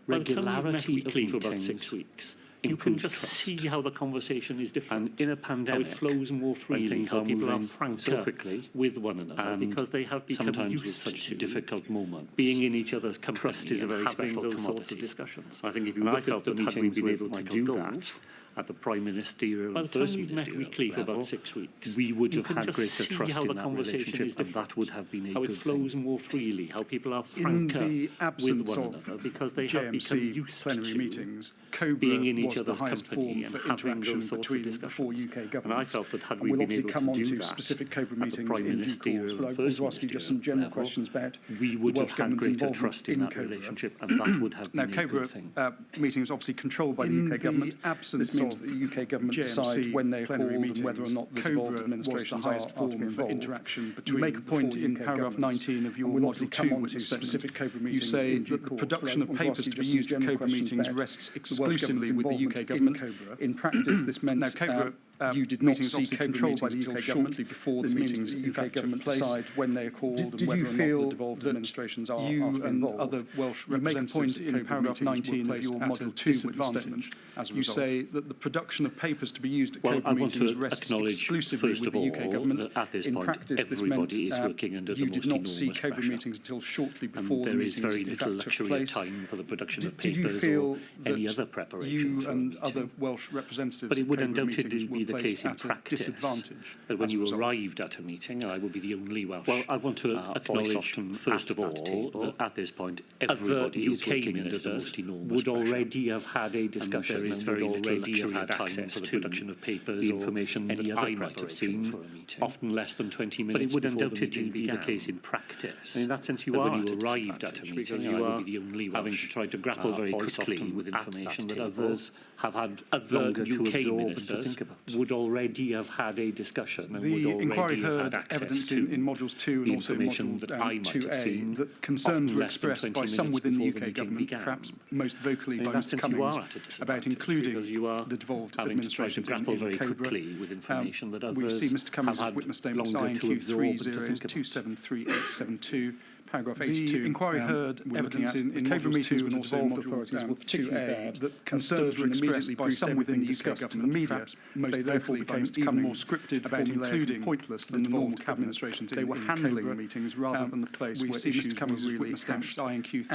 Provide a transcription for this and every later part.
regularity of meetings for about 6 weeks. You can just see how the conversation is different. And in a pandemic, how it flows more freely, how people are franker so quickly with one another, because they have become sometimes used with such difficult moments. Being in each other's company, trust is a very special those sorts of discussions. I think if you look at the meetings been able to do that at the Prime Ministerial and First Ministerial met weekly for about 6 weeks, we would have had greater trust in that relationship, and that would have been a good thing. How it flows more freely, how people are franker with one another, because they have become used plenary to meetings. COBRA being in each was the other's highest company form and for having interaction those sorts between of the four discussions. UK governments. And I felt that had and we we'll been obviously able come to on do to that specific COBRA at the meetings Prime in due course, Ministerial but I and want First to ask you just some Ministerial general level, questions about we would the have Welsh had government's greater involvement trust in that COBRA. relationship, and that would have Now, been a good COBRA thing. meeting is obviously controlled by the In UK government. the absence This means of that the UK government JMC decides when they're called plenary and whether or not the meetings, devolved COBRA administrations was the highest are to form be for involved. interaction You between make a point the in four UK paragraph governments. 19 of your And we'll module obviously 2 come on witness to statement. specific COBRA You meetings say in due that the course, production but of I want to papers ask to you be just used some at general COBRA questions meetings about rests the Welsh exclusively with the government's UK involvement government. in COBRA. In practice, this meant Now, COBRA, you did not meetings see obviously COBRA controlled by meetings the until UK government. shortly before This the means meetings that in the UK fact government took place. decides when they are called Did and you whether or not feel the devolved that administrations are you to be and involved? other Welsh You make a representatives point at in COBRA paragraph meetings 19 were of your placed at a module 2 disadvantage statement as a You result? say that the production of papers to be used at Well, COBRA I want meetings to rests acknowledge, exclusively first with of the all, UK government. that at this In point, practice, this everybody meant is working under the you most did not see enormous COBRA pressure. meetings until shortly And before the there is meetings very in little fact took luxury of place. time for the production of Did you papers feel or any that other preparation you for a and meeting? other Welsh representatives But it would at COBRA undoubtedly meetings be were the placed case in at a practice disadvantage that when as a you result? arrived at a meeting, I would be the only Welsh. Well, I want to acknowledge, first of all, that at this point, everybody is working under the most enormous would already have had a discussion. There is very little luxury of time for the production of papers, the information that I might have seen, often less than 20 minutes. But it would undoubtedly be the case in practice. In that sense, you are when you arrived at a meeting, you are having to try to grapple very quickly with information that others have had longer to absorb and to think about. Would already have had a discussion and would The already inquiry have heard had access evidence to in modules 2 the and also information module that I might have 2A seen, that concerns often were less than expressed 20 by some minutes within the before the UK meeting government, began. perhaps most vocally In by that Mr sense, you Cummings, are at a disadvantage about including because you are the devolved having to try to administrations grapple in very COBRA. quickly with information that We others see Mr Cummings' have had witness statements longer to INQ absorb and to think about. 30273872, paragraph The 82. inquiry heard we're looking evidence at in the COBRA modules meetings 2 with and also devolved module authorities were particularly 2A bad. that Concerns concerns were were expressed immediately by briefed some within the everything UK discussed government, to the media. perhaps most They therefore vocally by became Mr even Cummings, more scripted, about formulaic including and pointless the than the normal devolved cabinet. administrations They in were COBRA handling meetings rather than the place we where see issues Mr Cummings' were really witness hashed. statements INQ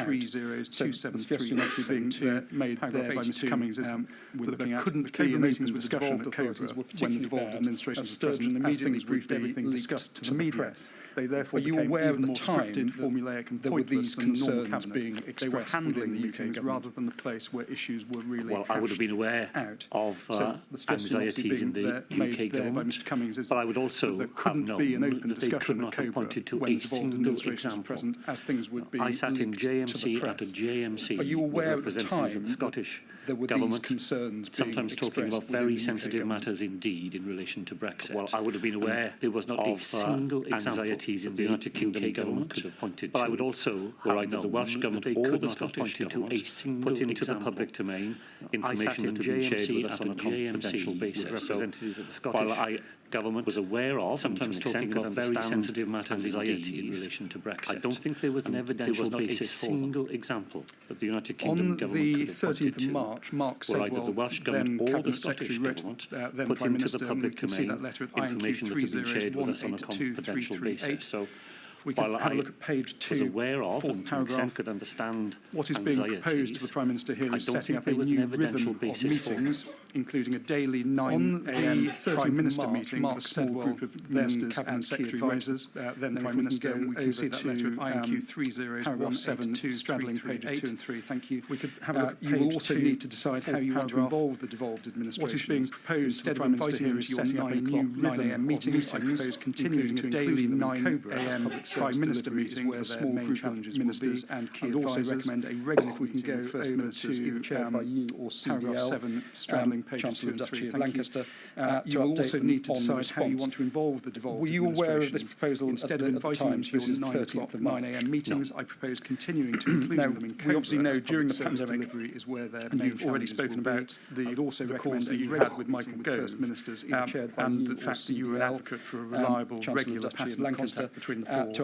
So the suggestion obviously being 30273872 made paragraph there by 82 Mr Cummings is we're that looking there at couldn't the be COBRA an meetings open with the discussion devolved at COBRA authorities were when the particularly devolved bad, administrations as were present, Sturgeon as immediately things would briefed be everything leaked discussed to to the the media. press. They therefore Are you became aware of even the more time scripted, formulaic and there were pointless these than the normal concerns cabinet? being They were expressed handling within the the meetings UK government? rather than the place where issues were really Well, I would have been aware out. of So the suggestion obviously anxieties in being the made UK there by government, Mr Cummings is but I would also that there have couldn't known be an open that they could discussion not at have COBRA pointed to when a the devolved single administrations example. were present, as things would be I sat in leaked to the JMC press. after JMC Are you with aware at the representatives time of the Scottish there were government, these concerns being sometimes talking expressed about very within the UK sensitive government? matters indeed in relation to Brexit? Well, I would have been aware there was not a single anxieties in the United Kingdom government could have pointed to. But I would also have either the Welsh government or the Scottish government to a single put into the public domain information that had been shared with us on a confidential basis. Representatives of the Scottish government was aware of, sometimes talking about very sensitive matters indeed in relation to Brexit. I don't think there was an evidential basis for a single example that the United Kingdom On government the could have pointed 30th of to, March, Mark were either Sedwell, the Welsh then government or the Cabinet Scottish Secretary, wrote government then put Prime into the Minister, and we public can see domain that letter at information that had been shared with us on a confidential basis. So we can while have a I look at page 2, was aware of fourth and to an paragraph. extent could understand What is being proposed to the Prime Minister here I is don't setting think up a there was an new evidential rhythm of basis for meetings, including a daily On 9 the a.m. 30th Prime of Minister March, meeting Mark with a small Sedwell, group of then ministers Cabinet and Secretary, advisors, wrote, then if Prime we Minister, can go we can see that letter at INQ 3017, straddling pages 2 and 3. Thank you. We could have a look at you will page also 2, need to decide how you want to paragraph. involve the devolved administration. What is being proposed Instead to the of Prime Minister inviting here him is to setting up a new 9 a.m. meetings. I propose continuing a daily 9 a.m. Prime Minister meeting with a small group of ministers and key advisors. Also recommend a regular if we can go first ministers either chaired by you or CDL, paragraph 7, straddling pages 2 and 3. of Lancaster. You will also need to decide how you want to involve the devolved Were you aware of this proposal Instead of at the inviting them time? to This your is 9 30th of March. 9 a.m. meetings, I propose continuing to include Now, them in we obviously know during the service pandemic, delivery is where their and main you've already challenges spoken will be. about I would also the recommend calls that a you regular had with meeting Michael Gove, first ministers, either chaired by and you the or fact that you were an CDL, advocate for a reliable, Chancellor regular Duchy pattern of of Lancaster contact between the four to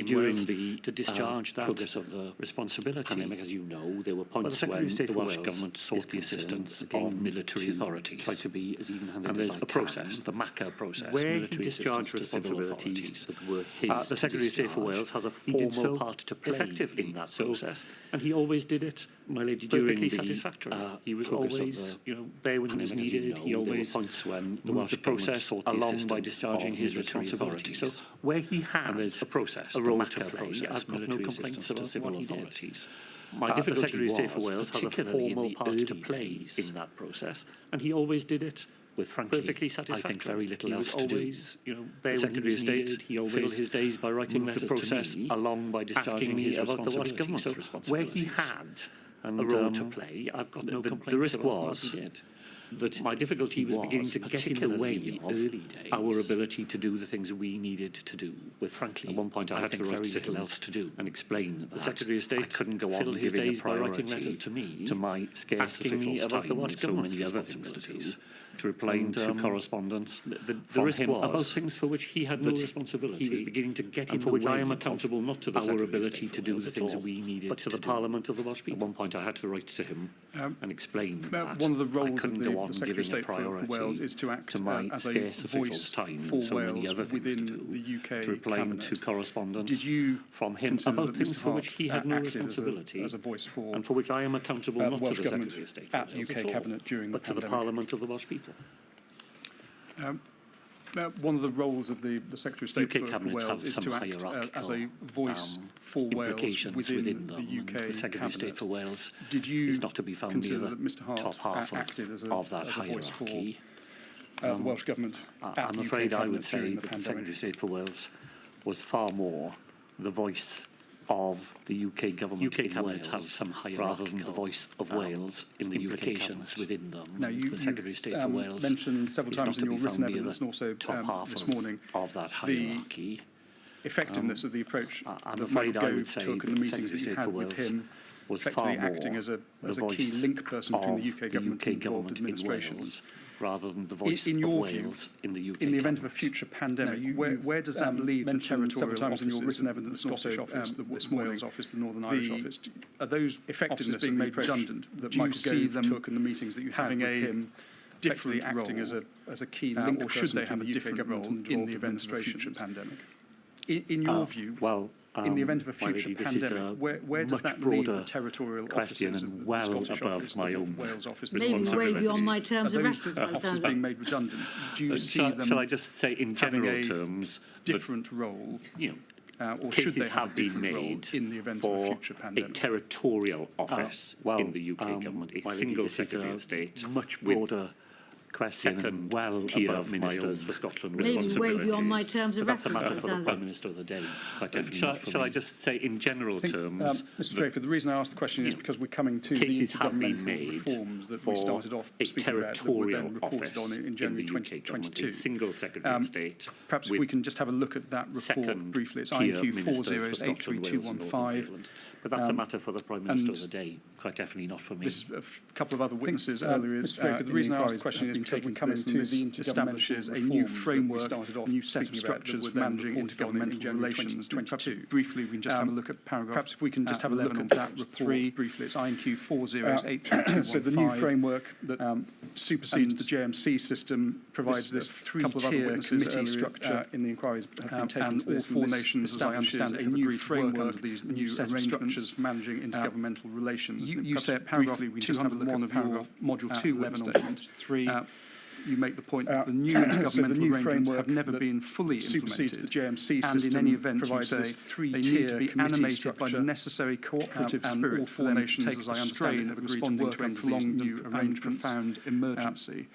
in during Wales the to discharge that progress of the responsibility. pandemic, as you know, there were Well, the points Secretary when of State the for Welsh Wales government is sought the concerned assistance again of military to authorities. Try to be as even-handed And as there's I a process, can. the MACA process, Where he military discharged assistance to civil responsibilities authorities. that were his The Secretary of State for discharge, Wales has a he did formal so part to play effectively. in that So, process, and he always did it my lady, during perfectly the satisfactory. He was progress of always, the there when he was pandemic, as you needed. know, He there were always points when the moved Welsh the government process sought the along by assistance discharging of his military responsibility. So authorities. where he had and there's a process, a the role MACA to play, process, I've got no military complaints assistance to about civil what he did. authorities. My difficulty the Secretary of State for was Wales has a particularly in formal the part to early play days in that process, and he always did it with frankly, perfectly I satisfactory. think very little He else was to do. always, you know, The Secretary of State he always filled his days by writing moved letters the process to me, along by asking discharging me his about the Welsh responsibilities. government's So where he responsibilities. had a role to play, I've got no complaints the risk about what was he did. that My difficulty was beginning to get in the way in the of early days, our ability to do the things we needed to do. with frankly, At one point, I had think to write very to little him else to do, and explain the that Secretary of State I couldn't go on filled his giving days a by writing priority letters to me, to my scarce asking me officials' about the time Welsh with so government's many other things to do, responsibilities. to replying to correspondence The from risk him was about things for which he had no that responsibility. he was beginning to get and in for the which I way am of accountable not to the our Secretary of ability State to for do Wales the at things all, we needed but to to the do. Parliament of the Welsh At people. one point, I had to write to him and explain that One of the I roles of couldn't the go on Secretary of giving a State for priority Wales is to act to my as a scarce voice officials' time for and so many Wales other things within to do, the UK to replying to cabinet. correspondence Did you from him consider about that things Mr. for which Hart he had no acted responsibility as a voice for and for which I am accountable not to Welsh the government Secretary of State for at Wales UK at all, cabinet during but the to the pandemic? Parliament of the Welsh people. One of the roles of the Secretary of State UK for cabinets Wales have is some to act as a voice for Wales implications within them, the and UK the Secretary of State cabinet. for Wales Did you is not to be found consider near that Mr. Hart top half acted as a of that voice for hierarchy. the Welsh government at I'm UK afraid I would cabinet say during that the the Secretary pandemic? of State for Wales was far more the voice of the UK government UK in cabinets Wales, have some rather than the voice of Wales in the UK implications cabinet within them. Now, the Secretary of State for Wales mentioned several is times not in to your be written found near evidence the and also top half this morning of that the hierarchy. effectiveness of the approach I'm that afraid Michael I would Gove say took that in the the meetings that Secretary you of State had for with Wales him, was effectively far acting more as a the key voice link person between the of UK government UK and involved government in administrations. Wales, rather than the voice In of your view, Wales in the UK in the event of a cabinet. future pandemic, Now, where does that leave the mentioned territorial several times in your offices, written evidence, the and Scottish also, office, the this morning, Wales office, the Northern Irish office? Are those effectiveness offices being of the made approach redundant that do you Michael see Gove them took in the meetings that you had having with a him different acting role, as a key link or should person they between have a the UK different government role and in the involved event of a future administrations? pandemic? In your view, Well, in the event of a my future lady, this is pandemic, a where does much that leave the broader territorial question offices and of the well Scottish above office, my the own Wales office, the Maybe Northern way Irish beyond office? my terms Are of those reference by the offices sounds of being it. made redundant? Do you see shall them I just say in having general a terms, different role, you know, or should cases they have a have been different role made in the event of for a future a pandemic? territorial office in the UK government, a my lady, single this is Secretary a of State, much with broader question second and well tier above my ministers own for Scotland Maybe way responsibilities. beyond my terms of But that's a reference by matter the for the sounds of Prime it. Minister of the day. Quite definitely Shall, not for shall I me. just say in general terms, Mr. Drakeford, the reason I asked the question is because we're coming to the cases have been intergovernmental made reforms that for we started off a speaking about that were territorial then reported office on in January the UK government, 2022. a single Secretary of State. Perhaps if with we can just have a look at that report second briefly. It's tier INQ ministers for Scotland, Wales and Northern 40832115. Ireland. But that's a matter for the Prime Minister of the day, quite definitely not for me. This is a couple of other witnesses earlier. Mr. Drakeford, The reason I asked the question is been because taken we're coming to to the establishes a intergovernmental new reforms that we framework, started off a new set of speaking about that structures were for then managing reported on in intergovernmental January relations. 2022. Perhaps briefly we can just have a look at paragraph. Perhaps if we can just have a look 11 at on that page report 3. briefly. It's INQ 40832115. So the new framework that supersedes the JMC system provides this three-tier committee structure in the inquiries have been taken and to all this, four and this nations, as I understand it, establishes have a new agreed to work framework under these new new set of arrangements structures for managing intergovernmental relations. you Perhaps say paragraph briefly we just have a look 201 at of your paragraph module 2 11 on statement. page 3. You make the point that the new intergovernmental new arrangements framework have never that been fully supersedes implemented. the JMC And system in any event, provides you say this they need three-tier to be committee animated by the structure, necessary cooperative and spirit all for four them to nations, take as the I understand strain it, of have agreed to responding work to under prolonged these new and arrangements. profound emergency.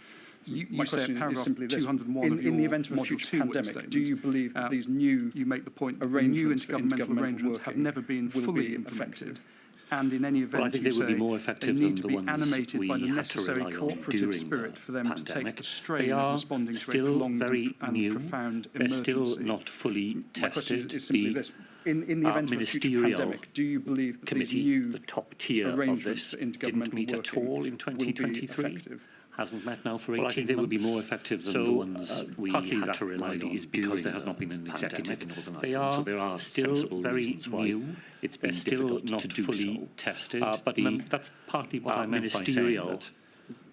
My You say question is paragraph simply this. 201 of In the your event of a module future 2 pandemic, statement, do you believe that these new you make the point that the new arrangements for intergovernmental intergovernmental arrangements have working never been will fully be implemented? effective? And in any event, Well, I think you they would be say more they effective need than to the be ones animated we by the had to necessary rely on cooperative during spirit the for them to take pandemic. the strain They of are responding to a still prolonged very and new. profound They're emergency. still not fully My question tested. is simply The this. In the event of a future ministerial pandemic, do you believe that these committee, new the top tier of arrangements this, for didn't intergovernmental meet at working all in will be 2023. effective? Hasn't met now for 18 Well, I think they would be months. more effective than So, the ones we partly had that, to rely my lady, on is because during there has the not been an pandemic executive in Northern They Ireland. are So there are still sensible very reasons why new. it's They're been still difficult not to do fully so. tested. But That's partly what I meant by saying ministerial that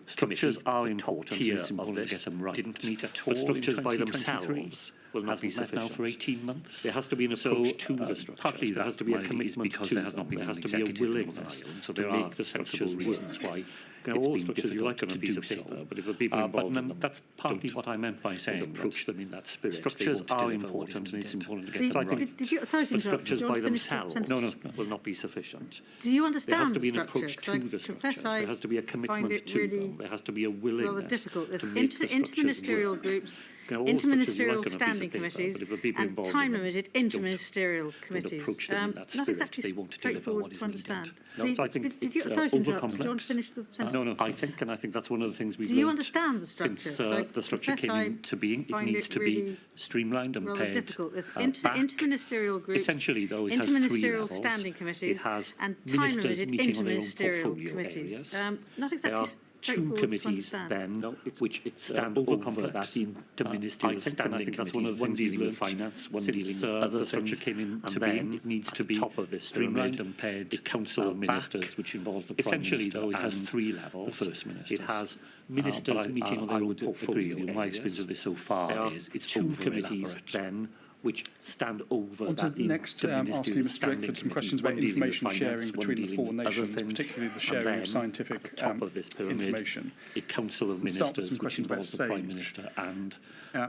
structures are the top important. tier It's of important to this get them right. didn't meet at But all in structures by 2023 themselves will not be hasn't met now sufficient. for 18 months. There has to be an So, approach to the structures. partly there has that, to be a my lady, is commitment because to there has them. not been there an has to be a executive in Northern willingness Ireland. So to there make are the sensible structures reasons work. why all structures you like on a piece of paper, but if the people involved in them that's partly what I meant by saying approach them in that spirit, structures are important, and it's important to get them right. Sorry to but interrupt. structures Do you by want to finish the themselves sentence? will not be sufficient. Do you There has understand to the be an structure? approach 'Cause I to the confess structures. I There has to be a find commitment it to really them. There has to be a willingness rather difficult. There's to make the structures interministerial work. groups, All structures you like interministerial on a piece of standing paper, committees, but if the people and involved in them time-limited interministerial committees. approach them in that Not spirit, exactly they won't deliver straightforward what is to understand. needed. No, Please, so I think did you, it's sorry to interrupt. Do you want overcomplex. to finish the sentence? No, I think that's one of the things we've Do you learned understand the structure? since 'Cause I the structure confess came I into being. It find needs it to be really streamlined and rather pared difficult. There's back. interministerial groups, Essentially, though, it has three interministerial levels. standing committees, It has and ministers time-limited meeting on their own interministerial portfolio committees. areas. Not There exactly are two straightforward to committees understand. then which stand over over complex. that interministerial I think standing that's one of the one things dealing we've with finance, one since, dealing with the other structure things, came into and being. then it needs At to the be top of this streamlined pyramid, and pared. the Council of back. Ministers, which involves the Prime Essentially, Minister though, it has and three levels. the First Minister. It has ministers But meeting on their I own would portfolio agree with you. My areas. experience of this so far There are is it's two committees over-elaborate. then which stand over On to that next, asking you, Mr. Drakeford, some questions about information sharing between the four nations, particularly the sharing of scientific top of this pyramid, information. a council of We'll start with ministers some which questions about involves the Prime SAGE. Minister and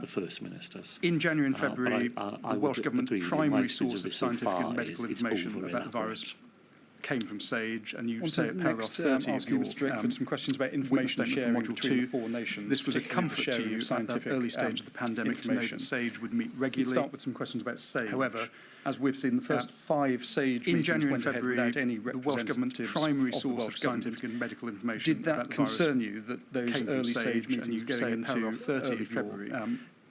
the First Ministers. In January and But February, I the Welsh would Government's agree with you. My primary experience source of of this so scientific far and medical is it's information about the over-elaborate. virus came from SAGE, and you On say to at the paragraph next, 30 of asking your Mr. Drakeford some questions about information sharing between the four nations. This was a comfort to you at that early stage of the pandemic to know that SAGE would meet regularly. We'll start with some questions about SAGE. However, as we've seen, the first 5 SAGE in January and February without any the Welsh Government's primary source of scientific and medical information. Did that concern you that those early SAGE meetings going into paragraph 30 of February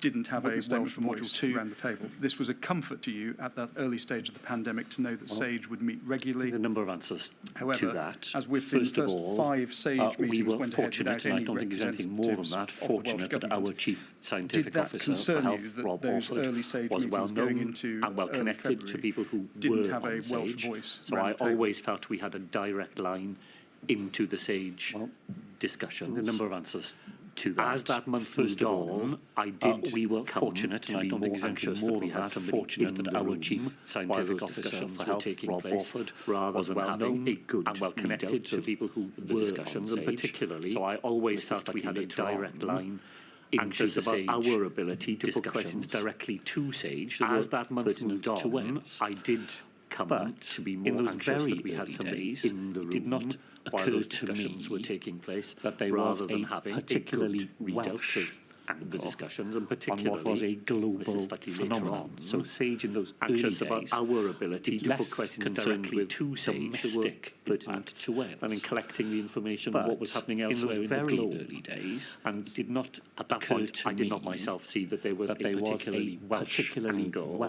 didn't have a Welsh Module 2 around the table? This was a comfort to you at that early stage of the pandemic to know that SAGE would meet regularly. A number of answers However, to that. as we've seen, the First of first all, 5 SAGE we meetings were went ahead fortunate, without and I any don't think there's anything more than that, representatives of the Welsh fortunate that our Government. Chief Did Scientific that Officer for concern Health, you that Rob those Orford, early SAGE was well meetings going known into and well early connected to February people who didn't were have a on Welsh SAGE. voice So around I the table? always felt we had a direct line into the SAGE discussions. A number of answers to that. As that month moved on, we were fortunate, and I don't think there's anything more than that, fortunate that our Chief Scientific Officer for Health, Rob Orford, was well known and well connected to people who were discussions, and particularly, so I always felt we had a direct line into the SAGE, our ability to put questions directly to SAGE. As that month moved on, I did come to be more anxious that we had somebody in the room. Did not occur to me were taking place that they rather than having particularly Welsh the discussions, and particularly on what was a global phenomenon. So SAGE in those anxious about our ability to put questions directly to SAGE that were pertinent to Wales, and in collecting the information of what was happening elsewhere in the globe. Early days, and did not at that point I did not myself see that there was a particularly Welsh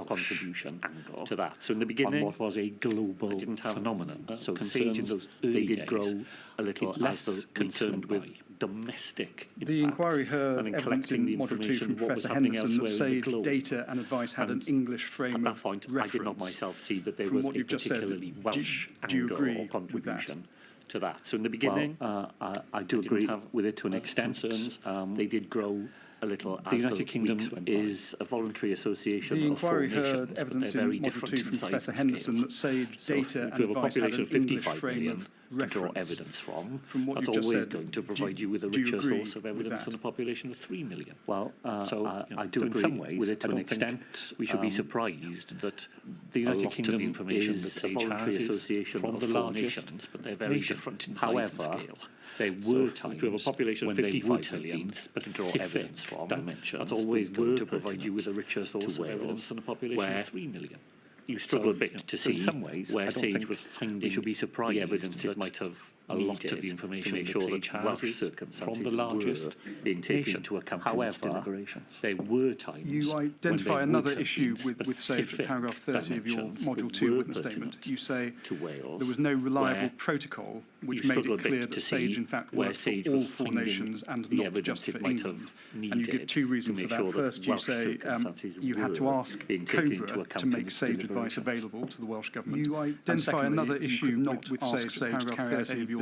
contribution to that. So in the beginning, on what was a global phenomenon. So SAGE in those early days grow a little as though concerned with domestic impacts. The inquiry heard and in evidence collecting in the Module 2 information from of what was Professor happening Henderson that elsewhere in the SAGE globe. data and advice had an English frame At that of point, reference. I did not myself see that there From was what a you've just said, particularly Welsh do you angle agree or with contribution to that. So in the beginning, I do agree with it to an extent. concerns. They did grow a little as The United Kingdom weeks went by. is a voluntary association The of four inquiry nations, heard but evidence they're in very Module different 2 in from size Professor and Henderson scale. that SAGE So data if and you have a advice had population an of English 55 frame million of to draw reference. evidence from, From what that's you've just always said, going to do provide you with a do you richer agree source of with evidence that? than a population of 3 million. Well, I do so agree in some ways, with it to I an don't think extent. we should be surprised that the a United lot Kingdom of the information is that a SAGE voluntary has is association from of the four largest nations, but they're very nation. different in size However, and scale. there So were if times you have a population of when they 55 would have million been to draw specific evidence from, dimensions that's always that going were to provide you with a richer source of Wales, evidence than a population where of 3 million. You struggle a bit to so see in some ways, where I don't SAGE think was finding we should be surprised the evidence that it might have a lot of the needed information to make that sure SAGE that has Welsh is circumstances from the largest were being taken nation. into account in its However, deliberations. There were times You when identify they another would have issue been with SAGE at specific paragraph 30 of your dimensions Module that 2 were witness pertinent statement. You say to Wales, there was no reliable where protocol which you made struggle it a bit clear to that see SAGE in fact where worked for SAGE all was 4 finding nations and the not evidence just it for might England. have And you give needed 2 reasons to for make that. sure that First, you Welsh say circumstances you had to were ask being taken into COBRA account to in make its SAGE advice deliberations. available to the Welsh Government. You And identify secondly, another you issue could not with ask SAGE to SAGE to carry out carry out any any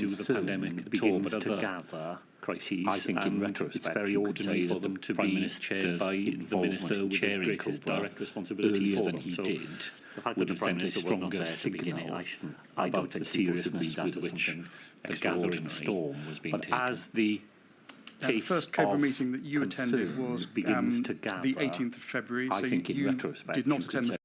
do the pandemic at all, but to other gather crises. I think in and retrospect, it's very you could ordinary say for that them the to Prime be Minister's chaired by the involvement minister in with the chairing greatest Cobra direct responsibility earlier for than them. he So did the fact would that the have Prime sent a Minister was not stronger there at the beginning, signal I about don't the think people should seriousness read that with as which something the gathering extraordinary. storm was being But taken. as the Now, the case first Cobra of meeting that you attended concern was begins to the gather, 18th of February, I so think in you retrospect did not you could attend the say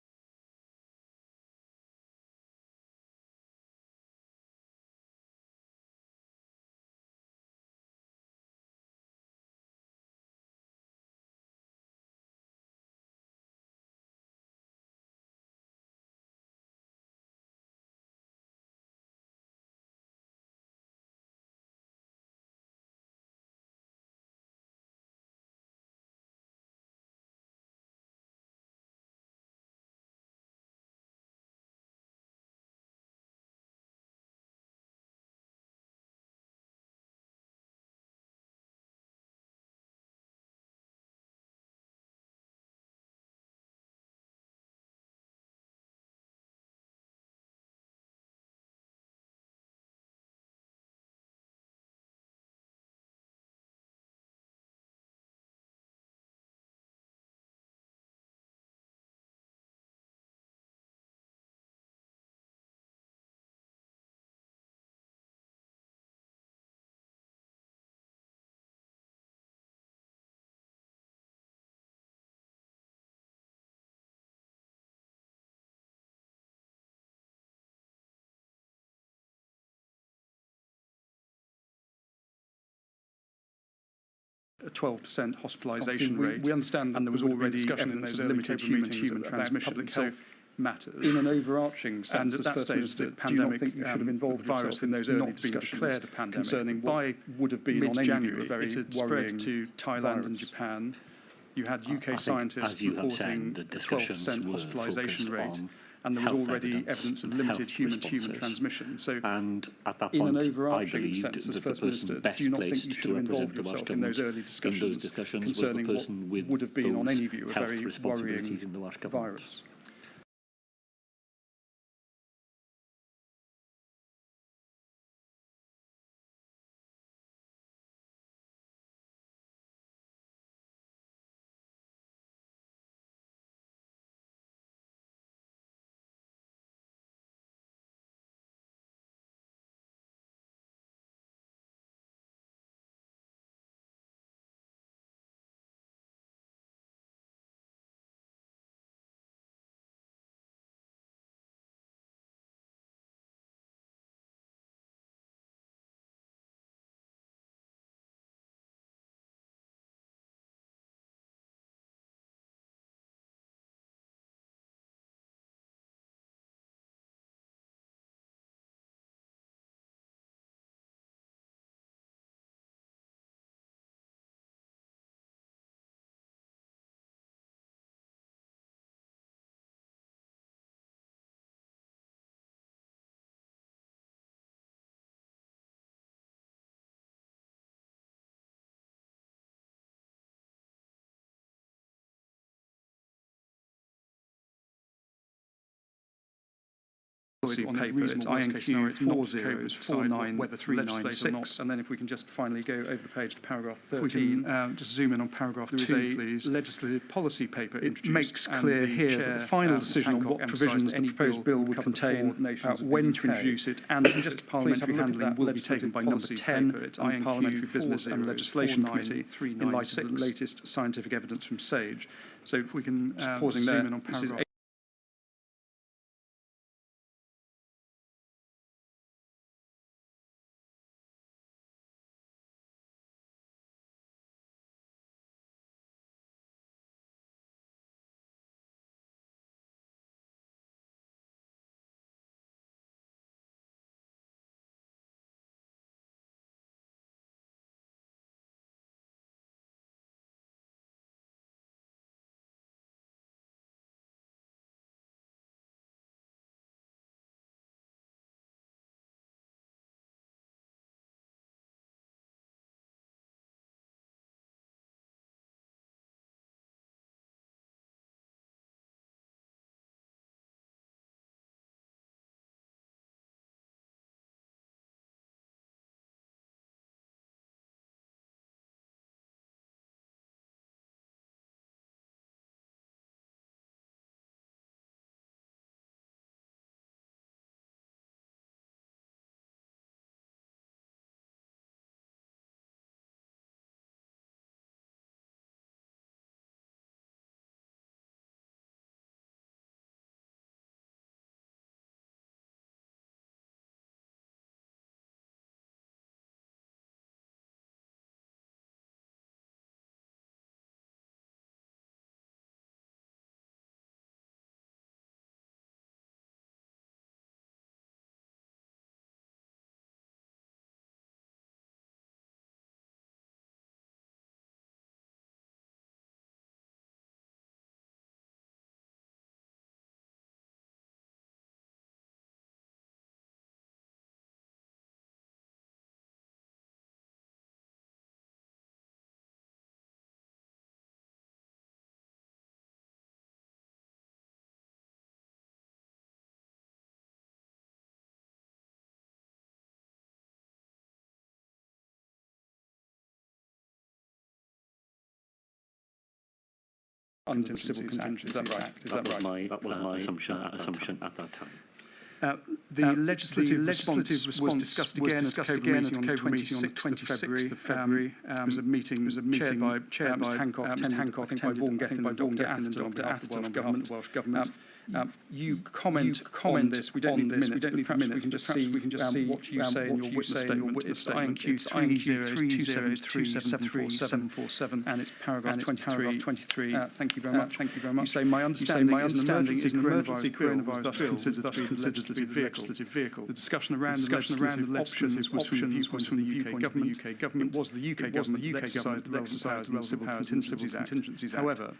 a 12% hospitalisation rate. We understand that and there was already discussion in evidence those of early limited human transmission. public So health matters. in an overarching sense. And at that stage, the pandemic, do you not think you should have involved the virus yourself in those had early not been discussions declared a pandemic. concerning By what would have been on any view mid-January, a very it had worrying spread to Thailand virus? and Japan. You had I UK think, scientists as you have reporting said, the a discussions 12% were hospitalisation focused rate, on and there was health already evidence evidence of and limited health human responses. transmission. So And at that In point, an I overarching believed sense, as that the First person Minister, best do you not placed think you should to have involved represent the Welsh yourself in those Government early discussions in those discussions was the concerning what person with would have been on those any view a health very responsibilities worrying in the Welsh Government? virus? On paper, it's INQ 4040396, and then if we can just finally go over the page to paragraph 13. If we can just zoom in on paragraph 2, please. Legislative policy paper It makes clear here that the final decision on what provisions the proposed bill would contain, when to introduce it, and just parliamentary handling will be taken by number 10 on the Parliamentary Business and Legislation Committee in light of the latest scientific evidence from SAGE. So if we can pausing zoom there, in on this is paragraph under civil contingency. Is that right? That was my assumption at that time. The legislative response was discussed again at a Cobra meeting on the 26th of February. It was a meeting chaired by Mr Hancock, I think by Vaughan Gethin and Dr Atherton on behalf of the Welsh Government. You comment on this. We don't need the minutes. We can just see what you say in your witness statement. It's INQ 3002734747, and it's paragraph 23. Thank you very much. You say my understanding is an emergency coronavirus thus considered to be a legislative vehicle. The discussion around the legislative options was from the UK government. It was the UK government that exercised the relevant powers in the Civil Contingencies Act. However,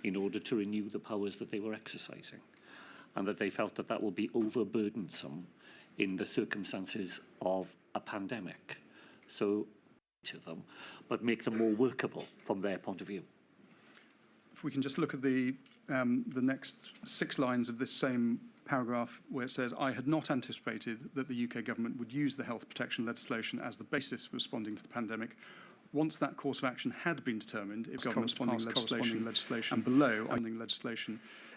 in order to renew the powers that they were exercising, and that they felt that that would be overburdensome in the circumstances of a pandemic. So, to them, but make them more workable from their point of view. if we can just look at the next 6 lines of this same paragraph where it says, I had not anticipated that the UK government would use the health protection legislation as the basis for responding to the pandemic. Once that course of action had been determined, it was corresponding legislation,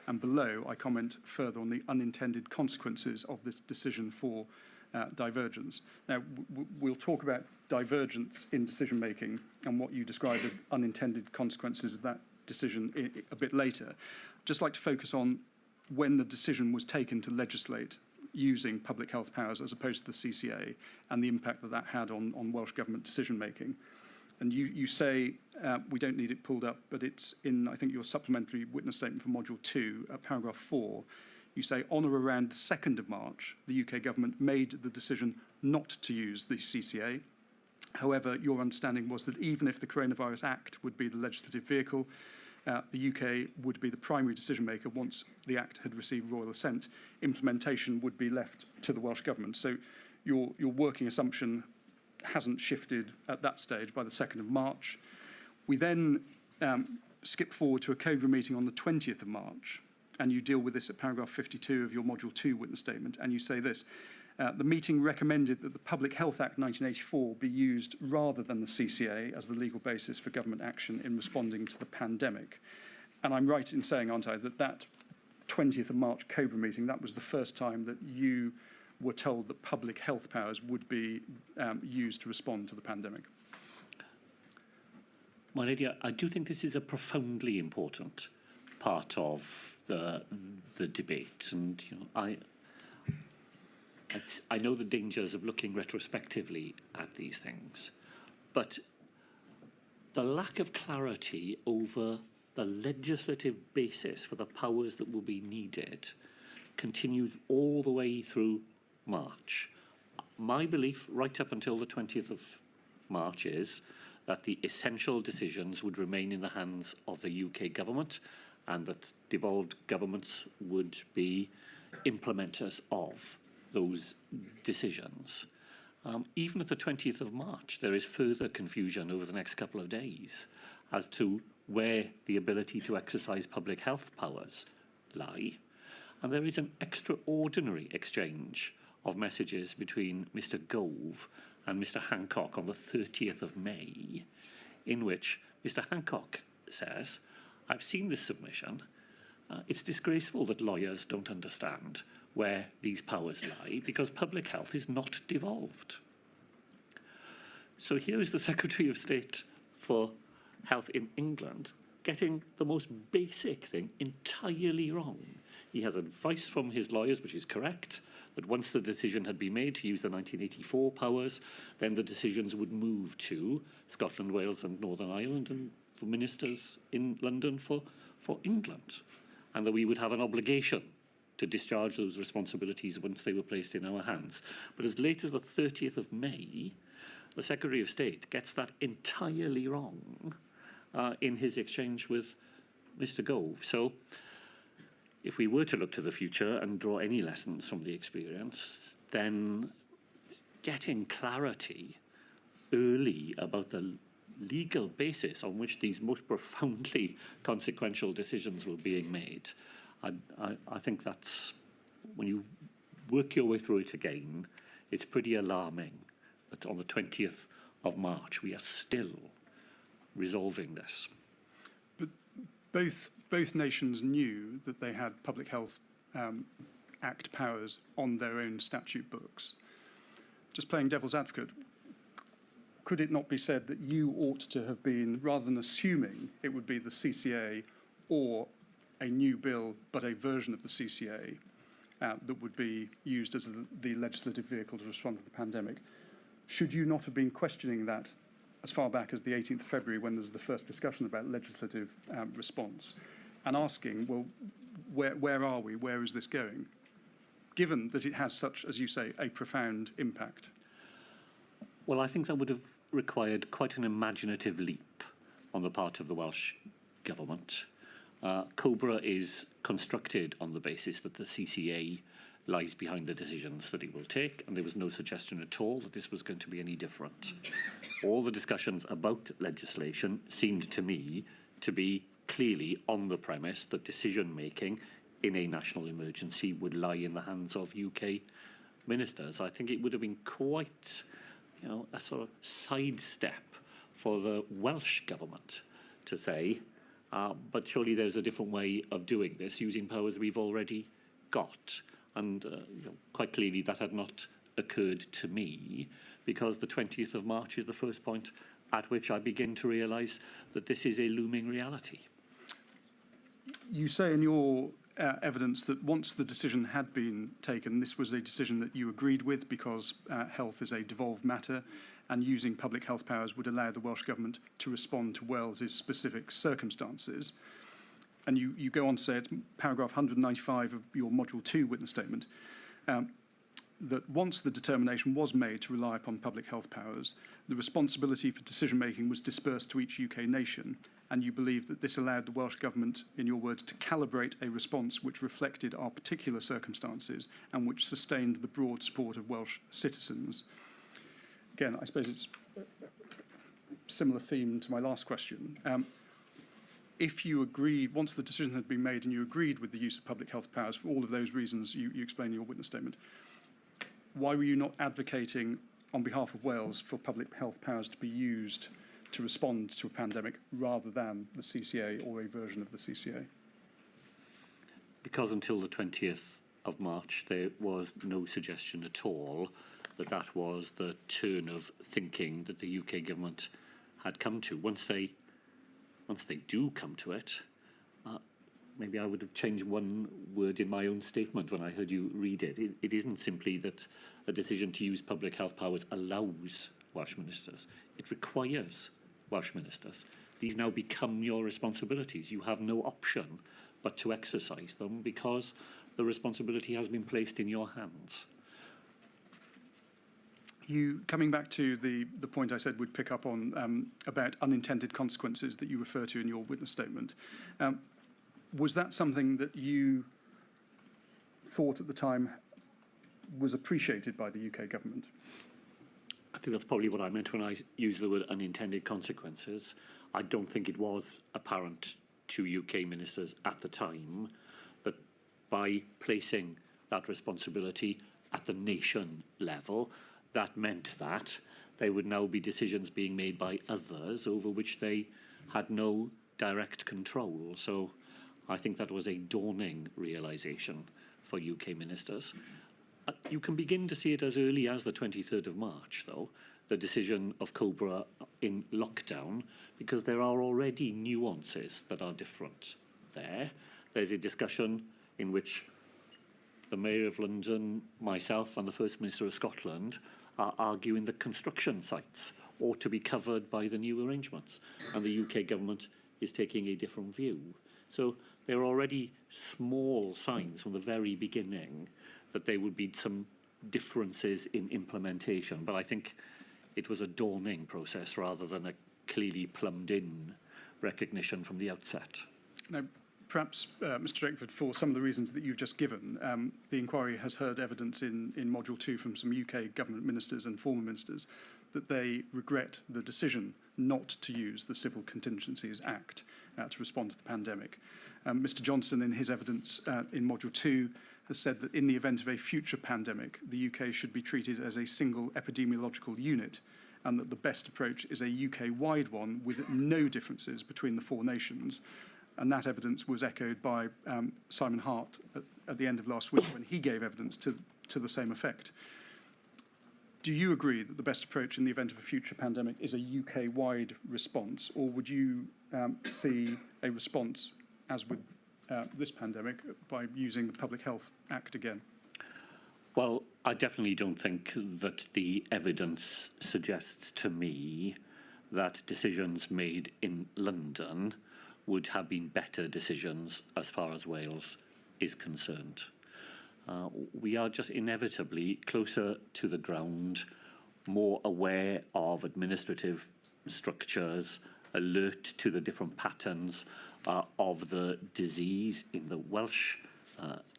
and below I comment further on the unintended consequences of this decision for divergence. Now, we'll talk about divergence in decision making and what you describe as unintended consequences of that decision a bit later. I'd just like to focus on when the decision was taken to legislate using public health powers as opposed to the CCA and the impact that that had on Welsh Government decision making. And you say, we don't need it pulled up, but it's in, I think, your supplementary witness statement for Module 2, paragraph 4. You say, on or around the 2nd of March, the UK government made the decision not to use the CCA. However, your understanding was that even if the Coronavirus Act would be the legislative vehicle, the UK would be the primary decision maker once the Act had received royal assent. Implementation would be left to the Welsh Government. So your working assumption hasn't shifted at that stage by the 2nd of March. We then skip forward to a COBRA meeting on the 20th of March, and you deal with this at paragraph 52 of your Module 2 witness statement, and you say this, the meeting recommended that the Public Health Act 1984 be used rather than the CCA as the legal basis for government action in responding to the pandemic. And I'm right in saying, aren't I, that 20th of March COBRA meeting, that was the first time that you were told that public health powers would be used to respond to the pandemic? My lady, I do think this is a profoundly important part of the debate, and I know the dangers of looking retrospectively at these things, but the lack of clarity over the legislative basis for the powers that will be needed continues all the way through March. My belief right up until the 20th of March is that the essential decisions would remain in the hands of the UK government and that devolved governments would be implementers of those decisions. Even at the 20th of March, there is further confusion over the next couple of days as to where the ability to exercise public health powers lie. And there is an extraordinary exchange of messages between Mr. Gove and Mr. Hancock on the 30th of May, in which Mr. Hancock says, I've seen this submission. It's disgraceful that lawyers don't understand where these powers lie because public health is not devolved. So here is the Secretary of State for Health in England getting the most basic thing entirely wrong. He has advice from his lawyers, which is correct, that once the decision had been made to use the 1984 powers, then the decisions would move to Scotland, Wales and Northern Ireland, and for ministers in London for England, and that we would have an obligation to discharge those responsibilities once they were placed in our hands. But as late as the 30th of May, the Secretary of State gets that entirely wrong in his exchange with Mr. Gove. So if we were to look to the future and draw any lessons from the experience, then getting clarity early about the legal basis on which these most profoundly consequential decisions were being made, I think that's, when you work your way through it again, it's pretty alarming that on the 20th of March we are still resolving this. But both nations knew that they had Public Health Act powers on their own statute books. Just playing devil's advocate, could it not be said that you ought to have been, rather than assuming it would be the CCA or a new bill, but a version of the CCA that would be used as the legislative vehicle to respond to the pandemic, should you not have been questioning that as far back as the 18th of February, when there's the first discussion about legislative response, and asking, well, where are we? Where is this going? Given that it has such, as you say, a profound impact. Well, I think that would have required quite an imaginative leap on the part of the Welsh Government. COBRA is constructed on the basis that the CCA lies behind the decisions that it will take, and there was no suggestion at all that this was going to be any different. All the discussions about legislation seemed to me to be clearly on the premise that decision-making in a national emergency would lie in the hands of UK ministers. I think it would have been quite, a sort of sidestep for the Welsh Government to say, but surely there's a different way of doing this using powers we've already got. And quite clearly that had not occurred to me, because the 20th of March is the first point at which I begin to realise that this is a looming reality. You say in your evidence that once the decision had been taken, this was a decision that you agreed with because health is a devolved matter, and using public health powers would allow the Welsh Government to respond to Wales's specific circumstances. And you go on to say, it's paragraph 195 of your Module 2 witness statement, that once the determination was made to rely upon public health powers, the responsibility for decision-making was dispersed to each UK nation, and you believe that this allowed the Welsh Government, in your words, to calibrate a response which reflected our particular circumstances and which sustained the broad support of Welsh citizens. Again, I suppose it's a similar theme to my last question. If you agreed, once the decision had been made and you agreed with the use of public health powers for all of those reasons you explain in your witness statement, why were you not advocating on behalf of Wales for public health powers to be used to respond to a pandemic rather than the CCA or a version of the CCA? Because until the 20th of March, there was no suggestion at all that that was the turn of thinking that the UK government had come to. Once they do come to it, maybe I would have changed one word in my own statement when I heard you read it. It isn't simply that a decision to use public health powers allows Welsh ministers. It requires Welsh ministers. These now become your responsibilities. You have no option but to exercise them because the responsibility has been placed in your hands. Coming back to the point I said we'd pick up on about unintended consequences that you refer to in your witness statement, was that something that you thought at the time was appreciated by the UK government? I think that's probably what I meant when I used the word unintended consequences. I don't think it was apparent to UK ministers at the time that by placing that responsibility at the nation level, that meant that there would now be decisions being made by others over which they had no direct control. So I think that was a dawning realisation for UK ministers. You can begin to see it as early as the 23rd of March, though, the decision of Cobra in lockdown, because there are already nuances that are different there. There's a discussion in which the Mayor of London, myself and the First Minister of Scotland are arguing that construction sites ought to be covered by the new arrangements, and the UK government is taking a different view. So there are already small signs from the very beginning that there would be some differences in implementation, but I think it was a dawning process rather than a clearly plumbed in recognition from the outset. Now, perhaps, Mr. Drakeford, for some of the reasons that you've just given, the inquiry has heard evidence in Module 2 from some UK government ministers and former ministers that they regret the decision not to use the Civil Contingencies Act to respond to the pandemic. Mr. Johnson, in his evidence in Module 2, has said that in the event of a future pandemic, the UK should be treated as a single epidemiological unit, and that the best approach is a UK-wide one with no differences between the four nations. And that evidence was echoed by Simon Hart at the end of last week when he gave evidence to the same effect. Do you agree that the best approach in the event of a future pandemic is a UK-wide response, or would you see a response, as with this pandemic, by using the Public Health Act again? Well, I definitely don't think that the evidence suggests to me that decisions made in London would have been better decisions as far as Wales is concerned. We are just inevitably closer to the ground, more aware of administrative structures, alert to the different patterns of the disease in the Welsh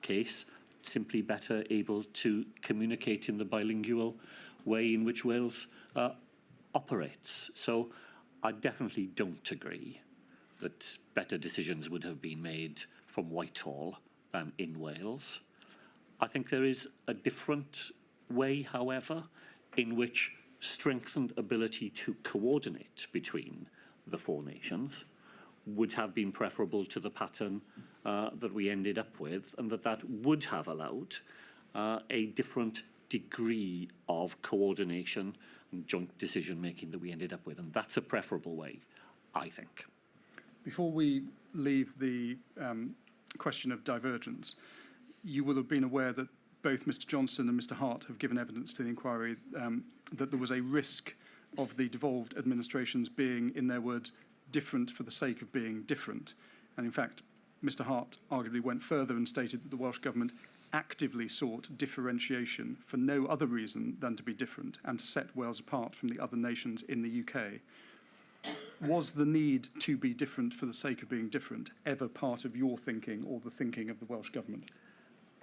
case, simply better able to communicate in the bilingual way in which Wales operates. So I definitely don't agree that better decisions would have been made from Whitehall than in Wales. I think there is a different way, however, in which strengthened ability to coordinate between the four nations would have been preferable to the pattern that we ended up with, and that would have allowed a different degree of coordination and joint decision making that we ended up with, and that's a preferable way, I think. Before we leave the question of divergence, you will have been aware that both Mr. Johnson and Mr. Hart have given evidence to the inquiry that there was a risk of the devolved administrations being, in their words, different for the sake of being different. And in fact, Mr. Hart arguably went further and stated that the Welsh Government actively sought differentiation for no other reason than to be different and to set Wales apart from the other nations in the UK. Was the need to be different for the sake of being different ever part of your thinking or the thinking of the Welsh Government?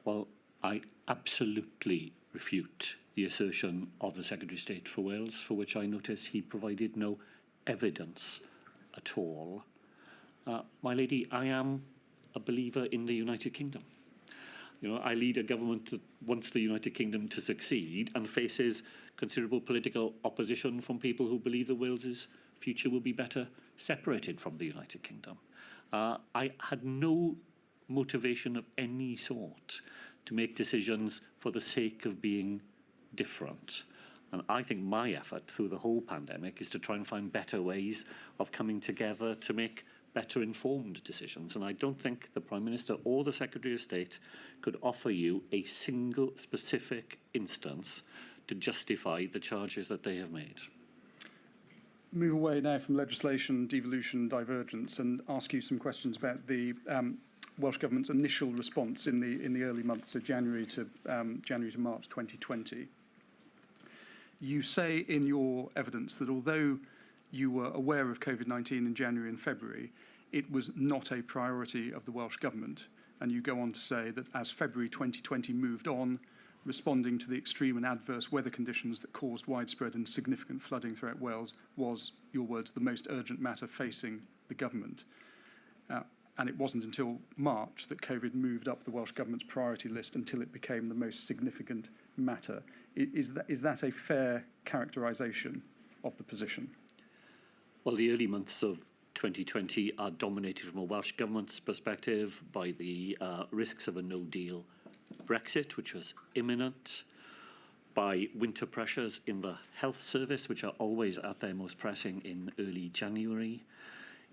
Well, I absolutely refute the assertion of the Secretary of State for Wales, for which I notice he provided no evidence at all. My lady, I am a believer in the United Kingdom. You know, I lead a government that wants the United Kingdom to succeed and faces considerable political opposition from people who believe that Wales's future will be better separated from the United Kingdom. I had no motivation of any sort to make decisions for the sake of being different. And I think my effort through the whole pandemic is to try and find better ways of coming together to make better informed decisions. And I don't think the Prime Minister or the Secretary of State could offer you a single specific instance to justify the charges that they have made. Move away now from legislation, devolution, divergence, and ask you some questions about the Welsh Government's initial response in the early months of January to March 2020. You say in your evidence that although you were aware of COVID-19 in January and February, it was not a priority of the Welsh Government. And you go on to say that as February 2020 moved on, responding to the extreme and adverse weather conditions that caused widespread and significant flooding throughout Wales was, your words, the most urgent matter facing the government. And it wasn't until March that COVID moved up the Welsh Government's priority list until it became the most significant matter. Is that a fair characterisation of the position? Well, the early months of 2020 are dominated from a Welsh Government's perspective by the risks of a no-deal Brexit, which was imminent, by winter pressures in the health service, which are always at their most pressing in early January,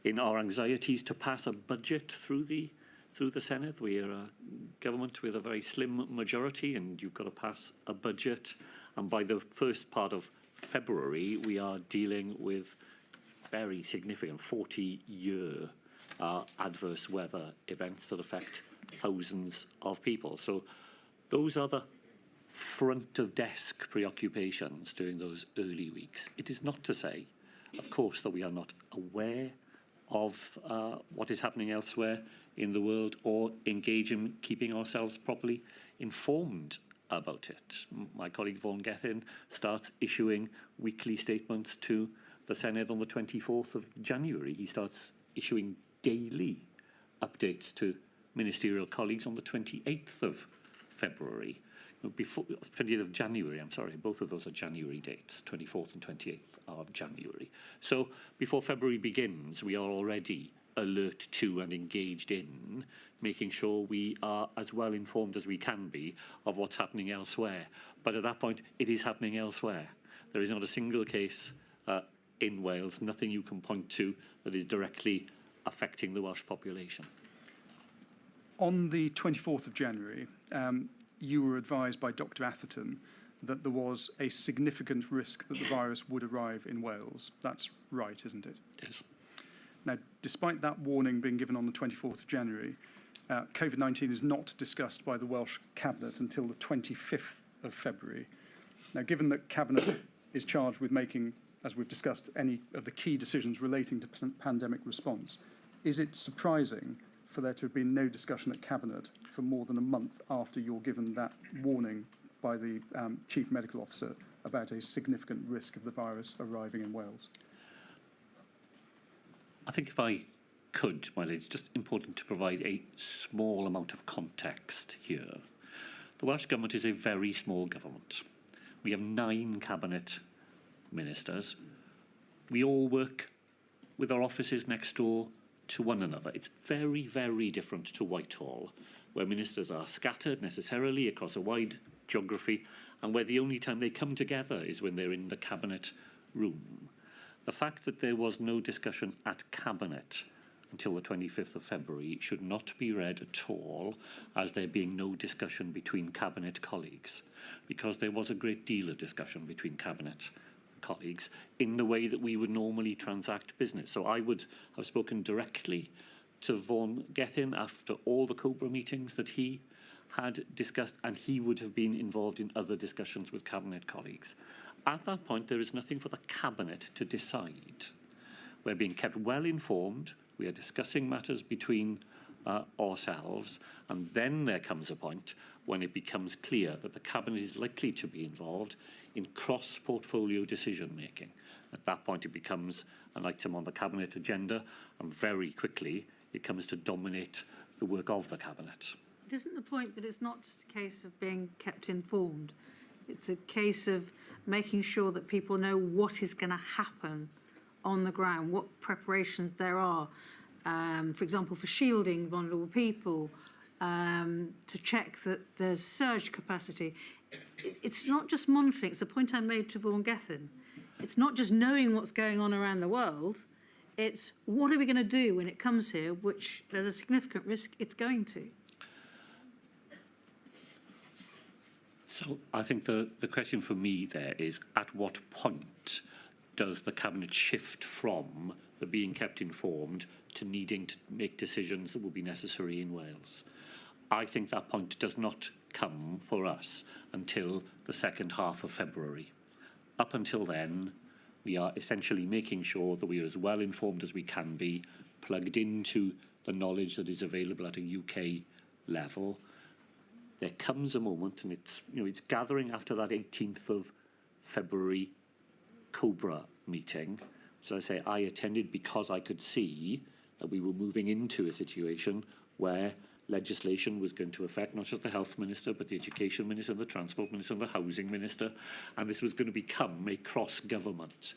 in our anxieties to pass a budget through the Senedd. We are a government with a very slim majority, and you've got to pass a budget. And by the first part of February, we are dealing with very significant 40-year adverse weather events that affect thousands of people. So those are the front of desk preoccupations during those early weeks. It is not to say, of course, that we are not aware of what is happening elsewhere in the world or engage in keeping ourselves properly informed about it. My colleague Vaughan Gethin starts issuing weekly statements to the Senedd on the 24th of January. He starts issuing daily updates to ministerial colleagues on the 28th of February. Before 20th of January, I'm sorry, both of those are January dates, 24th and 28th of January. So before February begins, we are already alert to and engaged in making sure we are as well informed as we can be of what's happening elsewhere. But at that point, it is happening elsewhere. There is not a single case in Wales, nothing you can point to that is directly affecting the Welsh population. On the 24th of January, you were advised by Dr. Atherton that there was a significant risk that the virus would arrive in Wales. That's right, isn't it? Yes. Now, despite that warning being given on the 24th of January, COVID-19 is not discussed by the Welsh Cabinet until the 25th of February. Now, given that Cabinet is charged with making, as we've discussed, any of the key decisions relating to pandemic response, is it surprising for there to have been no discussion at Cabinet for more than a month after you're given that warning by the Chief Medical Officer about a significant risk of the virus arriving in Wales? I think if I could, my lady, it's just important to provide a small amount of context here. The Welsh Government is a very small government. We have 9 cabinet ministers. We all work with our offices next door to one another. It's very, very different to Whitehall, where ministers are scattered necessarily across a wide geography, and where the only time they come together is when they're in the cabinet room. The fact that there was no discussion at Cabinet until the 25th of February should not be read at all as there being no discussion between Cabinet colleagues, because there was a great deal of discussion between Cabinet colleagues in the way that we would normally transact business. So I would have spoken directly to Vaughan Gethin after all the COBRA meetings that he had discussed, and he would have been involved in other discussions with Cabinet colleagues. At that point, there is nothing for the Cabinet to decide. We're being kept well informed. We are discussing matters between ourselves, and then there comes a point when it becomes clear that the Cabinet is likely to be involved in cross-portfolio decision-making. At that point, it becomes an item on the Cabinet agenda, and very quickly, it comes to dominate the work of the Cabinet. But isn't the point that it's not just a case of being kept informed? It's a case of making sure that people know what is going to happen on the ground, what preparations there are, for example, for shielding vulnerable people, to check that there's surge capacity. It's not just monitoring. It's the point I made to Vaughan Gethin. It's not just knowing what's going on around the world. It's what are we going to do when it comes here, which there's a significant risk it's going to. So I think the question for me there is, at what point does the Cabinet shift from the being kept informed to needing to make decisions that will be necessary in Wales? I think that point does not come for us until the second half of February. Up until then, we are essentially making sure that we are as well informed as we can be, plugged into the knowledge that is available at a UK level. There comes a moment, and it's gathering after that 18th of February COBRA meeting. So I say I attended because I could see that we were moving into a situation where legislation was going to affect not just the Health Minister, but the Education Minister, the Transport Minister, and the Housing Minister, and this was going to become a cross-government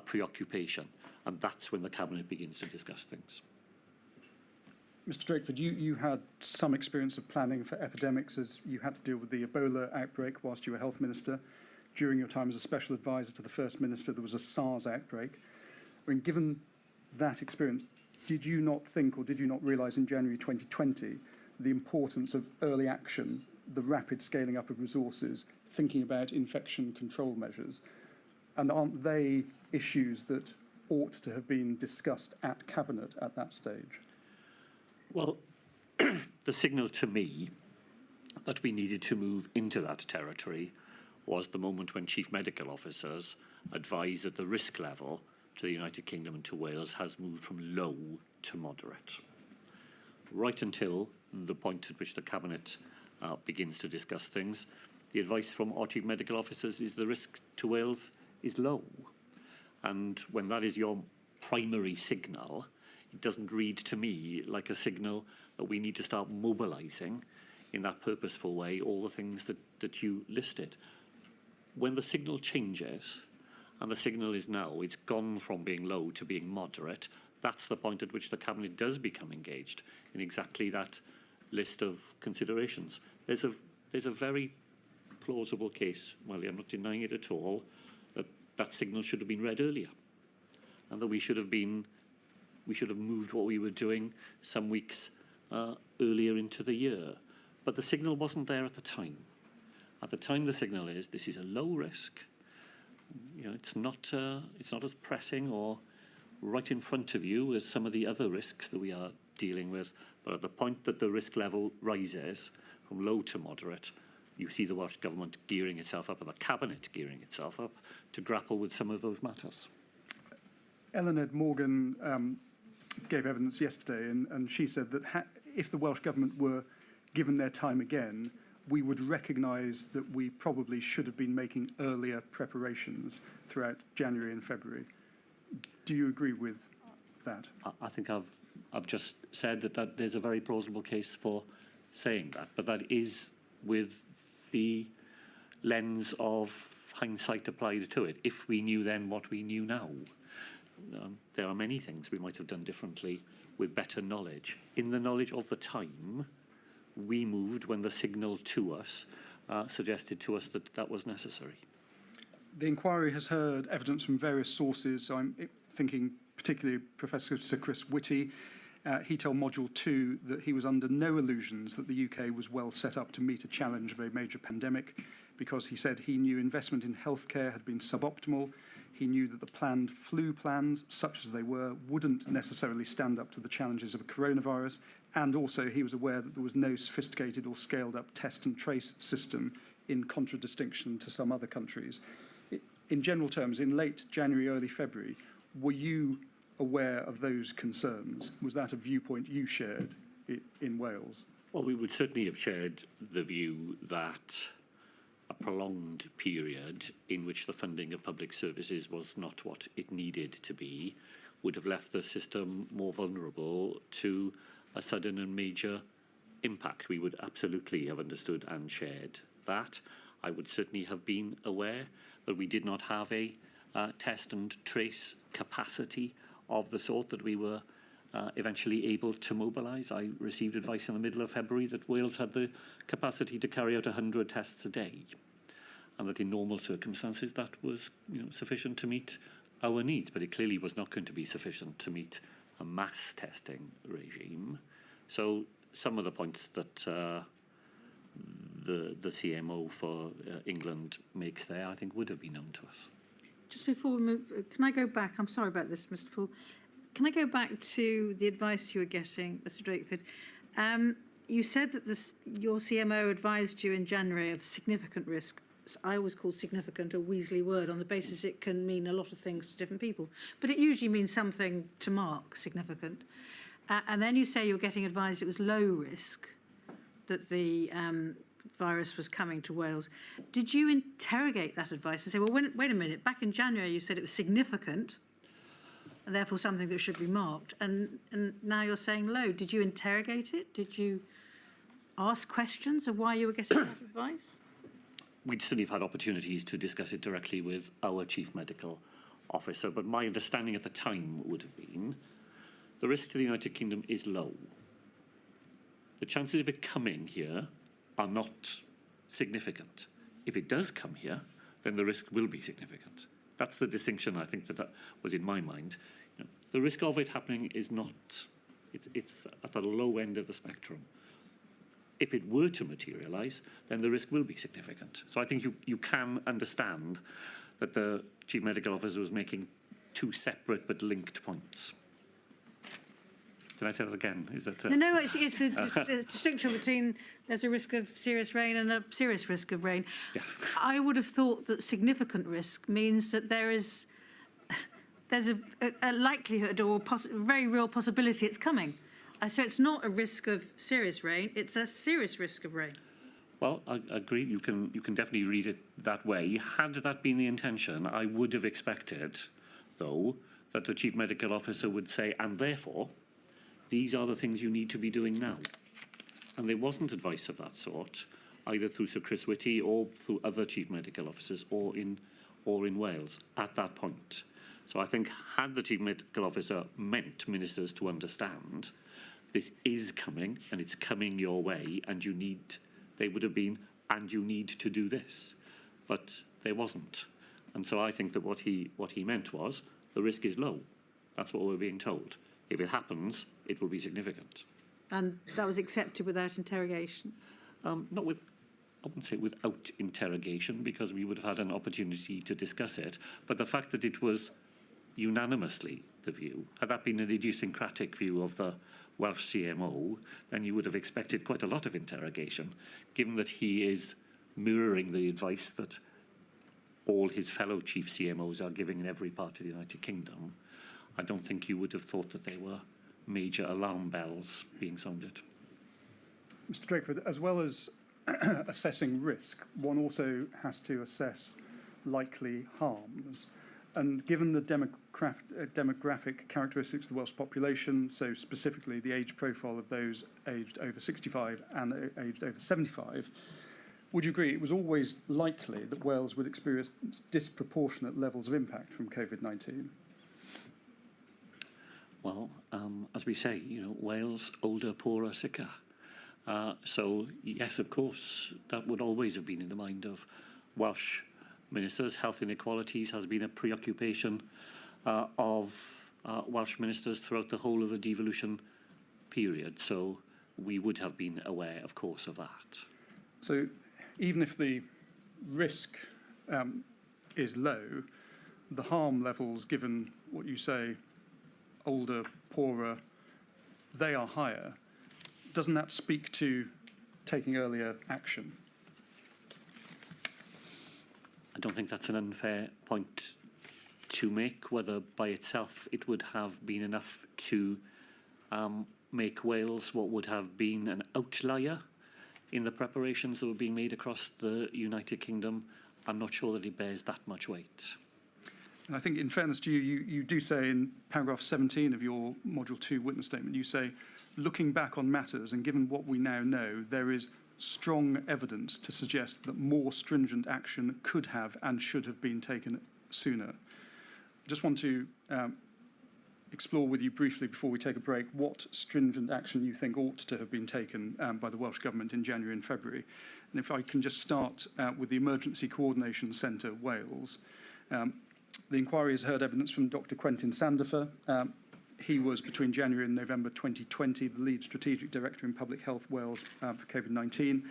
preoccupation, and that's when the Cabinet begins to discuss things. Mr. Drakeford, you had some experience of planning for epidemics as you had to deal with the Ebola outbreak whilst you were Health Minister. During your time as a Special Advisor to the First Minister, there was a SARS outbreak. I mean, given that experience, did you not think or did you not realise in January 2020 the importance of early action, the rapid scaling up of resources, thinking about infection control measures? And aren't they issues that ought to have been discussed at Cabinet at that stage? Well, the signal to me that we needed to move into that territory was the moment when Chief Medical Officers advised that the risk level to the United Kingdom and to Wales has moved from low to moderate. Right until the point at which the Cabinet begins to discuss things, the advice from our Chief Medical Officers is the risk to Wales is low. And when that is your primary signal, it doesn't read to me like a signal that we need to start mobilising in that purposeful way all the things that you listed. When the signal changes, and the signal is now, it's gone from being low to being moderate, that's the point at which the Cabinet does become engaged in exactly that list of considerations. There's a very plausible case, well, I'm not denying it at all, that signal should have been read earlier, and that we should have moved what we were doing some weeks earlier into the year. But the signal wasn't there at the time. At the time, the signal is this is a low risk. You know, it's not as pressing or right in front of you as some of the other risks that we are dealing with. But at the point that the risk level rises from low to moderate, you see the Welsh Government gearing itself up, and the Cabinet gearing itself up to grapple with some of those matters. Eluned Morgan gave evidence yesterday, and she said that if the Welsh Government were given their time again, we would recognise that we probably should have been making earlier preparations throughout January and February. Do you agree with that? I think I've just said that there's a very plausible case for saying that, but that is with the lens of hindsight applied to it. If we knew then what we knew now, there are many things we might have done differently with better knowledge. In the knowledge of the time, we moved when the signal to us suggested to us that that was necessary. The inquiry has heard evidence from various sources. So I'm thinking particularly Professor Sir Chris Whitty. He told Module 2 that he was under no illusions that the UK was well set up to meet a challenge of a major pandemic, because he said he knew investment in healthcare had been suboptimal. He knew that the planned flu plans, such as they were, wouldn't necessarily stand up to the challenges of a coronavirus. And also he was aware that there was no sophisticated or scaled up test and trace system, in contradistinction to some other countries. In general terms, in late January, early February, were you aware of those concerns? Was that a viewpoint you shared in Wales? Well, we would certainly have shared the view that a prolonged period in which the funding of public services was not what it needed to be would have left the system more vulnerable to a sudden and major impact. We would absolutely have understood and shared that. I would certainly have been aware that we did not have a test and trace capacity of the sort that we were eventually able to mobilise. I received advice in the middle of February that Wales had the capacity to carry out 100 tests a day, and that in normal circumstances that was sufficient to meet our needs, but it clearly was not going to be sufficient to meet a mass testing regime. So some of the points that the CMO for England makes there, I think, would have been known to us. Just before we move, can I go back? I'm sorry about this, Mr. Poole. Can I go back to the advice you were getting, Mr. Drakeford? You said that your CMO advised you in January of significant risk. I always call significant a Weasley word on the basis it can mean a lot of things to different people. But it usually means something to mark significant. And then you say you were getting advised it was low risk, that the virus was coming to Wales. Did you interrogate that advice and say, well, wait a minute, back in January you said it was significant and therefore something that should be marked, and now you're saying low. Did you interrogate it? Did you ask questions of why you were getting that advice? We'd certainly have had opportunities to discuss it directly with our Chief Medical Officer, but my understanding at the time would have been the risk to the United Kingdom is low. the chances of it coming here are not significant. If it does come here, then the risk will be significant. That's the distinction I think that was in my mind. You know, the risk of it happening is not, it's at the low end of the spectrum. If it were to materialise, then the risk will be significant. So I think you can understand that the Chief Medical Officer was making two separate but linked points. Can I say that again? Is that No, it's the distinction between there's a risk of serious rain and a serious risk of rain. Yeah. I would have thought that significant risk means that there's a likelihood or very real possibility it's coming. So it's not a risk of serious rain; it's a serious risk of rain. Well, I agree. You can definitely read it that way. Had that been the intention, I would have expected, though, that the Chief Medical Officer would say, and therefore, these are the things you need to be doing now. And there wasn't advice of that sort, either through Sir Chris Whitty or through other Chief Medical Officers or in Wales at that point. So I think had the Chief Medical Officer meant ministers to understand this is coming and it's coming your way and you need, they would have been, and you need to do this. But there wasn't. And so I think that what he meant was the risk is low. That's what we're being told. If it happens, it will be significant. And that was accepted without interrogation? Not with, I wouldn't say without interrogation, because we would have had an opportunity to discuss it. But the fact that it was unanimously the view, had that been an idiosyncratic view of the Welsh CMO, then you would have expected quite a lot of interrogation, given that he is mirroring the advice that all his fellow chief CMOs are giving in every part of the United Kingdom. I don't think you would have thought that there were major alarm bells being sounded. Mr. Drakeford, as well as assessing risk, one also has to assess likely harms. And given the demographic characteristics of the Welsh population, so specifically the age profile of those aged over 65 and aged over 75, would you agree it was always likely that Wales would experience disproportionate levels of impact from COVID-19? Well, as we say, you know, Wales, older, poorer, sicker. So, yes, of course, that would always have been in the mind of Welsh ministers. Health inequalities has been a preoccupation of Welsh ministers throughout the whole of the devolution period. So we would have been aware, of course, of that. So even if the risk is low, the harm levels, given what you say, older, poorer, they are higher. Doesn't that speak to taking earlier action? I don't think that's an unfair point to make, whether by itself it would have been enough to make Wales what would have been an outlier in the preparations that were being made across the United Kingdom. I'm not sure that it bears that much weight. And I think in fairness to you, you do say in paragraph 17 of your Module 2 witness statement, you say, looking back on matters and given what we now know, there is strong evidence to suggest that more stringent action could have and should have been taken sooner. I just want to explore with you briefly before we take a break what stringent action you think ought to have been taken by the Welsh Government in January and February. And if I can just start with the Emergency Coordination Centre, Wales. The inquiry has heard evidence from Dr. Quentin Sandifer. He was, between January and November 2020, the lead strategic director in Public Health Wales for COVID-19.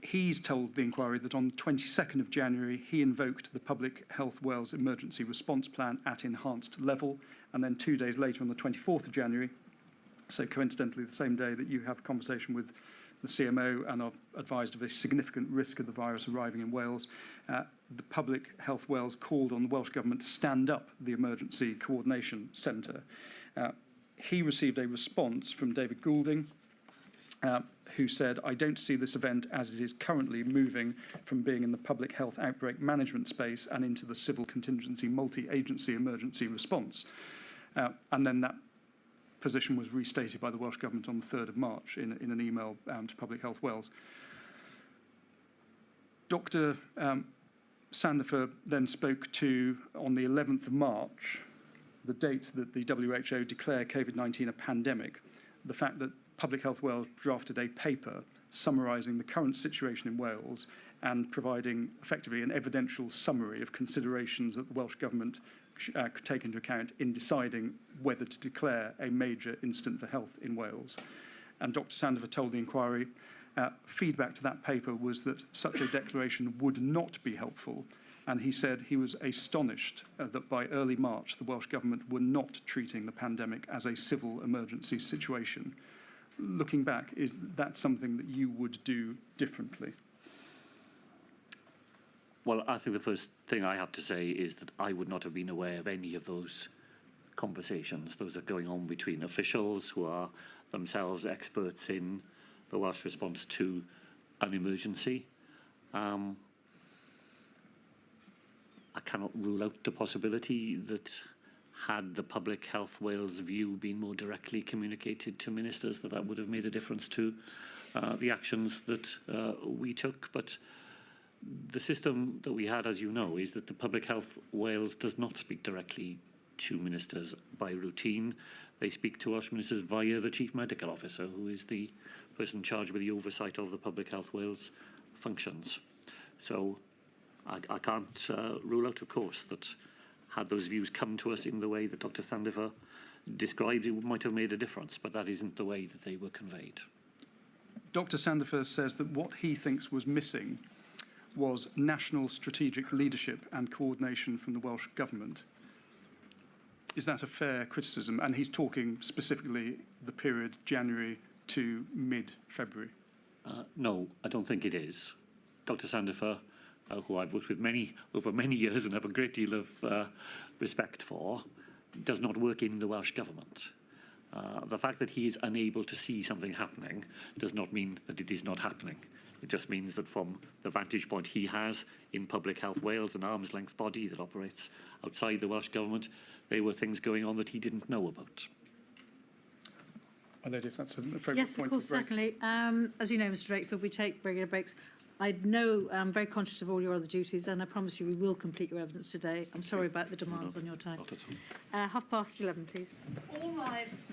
He's told the inquiry that on the 22nd of January, he invoked the Public Health Wales Emergency Response Plan at enhanced level. And then 2 days later, on the 24th of January, so coincidentally the same day that you have a conversation with the CMO and are advised of a significant risk of the virus arriving in Wales, the Public Health Wales called on the Welsh Government to stand up the Emergency Coordination Centre. He received a response from David Goulding, who said, I don't see this event as it is currently moving from being in the public health outbreak management space and into the civil contingency multi-agency emergency response. And then that position was restated by the Welsh Government on the 3rd of March in an email to Public Health Wales. Dr. Sandifer then spoke to, on the 11th of March, the date that the WHO declared COVID-19 a pandemic, the fact that Public Health Wales drafted a paper summarising the current situation in Wales and providing effectively an evidential summary of considerations that the Welsh Government could take into account in deciding whether to declare a major incident for health in Wales. And Dr. Sandifer told the inquiry, feedback to that paper was that such a declaration would not be helpful, and he said he was astonished that by early March the Welsh Government were not treating the pandemic as a civil emergency situation. Looking back, is that something that you would do differently? Well, I think the first thing I have to say is that I would not have been aware of any of those conversations. Those are going on between officials who are themselves experts in the Welsh response to an emergency. I cannot rule out the possibility that had the Public Health Wales view been more directly communicated to ministers, that would have made a difference to the actions that we took. But the system that we had, as you know, is that the Public Health Wales does not speak directly to ministers by routine. They speak to Welsh ministers via the Chief Medical Officer, who is the person charged with the oversight of the Public Health Wales functions. So I can't rule out, of course, that had those views come to us in the way that Dr. Sandifer described, it might have made a difference, but that isn't the way that they were conveyed. Dr. Sandifer says that what he thinks was missing was national strategic leadership and coordination from the Welsh Government. Is that a fair criticism? And he's talking specifically the period January to mid-February. No, I don't think it is. Dr. Sandifer, who I've worked with over many years and have a great deal of respect for, does not work in the Welsh Government. The fact that he is unable to see something happening does not mean that it is not happening. It just means that from the vantage point he has in Public Health Wales, an arm's length body that operates outside the Welsh Government, there were things going on that he didn't know about. I if that's an appropriate Yes, point of course, for break. certainly. As you know, Mr. Drakeford, we take regular breaks. I know I'm very conscious of all your other duties, and I promise you we will complete your evidence today. I'm sorry about the demands on your time. Not at all. 11:30, please. All rise.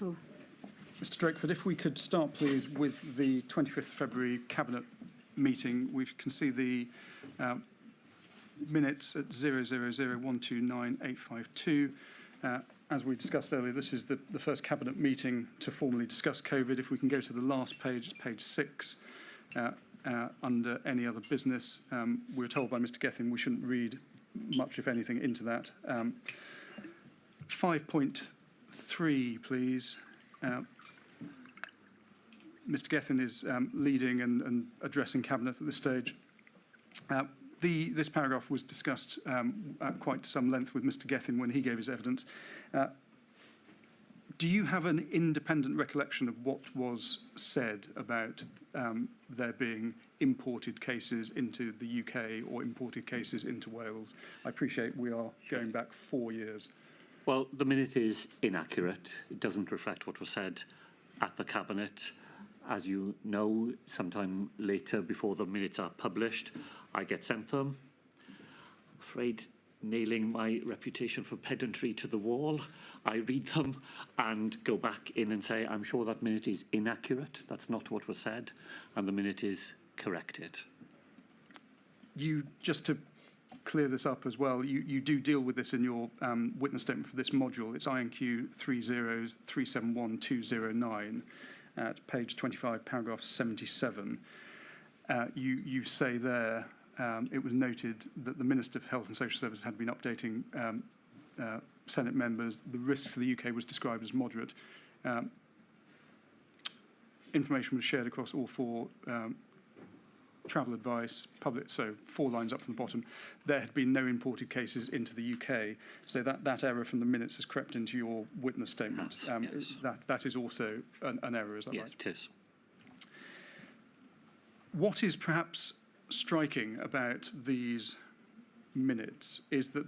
Cool. Mr. Drakeford, if we could start, please, with the 25th February Cabinet meeting. We can see the minutes at 000129.852. As we discussed earlier, this is the first Cabinet meeting to formally discuss COVID. If we can go to the last page, page 6, under any other business, we were told by Mr. Gethin we shouldn't read much, if anything, into that. 5.3, please. Mr. Gethin is leading and addressing Cabinet at this stage. This paragraph was discussed at quite some length with Mr. Gethin when he gave his evidence. Do you have an independent recollection of what was said about there being imported cases into the UK or imported cases into Wales? I appreciate we are going back 4 years. Well, the minute is inaccurate. It doesn't reflect what was said at the Cabinet. As you know, sometime later, before the minutes are published, I get sent them. Afraid nailing my reputation for pedantry to the wall, I read them and go back in and say, I'm sure that minute is inaccurate. That's not what was said, and the minute is corrected. You, just to clear this up as well, you do deal with this in your witness statement for this module. It's INQ 30371.209 at page 25, paragraph 77. You say there, it was noted that the Minister for Health and Social Services had been updating Senate members. The risk to the UK was described as moderate. Information was shared across all 4 travel advice, public, so 4 lines up from the bottom. There had been no imported cases into the UK, so that error from the minutes has crept into your witness statement. Yes. That is also an error, is that right? Yes, it is. What is perhaps striking about these minutes is that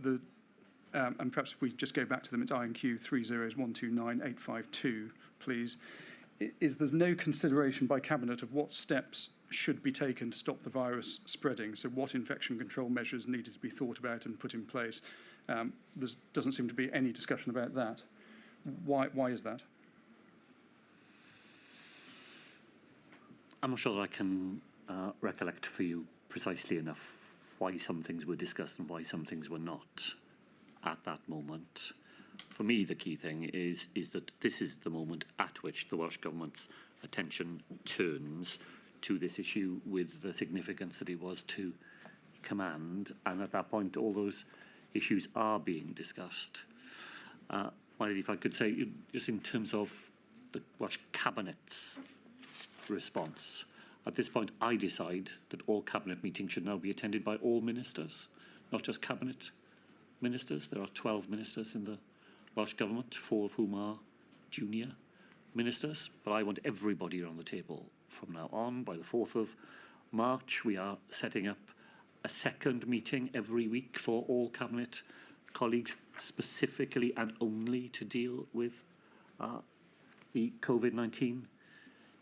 and perhaps if we just go back to them, it's INQ 30129.852, please, is there's no consideration by Cabinet of what steps should be taken to stop the virus spreading. So what infection control measures needed to be thought about and put in place. There doesn't seem to be any discussion about that. Why is that? I'm not sure that I can recollect for you precisely enough why some things were discussed and why some things were not at that moment. For me, the key thing is that this is the moment at which the Welsh Government's attention turns to this issue with the significance that it was to command, and at that point all those issues are being discussed. Finally, if I could say, just in terms of the Welsh Cabinet's response, at this point I decide that all Cabinet meetings should now be attended by all ministers, not just Cabinet ministers. There are 12 ministers in the Welsh Government, 4 of whom are junior ministers, but I want everybody around the table from now on. By the 4th of March, we are setting up a second meeting every week for all Cabinet colleagues, specifically and only to deal with the COVID-19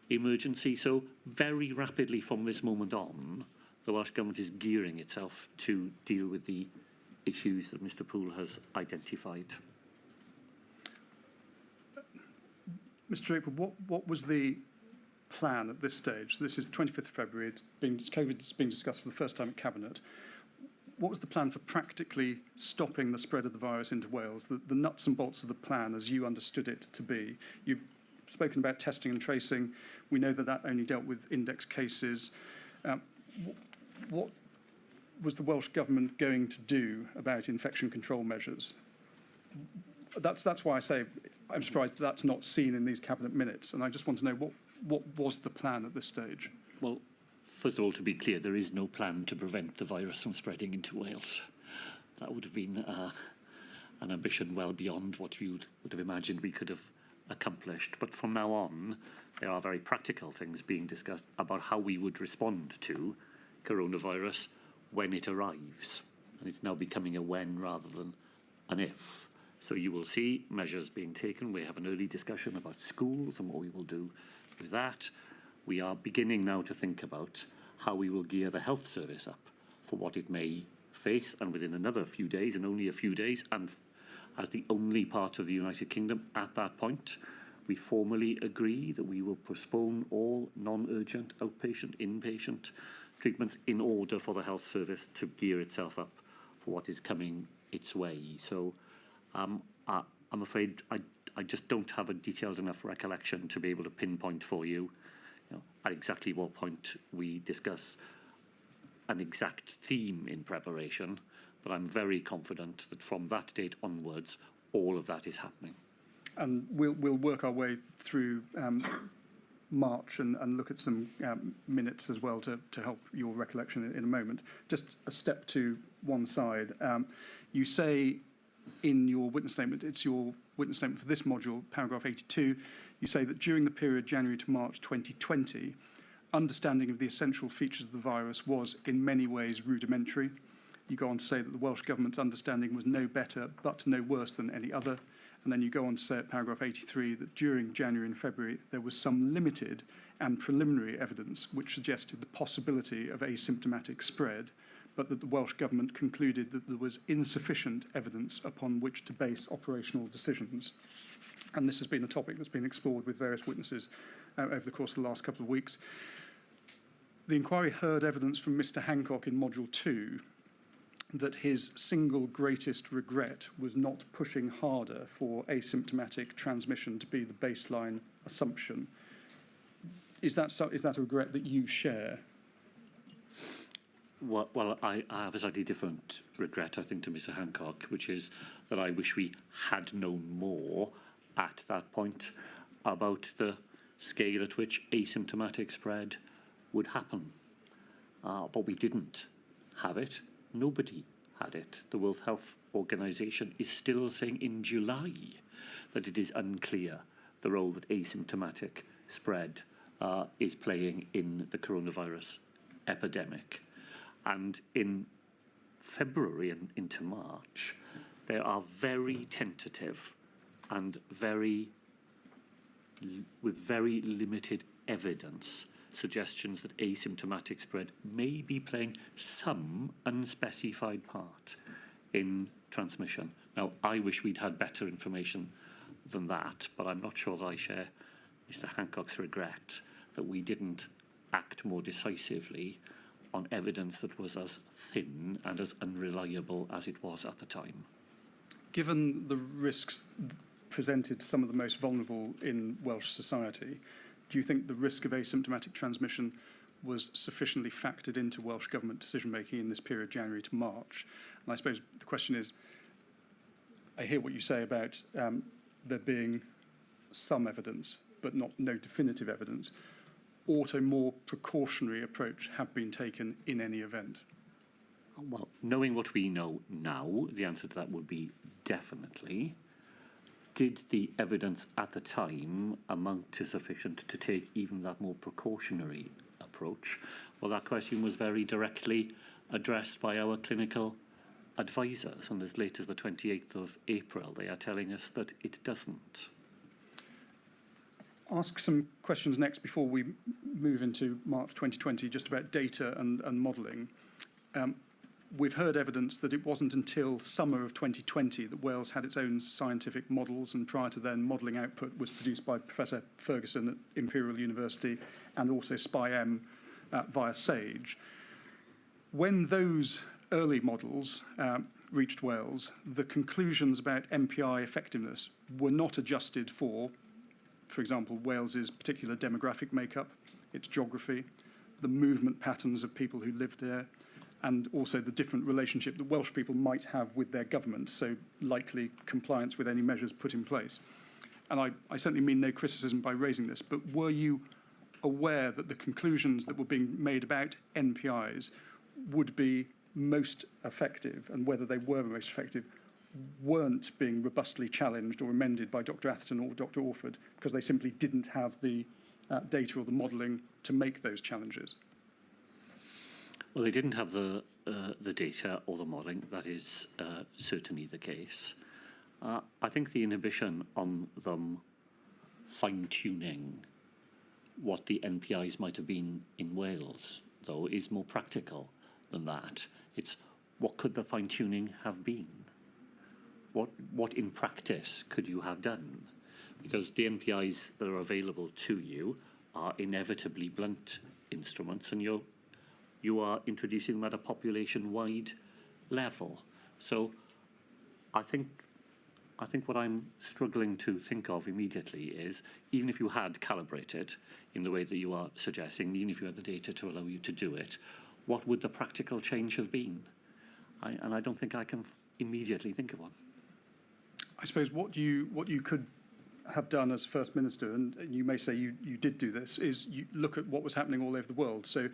emergency. So very rapidly from this moment on, the Welsh Government is gearing itself to deal with the issues that Mr. Poole has identified. Mr. Drakeford, what was the plan at this stage? This is the 25th of February. COVID is being discussed for the first time at Cabinet. What was the plan for practically stopping the spread of the virus into Wales? The nuts and bolts of the plan, as you understood it to be. You've spoken about testing and tracing. We know that only dealt with index cases. What was the Welsh Government going to do about infection control measures? That's why I say I'm surprised that's not seen in these Cabinet minutes, and I just want to know what was the plan at this stage? Well, first of all, to be clear, there is no plan to prevent the virus from spreading into Wales. That would have been an ambition well beyond what you would have imagined we could have accomplished. But from now on, there are very practical things being discussed about how we would respond to coronavirus when it arrives. And it's now becoming a when rather than an if. So you will see measures being taken. We have an early discussion about schools and what we will do with that. We are beginning now to think about how we will gear the health service up for what it may face, and within another few days, and only a few days, and as the only part of the United Kingdom at that point, We formally agree that we will postpone all non-urgent outpatient, inpatient treatments in order for the health service to gear itself up for what is coming its way. So I'm afraid I just don't have a detailed enough recollection to be able to pinpoint for you, at exactly what point we discuss an exact theme in preparation, but I'm very confident that from that date onwards, all of that is happening. And we'll work our way through March and look at some minutes as well to help your recollection in a moment. Just a step to one side. You say in your witness statement, it's your witness statement for this module, paragraph 82, you say that during the period January to March 2020, understanding of the essential features of the virus was in many ways rudimentary. You go on to say that the Welsh Government's understanding was no better but no worse than any other. And then you go on to say at paragraph 83 that during January and February, there was some limited and preliminary evidence which suggested the possibility of asymptomatic spread, but that the Welsh Government concluded that there was insufficient evidence upon which to base operational decisions. And this has been a topic that's been explored with various witnesses over the course of the last couple of weeks. The inquiry heard evidence from Mr. Hancock in Module 2 that his single greatest regret was not pushing harder for asymptomatic transmission to be the baseline assumption. Is that a regret that you share? Well, I have a slightly different regret, I think, to Mr. Hancock, which is that I wish we had known more at that point about the scale at which asymptomatic spread would happen. But we didn't have it. Nobody had it. The World Health Organization is still saying in July that it is unclear the role that asymptomatic spread is playing in the coronavirus epidemic. And in February and into March, there are very tentative and with very limited evidence suggestions that asymptomatic spread may be playing some unspecified part in transmission. Now, I wish we'd had better information than that, but I'm not sure that I share Mr. Hancock's regret that we didn't act more decisively on evidence that was as thin and as unreliable as it was at the time. Given the risks presented to some of the most vulnerable in Welsh society, do you think the risk of asymptomatic transmission was sufficiently factored into Welsh Government decision-making in this period, January to March? And I suppose the question is, I hear what you say about there being some evidence, but no definitive evidence. Ought a more precautionary approach have been taken in any event? Well, knowing what we know now, the answer to that would be definitely. Did the evidence at the time amount to sufficient to take even that more precautionary approach? Well, that question was very directly addressed by our clinical advisors, and as late as the 28th of April, they are telling us that it doesn't. Ask some questions next before we move into March 2020, just about data and modelling. We've heard evidence that it wasn't until summer of 2020 that Wales had its own scientific models, and prior to then, modelling output was produced by Professor Ferguson at Imperial University and also SPI-M via SAGE. When those early models reached Wales, the conclusions about MPI effectiveness were not adjusted for example, Wales's particular demographic makeup, its geography, the movement patterns of people who lived there, and also the different relationship that Welsh people might have with their government, so likely compliance with any measures put in place. And I certainly mean no criticism by raising this, but were you aware that the conclusions that were being made about NPIs would be most effective, and whether they were most effective weren't being robustly challenged or amended by Dr. Atherton or Dr. Orford because they simply didn't have the data or the modelling to make those challenges? Well, they didn't have the data or the modelling. That is certainly the case. I think the inhibition on them fine-tuning what the NPIs might have been in Wales, though, is more practical than that. It's what could the fine-tuning have been? What in practice could you have done? because the MPIs that are available to you are inevitably blunt instruments, and you are introducing them at a population-wide level. So I think what I'm struggling to think of immediately is, even if you had calibrated in the way that you are suggesting, even if you had the data to allow you to do it, what would the practical change have been? And I don't think I can immediately think of one. I suppose what you could have done as First Minister, and you may say you did do this, is you look at what was happening all over the world. So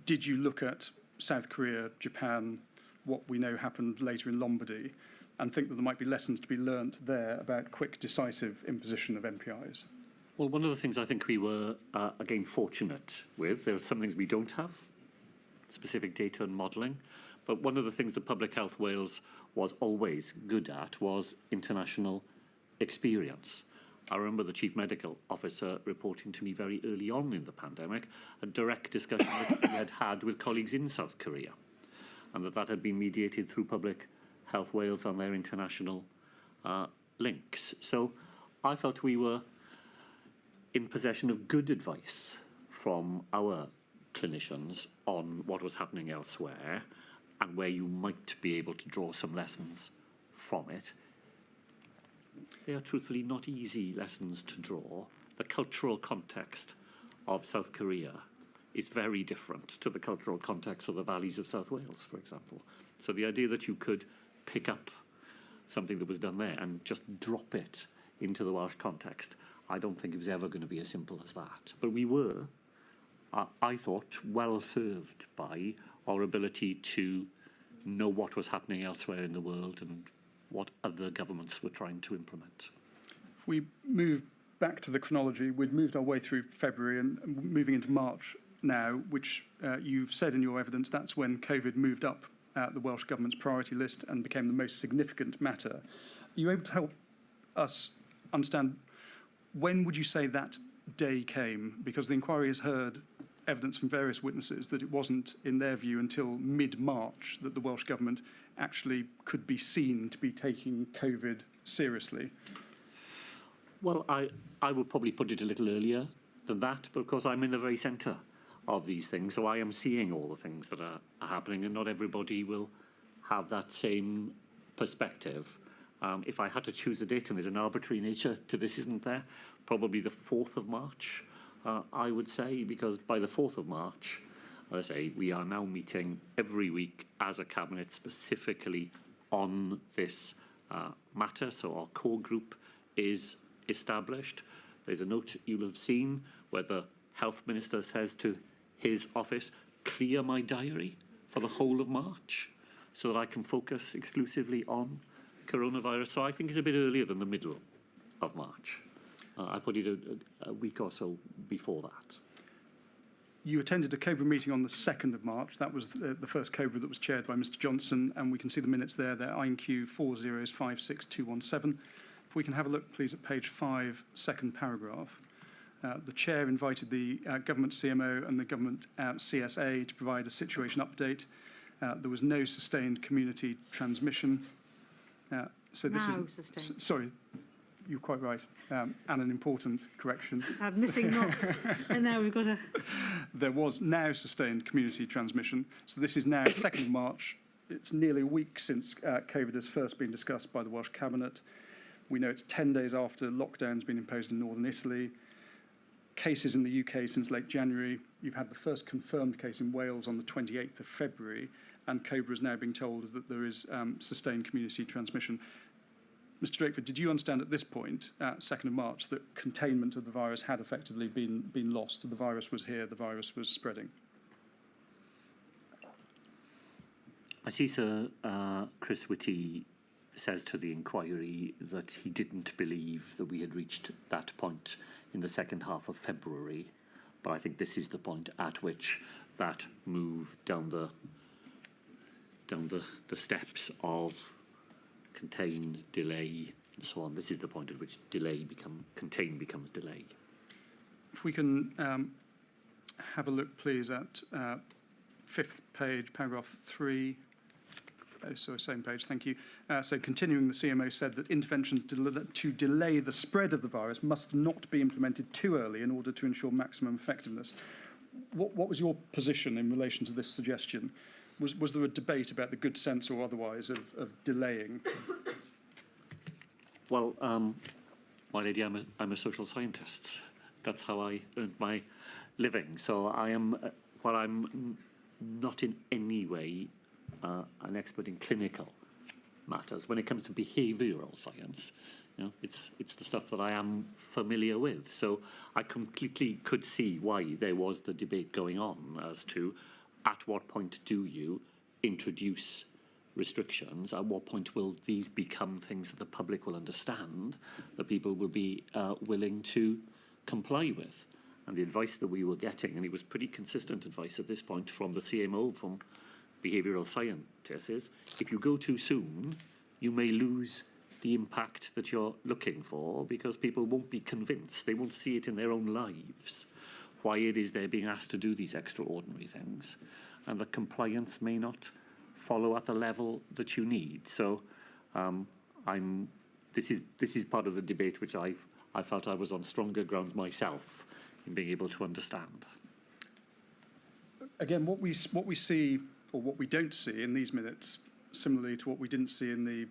did you look at South Korea, Japan, what we know happened later in Lombardy, and think that there might be lessons to be learnt there about quick, decisive imposition of MPIs? Well, one of the things I think we were, again, fortunate with, there are some things we don't have, specific data and modelling, but one of the things that Public Health Wales was always good at was international experience. I remember the Chief Medical Officer reporting to me very early on in the pandemic a direct discussion that he had had with colleagues in South Korea, and that had been mediated through Public Health Wales and their international links. So I felt we were in possession of good advice from our clinicians on what was happening elsewhere and where you might be able to draw some lessons from it. They are truthfully not easy lessons to draw. The cultural context of South Korea is very different to the cultural context of the valleys of South Wales, for example. So the idea that you could pick up something that was done there and just drop it into the Welsh context, I don't think it was ever going to be as simple as that. But we were, I thought, well served by our ability to know what was happening elsewhere in the world and what other governments were trying to implement. If we move back to the chronology, we'd moved our way through February and moving into March now, which you've said in your evidence that's when COVID moved up the Welsh Government's priority list and became the most significant matter. Are you able to help us understand, when would you say that day came? Because the inquiry has heard evidence from various witnesses that it wasn't, in their view, until mid-March that the Welsh Government actually could be seen to be taking COVID seriously. Well, I would probably put it a little earlier than that, because I'm in the very centre of these things, so I am seeing all the things that are happening, and not everybody will have that same perspective. If I had to choose a date, and there's an arbitrary nature to this, isn't there? Probably the 4th of March, I would say, because by the 4th of March, as I say, we are now meeting every week as a cabinet specifically on this matter. So our core group is established. There's a note you'll have seen where the Health Minister says to his office, clear my diary for the whole of March so that I can focus exclusively on coronavirus. So I think it's a bit earlier than the middle of March. I put it a week or so before that. You attended a COBRA meeting on the 2nd of March. That was the first COBRA that was chaired by Mr Johnson, and we can see the minutes there. They're INQ 4056217. If we can have a look, please, at page 5, second paragraph. The chair invited the government CMO and the government CSA to provide a situation update. There was no sustained community transmission. So this is sustained. Sorry, you're quite right, and an important correction. We've had missing knots, and now we've got a... There was now sustained community transmission. So this is now 2nd of March. It's nearly a week since COVID has first been discussed by the Welsh Cabinet. We know it's 10 days after lockdown's been imposed in northern Italy. Cases in the UK since late January. You've had the first confirmed case in Wales on the 28th of February, and COBRA is now being told that there is sustained community transmission. Mr Drakeford, did you understand at this point, 2nd of March, that containment of the virus had effectively been lost? The virus was here, the virus was spreading? I see Sir Chris Whitty says to the inquiry that he didn't believe that we had reached that point in the second half of February, but I think this is the point at which that move down the steps of contain, delay, and so on. This is the point at which contain becomes delay. If we can have a look, please, at 5th page, paragraph 3. Oh, so same page, thank you. So continuing, the CMO said that interventions to delay the spread of the virus must not be implemented too early in order to ensure maximum effectiveness. What was your position in relation to this suggestion? Was there a debate about the good sense or otherwise of delaying? Well, my lady, I'm a social scientist. That's how I earned my living. So I am, while I'm not in any way an expert in clinical matters, when it comes to behavioural science, it's the stuff that I am familiar with. So I completely could see why there was the debate going on as to at what point do you introduce restrictions, at what point will these become things that the public will understand, that people will be willing to comply with. And the advice that we were getting, and it was pretty consistent advice at this point from the CMO, from behavioural scientists, is if you go too soon, you may lose the impact that you're looking for, because people won't be convinced, they won't see it in their own lives, why it is they're being asked to do these extraordinary things, and the compliance may not follow at the level that you need. So this is part of the debate which I felt I was on stronger grounds myself in being able to understand. Again, what we see, or what we don't see in these minutes, similarly to what we didn't see in the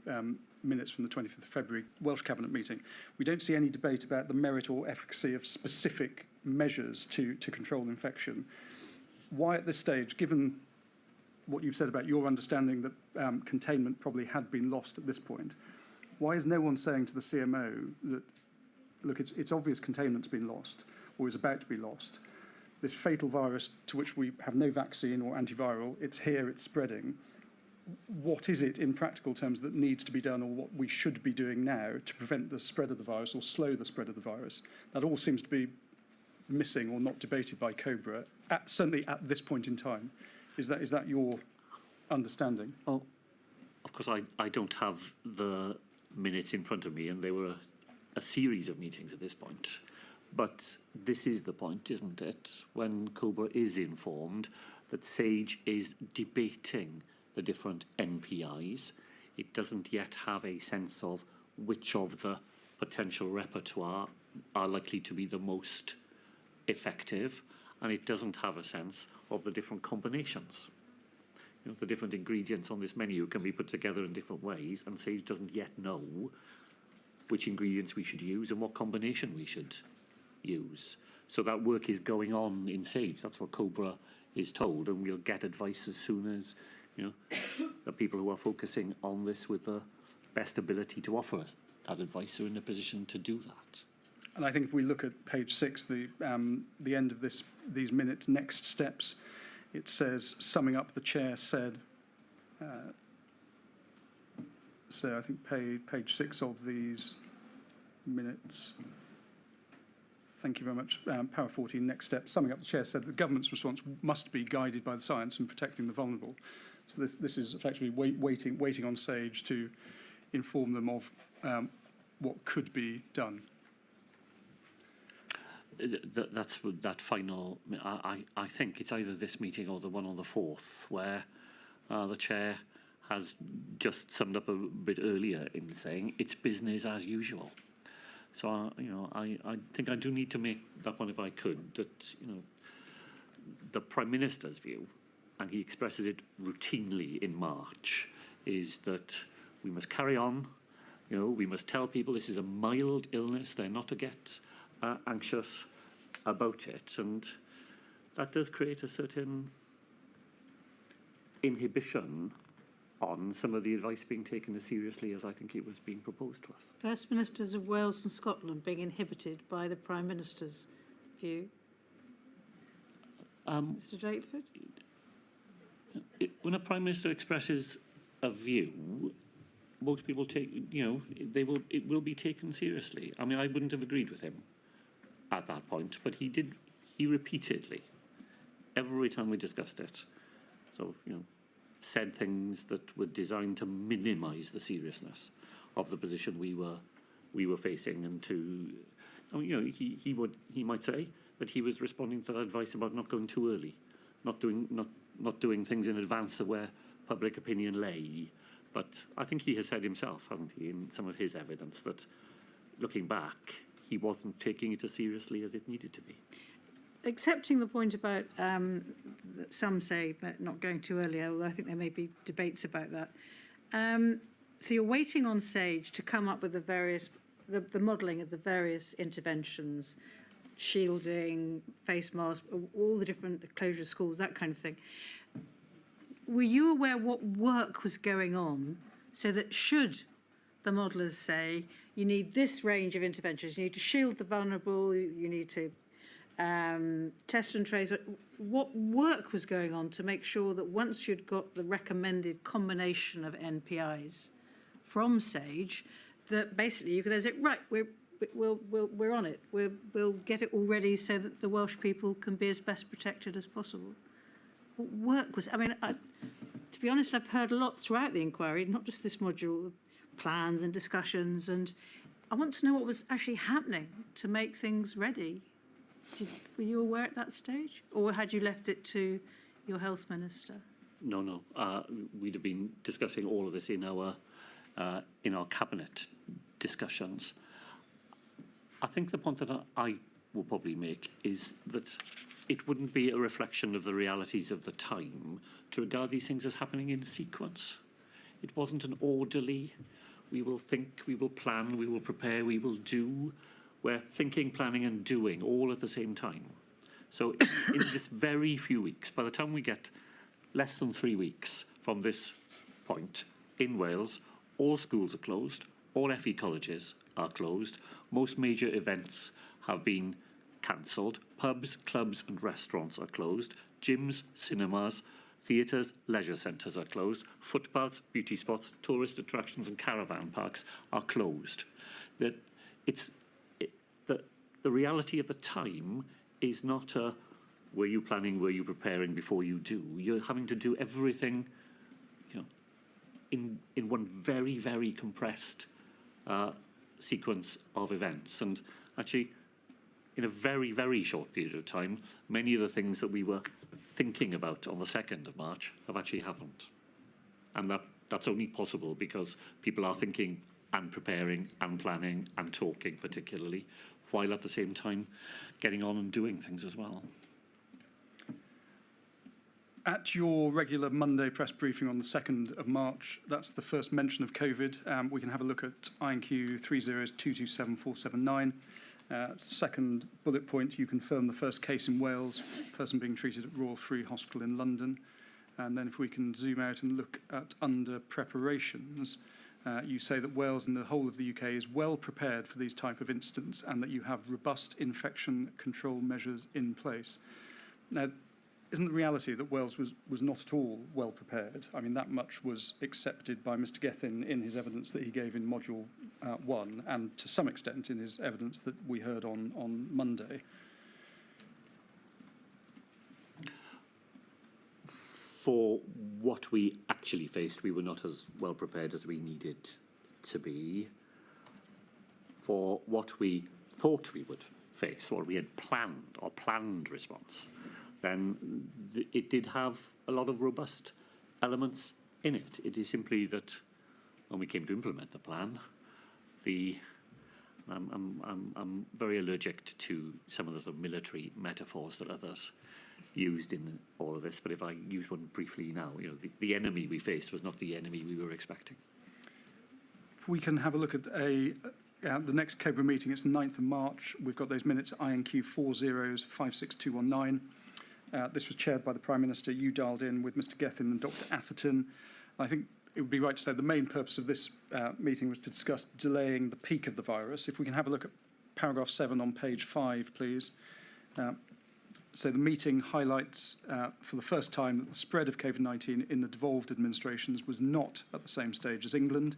minutes from the 25th of February Welsh Cabinet meeting, we don't see any debate about the merit or efficacy of specific measures to control infection. Why at this stage, given what you've said about your understanding that containment probably had been lost at this point, why is no one saying to the CMO that, look, it's obvious containment's been lost or is about to be lost. This fatal virus to which we have no vaccine or antiviral, it's here, it's spreading. What is it in practical terms that needs to be done, or what we should be doing now to prevent the spread of the virus or slow the spread of the virus? That all seems to be missing or not debated by COBRA, certainly at this point in time. Is that your understanding? Well, of course, I don't have the minutes in front of me, and there were a series of meetings at this point. But this is the point, isn't it, when COBRA is informed that SAGE is debating the different NPIs. It doesn't yet have a sense of which of the potential repertoire are likely to be the most effective, and it doesn't have a sense of the different combinations. The different ingredients on this menu can be put together in different ways, and SAGE doesn't yet know which ingredients we should use and what combination we should use. So that work is going on in SAGE. That's what COBRA is told, and we'll get advice as soon as the people who are focusing on this with the best ability to offer us that advice are in a position to do that. And I think if we look at page 6, the end of these minutes, next steps, it says, summing up, the chair said, so I think page 6 of these minutes. Thank you very much. Power 14, next step. Summing up, the chair said the government's response must be guided by the science and protecting the vulnerable. So this is effectively waiting on SAGE to inform them of what could be done. That's that final. I think it's either this meeting or the one on the 4th, where the chair has just summed up a bit earlier in saying it's business as usual. So I think I do need to make that one, if I could, that the Prime Minister's view, and he expresses it routinely in March, is that we must carry on. We must tell people this is a mild illness. They're not to get anxious about it, and that does create a certain inhibition on some of the advice being taken as seriously as I think it was being proposed to us. First Ministers of Wales and Scotland being inhibited by the Prime Minister's view. Mr. Drakeford? When a Prime Minister expresses a view, most people take, it will be taken seriously. I mean, I wouldn't have agreed with him at that point, but he repeatedly, every time we discussed it, said things that were designed to minimise the seriousness of the position we were facing, and to, he might say that he was responding to that advice about not going too early, not doing things in advance of where public opinion lay, But I think he has said himself, hasn't he, in some of his evidence, that looking back, he wasn't taking it as seriously as it needed to be. Accepting the point about that some say not going too early, although I think there may be debates about that. So you're waiting on SAGE to come up with the modelling of the various interventions, shielding, face masks, all the different closure of schools, that kind of thing. Were you aware what work was going on so that should the modellers say you need this range of interventions, you need to shield the vulnerable, you need to test and trace, what work was going on to make sure that once you'd got the recommended combination of NPIs from SAGE, that basically you could then say, right, we're on it. We'll get it all ready so that the Welsh people can be as best protected as possible. What work was, to be honest, I've heard a lot throughout the inquiry, not just this module, plans and discussions, and I want to know what was actually happening to make things ready. Were you aware at that stage, or had you left it to your health minister? No. We'd have been discussing all of this in our cabinet discussions. I think the point that I will probably make is that it wouldn't be a reflection of the realities of the time to regard these things as happening in sequence. It wasn't an orderly, we will think, we will plan, we will prepare, we will do. We're thinking, planning and doing all at the same time. So in this very few weeks, by the time we get less than 3 weeks from this point, in Wales, all schools are closed, all FE colleges are closed, most major events have been cancelled, pubs, clubs and restaurants are closed, gyms, cinemas, theatres, leisure centres are closed, footpaths, beauty spots, tourist attractions and caravan parks are closed. The reality of the time is not a, were you planning, were you preparing before you do? You're having to do everything, in one very, very compressed sequence of events. And actually, in a very, very short period of time, many of the things that we were thinking about on the 2nd of March have actually happened. And that's only possible because people are thinking and preparing and planning and talking particularly, while at the same time getting on and doing things as well. At your regular Monday press briefing on the 2nd of March, that's the first mention of COVID. We can have a look at INQ 30227479. Second bullet point, you confirm the first case in Wales, person being treated at Royal Free Hospital in London. And then if we can zoom out and look at under preparations, you say that Wales and the whole of the UK is well prepared for these type of incidents and that you have robust infection control measures in place. Now, isn't the reality that Wales was not at all well prepared? I mean, that much was accepted by Mr. Gethin in his evidence that he gave in Module 1 and to some extent in his evidence that we heard on Monday. For what we actually faced, we were not as well prepared as we needed to be. For what we thought we would face, what we had planned response, then it did have a lot of robust elements in it. It is simply that when we came to implement the plan, I'm very allergic to some of the sort of military metaphors that others used in all of this, but if I use one briefly now, the enemy we faced was not the enemy we were expecting. If we can have a look at the next Cobra meeting, it's the 9th of March. We've got those minutes, INQ 40562219. This was chaired by the Prime Minister. You dialed in with Mr. Gethin and Dr. Atherton. I think it would be right to say the main purpose of this meeting was to discuss delaying the peak of the virus. If we can have a look at paragraph 7 on page 5, please. So the meeting highlights for the first time that the spread of COVID-19 in the devolved administrations was not at the same stage as England,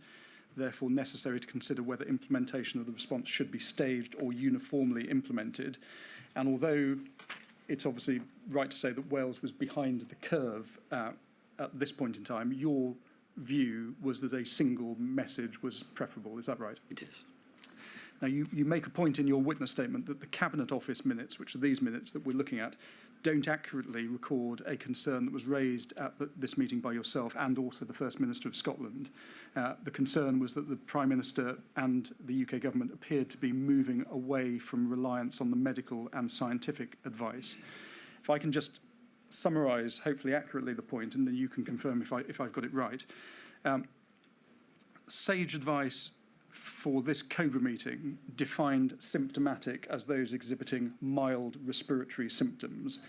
therefore necessary to consider whether implementation of the response should be staged or uniformly implemented. And although it's obviously right to say that Wales was behind the curve at this point in time, your view was that a single message was preferable. Is that right? It is. Now, you make a point in your witness statement that the Cabinet Office minutes, which are these minutes that we're looking at, don't accurately record a concern that was raised at this meeting by yourself and also the First Minister of Scotland. The concern was that the Prime Minister and the UK government appeared to be moving away from reliance on the medical and scientific advice. If I can just summarise, hopefully accurately, the point, and then you can confirm if I've got it right. Sage advice for this COBRA meeting defined symptomatic as those exhibiting mild respiratory symptoms,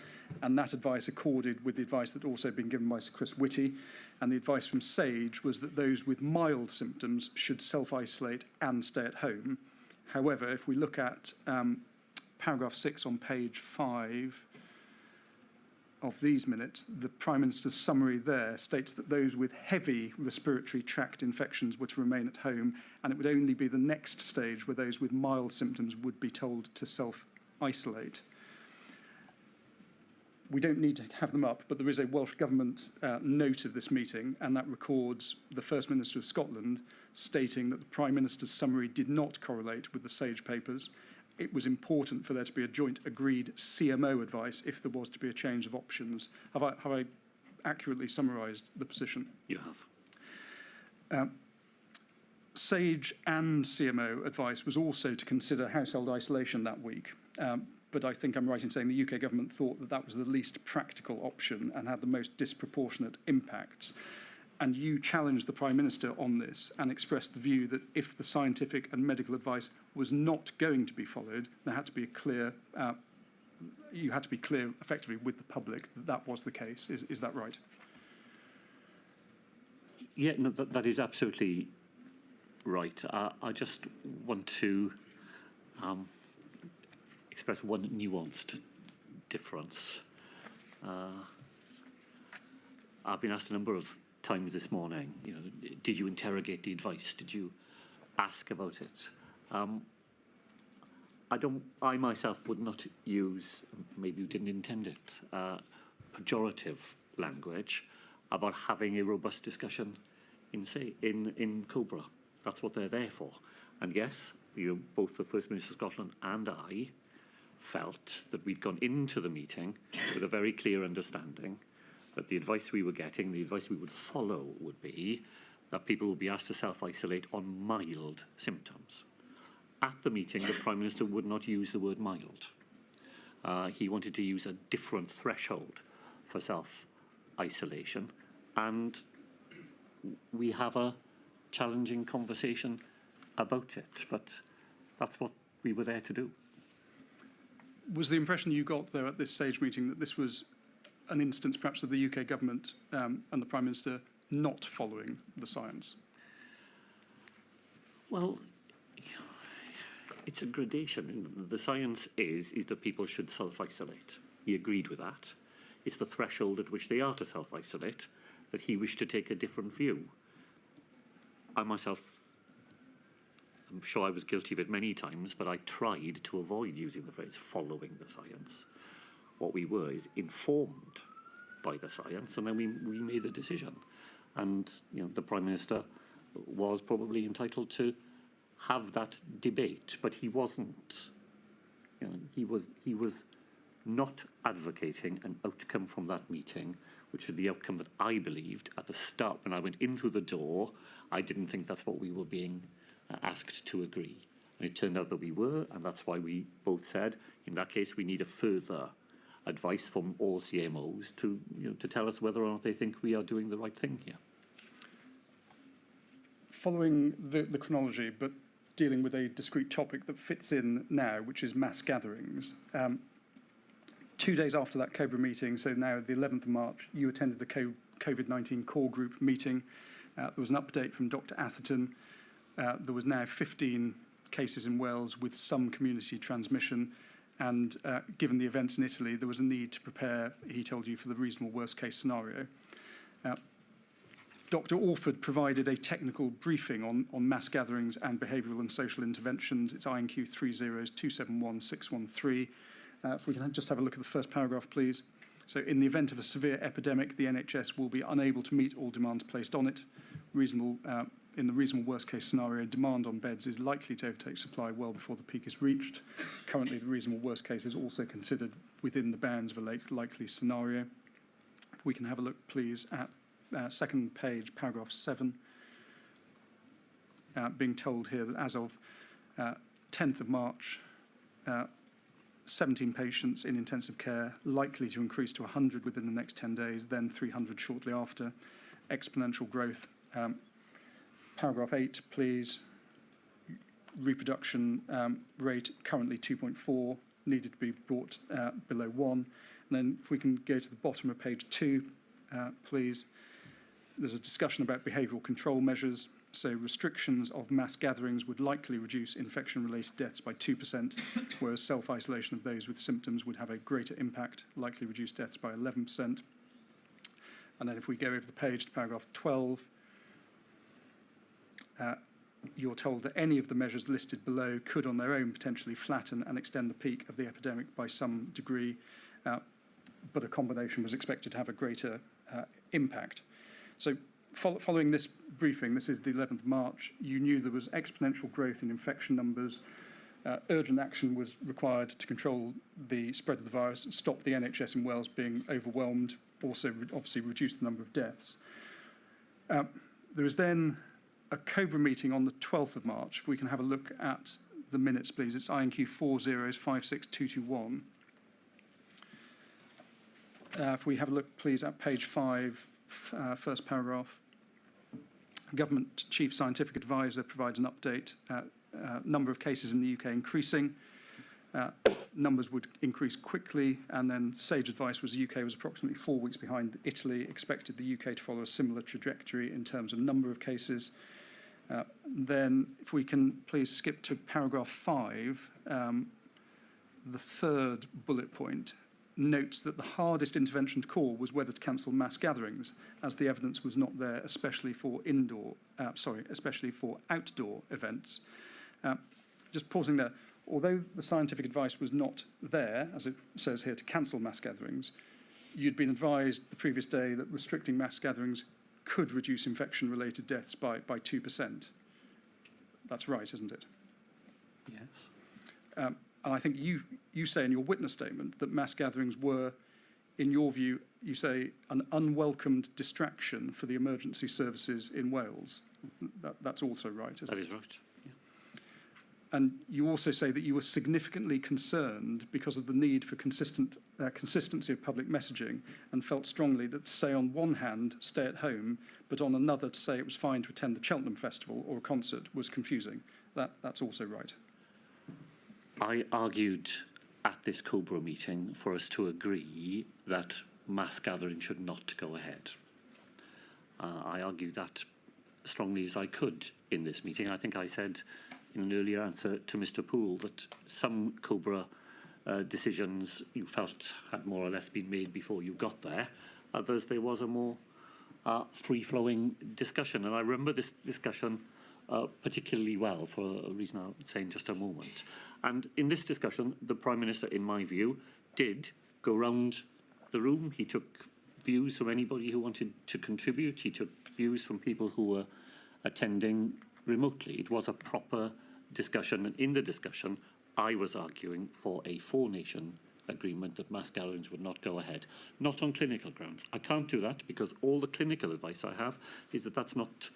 and that advice accorded with the advice that also been given by Sir Chris Whitty, and the advice from Sage was that those with mild symptoms should self-isolate and stay at home. However, if we look at paragraph 6 on page 5 of these minutes, the Prime Minister's summary there states that those with heavy respiratory tract infections were to remain at home, and it would only be the next stage where those with mild symptoms would be told to self-isolate. We don't need to have them up, but there is a Welsh Government note of this meeting, and that records the First Minister of Scotland stating that the Prime Minister's summary did not correlate with the Sage papers. It was important for there to be a joint agreed CMO advice if there was to be a change of options. Have I accurately summarised the position? You have. Sage and CMO advice was also to consider household isolation that week. But I think I'm right in saying the UK government thought that that was the least practical option and had the most disproportionate impacts. And you challenged the Prime Minister on this and expressed the view that if the scientific and medical advice was not going to be followed, there had to be a clear, you had to be clear effectively with the public that that was the case. Is that right? Yeah, no, that is absolutely right. I just want to express one nuanced difference. I've been asked a number of times this morning, did you interrogate the advice? Did you ask about it? I myself would not use, maybe you didn't intend it, pejorative language about having a robust discussion in COBRA. That's what they're there for. And yes, both the First Minister of Scotland and I felt that we'd gone into the meeting with a very clear understanding that the advice we were getting, the advice we would follow would be that people would be asked to self-isolate on mild symptoms. At the meeting, the Prime Minister would not use the word mild. He wanted to use a different threshold for self-isolation, and we have a challenging conversation about it, but that's what we were there to do. Was the impression you got, though, at this Sage meeting that this was an instance perhaps of the UK government and the Prime Minister not following the science? Well, it's a gradation. The science is that people should self-isolate. He agreed with that. It's the threshold at which they are to self-isolate that he wished to take a different view. I myself, I'm sure I was guilty of it many times, but I tried to avoid using the phrase following the science. What we were is informed by the science, and then we made the decision. And the Prime Minister was probably entitled to have that debate, but he wasn't. He was not advocating an outcome from that meeting, which is the outcome that I believed at the start. When I went in through the door, I didn't think that's what we were being asked to agree. And it turned out that we were, and that's why we both said, in that case, we need a further advice from all CMOs to tell us whether or not they think we are doing the right thing here. Following the chronology, but dealing with a discrete topic that fits in now, which is mass gatherings. 2 days after that COBRA meeting, so now the 11th of March, you attended the COVID-19 core group meeting. There was an update from Dr. Atherton. There was now 15 cases in Wales with some community transmission. And given the events in Italy, there was a need to prepare, he told you, for the reasonable worst-case scenario. Dr. Orford provided a technical briefing on mass gatherings and behavioural and social interventions. It's INQ 302711613. If we can just have a look at the first paragraph, please. So, in the event of a severe epidemic, the NHS will be unable to meet all demands placed on it. Reasonable in the reasonable worst-case scenario, demand on beds is likely to overtake supply well before the peak is reached. Currently, the reasonable worst case is also considered within the bounds of a likely scenario. If we can have a look, please, at second page, paragraph 7, being told here that as of 10th of March, 17 patients in intensive care, likely to increase to 100 within the next 10 days, then 300 shortly after. Exponential growth. Paragraph 8, please. Reproduction rate currently 2.4, needed to be brought below 1. And then if we can go to the bottom of page 2, please. There's a discussion about behavioural control measures. So restrictions of mass gatherings would likely reduce infection-related deaths by 2%, whereas self-isolation of those with symptoms would have a greater impact, likely reduce deaths by 11%. And then if we go over the page to paragraph 12, you're told that any of the measures listed below could on their own potentially flatten and extend the peak of the epidemic by some degree, but a combination was expected to have a greater impact. So following this briefing, this is the 11th of March, you knew there was exponential growth in infection numbers. Urgent action was required to control the spread of the virus and stop the NHS in Wales being overwhelmed, also obviously reduce the number of deaths. There is then a COBRA meeting on the 12th of March. If we can have a look at the minutes, please. It's INQ 4056221. If we have a look, please, at page 5, first paragraph. Government Chief Scientific Advisor provides an update. Number of cases in the UK increasing. Numbers would increase quickly, and then sage advice was the UK was approximately 4 weeks behind Italy, expected the UK to follow a similar trajectory in terms of number of cases. Then, if we can please skip to paragraph 5, the third bullet point notes that the hardest intervention to call was whether to cancel mass gatherings, as the evidence was not there, especially for outdoor events. Just pausing there. Although the scientific advice was not there, as it says here, to cancel mass gatherings, you'd been advised the previous day that restricting mass gatherings could reduce infection-related deaths by 2%. That's right, isn't it? Yes. And I think you say in your witness statement that mass gatherings were, in your view, you say, an unwelcomed distraction for the emergency services in Wales. That's also right, isn't it? That is right. And you also say that you were significantly concerned because of the need for consistency of public messaging, and felt strongly that to say on one hand, stay at home, but on another to say it was fine to attend the Cheltenham Festival or a concert was confusing. That's also right. I argued at this COBRA meeting for us to agree that mass gathering should not go ahead. I argued that strongly as I could in this meeting. I think I said in an earlier answer to Mr. Poole that some COBRA decisions you felt had more or less been made before you got there. Others, there was a more free-flowing discussion. And I remember this discussion particularly well for a reason I'll say in just a moment. And in this discussion, the Prime Minister, in my view, did go round the room. He took views from anybody who wanted to contribute. He took views from people who were attending remotely. It was a proper discussion, and in the discussion, I was arguing for a four-nation agreement that mass gatherings would not go ahead, not on clinical grounds. I can't do that because all the clinical advice I have is that that's not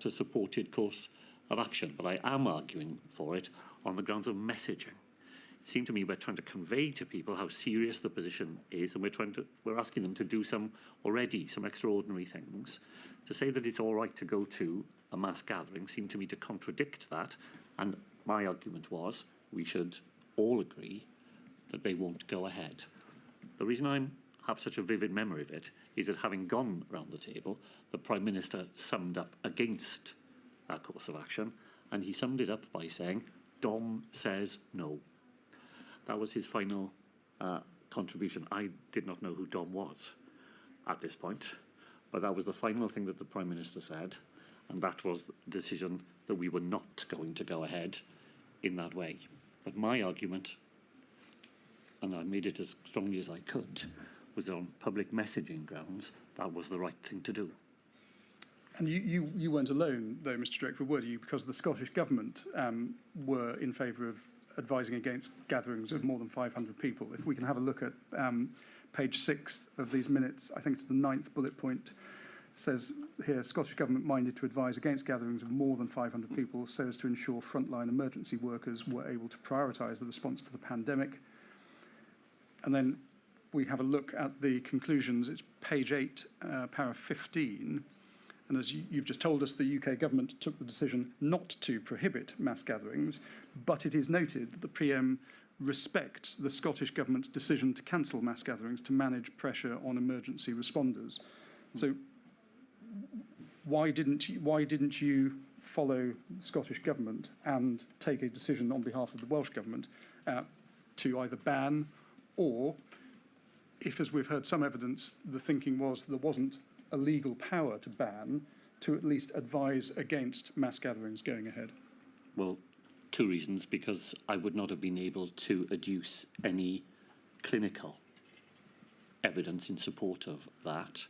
a supported course of action, but I am arguing for it on the grounds of messaging. It seemed to me we're trying to convey to people how serious the position is, and we're asking them to do some extraordinary things. To say that it's all right to go to a mass gathering seemed to me to contradict that, and my argument was we should all agree that they won't go ahead. The reason I have such a vivid memory of it is that having gone round the table, the Prime Minister summed up against that course of action, and he summed it up by saying, Dom says no. That was his final contribution. I did not know who Dom was at this point, but that was the final thing that the Prime Minister said, and that was the decision that we were not going to go ahead in that way. But my argument, and I made it as strongly as I could, was that on public messaging grounds, that was the right thing to do. And you weren't alone, though, Mr. Drakeford, were you? Because the Scottish Government were in favour of advising against gatherings of more than 500 people. If we can have a look at page 6 of these minutes, I think it's the 9th bullet point, says here, Scottish Government minded to advise against gatherings of more than 500 people so as to ensure frontline emergency workers were able to prioritise the response to the pandemic. And then we have a look at the conclusions. It's page 8, paragraph 15. And as you've just told us, the UK government took the decision not to prohibit mass gatherings, but it is noted that the PM respects the Scottish government's decision to cancel mass gatherings to manage pressure on emergency responders. So why didn't you follow the Scottish government and take a decision on behalf of the Welsh government to either ban, or, if as we've heard some evidence, the thinking was there wasn't a legal power to ban, to at least advise against mass gatherings going ahead? Well, 2 reasons: because I would not have been able to adduce any clinical evidence in support of that,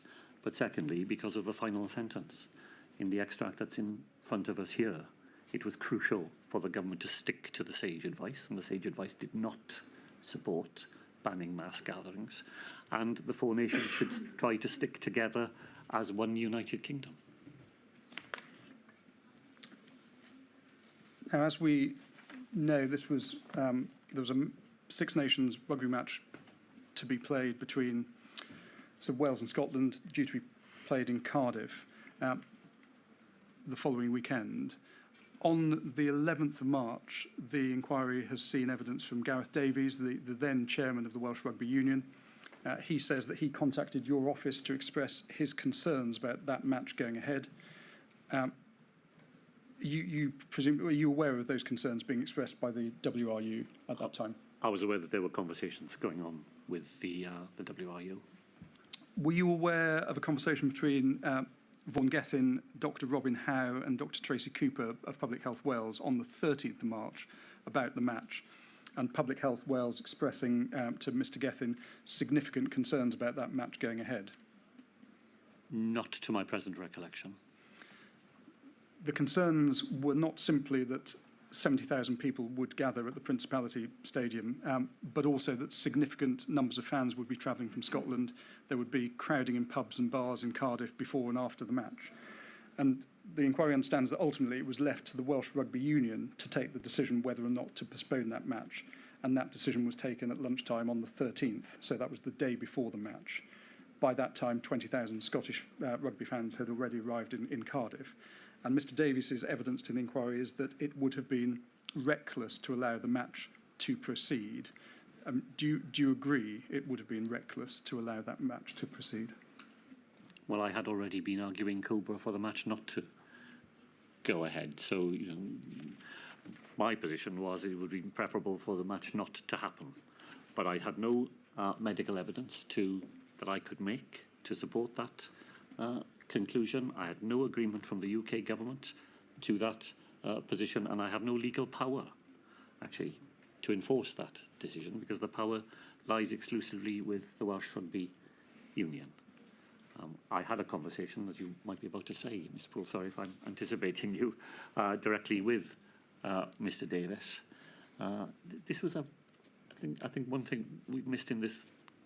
but secondly, because of the final sentence. In the extract that's in front of us here, it was crucial for the government to stick to the sage advice, and the sage advice did not support banning mass gatherings, and the 4 nations should try to stick together as one United Kingdom. Now, as we know, this was there was a Six Nations rugby match to be played between Wales and Scotland, due to be played in Cardiff the following weekend. On the 11th of March, the inquiry has seen evidence from Gareth Davies, the then chairman of the Welsh Rugby Union. He says that he contacted your office to express his concerns about that match going ahead. You presume, were you aware of those concerns being expressed by the WRU at that time? I was aware that there were conversations going on with the WRU. Were you aware of a conversation between Vaughan Gethin, Dr Robin Howe and Dr Tracy Cooper of Public Health Wales on the 13th of March about the match, and Public Health Wales expressing to Mr Gethin significant concerns about that match going ahead? Not to my present recollection. The concerns were not simply that 70,000 people would gather at the Principality Stadium, but also that significant numbers of fans would be travelling from Scotland. There would be crowding in pubs and bars in Cardiff before and after the match. And the inquiry understands that ultimately it was left to the Welsh Rugby Union to take the decision whether or not to postpone that match. And that decision was taken at lunchtime on the 13th, so that was the day before the match. By that time, 20,000 Scottish rugby fans had already arrived in Cardiff. And Mr Davies's evidence to the inquiry is that it would have been reckless to allow the match to proceed. Do you agree it would have been reckless to allow that match to proceed? Well, I had already been arguing Cobra for the match not to go ahead. So, my position was it would be preferable for the match not to happen. But I had no medical evidence that I could make to support that conclusion. I had no agreement from the UK government to that position, and I have no legal power, actually, to enforce that decision, because the power lies exclusively with the Welsh Rugby Union. I had a conversation, as you might be about to say, Mr Poole, sorry if I'm anticipating you, directly with Mr Davies. This was I think one thing we've missed in this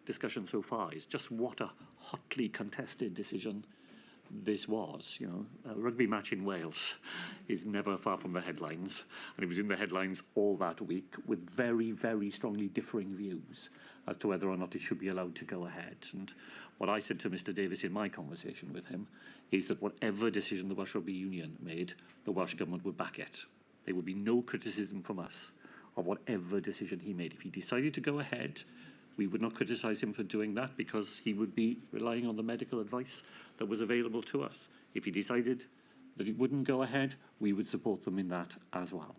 discussion so far is just what a hotly contested decision this was. A rugby match in Wales is never far from the headlines, and it was in the headlines all that week with very, very strongly differing views as to whether or not it should be allowed to go ahead. And what I said to Mr Davies in my conversation with him is that whatever decision the Welsh Rugby Union made, the Welsh Government would back it. There would be no criticism from us of whatever decision he made. If he decided to go ahead, we would not criticise him for doing that, because he would be relying on the medical advice that was available to us. If he decided that he wouldn't go ahead, we would support them in that as well.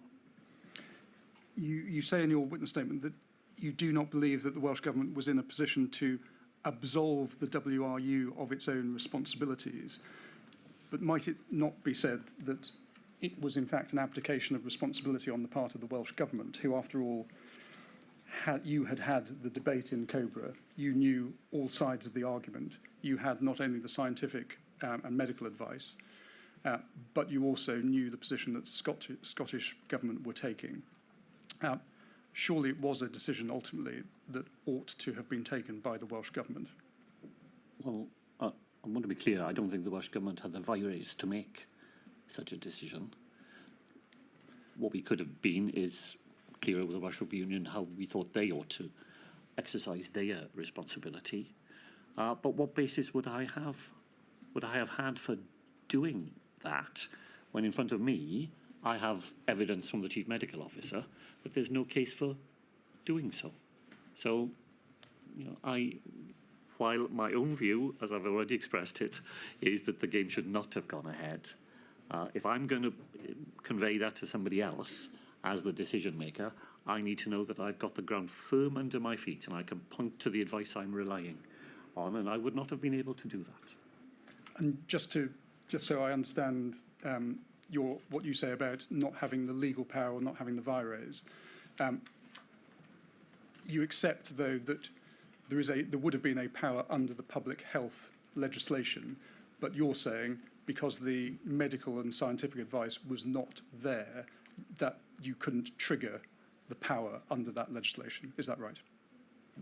You say in your witness statement that you do not believe that the Welsh Government was in a position to absolve the WRU of its own responsibilities. But might it not be said that it was in fact an abdication of responsibility on the part of the Welsh Government, who, after all, you had the debate in Cobra, you knew all sides of the argument, you had not only the scientific and medical advice, but you also knew the position that Scottish government were taking. Surely it was a decision ultimately that ought to have been taken by the Welsh government. Well, I want to be clear, I don't think the Welsh government had the virus to make such a decision. What we could have been is clearer with the Welsh Rugby Union how we thought they ought to exercise their responsibility. But what basis would I have had for doing that when in front of me I have evidence from the Chief Medical Officer that there's no case for doing so? So, while my own view, as I've already expressed it, is that the game should not have gone ahead, if I'm going to convey that to somebody else as the decision maker, I need to know that I've got the ground firm under my feet and I can point to the advice I'm relying on, and I would not have been able to do that. And just so I understand what you say about not having the legal power or not having the vires, you accept though that there would have been a power under the public health legislation, but you're saying because the medical and scientific advice was not there, that you couldn't trigger the power under that legislation. Is that right?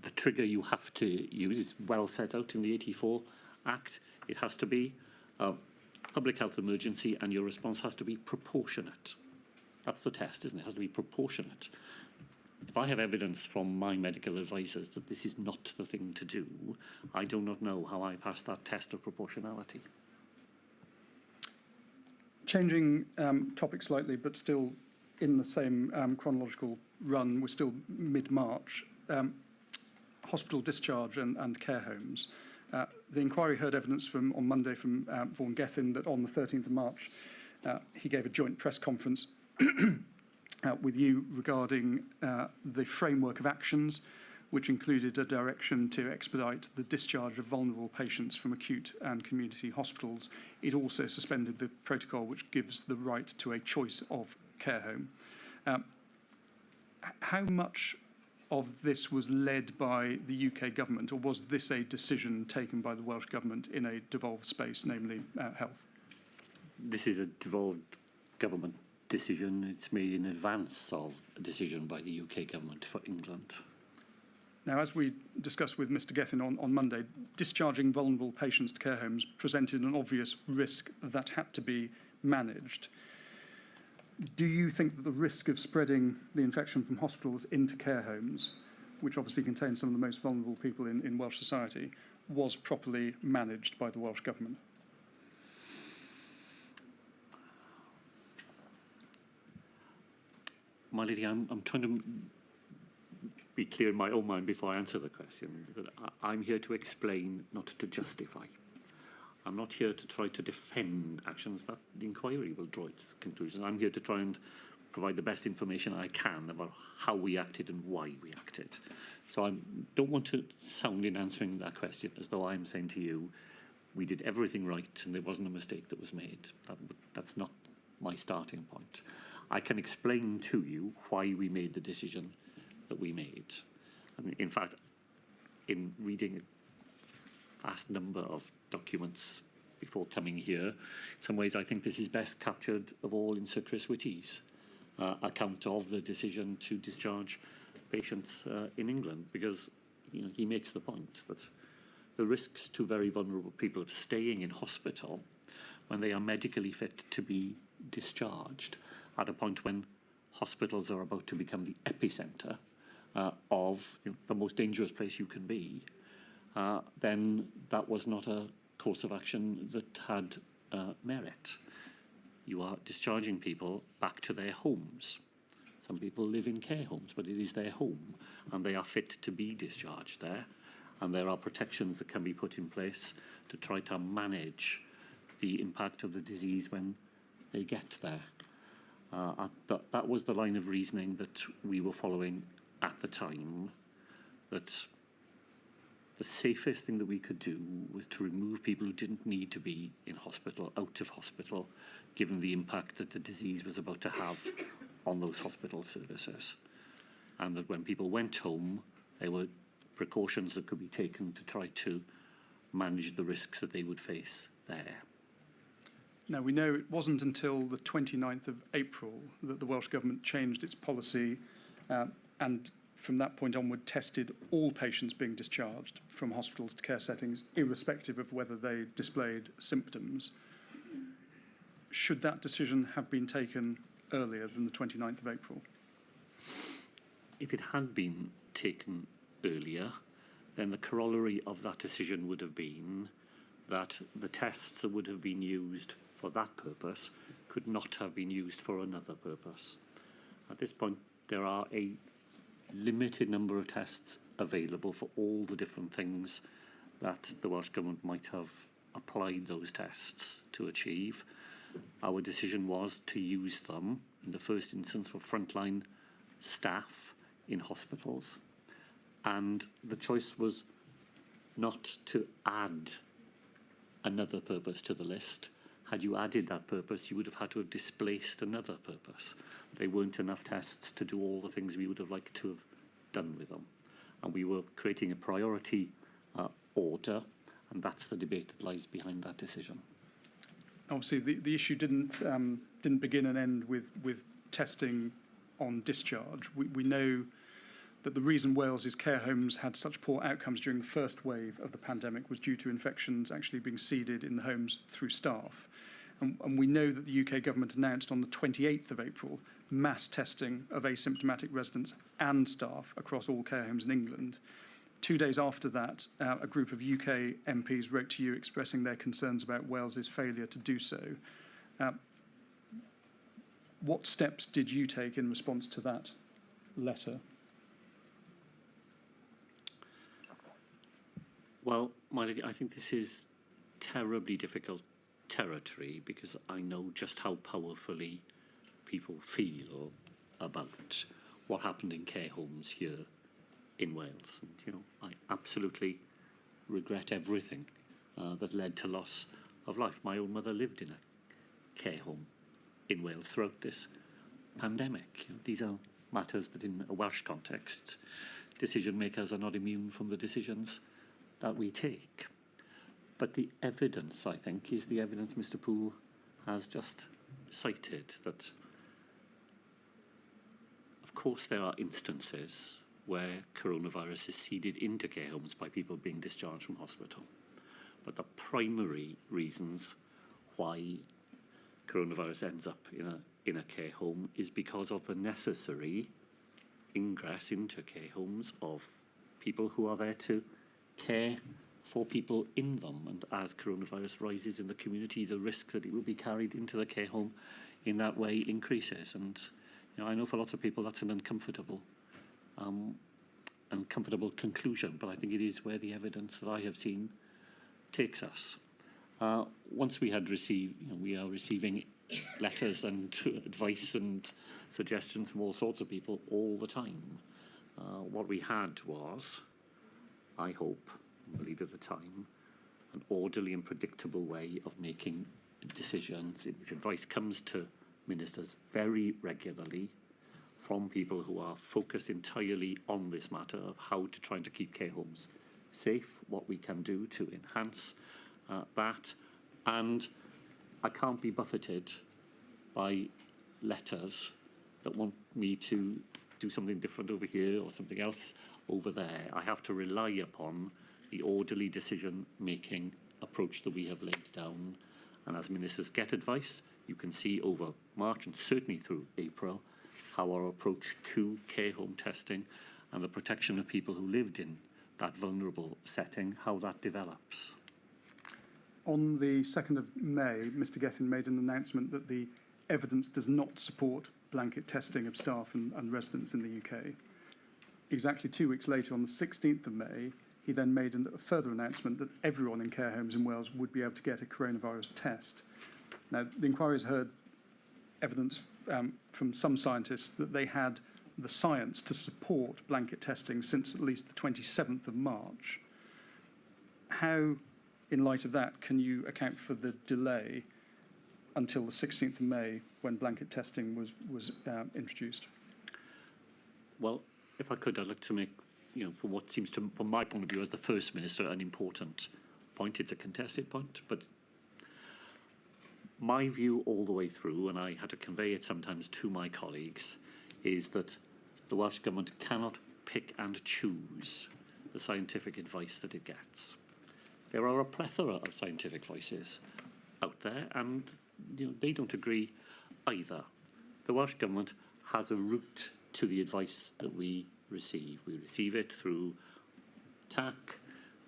The trigger you have to use is well set out in the 84 Act. It has to be a public health emergency and your response has to be proportionate. That's the test, isn't it? It has to be proportionate. If I have evidence from my medical advisors that this is not the thing to do, I do not know how I pass that test of proportionality. Changing topic slightly, but still in the same chronological run, we're still mid-March. Hospital discharge and care homes. The inquiry heard evidence on Monday from Vaughan Gethin that on the 13th of March, he gave a joint press conference with you regarding the framework of actions, which included a direction to expedite the discharge of vulnerable patients from acute and community hospitals. It also suspended the protocol which gives the right to a choice of care home. How much of this was led by the UK government, or was this a decision taken by the Welsh government in a devolved space, namely health? This is a devolved government decision. It's made in advance of a decision by the UK government for England. Now, as we discussed with Mr. Gethin on Monday, discharging vulnerable patients to care homes presented an obvious risk that had to be managed. Do you think that the risk of spreading the infection from hospitals into care homes, which obviously contain some of the most vulnerable people in Welsh society, was properly managed by the Welsh government? My lady, I'm trying to be clear in my own mind before I answer the question. That I'm here to explain, not to justify. I'm not here to try to defend actions that the inquiry will draw its conclusions. I'm here to try and provide the best information I can about how we acted and why we acted. So I don't want to sound in answering that question as though I'm saying to you, we did everything right and there wasn't a mistake that was made. That's not my starting point. I can explain to you why we made the decision that we made. I mean, in fact, in reading a vast number of documents before coming here, in some ways I think this is best captured of all in Sir Chris Whitty's account of the decision to discharge patients in England, because he makes the point that the risks to very vulnerable people of staying in hospital when they are medically fit to be discharged at a point when hospitals are about to become the epicenter of the most dangerous place you can be, then that was not a course of action that had merit. You are discharging people back to their homes. Some people live in care homes, but it is their home, and they are fit to be discharged there, and there are protections that can be put in place to try to manage the impact of the disease when they get there. That was the line of reasoning that we were following at the time, that the safest thing that we could do was to remove people who didn't need to be in hospital, out of hospital, given the impact that the disease was about to have on those hospital services. And that when people went home, there were precautions that could be taken to try to manage the risks that they would face there. Now, we know it wasn't until the 29th of April that the Welsh Government changed its policy and from that point onward tested all patients being discharged from hospitals to care settings, irrespective of whether they displayed symptoms. Should that decision have been taken earlier than the 29th of April? If it had been taken earlier, then the corollary of that decision would have been that the tests that would have been used for that purpose could not have been used for another purpose. At this point, there are a limited number of tests available for all the different things that the Welsh Government might have applied those tests to achieve. Our decision was to use them in the first instance for frontline staff in hospitals, and the choice was not to add another purpose to the list. Had you added that purpose, you would have had to have displaced another purpose. There weren't enough tests to do all the things we would have liked to have done with them. And we were creating a priority order, and that's the debate that lies behind that decision. Obviously, the issue didn't begin and end with testing on discharge. We know that the reason Wales's care homes had such poor outcomes during the first wave of the pandemic was due to infections actually being seeded in the homes through staff. And we know that the UK government announced on the 28th of April mass testing of asymptomatic residents and staff across all care homes in England. 2 days after that, a group of UK MPs wrote to you expressing their concerns about Wales's failure to do so. What steps did you take in response to that letter? Well, I think this is terribly difficult territory because I know just how powerfully people feel about what happened in care homes here in Wales. And, I absolutely regret everything that led to loss of life. My own mother lived in a care home in Wales throughout this pandemic. These are matters that in a Welsh context, decision makers are not immune from the decisions that we take. But the evidence, I think, is the evidence Mr. Poole has just cited, that of course there are instances where coronavirus is seeded into care homes by people being discharged from hospital. But the primary reasons why coronavirus ends up in a care home is because of the necessary ingress into care homes of people who are there to care for people in them. And as coronavirus rises in the community, the risk that it will be carried into the care home in that way increases. And I know for lots of people that's an uncomfortable conclusion, but I think it is where the evidence that I have seen takes us. Once we had received, we are receiving letters and advice and suggestions from all sorts of people all the time. What we had was, I hope, and believe at the time, an orderly and predictable way of making decisions in which advice comes to ministers very regularly from people who are focused entirely on this matter of how to try to keep care homes safe, what we can do to enhance that. And I can't be buffeted by letters that want me to do something different over here or something else over there. I have to rely upon the orderly decision-making approach that we have laid down. And as ministers get advice, you can see over March and certainly through April how our approach to care home testing and the protection of people who lived in that vulnerable setting, how that develops. On the 2nd of May, Mr. Gethin made an announcement that the evidence does not support blanket testing of staff and residents in the UK. Exactly 2 weeks later, on the 16th of May, he then made a further announcement that everyone in care homes in Wales would be able to get a coronavirus test. Now, the inquiry has heard evidence from some scientists that they had the science to support blanket testing since at least the 27th of March. How, in light of that, can you account for the delay until the 16th of May when blanket testing was introduced? Well, if I could, I'd like to make, for what seems to, from my point of view as the First Minister, an important point. It's a contested point, but my view all the way through, and I had to convey it sometimes to my colleagues, is that the Welsh Government cannot pick and choose the scientific advice that it gets. There are a plethora of scientific voices out there, and they don't agree either. The Welsh Government has a route to the advice that we receive. We receive it through TAC,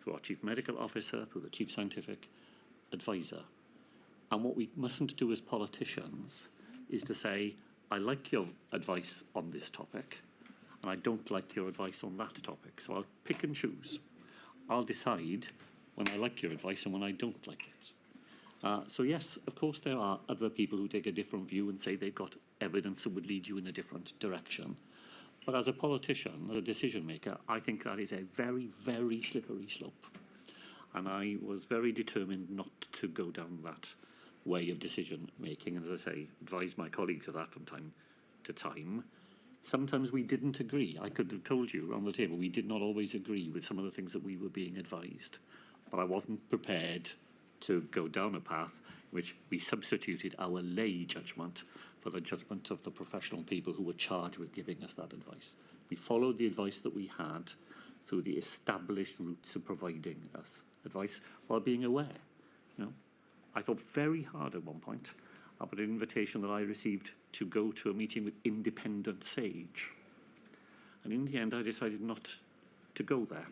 through our Chief Medical Officer, through the Chief Scientific Advisor. And what we mustn't do as politicians is to say, I like your advice on this topic, and I don't like your advice on that topic. So I'll pick and choose. I'll decide when I like your advice and when I don't like it. So yes, of course, there are other people who take a different view and say they've got evidence that would lead you in a different direction. But as a politician, as a decision maker, I think that is a very, very slippery slope. And I was very determined not to go down that way of decision making, and as I say, advise my colleagues of that from time to time. Sometimes we didn't agree. I could have told you around the table we did not always agree with some of the things that we were being advised, but I wasn't prepared to go down a path in which we substituted our lay judgment for the judgment of the professional people who were charged with giving us that advice. We followed the advice that we had through the established routes of providing us advice while being aware. I thought very hard at one point about an invitation that I received to go to a meeting with independent SAGE. And in the end, I decided not to go there.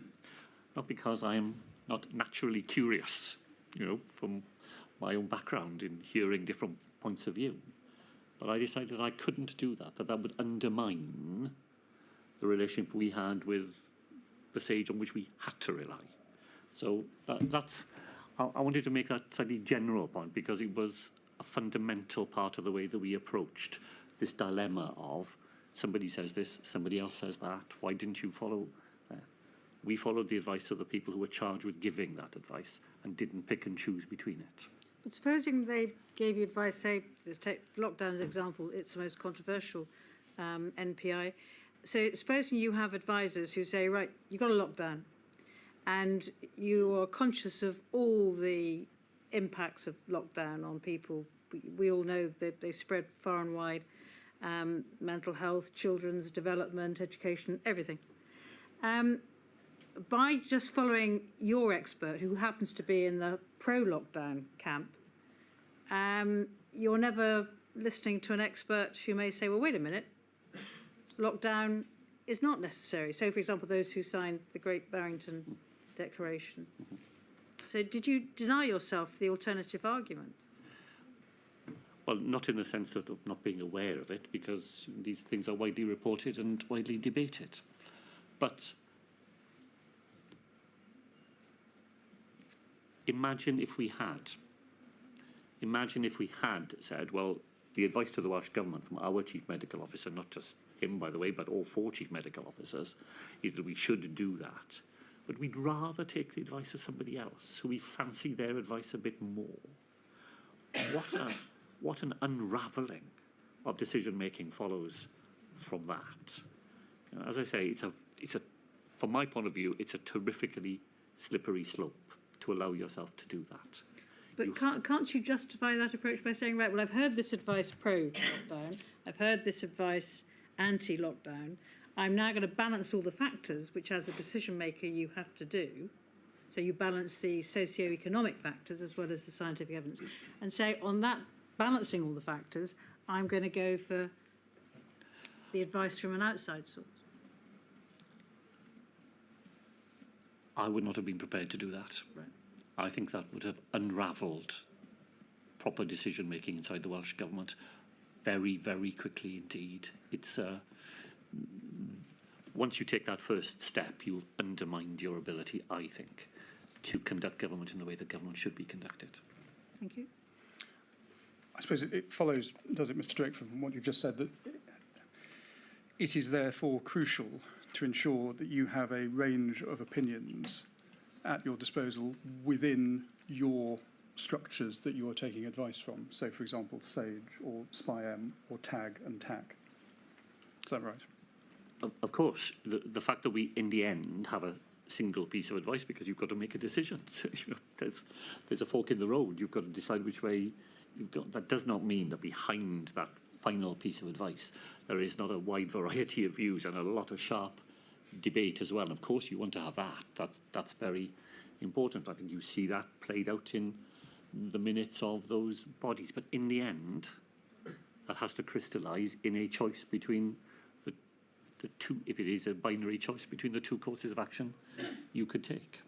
Not because I am not naturally curious, from my own background in hearing different points of view. But I decided that I couldn't do that, that would undermine the relationship we had with the SAGE on which we had to rely. So I wanted to make that slightly general point because it was a fundamental part of the way that we approached this dilemma of somebody says this, somebody else says that, why didn't you follow that? We followed the advice of the people who were charged with giving that advice and didn't pick and choose between it. But supposing they gave you advice, say, let's take lockdown as an example, it's the most controversial NPI. So supposing you have advisors who say, right, you've got a lockdown, and you are conscious of all the impacts of lockdown on people. We all know that they spread far and wide, mental health, children's development, education, everything. By just following your expert, who happens to be in the pro-lockdown camp, you're never listening to an expert who may say, well, wait a minute, lockdown is not necessary. So, for example, those who signed the Great Barrington Declaration. So did you deny yourself the alternative argument? Well, not in the sense of not being aware of it, because these things are widely reported and widely debated. But imagine if we had said, well, the advice to the Welsh Government from our Chief Medical Officer, not just him, by the way, but all 4 Chief Medical Officers, is that we should do that. But we'd rather take the advice of somebody else, who we fancy their advice a bit more. What an unravelling of decision-making follows from that. As I say, from my point of view, it's a terrifically slippery slope to allow yourself to do that. But can't you justify that approach by saying, right, well, I've heard this advice pro-lockdown, I've heard this advice anti-lockdown, I'm now going to balance all the factors, which as a decision maker you have to do. So you balance the socio-economic factors as well as the scientific evidence, and say on that balancing all the factors, I'm going to go for the advice from an outside source. I would not have been prepared to do that. Right. I think that would have unravelled proper decision making inside the Welsh Government very, very quickly indeed. It's once you take that first step, you've undermined your ability, I think, to conduct government in the way that government should be conducted. Thank you. I suppose it follows, does it, Mr. Drakeford, from what you've just said, that it is therefore crucial to ensure that you have a range of opinions at your disposal within your structures that you are taking advice from. So, for example, SAGE or SPI-M or TAG and TAC. Is that right? Of course, the fact that we, in the end, have a single piece of advice because you've got to make a decision. So, there's a fork in the road. You've got to decide which way that does not mean that behind that final piece of advice there is not a wide variety of views and a lot of sharp debate as well. And of course you want to have that. That's very important. I think you see that played out in the minutes of those bodies. But in the end, that has to crystallise in a choice between the two, if it is a binary choice between the two courses of action you could take.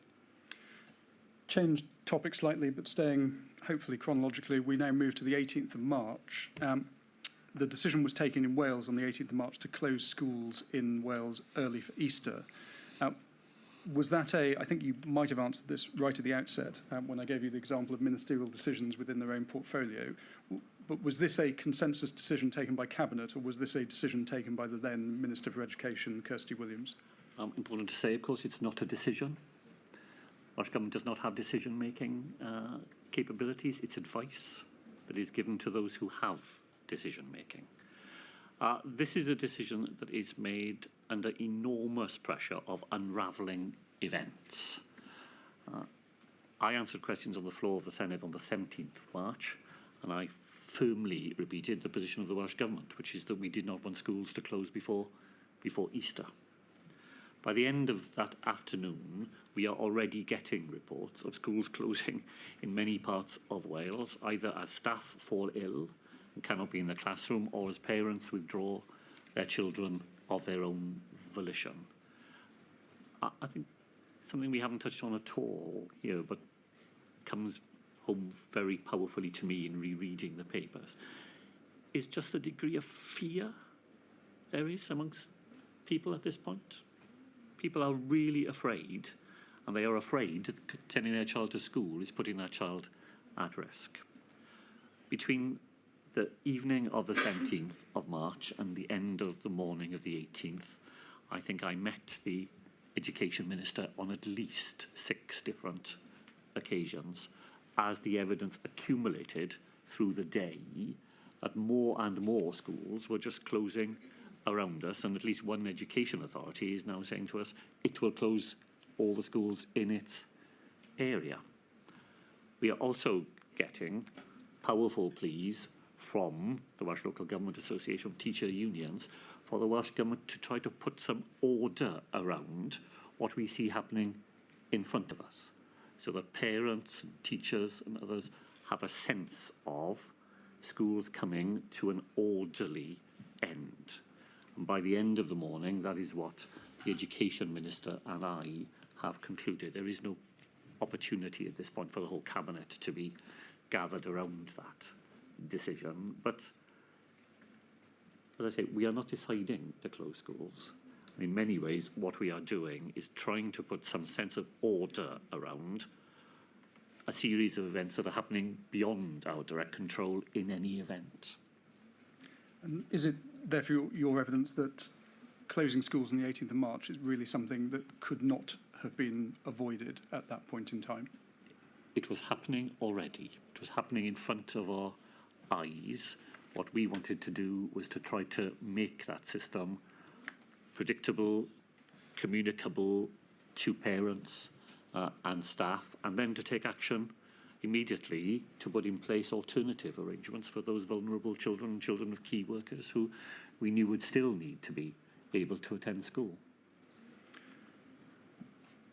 Change topic slightly, but staying hopefully chronologically, we now move to the 18th of March. The decision was taken in Wales on the 18th of March to close schools in Wales early for Easter. Was that I think you might have answered this right at the outset when I gave you the example of ministerial decisions within their own portfolio, but was this a consensus decision taken by Cabinet, or was this a decision taken by the then Minister for Education, Kirsty Williams? Important to say, of course, it's not a decision. Welsh Government does not have decision-making capabilities. It's advice that is given to those who have decision-making. This is a decision that is made under enormous pressure of unravelling events. I answered questions on the floor of the Senate on the 17th of March, and I firmly repeated the position of the Welsh Government, which is that we did not want schools to close before Easter. By the end of that afternoon, we are already getting reports of schools closing in many parts of Wales, either as staff fall ill and cannot be in the classroom, or as parents withdraw their children of their own volition. I think something we haven't touched on at all here, but comes home very powerfully to me in rereading the papers, is just the degree of fear there is amongst people at this point. People are really afraid, and they are afraid that sending their child to school is putting that child at risk. Between the evening of the 17th of March and the end of the morning of the 18th, I think I met the Education Minister on at least 6 different occasions as the evidence accumulated through the day that more and more schools were just closing around us, and at least one education authority is now saying to us it will close all the schools in its area. We are also getting powerful pleas from the Welsh Local Government Association, teacher unions, for the Welsh Government to try to put some order around what we see happening in front of us, so that parents, teachers and others have a sense of schools coming to an orderly end. And by the end of the morning, that is what the Education Minister and I have concluded. There is no opportunity at this point for the whole Cabinet to be gathered around that decision. But, as I say, we are not deciding to close schools. In many ways, what we are doing is trying to put some sense of order around a series of events that are happening beyond our direct control in any event. And is it therefore your evidence that closing schools on the 18th of March is really something that could not have been avoided at that point in time? It was happening already. It was happening in front of our eyes. What we wanted to do was to try to make that system predictable, communicable to parents and staff, and then to take action immediately to put in place alternative arrangements for those vulnerable children and children of key workers who we knew would still need to be able to attend school.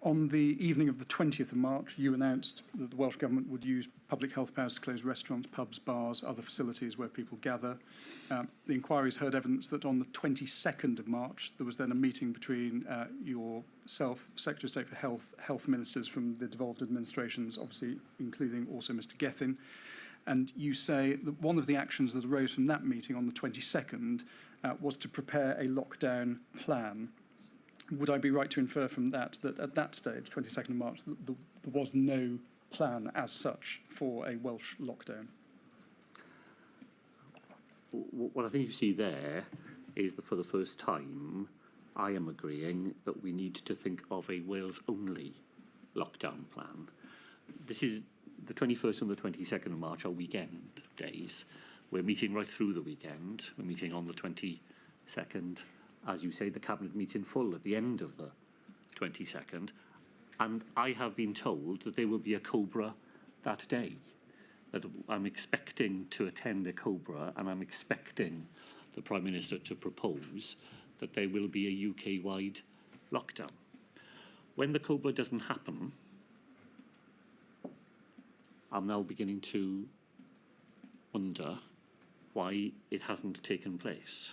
On the evening of the 20th of March, you announced that the Welsh Government would use public health powers to close restaurants, pubs, bars, other facilities where people gather. The inquiries heard evidence that on the 22nd of March, there was then a meeting between yourself, Secretary of State for Health, health ministers from the devolved administrations, obviously including also Mr. Gethin. And you say that one of the actions that arose from that meeting on the 22nd was to prepare a lockdown plan. Would I be right to infer from that that at that stage, 22nd of March, there was no plan as such for a Welsh lockdown? What I think you see there is that for the first time, I am agreeing that we need to think of a Wales-only lockdown plan. This is the 21st and the 22nd of March are weekend days. We're meeting right through the weekend. We're meeting on the 22nd. As you say, the Cabinet meets in full at the end of the 22nd. And I have been told that there will be a COBRA that day. that I'm expecting to attend a COBRA, and I'm expecting the Prime Minister to propose that there will be a UK-wide lockdown. When the COBRA doesn't happen, I'm now beginning to wonder why it hasn't taken place.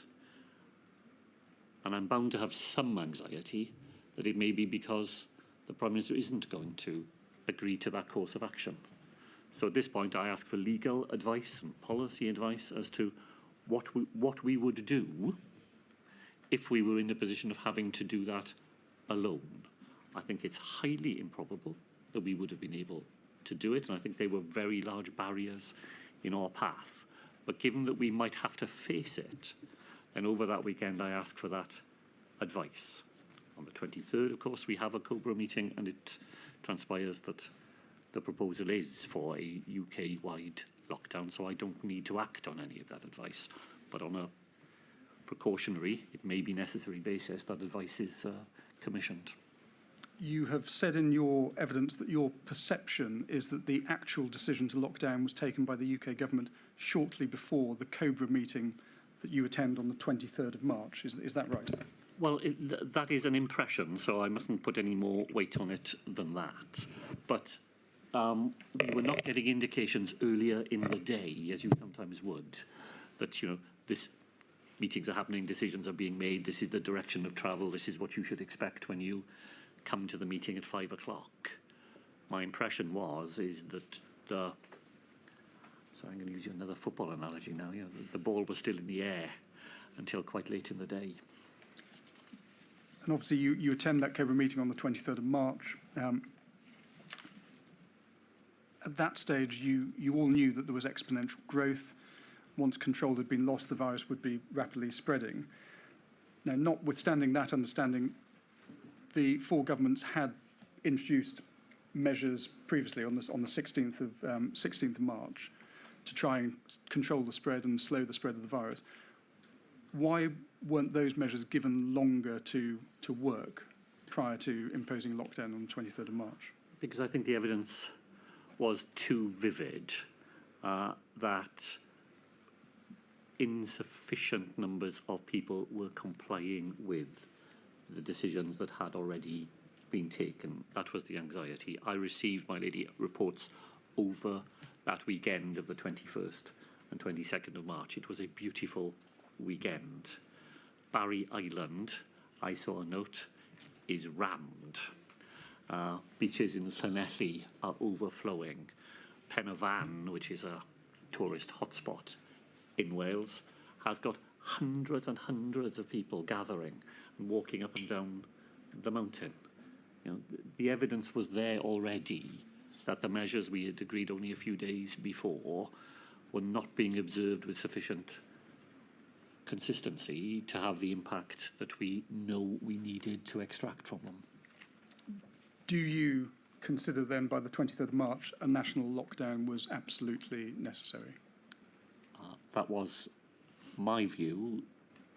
And I'm bound to have some anxiety that it may be because the Prime Minister isn't going to agree to that course of action. So at this point, I ask for legal advice and policy advice as to what we would do if we were in the position of having to do that alone. I think it's highly improbable that we would have been able to do it, and I think they were very large barriers in our path. But given that we might have to face it, then over that weekend I ask for that advice. On the 23rd, of course, we have a COBRA meeting, and it transpires that the proposal is for a UK-wide lockdown, so I don't need to act on any of that advice. But on a precautionary, it may be necessary basis, that advice is commissioned. You have said in your evidence that your perception is that the actual decision to lock down was taken by the UK government shortly before the COBRA meeting that you attend on the 23rd of March. Is that right? Well, that is an impression, so I mustn't put any more weight on it than that. But we were not getting indications earlier in the day, as you sometimes would, that, you know, this meetings are happening, decisions are being made, this is the direction of travel, this is what you should expect when you come to the meeting at 5 o'clock. My impression is that so I'm going to use another football analogy now, you know, the ball was still in the air until quite late in the day. And obviously you attend that COBRA meeting on the 23rd of March. At that stage, you all knew that there was exponential growth. Once control had been lost, the virus would be rapidly spreading. Now, notwithstanding that understanding, the four governments had introduced measures previously on the 16th of March to try and control the spread and slow the spread of the virus. Why weren't those measures given longer to work prior to imposing a lockdown on the 23rd of March? Because I think the evidence was too vivid that insufficient numbers of people were complying with the decisions that had already been taken. That was the anxiety. I received, my lady, reports over that weekend of the 21st and 22nd of March. It was a beautiful weekend. Barry Island, I saw a note, is rammed. Beaches in Llanelli are overflowing. Pen y Fan, which is a tourist hotspot in Wales, has got hundreds and hundreds of people gathering and walking up and down the mountain. You know, the evidence was there already that the measures we had agreed only a few days before were not being observed with sufficient consistency to have the impact that we know we needed to extract from them. Do you consider then by the 23rd of March a national lockdown was absolutely necessary? That was my view,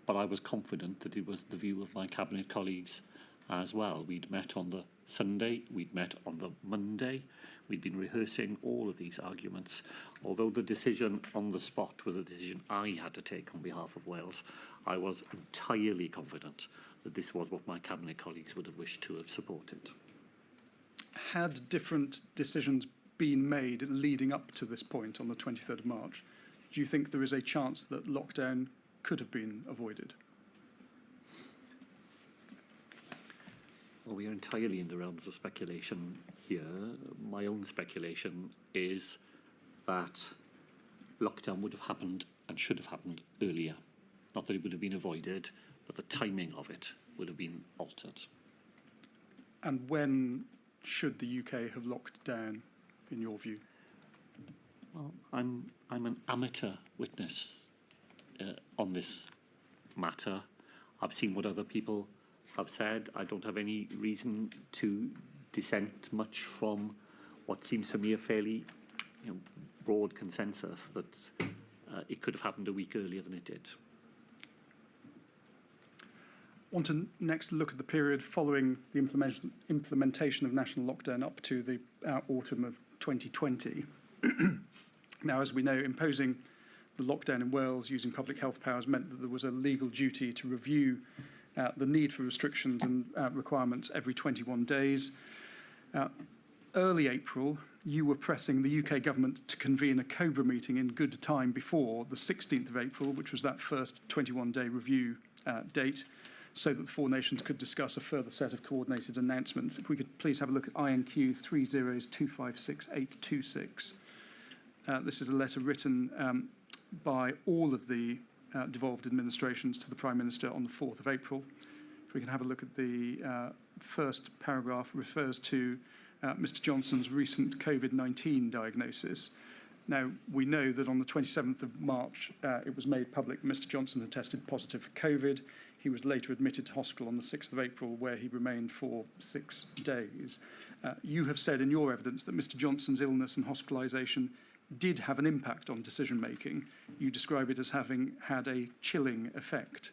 but I was confident that it was the view of my cabinet colleagues as well. We'd met on the Sunday, we'd met on the Monday, we'd been rehearsing all of these arguments. Although the decision on the spot was a decision I had to take on behalf of Wales, I was entirely confident that this was what my cabinet colleagues would have wished to have supported. Had different decisions been made leading up to this point on the 23rd of March, do you think there is a chance that lockdown could have been avoided? Well, we are entirely in the realms of speculation here. My own speculation is that lockdown would have happened and should have happened earlier. Not that it would have been avoided, but the timing of it would have been altered. And when should the UK have locked down, in your view? Well, I'm an amateur witness on this matter. I've seen what other people have said. I don't have any reason to dissent much from what seems to me a fairly broad consensus that it could have happened a week earlier than it did. I want to next look at the period following the implementation of national lockdown up to the autumn of 2020. Now, as we know, imposing the lockdown in Wales using public health powers meant that there was a legal duty to review the need for restrictions and requirements every 21 days. Early April, you were pressing the UK government to convene a COBRA meeting in good time before the 16th of April, which was that first 21-day review date, so that the four nations could discuss a further set of coordinated announcements. If we could please have a look at INQ 30256826. This is a letter written by all of the devolved administrations to the Prime Minister on the 4th of April. If we can have a look at the first paragraph, refers to Mr Johnson's recent COVID-19 diagnosis. Now, we know that on the 27th of March, it was made public that Mr Johnson had tested positive for COVID. He was later admitted to hospital on the 6th of April, where he remained for 6 days. You have said in your evidence that Mr Johnson's illness and hospitalisation did have an impact on decision-making. You describe it as having had a chilling effect.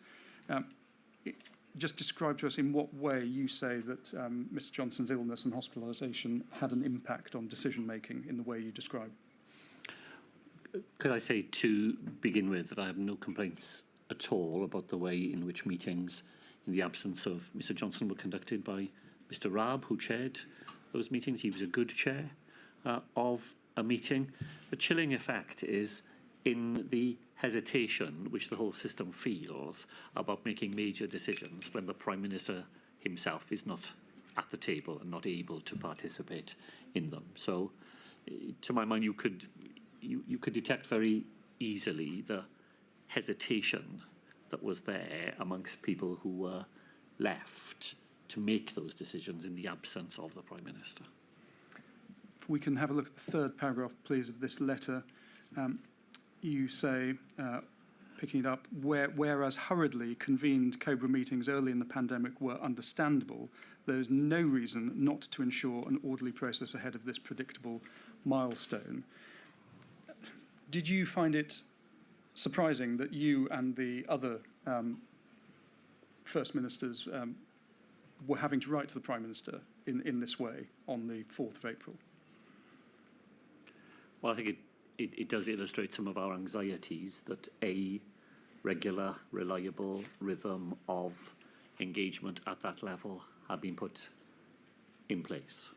Just describe to us in what way you say that Mr Johnson's illness and hospitalisation had an impact on decision-making in the way you describe. Could I say to begin with that I have no complaints at all about the way in which meetings in the absence of Mr Johnson were conducted by Mr Raab, who chaired those meetings. He was a good chair of a meeting. The chilling effect is in the hesitation which the whole system feels about making major decisions when the Prime Minister himself is not at the table and not able to participate in them. So, to my mind, you could detect very easily the hesitation that was there amongst people who were left to make those decisions in the absence of the Prime Minister. If we can have a look at the third paragraph, please, of this letter. You say, picking it up, whereas hurriedly convened COBRA meetings early in the pandemic were understandable, there is no reason not to ensure an orderly process ahead of this predictable milestone. Did you find it surprising that you and the other First Ministers were having to write to the Prime Minister in this way on the 4th of April? Well, I think it does illustrate some of our anxieties that a regular, reliable rhythm of engagement at that level had been put in place.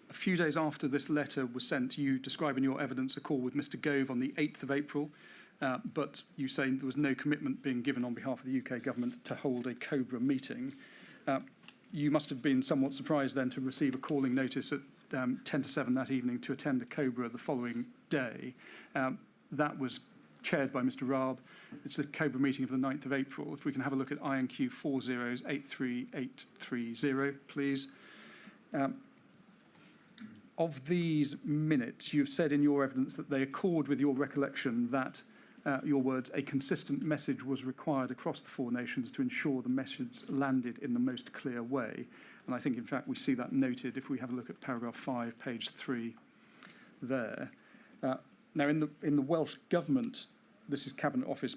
A few days after this letter was sent, you describe in your evidence a call with Mr Gove on the 8th of April, but you say there was no commitment being given on behalf of the UK government to hold a COBRA meeting. You must have been somewhat surprised then to receive a calling notice at 10 to 7 that evening to attend the COBRA the following day. That was chaired by Mr Raab. It's the COBRA meeting of the 9th of April. If we can have a look at INQ 4083830, please. Of these minutes, you've said in your evidence that they accord with your recollection that, your words, a consistent message was required across the four nations to ensure the message landed in the most clear way. And I think, in fact, we see that noted if we have a look at paragraph 5, page 3 there. Now, in the Welsh Government, this is Cabinet Office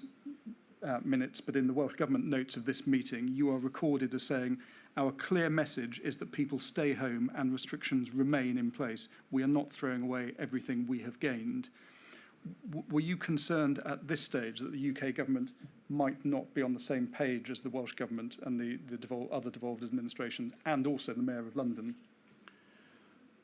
minutes, but in the Welsh Government notes of this meeting, you are recorded as saying, our clear message is that people stay home and restrictions remain in place. We are not throwing away everything we have gained. Were you concerned at this stage that the UK government might not be on the same page as the Welsh Government and the other devolved administrations, and also the Mayor of London?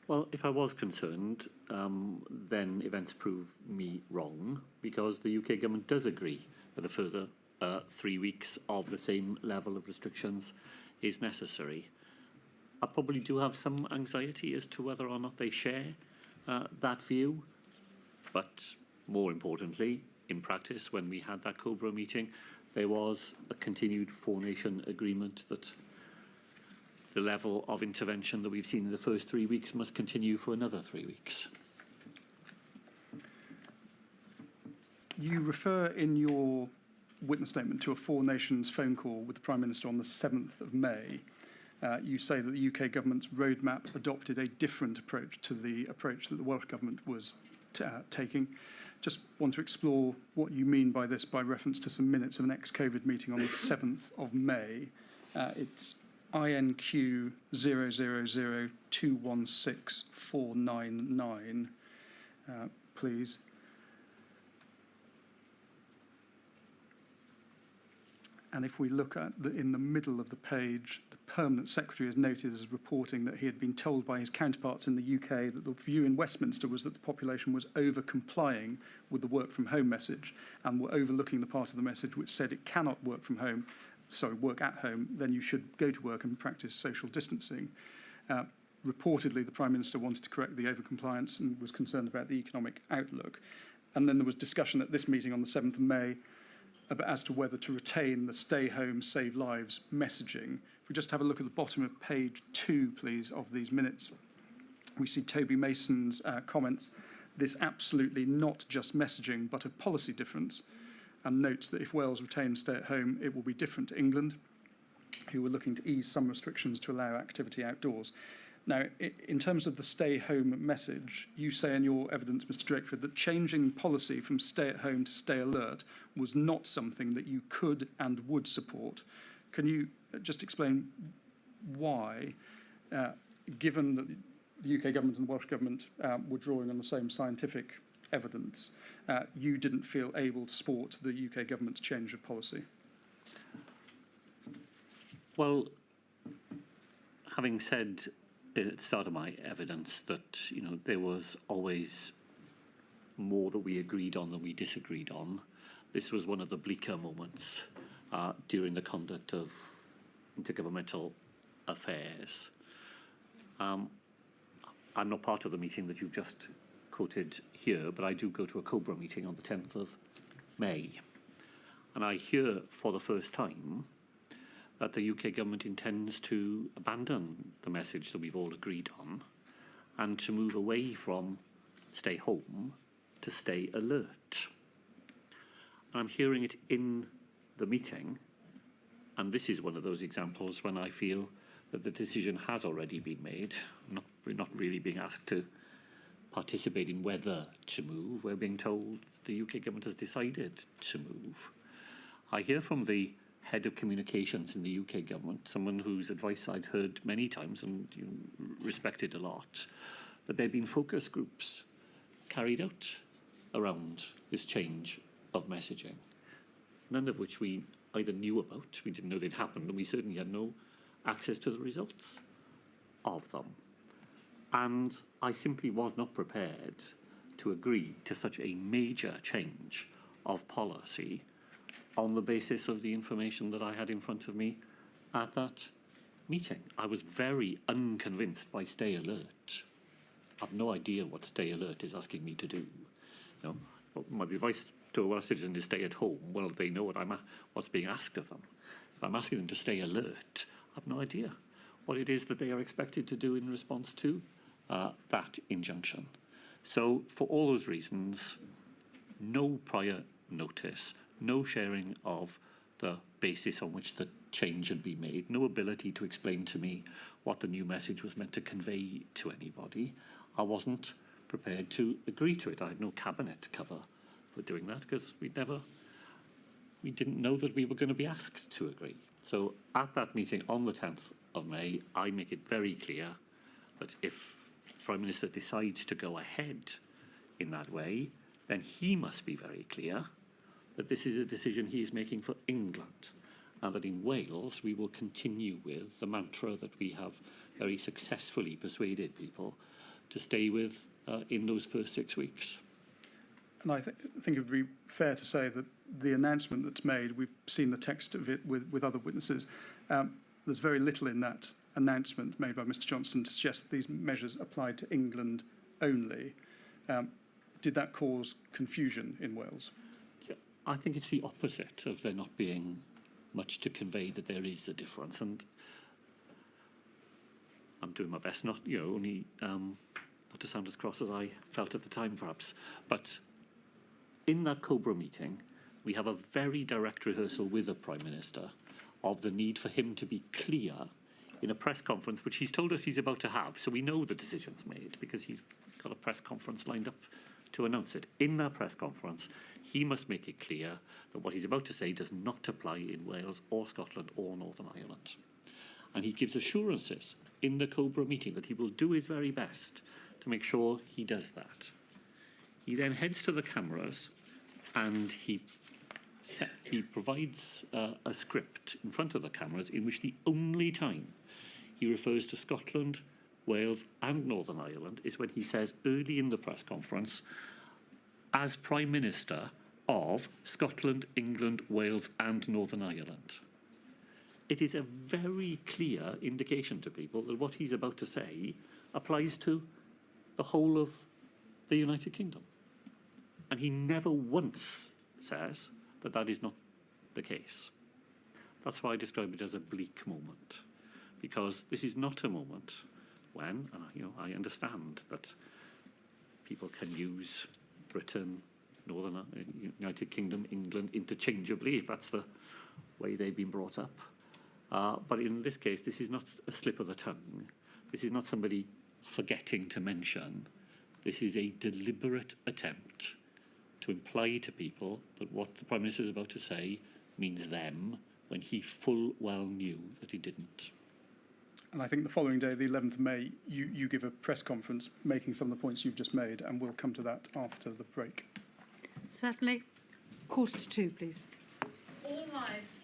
Well, if I was concerned, then events prove me wrong, because the UK government does agree that a further 3 weeks of the same level of restrictions is necessary. I probably do have some anxiety as to whether or not they share that view, but more importantly, in practice, when we had that COBRA meeting, there was a continued four-nation agreement that the level of intervention that we've seen in the first 3 weeks must continue for another 3 weeks. You refer in your witness statement to a four nations phone call with the Prime Minister on the 7th of May. You say that the UK government's roadmap adopted a different approach to the approach that the Welsh government was taking. Just want to explore what you mean by this by reference to some minutes of an ex-COVID meeting on the 7th of May. It's INQ 000216499. please. And if we look at in the middle of the page, the Permanent Secretary is noted as reporting that he had been told by his counterparts in the UK that the view in Westminster was that the population was over-complying with the work from home message and were overlooking the part of the message which said it cannot work at home, then you should go to work and practice social distancing. Reportedly, the Prime Minister wanted to correct the over-compliance and was concerned about the economic outlook. And then there was discussion at this meeting on the 7th of May as to whether to retain the stay home, save lives messaging. If we just have a look at the bottom of page 2, please, of these minutes, we see Toby Mason's comments, this absolutely not just messaging, but a policy difference, and notes that if Wales retains stay at home, it will be different to England, who were looking to ease some restrictions to allow activity outdoors. Now, in terms of the stay-home message, you say in your evidence, Mr. Drakeford, that changing policy from stay-at-home to stay alert was not something that you could and would support. Can you just explain why, given that the UK government and the Welsh government were drawing on the same scientific evidence, you didn't feel able to support the UK government's change of policy? Well, having said at the start of my evidence that, there was always more that we agreed on than we disagreed on, this was one of the bleaker moments during the conduct of intergovernmental affairs. I'm not part of the meeting that you've just quoted here, but I do go to a COBRA meeting on the 10th of May. And I hear for the first time that the UK government intends to abandon the message that we've all agreed on and to move away from stay home to stay alert. I'm hearing it in the meeting, and this is one of those examples when I feel that the decision has already been made. We're not really being asked to participate in whether to move. We're being told the UK government has decided to move. I hear from the head of communications in the UK government, someone whose advice I'd heard many times and respected a lot, that there have been focus groups carried out around this change of messaging, none of which we either knew about, we didn't know they'd happened, and we certainly had no access to the results of them. And I simply was not prepared to agree to such a major change of policy on the basis of the information that I had in front of me at that meeting. I was very unconvinced by stay alert. I've no idea what stay alert is asking me to do. My advice to a Welsh citizen is stay at home. Well, they know what's being asked of them. If I'm asking them to stay alert, I've no idea what it is that they are expected to do in response to that injunction. So for all those reasons, no prior notice, no sharing of the basis on which the change had been made, no ability to explain to me what the new message was meant to convey to anybody. I wasn't prepared to agree to it. I had no cabinet cover for doing that because we didn't know that we were going to be asked to agree. So at that meeting on the 10th of May, I make it very clear that if the Prime Minister decides to go ahead in that way, then he must be very clear that this is a decision he is making for England, and that in Wales we will continue with the mantra that we have very successfully persuaded people to stay with in those first 6 weeks. And I think it would be fair to say that the announcement that's made, we've seen the text of it with other witnesses, there's very little in that announcement made by Mr Johnson to suggest that these measures applied to England only. Did that cause confusion in Wales? I think it's the opposite of there not being much to convey that there is a difference, and I'm doing my best not to sound as cross as I felt at the time, perhaps. But in that COBRA meeting, we have a very direct rehearsal with the Prime Minister of the need for him to be clear in a press conference, which he's told us he's about to have. So we know the decision's made because he's got a press conference lined up to announce it. In that press conference, he must make it clear that what he's about to say does not apply in Wales or Scotland or Northern Ireland. And he gives assurances in the COBRA meeting that he will do his very best to make sure he does that. He then heads to the cameras and he provides a script in front of the cameras in which the only time he refers to Scotland, Wales and Northern Ireland is when he says early in the press conference, as Prime Minister of Scotland, England, Wales and Northern Ireland. It is a very clear indication to people that what he's about to say applies to the whole of the United Kingdom. And he never once says that that is not the case. That's why I describe it as a bleak moment, because this is not a moment when, I understand that people can use Britain, Northern United Kingdom, England interchangeably if that's the way they've been brought up. But in this case, this is not a slip of the tongue. This is not somebody forgetting to mention. This is a deliberate attempt to imply to people that what the Prime Minister is about to say means them, when he full well knew that he didn't. And I think the following day, the 11th of May, you give a press conference making some of the points you've just made, and we'll come to that after the break. Certainly. 1:45, please. All rise.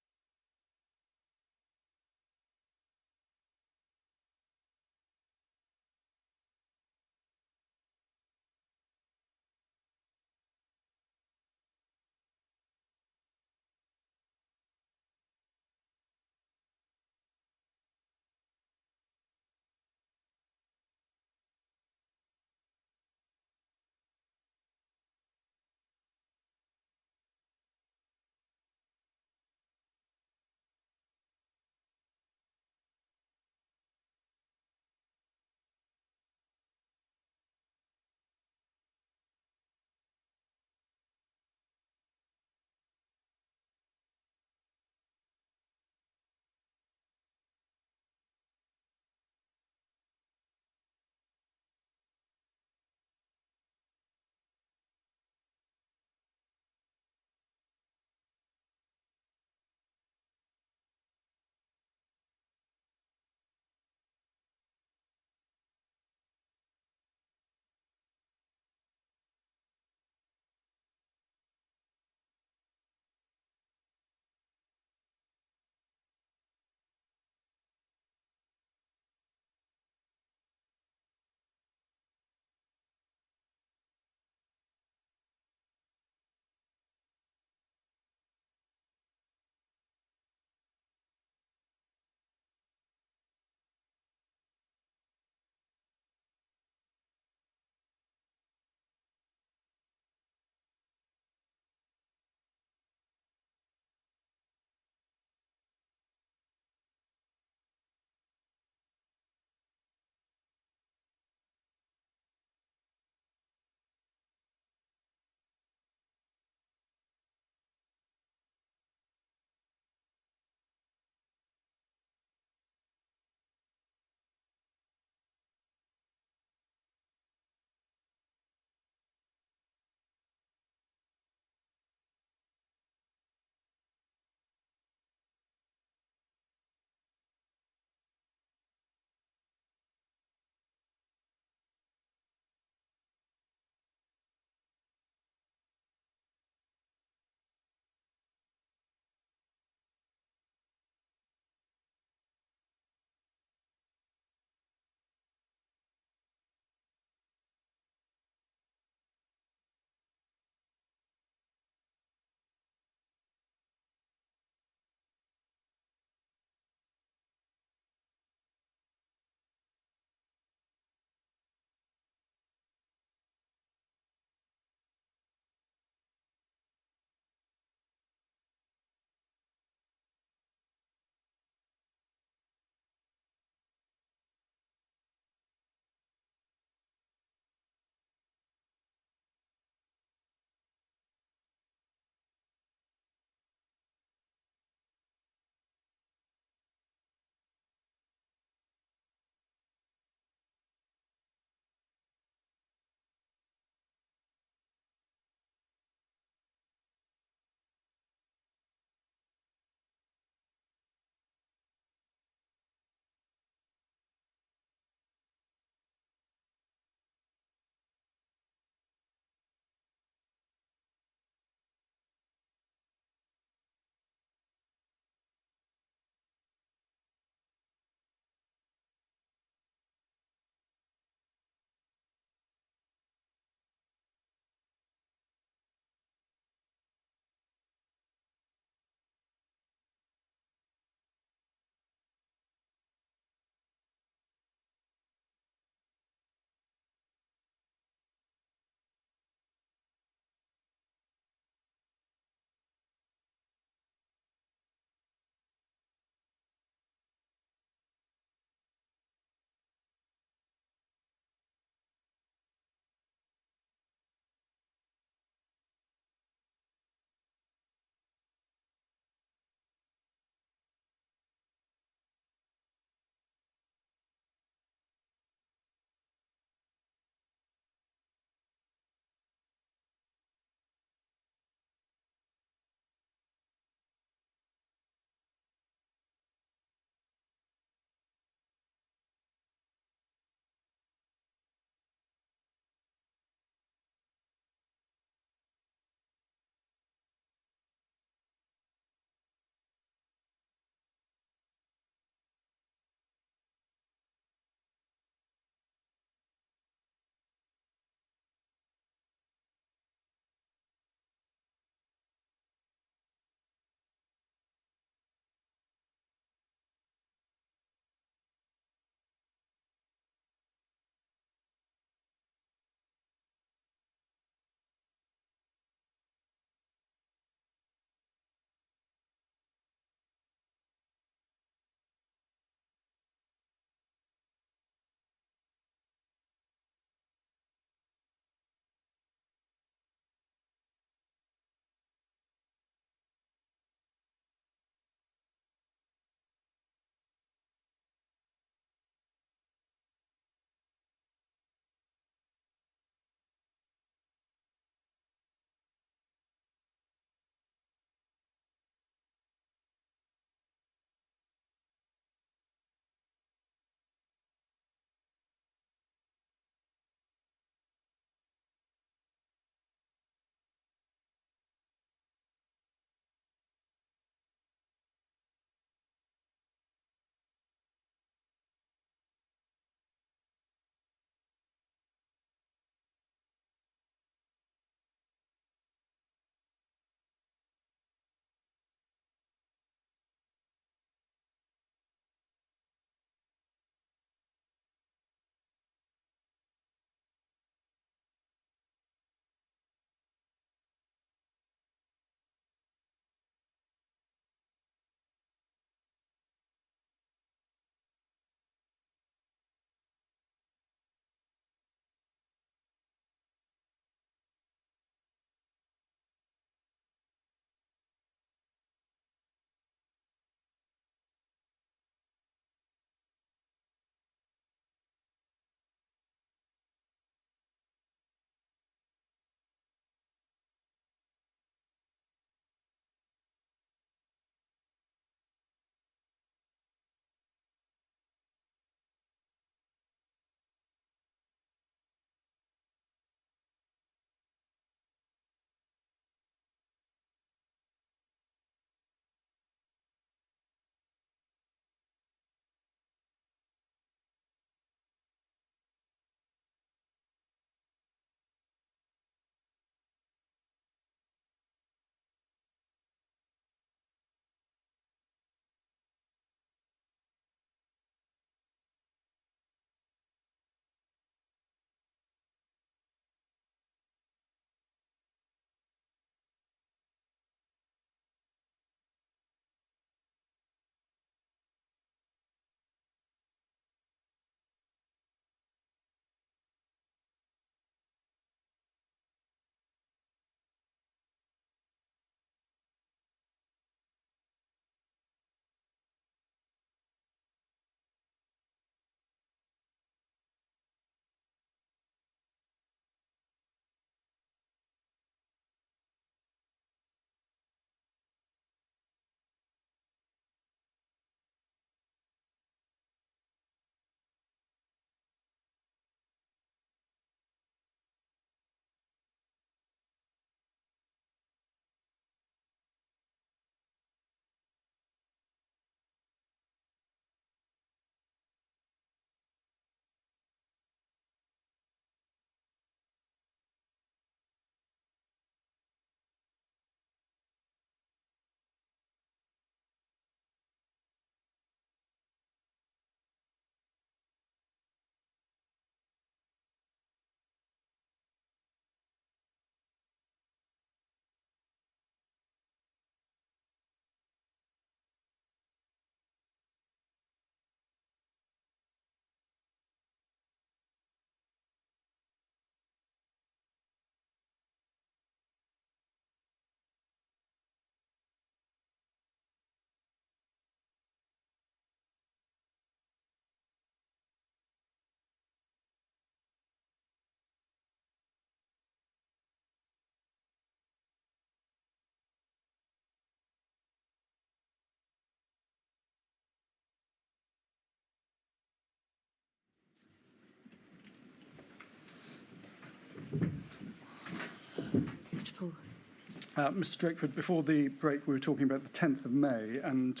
Mr. Drakeford, before the break, we were talking about the 10th of May, and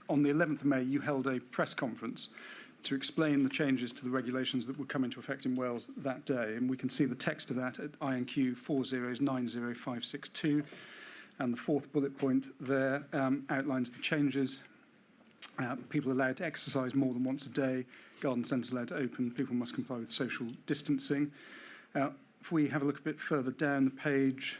on the 11th of May, you held a press conference to explain the changes to the regulations that would come into effect in Wales that day. And we can see the text of that at INQ 4090562. And the fourth bullet point there outlines the changes. People allowed to exercise more than once a day, garden centres allowed to open, people must comply with social distancing. If we have a look a bit further down the page,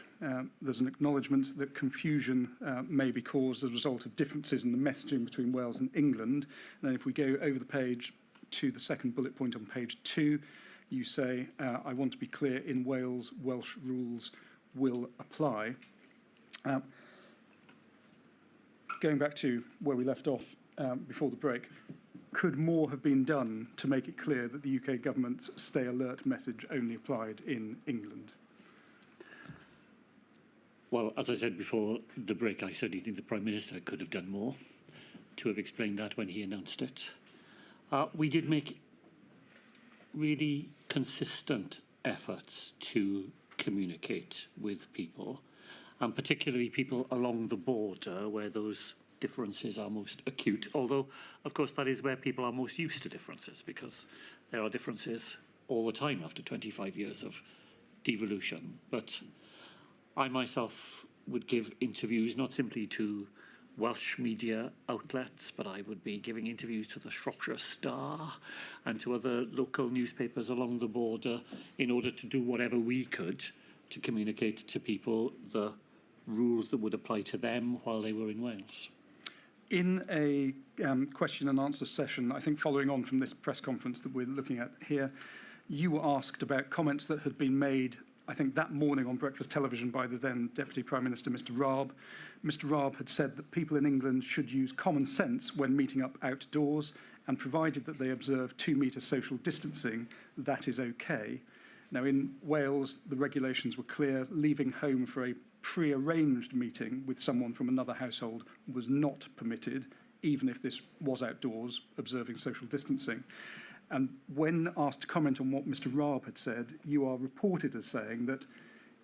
there's an acknowledgement that confusion may be caused as a result of differences in the messaging between Wales and England. And then if we go over the page to the second bullet point on page 2, you say, I want to be clear, in Wales, Welsh rules will apply. Going back to where we left off before the break, could more have been done to make it clear that the UK government's stay alert message only applied in England? Well, as I said before the break, I certainly think the Prime Minister could have done more to have explained that when he announced it. We did make really consistent efforts to communicate with people, and particularly people along the border where those differences are most acute, although, of course, that is where people are most used to differences, because there are differences all the time after 25 years of devolution. But I myself would give interviews not simply to Welsh media outlets, but I would be giving interviews to the Shropshire Star and to other local newspapers along the border in order to do whatever we could to communicate to people the rules that would apply to them while they were in Wales. In a question and answer session, I think following on from this press conference that we're looking at here, you were asked about comments that had been made, I think, that morning on breakfast television by the then Deputy Prime Minister, Mr. Raab. Mr. Raab had said that people in England should use common sense when meeting up outdoors, and provided that they observe 2-metre social distancing, that is okay. Now, in Wales, the regulations were clear. Leaving home for a pre-arranged meeting with someone from another household was not permitted, even if this was outdoors, observing social distancing. And when asked to comment on what Mr. Raab had said, you are reported as saying that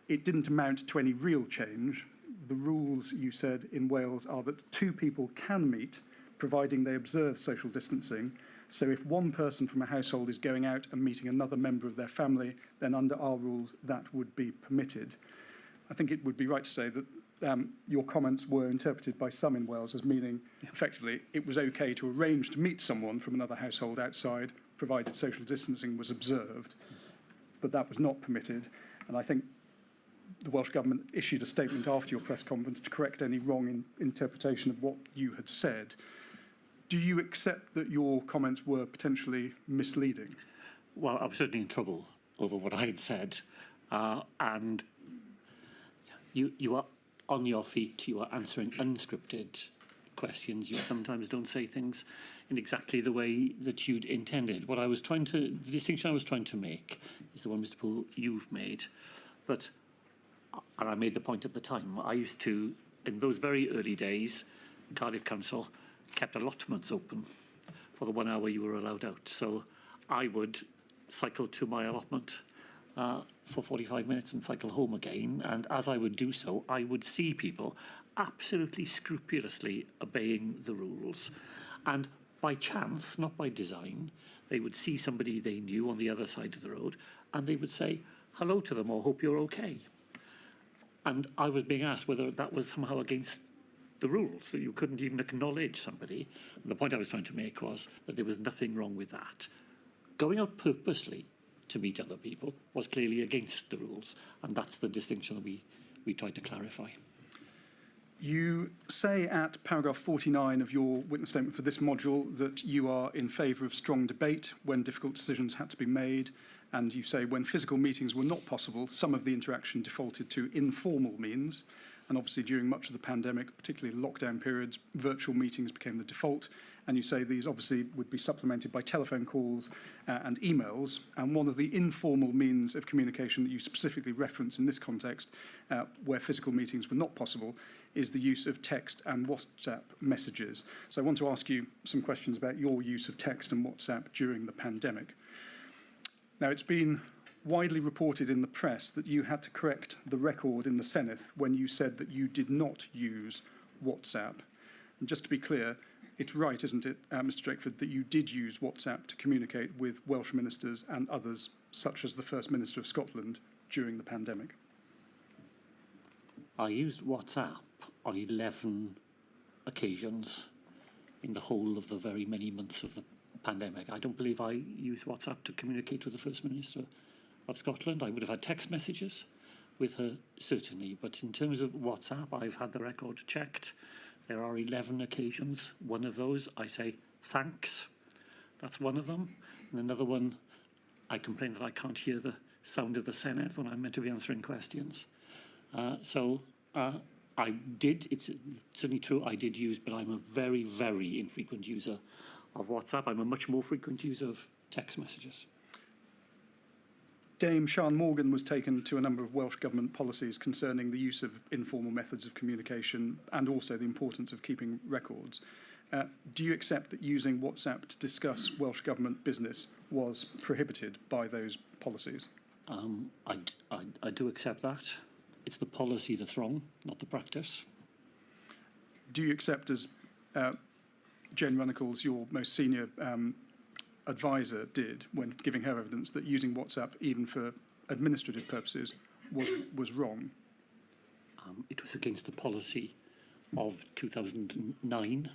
it didn't amount to any real change. The rules, you said, in Wales are that 2 people can meet, providing they observe social distancing. So if one person from a household is going out and meeting another member of their family, then under our rules, that would be permitted. I think it would be right to say that your comments were interpreted by some in Wales as meaning, effectively, it was okay to arrange to meet someone from another household outside, provided social distancing was observed, but that was not permitted. And I think the Welsh Government issued a statement after your press conference to correct any wrong interpretation of what you had said. Do you accept that your comments were potentially misleading? Well, I was certainly in trouble over what I had said, and you are on your feet, you are answering unscripted questions. You sometimes don't say things in exactly the way that you'd intended. The distinction I was trying to make is the one, Mr. Poole, you've made. But, and I made the point at the time, I used to, in those very early days, Cardiff Council kept allotments open for the 1 hour you were allowed out. So I would cycle to my allotment for 45 minutes and cycle home again. And as I would do so, I would see people absolutely scrupulously obeying the rules. And by chance, not by design, they would see somebody they knew on the other side of the road, and they would say hello to them or hope you're okay. And I was being asked whether that was somehow against the rules, that you couldn't even acknowledge somebody. And the point I was trying to make was that there was nothing wrong with that. Going out purposely to meet other people was clearly against the rules, and that's the distinction that we tried to clarify. You say at paragraph 49 of your witness statement for this module that you are in favour of strong debate when difficult decisions had to be made, and you say when physical meetings were not possible, some of the interaction defaulted to informal means. And obviously during much of the pandemic, particularly lockdown periods, virtual meetings became the default. And you say these obviously would be supplemented by telephone calls and emails. And one of the informal means of communication that you specifically reference in this context, where physical meetings were not possible, is the use of text and WhatsApp messages. So I want to ask you some questions about your use of text and WhatsApp during the pandemic. Now, it's been widely reported in the press that you had to correct the record in the Senedd when you said that you did not use WhatsApp. And just to be clear, it's right, isn't it, Mr. Drakeford, that you did use WhatsApp to communicate with Welsh ministers and others, such as the First Minister of Scotland, during the pandemic? I used WhatsApp on 11 occasions in the whole of the very many months of the pandemic. I don't believe I used WhatsApp to communicate with the First Minister of Scotland. I would have had text messages with her, certainly, but in terms of WhatsApp, I've had the record checked. There are 11 occasions. One of those, I say thanks. That's one of them. And another one, I complain that I can't hear the sound of the Senedd when I'm meant to be answering questions. I did, it's certainly true, I did use, but I'm a very, very infrequent user of WhatsApp. I'm a much more frequent user of text messages. Dame Sian Morgan was taken to a number of Welsh Government policies concerning the use of informal methods of communication and also the importance of keeping records. Do you accept that using WhatsApp to discuss Welsh Government business was prohibited by those policies? I do accept that. It's the policy that's wrong, not the practice. Do you accept, as Jane Runnacles, your most senior advisor, did when giving her evidence, that using WhatsApp, even for administrative purposes, was wrong? It was against the policy of 2009.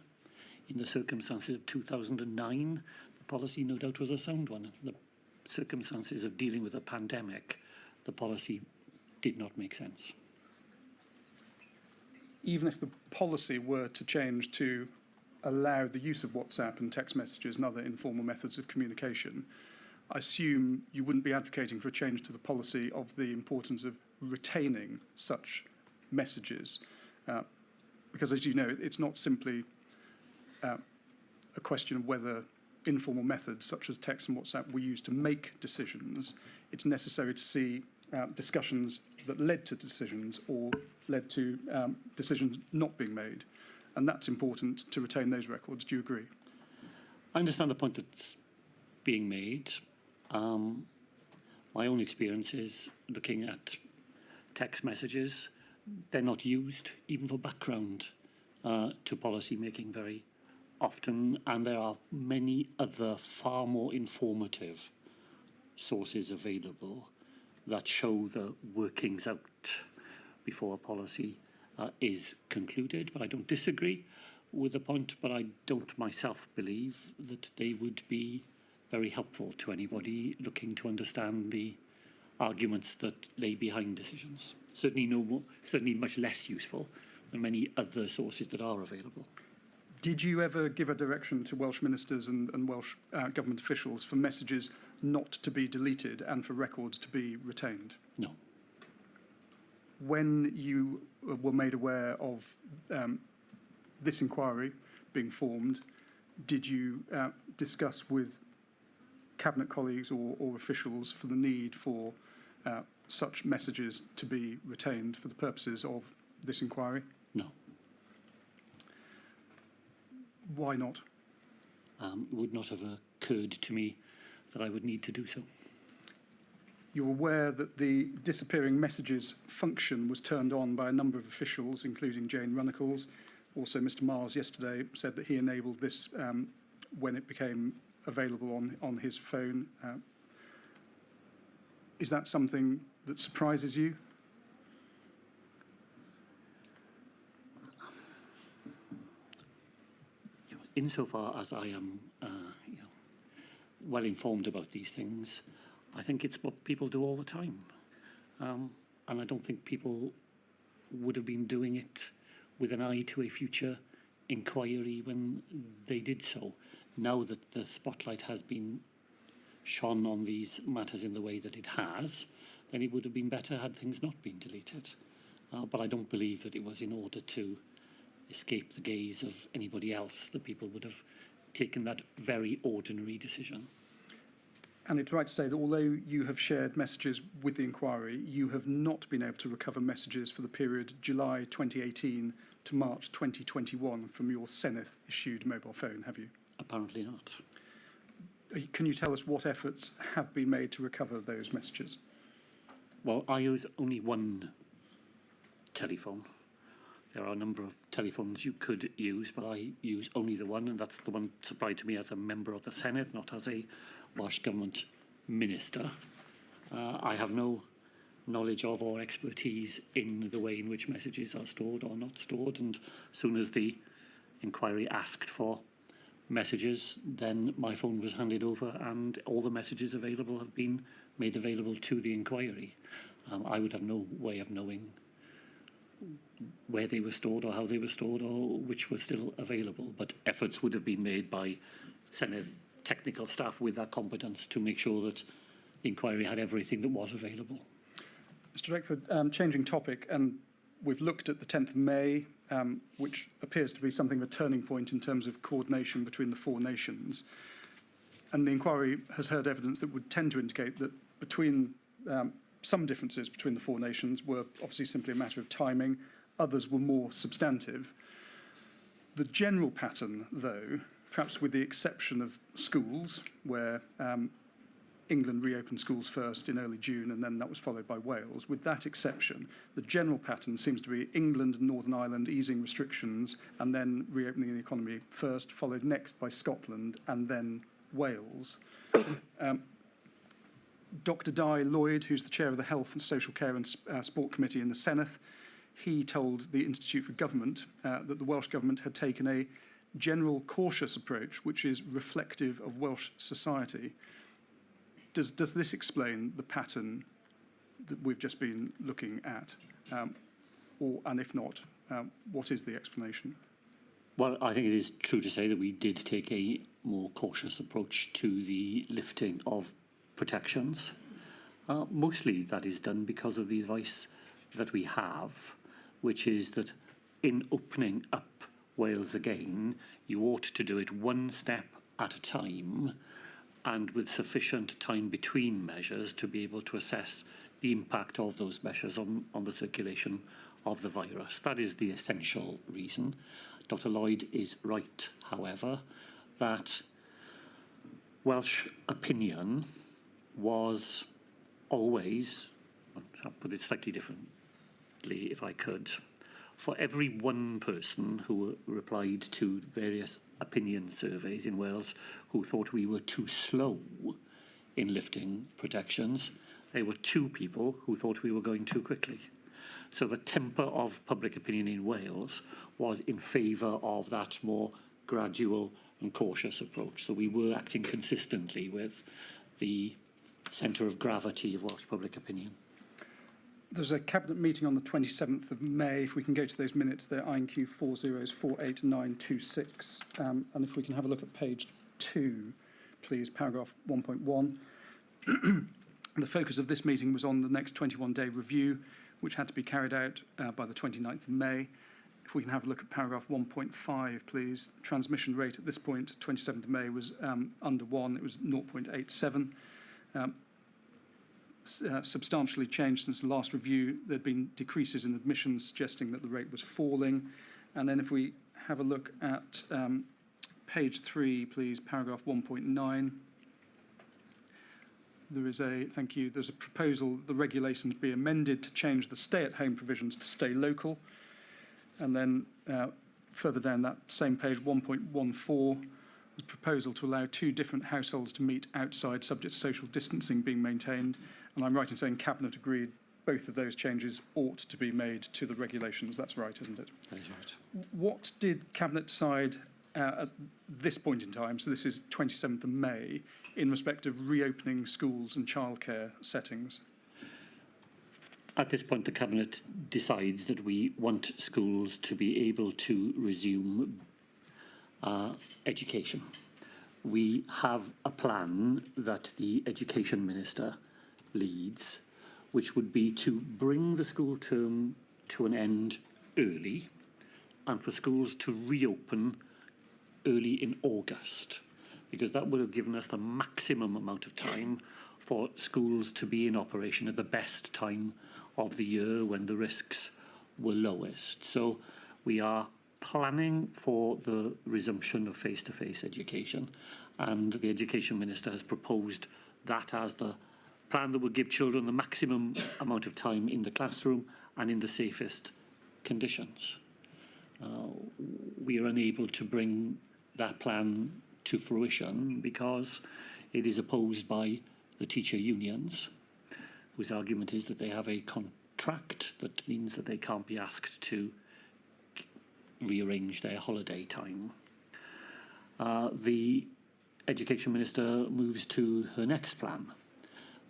In the circumstances of 2009, the policy no doubt was a sound one. The circumstances of dealing with a pandemic, the policy did not make sense. Even if the policy were to change to allow the use of WhatsApp and text messages and other informal methods of communication, I assume you wouldn't be advocating for a change to the policy of the importance of retaining such messages. Because, as you know, it's not simply a question of whether informal methods such as text and WhatsApp were used to make decisions. It's necessary to see discussions that led to decisions or led to decisions not being made. And that's important to retain those records. Do you agree? I understand the point that's being made. My own experience is looking at text messages. They're not used even for background to policy making very often, and there are many other far more informative sources available that show the workings out before a policy is concluded. But I don't disagree with the point, but I don't myself believe that they would be very helpful to anybody looking to understand the arguments that lay behind decisions. Certainly much less useful than many other sources that are available. Did you ever give a direction to Welsh ministers and Welsh government officials for messages not to be deleted and for records to be retained? No. When you were made aware of this inquiry being formed, did you discuss with cabinet colleagues or officials for the need for such messages to be retained for the purposes of this inquiry? No. Why not? It would not have occurred to me that I would need to do so. You're aware that the disappearing messages function was turned on by a number of officials, including Jane Runnacles. Also, Mr. Mars yesterday said that he enabled this when it became available on his phone. Is that something that surprises you? Insofar as I am well informed about these things, I think it's what people do all the time. And I don't think people would have been doing it with an eye to a future inquiry when they did so. Now that the spotlight has been shone on these matters in the way that it has, then it would have been better had things not been deleted. But I don't believe that it was in order to escape the gaze of anybody else that people would have taken that very ordinary decision. And it's right to say that although you have shared messages with the inquiry, you have not been able to recover messages for the period July 2018 to March 2021 from your Senedd-issued mobile phone, have you? Apparently not. Can you tell us what efforts have been made to recover those messages? Well, I use only one telephone. There are a number of telephones you could use, but I use only the one, and that's the one supplied to me as a member of the Senedd, not as a Welsh Government minister. I have no knowledge of or expertise in the way in which messages are stored or not stored, and as soon as the inquiry asked for messages, then my phone was handed over and all the messages available have been made available to the inquiry. I would have no way of knowing where they were stored or how they were stored or which were still available, but efforts would have been made by Senedd technical staff with that competence to make sure that the inquiry had everything that was available. Mr. Drakeford, changing topic, and we've looked at the 10th of May, which appears to be something of a turning point in terms of coordination between the four nations. And the inquiry has heard evidence that would tend to indicate that between some differences between the four nations were obviously simply a matter of timing, others were more substantive. The general pattern, though, perhaps with the exception of schools, where England reopened schools first in early June, and then that was followed by Wales. With that exception, the general pattern seems to be England and Northern Ireland easing restrictions and then reopening the economy first, followed next by Scotland and then Wales. Dr. Di Lloyd, who's the chair of the Health and Social Care and Sport Committee in the Senedd, he told the Institute for Government that the Welsh Government had taken a general cautious approach, which is reflective of Welsh society. Does this explain the pattern that we've just been looking at? And if not, what is the explanation? Well, I think it is true to say that we did take a more cautious approach to the lifting of protections. Mostly that is done because of the advice that we have, which is that in opening up Wales again, you ought to do it one step at a time and with sufficient time between measures to be able to assess the impact of those measures on the circulation of the virus. That is the essential reason. Dr. Lloyd is right, however, that Welsh opinion was always, I'll put it slightly differently if I could, for every one person who replied to various opinion surveys in Wales who thought we were too slow in lifting protections, there were two people who thought we were going too quickly. So the temper of public opinion in Wales was in favour of that more gradual and cautious approach. So we were acting consistently with the centre of gravity of Welsh public opinion. There's a cabinet meeting on the 27th of May. If we can go to those minutes, they're INQ 404896. And if we can have a look at page 2, please, paragraph 1.1. The focus of this meeting was on the next 21-day review, which had to be carried out by the 29th of May. If we can have a look at paragraph 1.5, please. Transmission rate at this point, 27th of May, was under 1. It was 0.87. Substantially changed since the last review. There'd been decreases in admissions suggesting that the rate was falling. And then if we have a look at page 3, please, paragraph 1.9. There is there's a proposal that the regulations be amended to change the stay-at-home provisions to stay local. And then further down that same page, 1.14, the proposal to allow 2 different households to meet outside subject to social distancing being maintained. And I'm right in saying Cabinet agreed both of those changes ought to be made to the regulations. That's right, isn't it? That is right. What did Cabinet decide at this point in time, so this is 27th of May, in respect of reopening schools and childcare settings? At this point, the Cabinet decides that we want schools to be able to resume education. We have a plan that the Education Minister leads, which would be to bring the school term to an end early and for schools to reopen early in August, because that would have given us the maximum amount of time for schools to be in operation at the best time of the year when the risks were lowest. So we are planning for the resumption of face-to-face education, and the Education Minister has proposed that as the plan that would give children the maximum amount of time in the classroom and in the safest conditions. We are unable to bring that plan to fruition because it is opposed by the teacher unions, whose argument is that they have a contract that means that they can't be asked to rearrange their holiday time. The Education Minister moves to her next plan,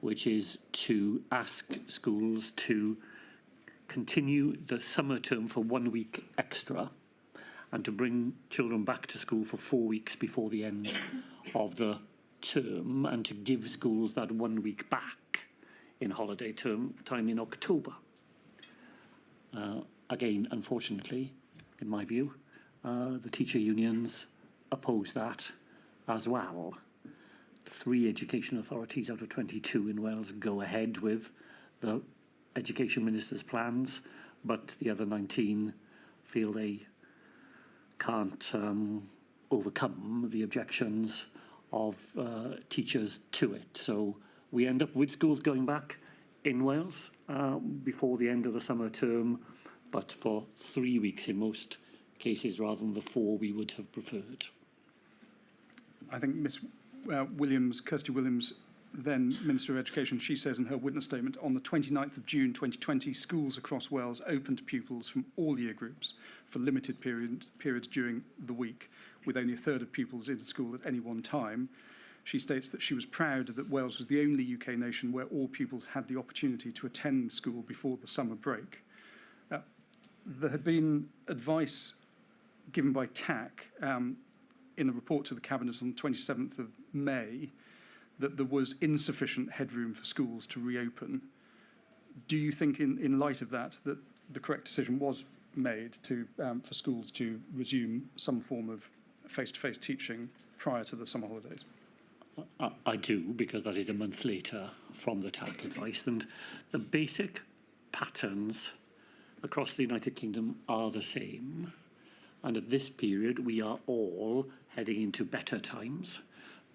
which is to ask schools to continue the summer term for 1 week extra and to bring children back to school for 4 weeks before the end of the term, and to give schools that 1 week back in holiday term time in October. Again, unfortunately, in my view, the teacher unions oppose that as well. 3 education authorities out of 22 in Wales go ahead with the Education Minister's plans, but the other 19 feel they can't overcome the objections of teachers to it. So we end up with schools going back in Wales before the end of the summer term, but for 3 weeks in most cases rather than the 4 we would have preferred. I think Miss Williams, Kirsty Williams, then Minister of Education, she says in her witness statement, on the 29th of June 2020, schools across Wales opened to pupils from all year groups for limited periods during the week, with only a third of pupils in school at any one time. She states that she was proud that Wales was the only UK nation where all pupils had the opportunity to attend school before the summer break. There had been advice given by TAC in a report to the Cabinet on the 27th of May that there was insufficient headroom for schools to reopen. Do you think, in light of that, that the correct decision was made for schools to resume some form of face-to-face teaching prior to the summer holidays? I do, because that is a month later from the TAC advice, and the basic patterns across the United Kingdom are the same. And at this period, we are all heading into better times,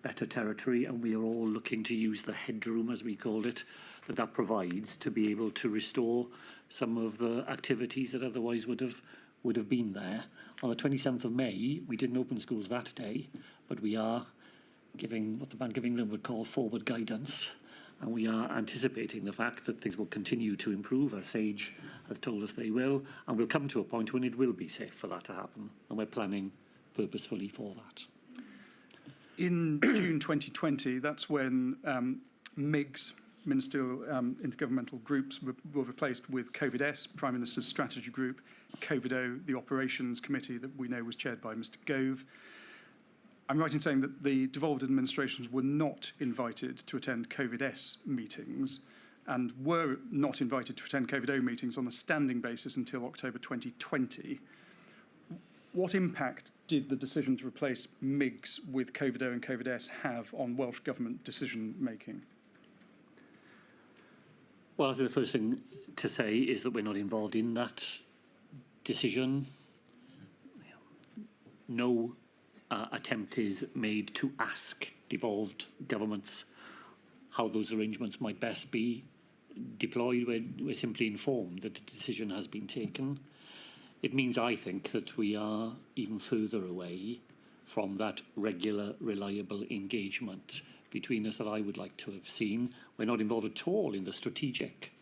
better territory, and we are all looking to use the headroom, as we called it, that provides to be able to restore some of the activities that otherwise would have been there. On the 27th of May, we didn't open schools that day, but we are giving what the Bank of England would call forward guidance, and we are anticipating the fact that things will continue to improve, as SAGE has told us they will, and we'll come to a point when it will be safe for that to happen, and we're planning purposefully for that. In June 2020, that's when MIGs, Ministerial Intergovernmental Groups, were replaced with COVID-S, Prime Minister's Strategy Group, COVID-O, the Operations Committee that we know was chaired by Mr. Gove. I'm right in saying that the devolved administrations were not invited to attend COVID-S meetings and were not invited to attend COVID-O meetings on a standing basis until October 2020. What impact did the decision to replace MIGs with COVID-O and COVID-S have on Welsh Government decision-making? Well, I think the first thing to say is that we're not involved in that decision. No attempt is made to ask devolved governments how those arrangements might best be deployed. We're simply informed that the decision has been taken. It means, I think, that we are even further away from that regular, reliable engagement between us that I would like to have seen. We're not involved at all in the strategic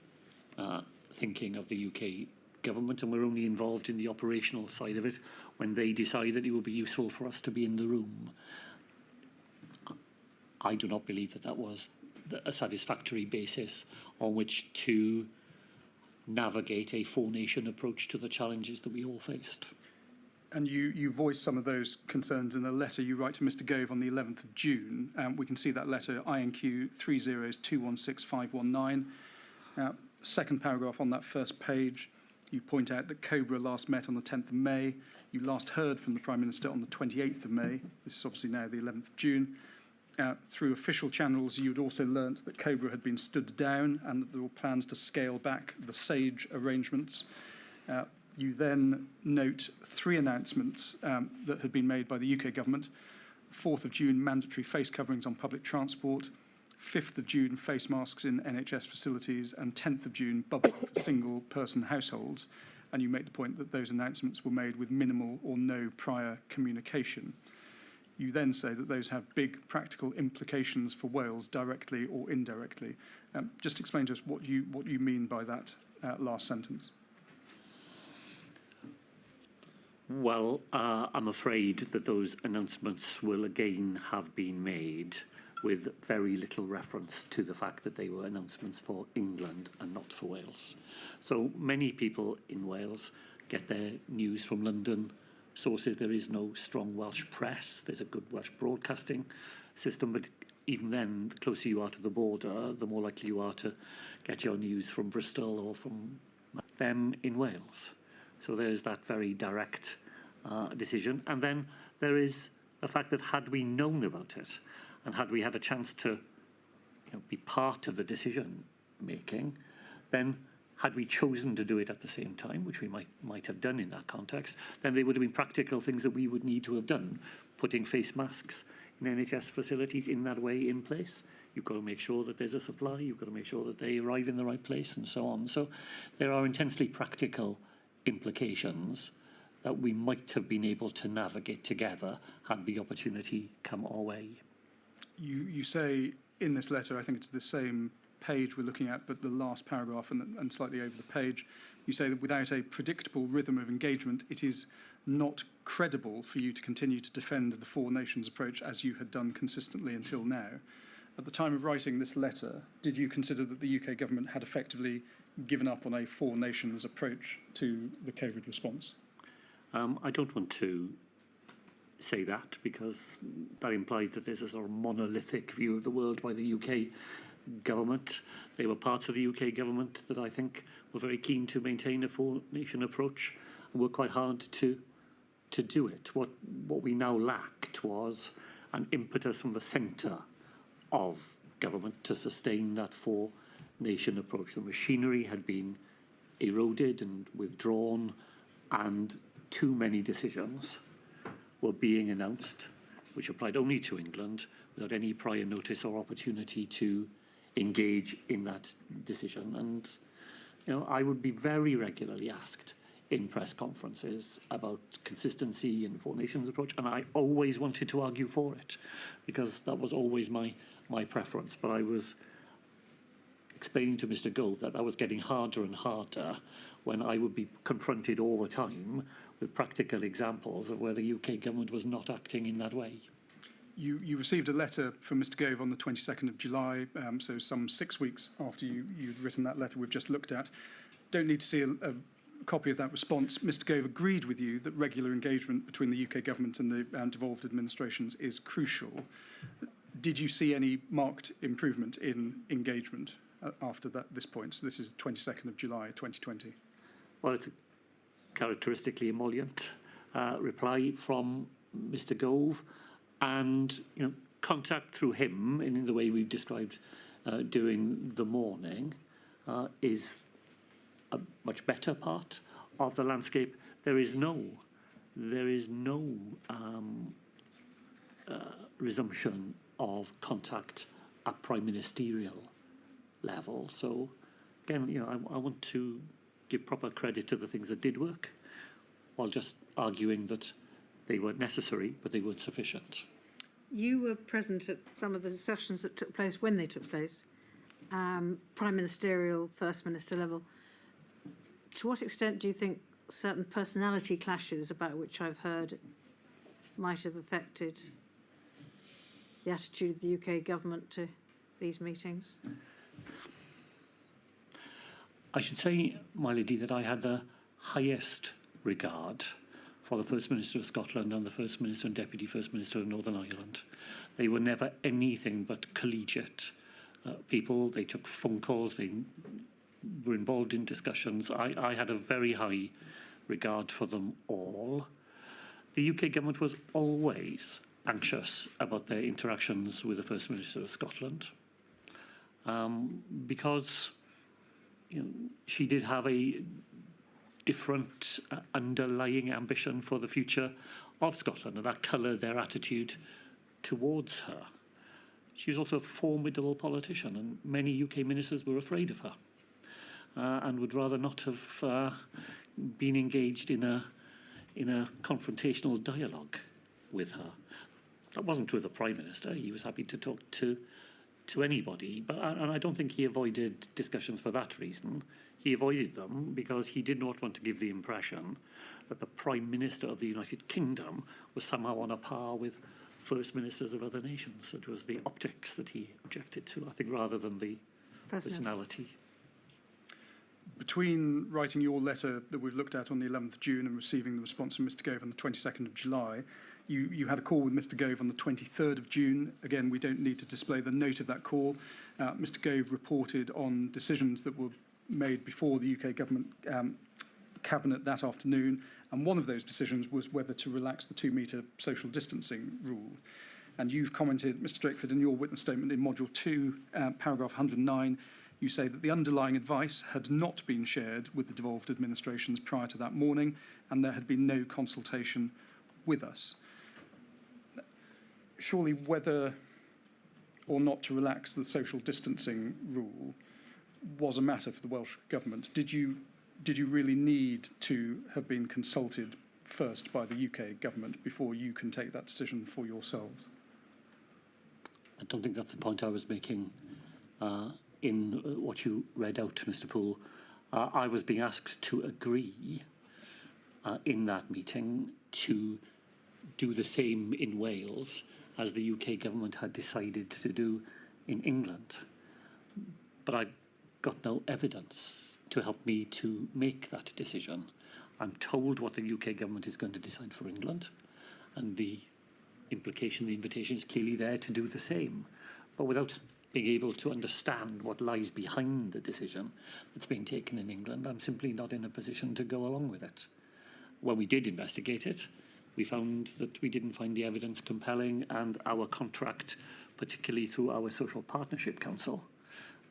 thinking of the UK government, and we're only involved in the operational side of it when they decide that it would be useful for us to be in the room. I do not believe that that was a satisfactory basis on which to navigate a four-nation approach to the challenges that we all faced. And you voiced some of those concerns in a letter you write to Mr. Gove on the 11th of June. We can see that letter, INQ 30216-519. Second paragraph on that first page, you point out that COBRA last met on the 10th of May. You last heard from the Prime Minister on the 28th of May. This is obviously now the 11th of June. Through official channels, you'd also learnt that COBRA had been stood down and that there were plans to scale back the SAGE arrangements. You then note 3 announcements that had been made by the UK government. 4th of June, mandatory face coverings on public transport. 5th of June, face masks in NHS facilities. And 10th of June, bubble for single-person households. And you make the point that those announcements were made with minimal or no prior communication. You then say that those have big practical implications for Wales, directly or indirectly. Just explain to us what you mean by that last sentence. Well, I'm afraid that those announcements will again have been made with very little reference to the fact that they were announcements for England and not for Wales. So many people in Wales get their news from London sources. There is no strong Welsh press. There's a good Welsh broadcasting system, but even then, the closer you are to the border, the more likely you are to get your news from Bristol or from them in Wales. So there's that very direct decision. And then there is the fact that had we known about it, and had we had a chance to be part of the decision making, then had we chosen to do it at the same time, which we might have done in that context, then there would have been practical things that we would need to have done, putting face masks in NHS facilities in that way in place. You've got to make sure that there's a supply, you've got to make sure that they arrive in the right place and so on. So there are intensely practical implications that we might have been able to navigate together had the opportunity come our way. You say in this letter, I think it's the same page we're looking at, but the last paragraph and slightly over the page, you say that without a predictable rhythm of engagement, it is not credible for you to continue to defend the four nations approach as you had done consistently until now. At the time of writing this letter, did you consider that the UK government had effectively given up on a four nations approach to the COVID response? I don't want to say that because that implies that there's a sort of monolithic view of the world by the UK government. They were parts of the UK government that I think were very keen to maintain a four-nation approach and worked quite hard to do it. What we now lacked was an impetus from the centre of government to sustain that four-nation approach. The machinery had been eroded and withdrawn, and too many decisions were being announced, which applied only to England, without any prior notice or opportunity to engage in that decision. And I would be very regularly asked in press conferences about consistency in the Four Nations approach, and I always wanted to argue for it, because that was always my preference. But I was explaining to Mr. Gove that was getting harder and harder when I would be confronted all the time with practical examples of where the UK government was not acting in that way. You received a letter from Mr. Gove on the 22nd of July, so some 6 weeks after you'd written that letter we've just looked at. Don't need to see a copy of that response. Mr. Gove agreed with you that regular engagement between the UK government and the devolved administrations is crucial. Did you see any marked improvement in engagement after this point? So this is 22nd of July 2020. Well, it's a characteristically emollient reply from Mr. Gove, and contact through him, and in the way we've described during the morning, is a much better part of the landscape. There is no resumption of contact at prime ministerial level. So again, I want to give proper credit to the things that did work, while just arguing that they weren't necessary, but they weren't sufficient. You were present at some of the discussions that took place when they took place, prime ministerial, first minister level. To what extent do you think certain personality clashes, about which I've heard, might have affected the attitude of the UK government to these meetings? I should say, my lady, that I had the highest regard for the First Minister of Scotland and the First Minister and Deputy First Minister of Northern Ireland. They were never anything but collegiate people. They took phone calls, they were involved in discussions. I had a very high regard for them all. The UK government was always anxious about their interactions with the First Minister of Scotland, because she did have a different underlying ambition for the future of Scotland, and that coloured their attitude towards her. She was also a formidable politician, and many UK ministers were afraid of her and would rather not have been engaged in a confrontational dialogue with her. That wasn't true of the Prime Minister. He was happy to talk to anybody, and I don't think he avoided discussions for that reason. He avoided them because he did not want to give the impression that the Prime Minister of the United Kingdom was somehow on a par with First Ministers of other nations. It was the optics that he objected to, I think, rather than the personality. Between writing your letter that we've looked at on the 11th of June and receiving the response from Mr Gove on the 22nd of July, you had a call with Mr Gove on the 23rd of June. Again, we don't need to display the note of that call. Mr Gove reported on decisions that were made before the UK government cabinet that afternoon, and one of those decisions was whether to relax the 2-metre social distancing rule. And you've commented, Mr Drakeford, in your witness statement in Module 2, paragraph 109, you say that the underlying advice had not been shared with the devolved administrations prior to that morning, and there had been no consultation with us. Surely whether or not to relax the social distancing rule was a matter for the Welsh Government. Did you really need to have been consulted first by the UK Government before you can take that decision for yourselves? I don't think that's the point I was making in what you read out, Mr Poole. I was being asked to agree in that meeting to do the same in Wales as the UK Government had decided to do in England. But I got no evidence to help me to make that decision. I'm told what the UK Government is going to decide for England, and the implication, the invitation is clearly there to do the same. But without being able to understand what lies behind the decision that's being taken in England, I'm simply not in a position to go along with it. When we did investigate it, we found that we didn't find the evidence compelling, and our contract, particularly through our Social Partnership Council,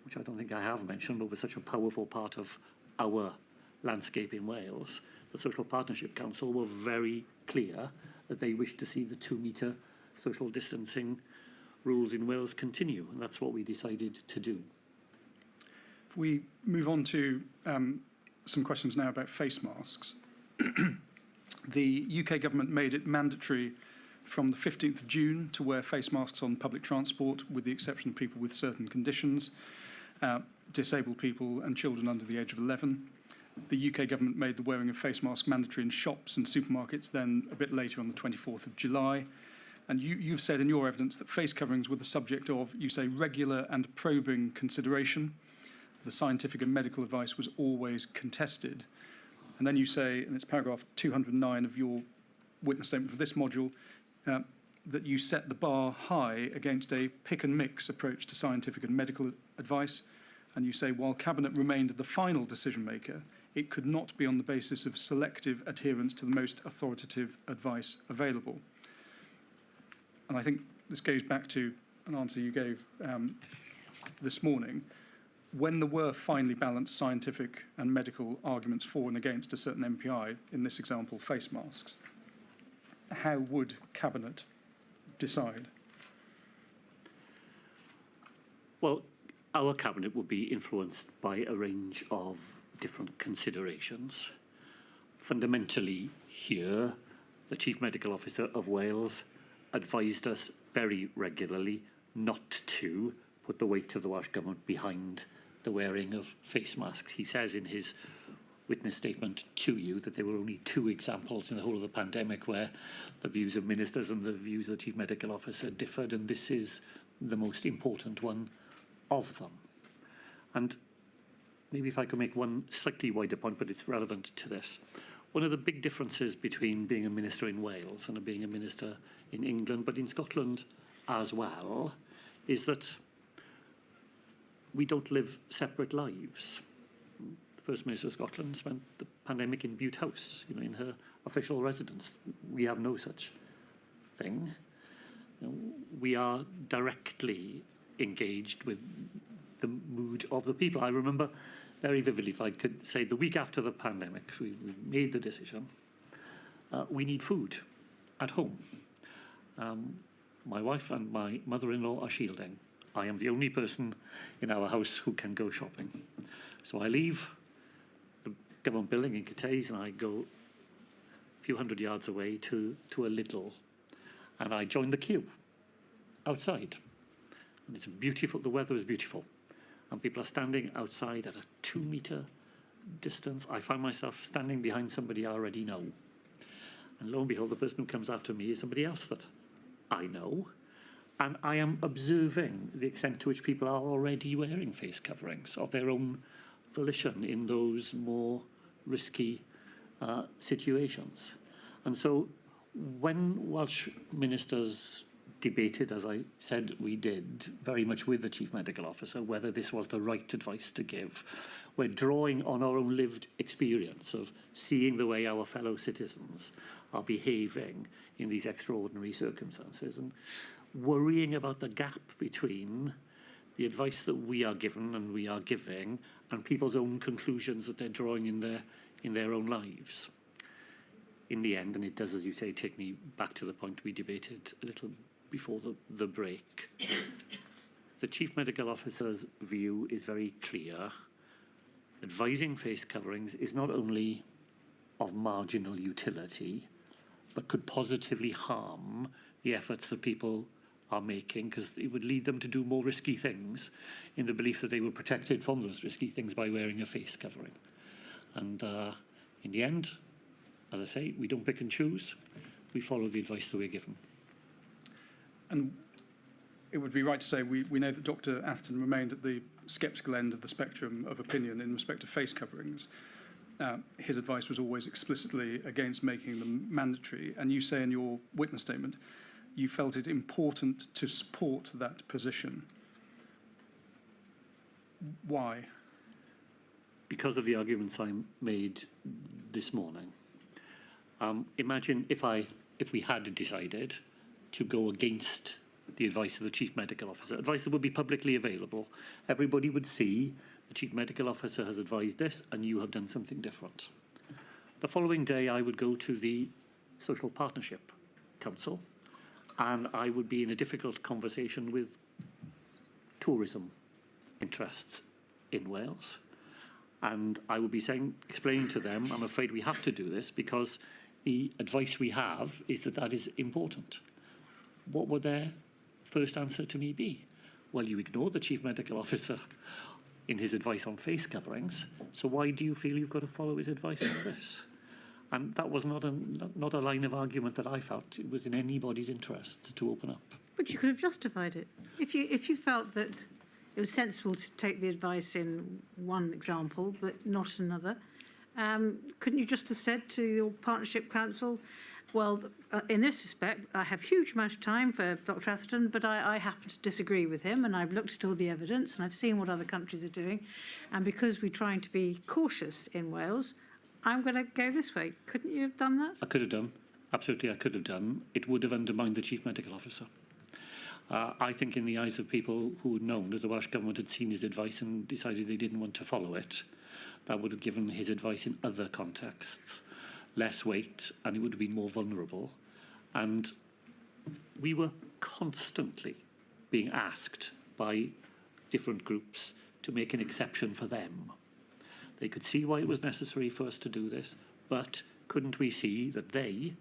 which I don't think I have mentioned, but was such a powerful part of our landscape in Wales, the Social Partnership Council were very clear that they wished to see the 2-metre social distancing rules in Wales continue, and that's what we decided to do. If we move on to some questions now about face masks. The UK Government made it mandatory from the 15th of June to wear face masks on public transport, with the exception of people with certain conditions, disabled people and children under the age of 11. The UK Government made the wearing of face masks mandatory in shops and supermarkets then a bit later on the 24th of July. And you've said in your evidence that face coverings were the subject of, you say, regular and probing consideration. The scientific and medical advice was always contested. And then you say, and it's paragraph 209 of your witness statement for this module, that you set the bar high against a pick and mix approach to scientific and medical advice. And you say, while Cabinet remained the final decision maker, it could not be on the basis of selective adherence to the most authoritative advice available. And I think this goes back to an answer you gave this morning. When there were finely balanced scientific and medical arguments for and against a certain MPI, in this example, face masks, how would Cabinet decide? Well, our Cabinet would be influenced by a range of different considerations. Fundamentally here, the Chief Medical Officer of Wales advised us very regularly not to put the weight of the Welsh Government behind the wearing of face masks. He says in his witness statement to you that there were only 2 examples in the whole of the pandemic where the views of ministers and the views of the Chief Medical Officer differed, and this is the most important one of them. And maybe if I could make one slightly wider point, but it's relevant to this. One of the big differences between being a minister in Wales and being a minister in England, but in Scotland as well, is that we don't live separate lives. The First Minister of Scotland spent the pandemic in Bute House, in her official residence. We have no such thing. We are directly engaged with the mood of the people. I remember very vividly, if I could say, the week after the pandemic, we made the decision. We need food at home. My wife and my mother-in-law are shielding. I am the only person in our house who can go shopping. So I leave the government building in Cathays and I go a few hundred yards away to a Lidl, and I join the queue outside. And it's beautiful, the weather is beautiful, and people are standing outside at a 2-metre distance. I find myself standing behind somebody I already know. And lo and behold, the person who comes after me is somebody else that I know. And I am observing the extent to which people are already wearing face coverings of their own volition in those more risky situations. And so when Welsh ministers debated, as I said we did, very much with the Chief Medical Officer, whether this was the right advice to give, we're drawing on our own lived experience of seeing the way our fellow citizens are behaving in these extraordinary circumstances and worrying about the gap between the advice that we are given and we are giving and people's own conclusions that they're drawing in their own lives. In the end, and it does, as you say, take me back to the point we debated a little before the break, the Chief Medical Officer's view is very clear. Advising face coverings is not only of marginal utility, but could positively harm the efforts that people are making, because it would lead them to do more risky things in the belief that they were protected from those risky things by wearing a face covering. And in the end, as I say, we don't pick and choose. We follow the advice that we're given. And it would be right to say we know that Dr. Atherton remained at the sceptical end of the spectrum of opinion in respect to face coverings. His advice was always explicitly against making them mandatory. And you say in your witness statement, you felt it important to support that position. Why? Because of the arguments I made this morning. Imagine if we had decided to go against the advice of the Chief Medical Officer, advice that would be publicly available. Everybody would see the Chief Medical Officer has advised this and you have done something different. The following day, I would go to the Social Partnership Council and I would be in a difficult conversation with tourism interests in Wales. And I would be explaining to them, I'm afraid we have to do this because the advice we have is that that is important. What would their first answer to me be? Well, you ignore the Chief Medical Officer in his advice on face coverings, so why do you feel you've got to follow his advice on this? And that was not a line of argument that I felt it was in anybody's interest to open up. But you could have justified it. If you felt that it was sensible to take the advice in one example, but not another, couldn't you just have said to your Partnership Council, well, in this respect, I have huge amount of time for Dr. Atherton, but I happen to disagree with him, and I've looked at all the evidence, and I've seen what other countries are doing, and because we're trying to be cautious in Wales, I'm going to go this way. Couldn't you have done that? I could have done. Absolutely, I could have done. It would have undermined the Chief Medical Officer. I think in the eyes of people who had known that the Welsh Government had seen his advice and decided they didn't want to follow it, that would have given his advice in other contexts less weight, and it would have been more vulnerable. And we were constantly being asked by different groups to make an exception for them. They could see why it was necessary for us to do this, but couldn't we see that they,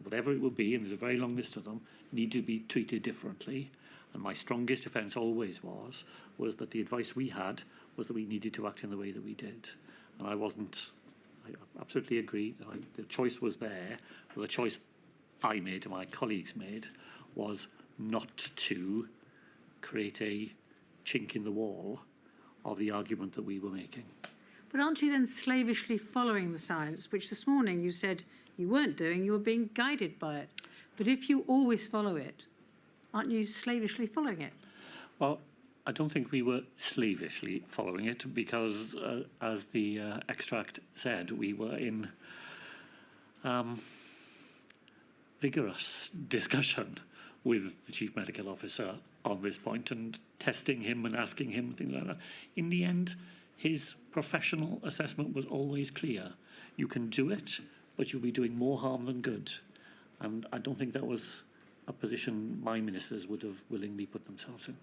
whatever it would be, and there's a very long list of them, need to be treated differently? And my strongest defence always was that the advice we had was that we needed to act in the way that we did. And I absolutely agree that the choice was there, but the choice I made and my colleagues made was not to create a chink in the wall of the argument that we were making. But aren't you then slavishly following the science, which this morning you said you weren't doing, you were being guided by it? But if you always follow it, aren't you slavishly following it? Well, I don't think we were slavishly following it because, as the extract said, we were in vigorous discussion with the Chief Medical Officer on this point and testing him and asking him things like that. In the end, his professional assessment was always clear. You can do it, but you'll be doing more harm than good. And I don't think that was a position my ministers would have willingly put themselves in.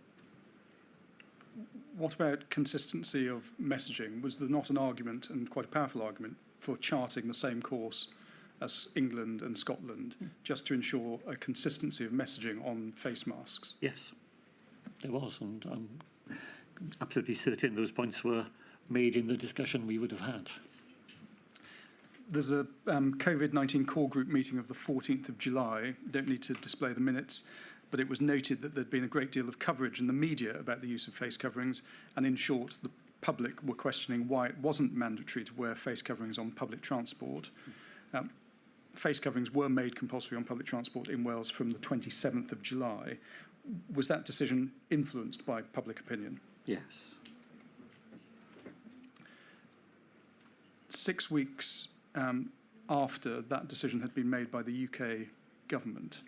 What about consistency of messaging? Was there not an argument, and quite a powerful argument, for charting the same course as England and Scotland, just to ensure a consistency of messaging on face masks? Yes, there was, and I'm absolutely certain those points were made in the discussion we would have had. There's a COVID-19 core group meeting of the 14th of July. Don't need to display the minutes, but it was noted that there'd been a great deal of coverage in the media about the use of face coverings, and in short, the public were questioning why it wasn't mandatory to wear face coverings on public transport. Face coverings were made compulsory on public transport in Wales from the 27th of July. Was that decision influenced by public opinion? Yes. 6 weeks after that decision had been made by the UK government,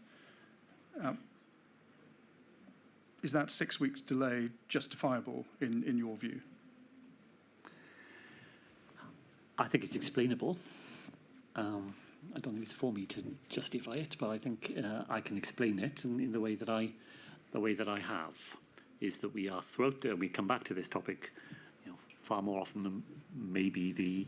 is that 6 weeks delay justifiable in your view? I think it's explainable. I don't think it's for me to justify it, but I think I can explain it in the way that I have, is that we are throughout. We come back to this topic, far more often than maybe the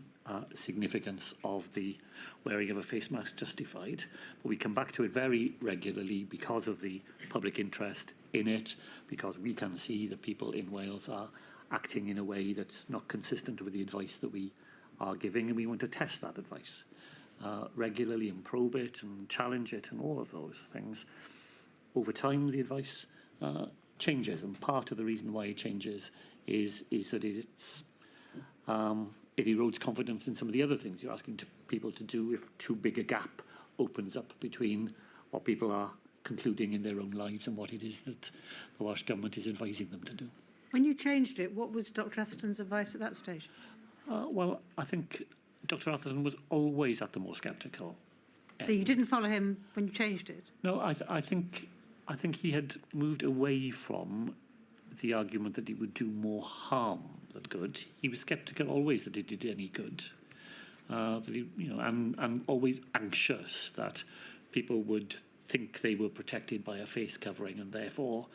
significance of the wearing of a face mask justified, but we come back to it very regularly because of the public interest in it, because we can see that people in Wales are acting in a way that's not consistent with the advice that we are giving, and we want to test that advice regularly and probe it and challenge it and all of those things. Over time, the advice changes, and part of the reason why it changes is that it erodes confidence in some of the other things you're asking people to do if too big a gap opens up between what people are concluding in their own lives and what it is that the Welsh Government is advising them to do. When you changed it, what was Dr Atherton's advice at that stage? Well, I think Dr Atherton was always at the more sceptical. So you didn't follow him when you changed it? No, I think he had moved away from the argument that it would do more harm than good. He was sceptical always that it did any good, that he, and always anxious that people would think they were protected by a face covering and therefore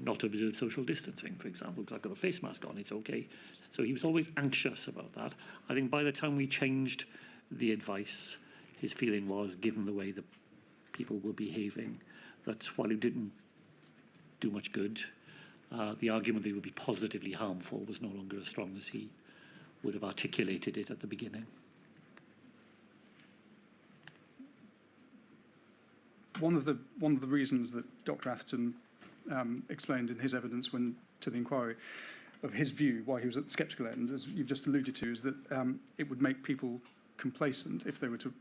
not observe social distancing, for example, because I've got a face mask on, it's okay. So he was always anxious about that. I think by the time we changed the advice, his feeling was, given the way that people were behaving, that while it didn't do much good, the argument that it would be positively harmful was no longer as strong as he would have articulated it at the beginning. One of the reasons that Dr Atherton explained in his evidence to the inquiry of his view, why he was at the sceptical end, as you've just alluded to, is that it would make people complacent if they were to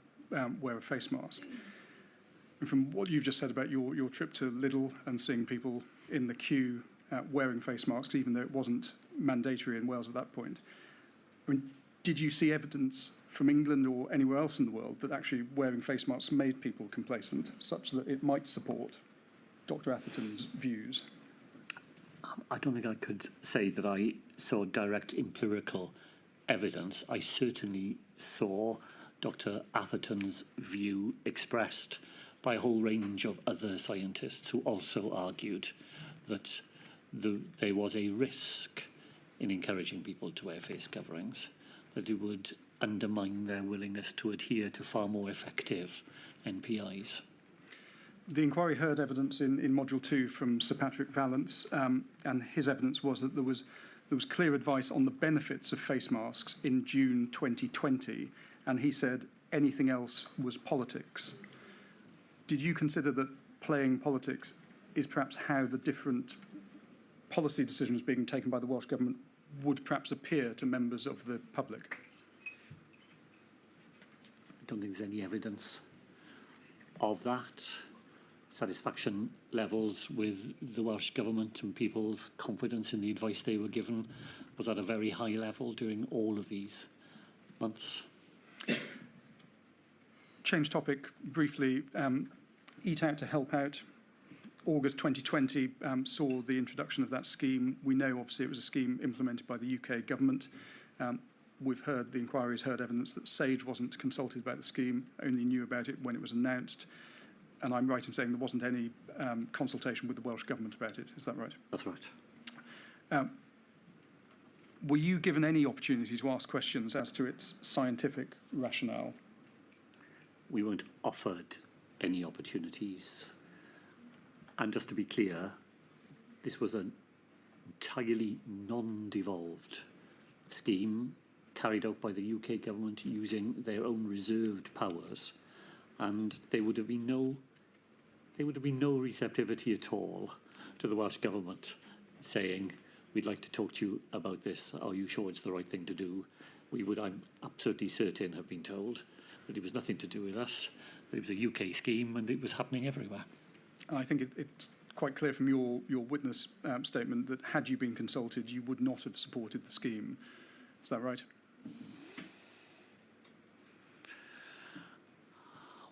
wear a face mask. And from what you've just said about your trip to Lidl and seeing people in the queue wearing face masks, even though it wasn't mandatory in Wales at that point, I mean, did you see evidence from England or anywhere else in the world that actually wearing face masks made people complacent, such that it might support Dr Atherton's views? I don't think I could say that I saw direct empirical evidence. I certainly saw Dr Atherton's view expressed by a whole range of other scientists who also argued that there was a risk in encouraging people to wear face coverings, that it would undermine their willingness to adhere to far more effective NPIs. The inquiry heard evidence in Module 2 from Sir Patrick Vallance, and his evidence was that there was clear advice on the benefits of face masks in June 2020, and he said anything else was politics. Did you consider that playing politics is perhaps how the different policy decisions being taken by the Welsh Government would perhaps appear to members of the public? I don't think there's any evidence of that. Satisfaction levels with the Welsh Government and people's confidence in the advice they were given was at a very high level during all of these months. Change topic briefly. Eat Out to Help Out. August 2020 saw the introduction of that scheme. We know, obviously, it was a scheme implemented by the UK government. We've heard, the inquiry's heard evidence that Sage wasn't consulted about the scheme, only knew about it when it was announced. And I'm right in saying there wasn't any consultation with the Welsh Government about it. Is that right? That's right. Were you given any opportunity to ask questions as to its scientific rationale? We weren't offered any opportunities. And just to be clear, this was an entirely non-devolved scheme carried out by the UK government using their own reserved powers, and there would have been no receptivity at all to the Welsh government saying, we'd like to talk to you about this. Are you sure it's the right thing to do? We would, I'm absolutely certain, have been told that it was nothing to do with us. It was a UK scheme and it was happening everywhere. I think it's quite clear from your witness statement that had you been consulted, you would not have supported the scheme. Is that right?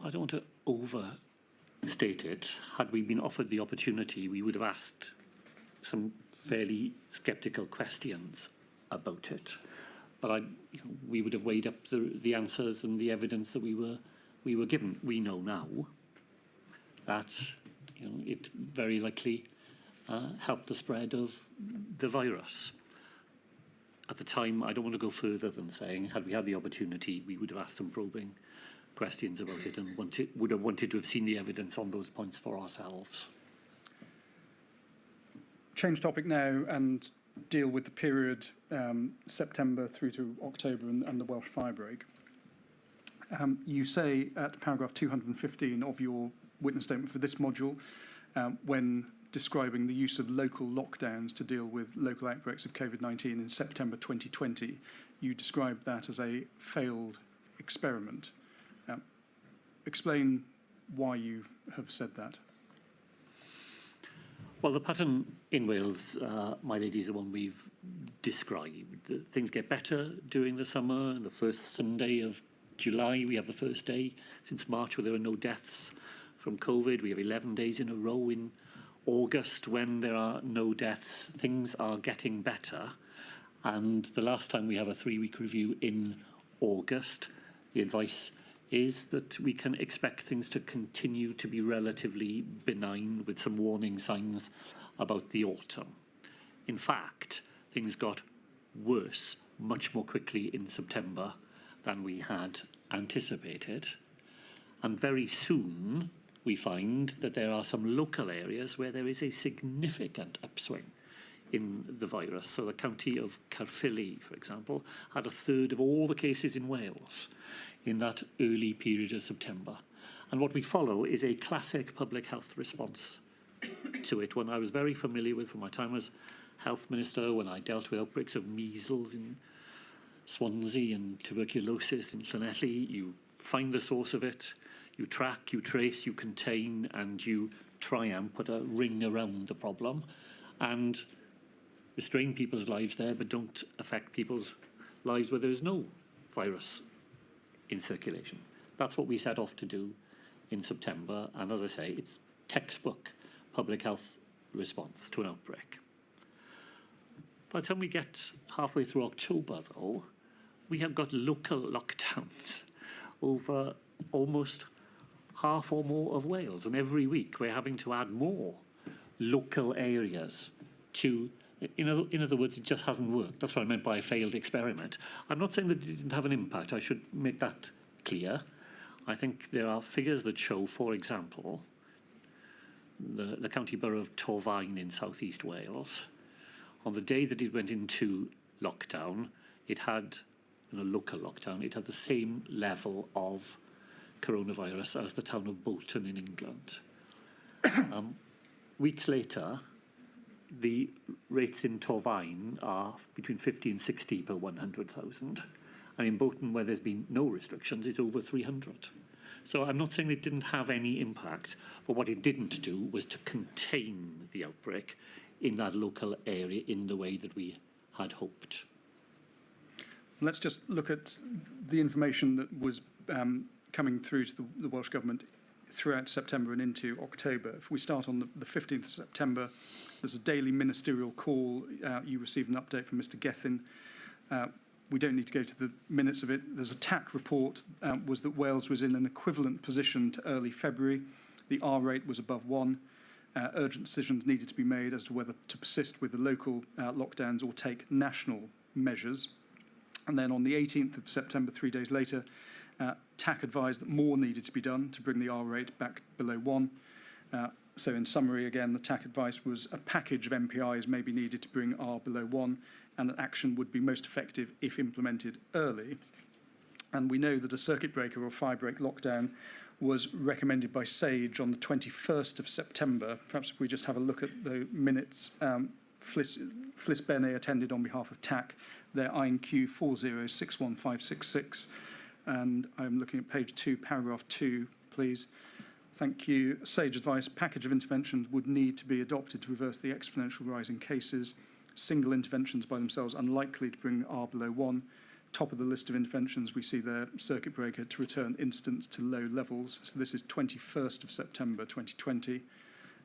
I don't want to overstate it. Had we been offered the opportunity, we would have asked some fairly sceptical questions about it. But we would have weighed up the answers and the evidence that we were given. We know now that it very likely helped the spread of the virus. At the time, I don't want to go further than saying, had we had the opportunity, we would have asked some probing questions about it and would have wanted to have seen the evidence on those points for ourselves. Change topic now and deal with the period September through to October and the Welsh fire break. You say at paragraph 215 of your witness statement for this module, when describing the use of local lockdowns to deal with local outbreaks of COVID-19 in September 2020, you described that as a failed experiment. Explain why you have said that. Well, the pattern in Wales, my lady, is the one we've described. Things get better during the summer. And the first Sunday of July, we have the first day since March where there are no deaths from COVID. We have 11 days in a row in August when there are no deaths. Things are getting better. And the last time we have a 3-week review in August, the advice is that we can expect things to continue to be relatively benign with some warning signs about the autumn. In fact, things got worse much more quickly in September than we had anticipated. And very soon we find that there are some local areas where there is a significant upswing in the virus. So the county of Caerphilly, for example, had 1/3 of all the cases in Wales in that early period of September. And what we follow is a classic public health response to it, one I was very familiar with from my time as health minister when I dealt with outbreaks of measles in Swansea and tuberculosis in Llanelli. You find the source of it, you track, you trace, you contain, and you try and put a ring around the problem and restrain people's lives there, but don't affect people's lives where there's no virus in circulation. That's what we set off to do in September, and as I say, it's textbook public health response to an outbreak. By the time we get halfway through October, though, we have got local lockdowns over almost half or more of Wales, and every week we're having to add more local areas to. In other words, it just hasn't worked. That's what I meant by a failed experiment. I'm not saying that it didn't have an impact. I should make that clear. I think there are figures that show, for example, the county borough of Torfaen in southeast Wales, on the day that it went into lockdown, it had, in a local lockdown, it had the same level of coronavirus as the town of Bolton in England. Weeks later, the rates in Torfaen are between 50 and 60 per 100,000. And in Bolton, where there's been no restrictions, it's over 300. So I'm not saying it didn't have any impact, but what it didn't do was to contain the outbreak in that local area in the way that we had hoped. Let's just look at the information that was coming through to the Welsh Government throughout September and into October. If we start on the 15th of September, there's a daily ministerial call. You received an update from Mr. Gethin. We don't need to go to the minutes of it. There's a TAC report, was that Wales was in an equivalent position to early February. The R rate was above 1. Urgent decisions needed to be made as to whether to persist with the local lockdowns or take national measures. And then on the 18th of September, 3 days later, TAC advised that more needed to be done to bring the R rate back below 1. So in summary, again, the TAC advice was a package of MPIs may be needed to bring R below 1, and that action would be most effective if implemented early. And we know that a circuit breaker or fire break lockdown was recommended by SAGE on the 21st of September. Perhaps if we just have a look at the minutes. Fliss Bene attended on behalf of TAC, their INQ 4061566. And I'm looking at page 2, paragraph 2, please. Thank you. SAGE advice, package of interventions would need to be adopted to reverse the exponential rise in cases. Single interventions by themselves unlikely to bring R below 1. Top of the list of interventions, we see there circuit breaker to return incidents to low levels. So this is 21st of September 2020.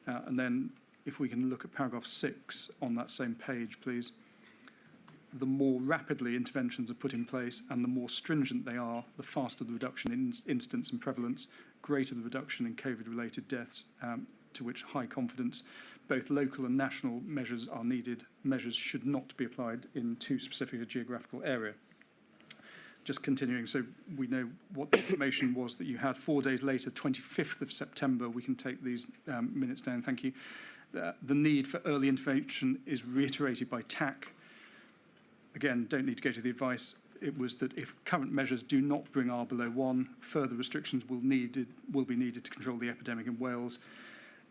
And then if we can look at paragraph 6 on that same page, please. The more rapidly interventions are put in place and the more stringent they are, the faster the reduction in incidence and prevalence, greater the reduction in COVID-related deaths, to which high confidence both local and national measures are needed. Measures should not be applied in too specific a geographical area. Just continuing, so we know what the information was that you had 4 days later, 25th of September. We can take these minutes down, thank you. The need for early intervention is reiterated by TAC. Again, don't need to go to the advice. It was that if current measures do not bring R below 1, further restrictions will be needed to control the epidemic in Wales.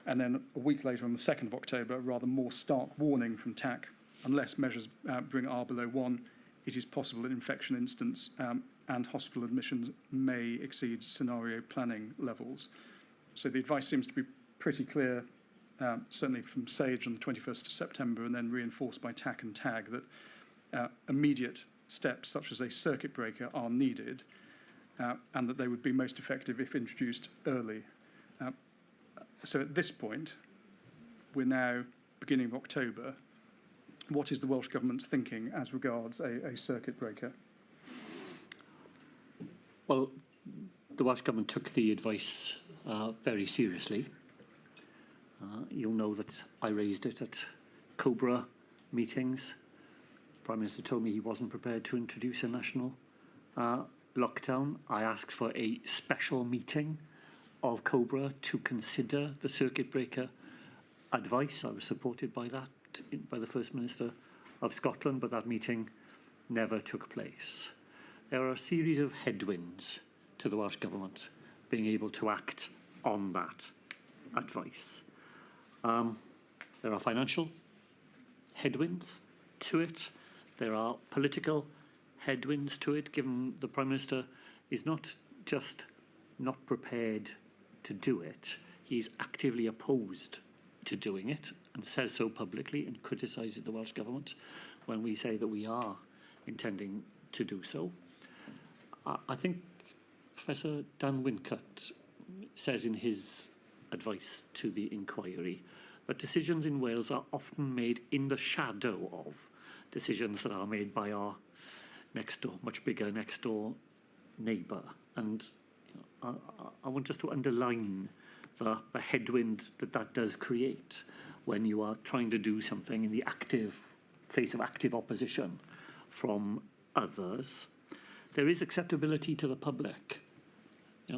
And then a week later, on the 2nd of October, a rather more stark warning from TAC. Unless measures bring R below 1, it is possible that infection incidence and hospital admissions may exceed scenario planning levels. So the advice seems to be pretty clear, certainly from SAGE on the 21st of September, and then reinforced by TAC and TAG, that immediate steps such as a circuit breaker are needed, and that they would be most effective if introduced early. So at this point, we're now beginning of October. What is the Welsh Government's thinking as regards a circuit breaker? Well, the Welsh Government took the advice very seriously. You'll know that I raised it at COBRA meetings. Prime Minister told me he wasn't prepared to introduce a national lockdown. I asked for a special meeting of COBRA to consider the circuit breaker advice. I was supported by that, by the First Minister of Scotland, but that meeting never took place. There are a series of headwinds to the Welsh Government being able to act on that advice. There are financial headwinds to it. There are political headwinds to it, given the Prime Minister is not just not prepared to do it, he's actively opposed to doing it and says so publicly and criticises the Welsh Government when we say that we are intending to do so. I think Professor Dan Wincott says in his advice to the inquiry that decisions in Wales are often made in the shadow of decisions that are made by our next door, much bigger next door neighbour. And I want just to underline the headwind that does create when you are trying to do something in the face of active opposition from others. There is acceptability to the public.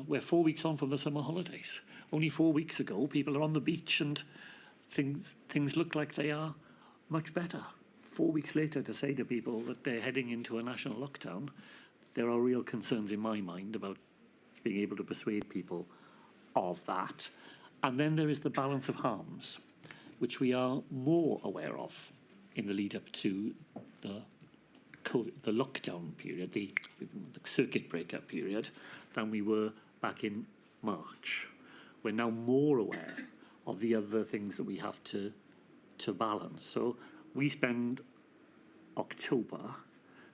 We're 4 weeks on from the summer holidays. Only 4 weeks ago, people are on the beach and things look like they are much better. 4 weeks later, to say to people that they're heading into a national lockdown, there are real concerns in my mind about being able to persuade people of that. And then there is the balance of harms, which we are more aware of in the lead up to the lockdown period, the circuit breaker period, than we were back in March. We're now more aware of the other things that we have to balance. So we spend October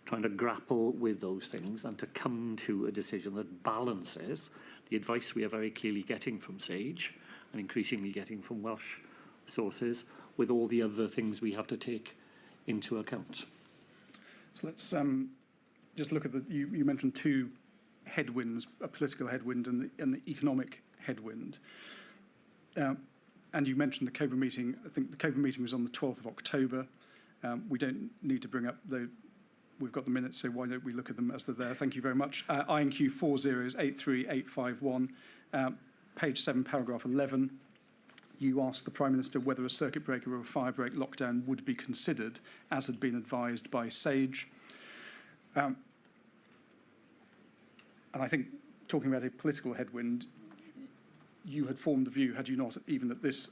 trying to grapple with those things and to come to a decision that balances the advice we are very clearly getting from SAGE and increasingly getting from Welsh sources with all the other things we have to take into account. So let's just look at you mentioned two headwinds, a political headwind and the economic headwind. And you mentioned the Cobra meeting. I think the Cobra meeting was on the 12th of October. We don't need to bring up we've got the minutes, so why don't we look at them as they're there? Thank you very much. INQ 4083851, page 7, paragraph 11. You asked the Prime Minister whether a circuit breaker or a fire break lockdown would be considered, as had been advised by SAGE. And I think, talking about a political headwind, you had formed the view, had you not, even at this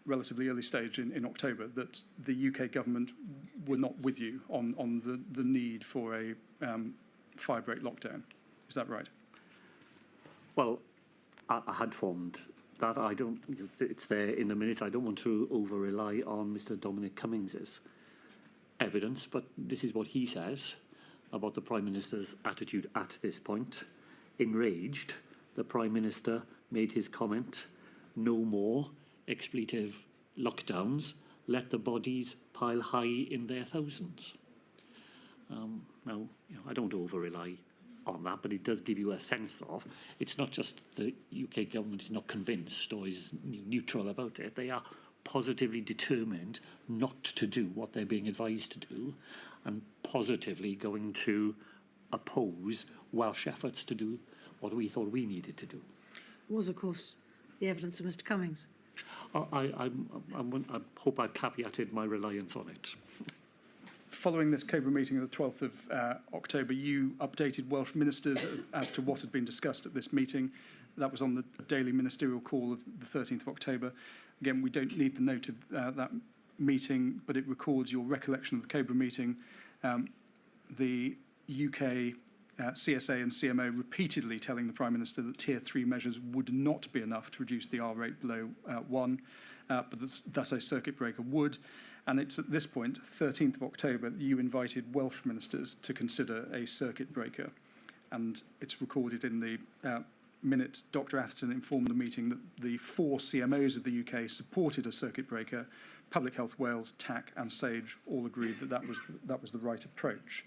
relatively early stage in October, that the UK government were not with you on the need for a fire break lockdown. Is that right? Well, I had formed that. I don't. It's there in the minutes. I don't want to over-rely on Mr. Dominic Cummings's evidence, but this is what he says about the Prime Minister's attitude at this point. Enraged, the Prime Minister made his comment, "No more expletive lockdowns. Let the bodies pile high in their thousands." Now, I don't over-rely on that, but it does give you a sense of it's not just the UK government is not convinced or is neutral about it. They are positively determined not to do what they're being advised to do, and positively going to oppose Welsh efforts to do what we thought we needed to do. Was, of course, the evidence of Mr. Cummings. I hope I've caveated my reliance on it. Following this Cobra meeting of the 12th of October, you updated Welsh ministers as to what had been discussed at this meeting. That was on the daily ministerial call of the 13th of October. Again, we don't need the note of that meeting, but it records your recollection of the Cobra meeting. The UK CSA and CMO repeatedly telling the Prime Minister that Tier 3 measures would not be enough to reduce the R rate below 1, but that a circuit breaker would. And it's at this point, 13th of October, that you invited Welsh ministers to consider a circuit breaker. And it's recorded in the minutes. Dr. Atherton informed the meeting that the 4 CMOs of the UK supported a circuit breaker. Public Health Wales, TAC and SAGE all agreed that that was the right approach.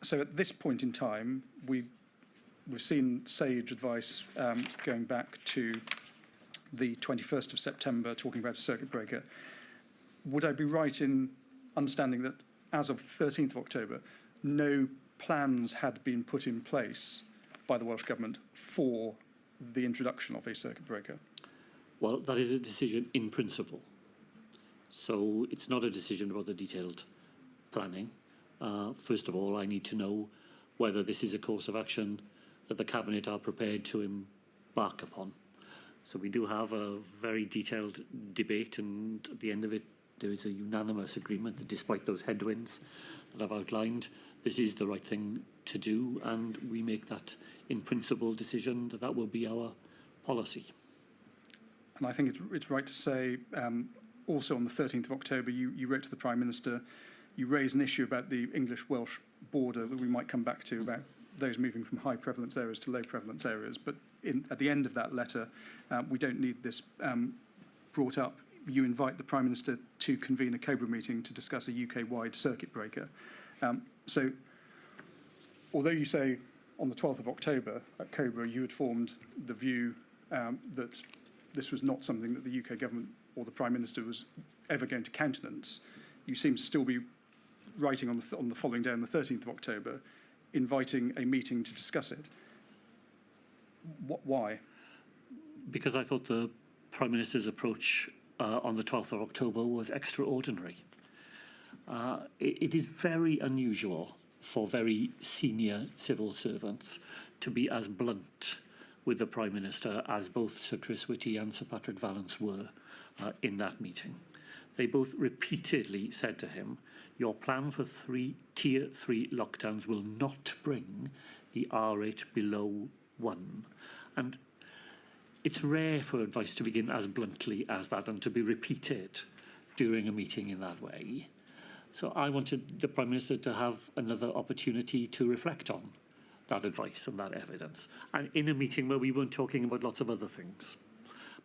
So at this point in time, we've seen SAGE advice going back to the 21st of September, talking about a circuit breaker. Would I be right in understanding that as of 13th of October, no plans had been put in place by the Welsh Government for the introduction of a circuit breaker? Well, that is a decision in principle. So it's not a decision about the detailed planning. First of all, I need to know whether this is a course of action that the Cabinet are prepared to embark upon. So we do have a very detailed debate, and at the end of it, there is a unanimous agreement that despite those headwinds that I've outlined, this is the right thing to do, and we make that in principle decision that will be our policy. And I think it's right to say, also on the 13th of October, you wrote to the Prime Minister, you raised an issue about the English-Welsh border that we might come back to, about those moving from high prevalence areas to low prevalence areas. But at the end of that letter, we don't need this brought up. You invite the Prime Minister to convene a Cobra meeting to discuss a UK-wide circuit breaker. So although you say on the 12th of October at Cobra you had formed the view that this was not something that the UK government or the Prime Minister was ever going to countenance, you seem to still be writing on the following day, on the 13th of October, inviting a meeting to discuss it. Why? Because I thought the Prime Minister's approach on the 12th of October was extraordinary. It is very unusual for very senior civil servants to be as blunt with the Prime Minister as both Sir Chris Whitty and Sir Patrick Vallance were in that meeting. They both repeatedly said to him, your plan for Tier 3 lockdowns will not bring the R rate below 1. And it's rare for advice to begin as bluntly as that and to be repeated during a meeting in that way. So I wanted the Prime Minister to have another opportunity to reflect on that advice and that evidence. And in a meeting where we weren't talking about lots of other things,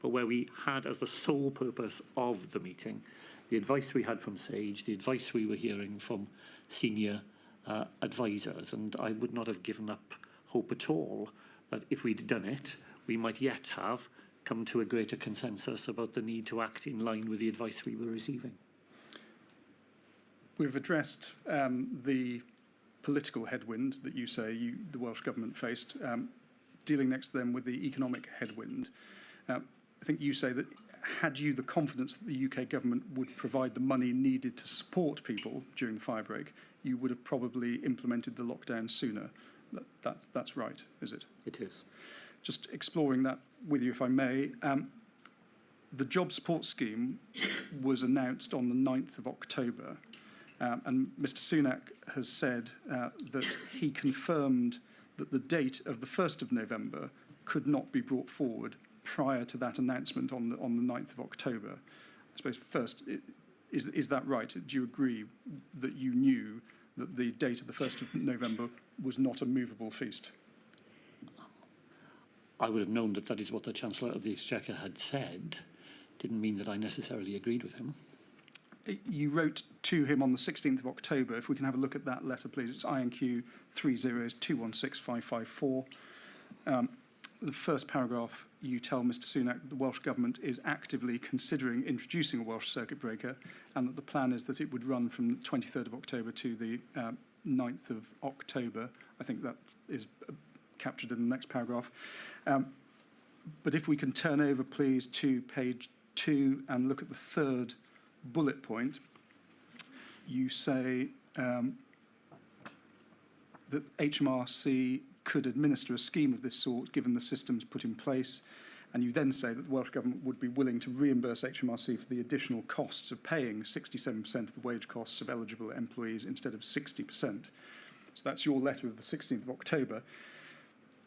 but where we had as the sole purpose of the meeting the advice we had from SAGE, the advice we were hearing from senior advisors, and I would not have given up hope at all that if we'd done it, we might yet have come to a greater consensus about the need to act in line with the advice we were receiving. We've addressed the political headwind that you say the Welsh Government faced, dealing next to them with the economic headwind. I think you say that had you the confidence that the UK Government would provide the money needed to support people during the firebreak, you would have probably implemented the lockdown sooner. That's right, is it? It is. Just exploring that with you, if I may. The job support scheme was announced on the 9th of October, and Mr Sunak has said that he confirmed that the date of the 1st of November could not be brought forward prior to that announcement on the 9th of October. I suppose first, is that right? Do you agree that you knew that the date of the 1st of November was not a movable feast? I would have known that that is what the Chancellor of the Exchequer had said. Didn't mean that I necessarily agreed with him. You wrote to him on the 16th of October. If we can have a look at that letter, please. It's INQ 302165554. The first paragraph, you tell Mr Sunak that the Welsh Government is actively considering introducing a Welsh circuit breaker and that the plan is that it would run from the 23rd of October to the 9th of October. I think that is captured in the next paragraph. But if we can turn over, please, to page 2 and look at the third bullet point, you say that HMRC could administer a scheme of this sort given the systems put in place, and you then say that the Welsh Government would be willing to reimburse HMRC for the additional costs of paying 67% of the wage costs of eligible employees instead of 60%. So that's your letter of the 16th of October.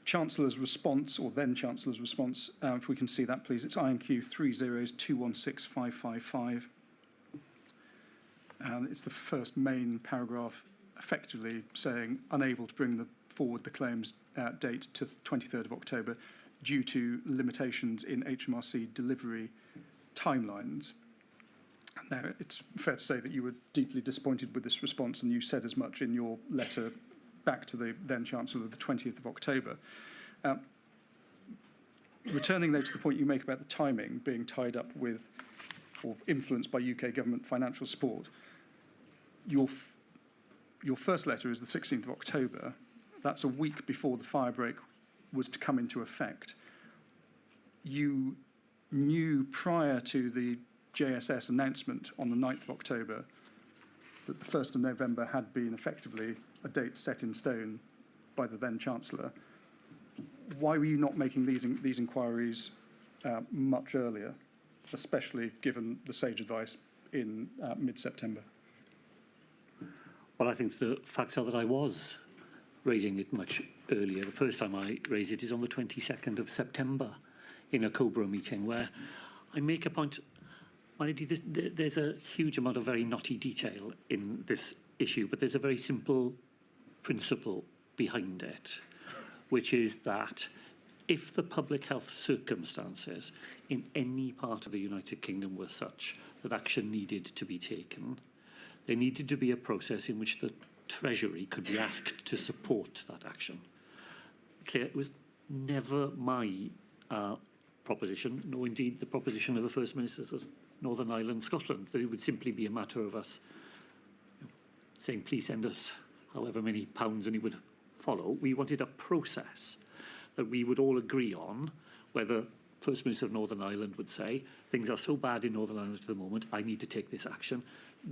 Chancellor's response, or then Chancellor's response, if we can see that, please. It's INQ 302165555. And it's the first main paragraph, effectively saying unable to bring forward the claims date to 23rd of October due to limitations in HMRC delivery timelines. Now, it's fair to say that you were deeply disappointed with this response, and you said as much in your letter back to the then Chancellor of the 20th of October. Returning, though, to the point you make about the timing being tied up with or influenced by UK Government financial support, your first letter is the 16th of October. That's a week before the firebreak was to come into effect. You knew prior to the JSS announcement on the 9th of October that the 1st of November had been effectively a date set in stone by the then Chancellor. Why were you not making these inquiries much earlier, especially given the sage advice in mid-September? Well, I think the facts are that I was raising it much earlier. The first time I raised it is on the 22nd of September in a COBRA meeting where I make a point. Well, there's a huge amount of very knotty detail in this issue, but there's a very simple principle behind it, which is that if the public health circumstances in any part of the United Kingdom were such that action needed to be taken, there needed to be a process in which the Treasury could be asked to support that action. Clear, it was never my proposition, nor indeed the proposition of the First Ministers of Northern Ireland, Scotland, that it would simply be a matter of us saying, please send us however many pounds, and it would follow. We wanted a process that we would all agree on, whether First Minister of Northern Ireland would say, things are so bad in Northern Ireland at the moment, I need to take this action.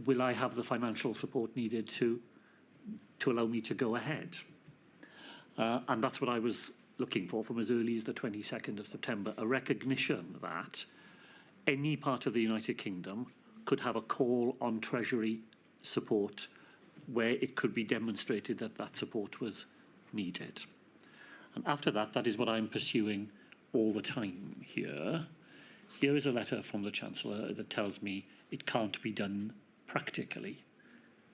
Will I have the financial support needed to allow me to go ahead? And that's what I was looking for from as early as the 22nd of September, a recognition that any part of the United Kingdom could have a call on Treasury support where it could be demonstrated that that support was needed. And after that, that is what I'm pursuing all the time here. Here is a letter from the Chancellor that tells me it can't be done practically.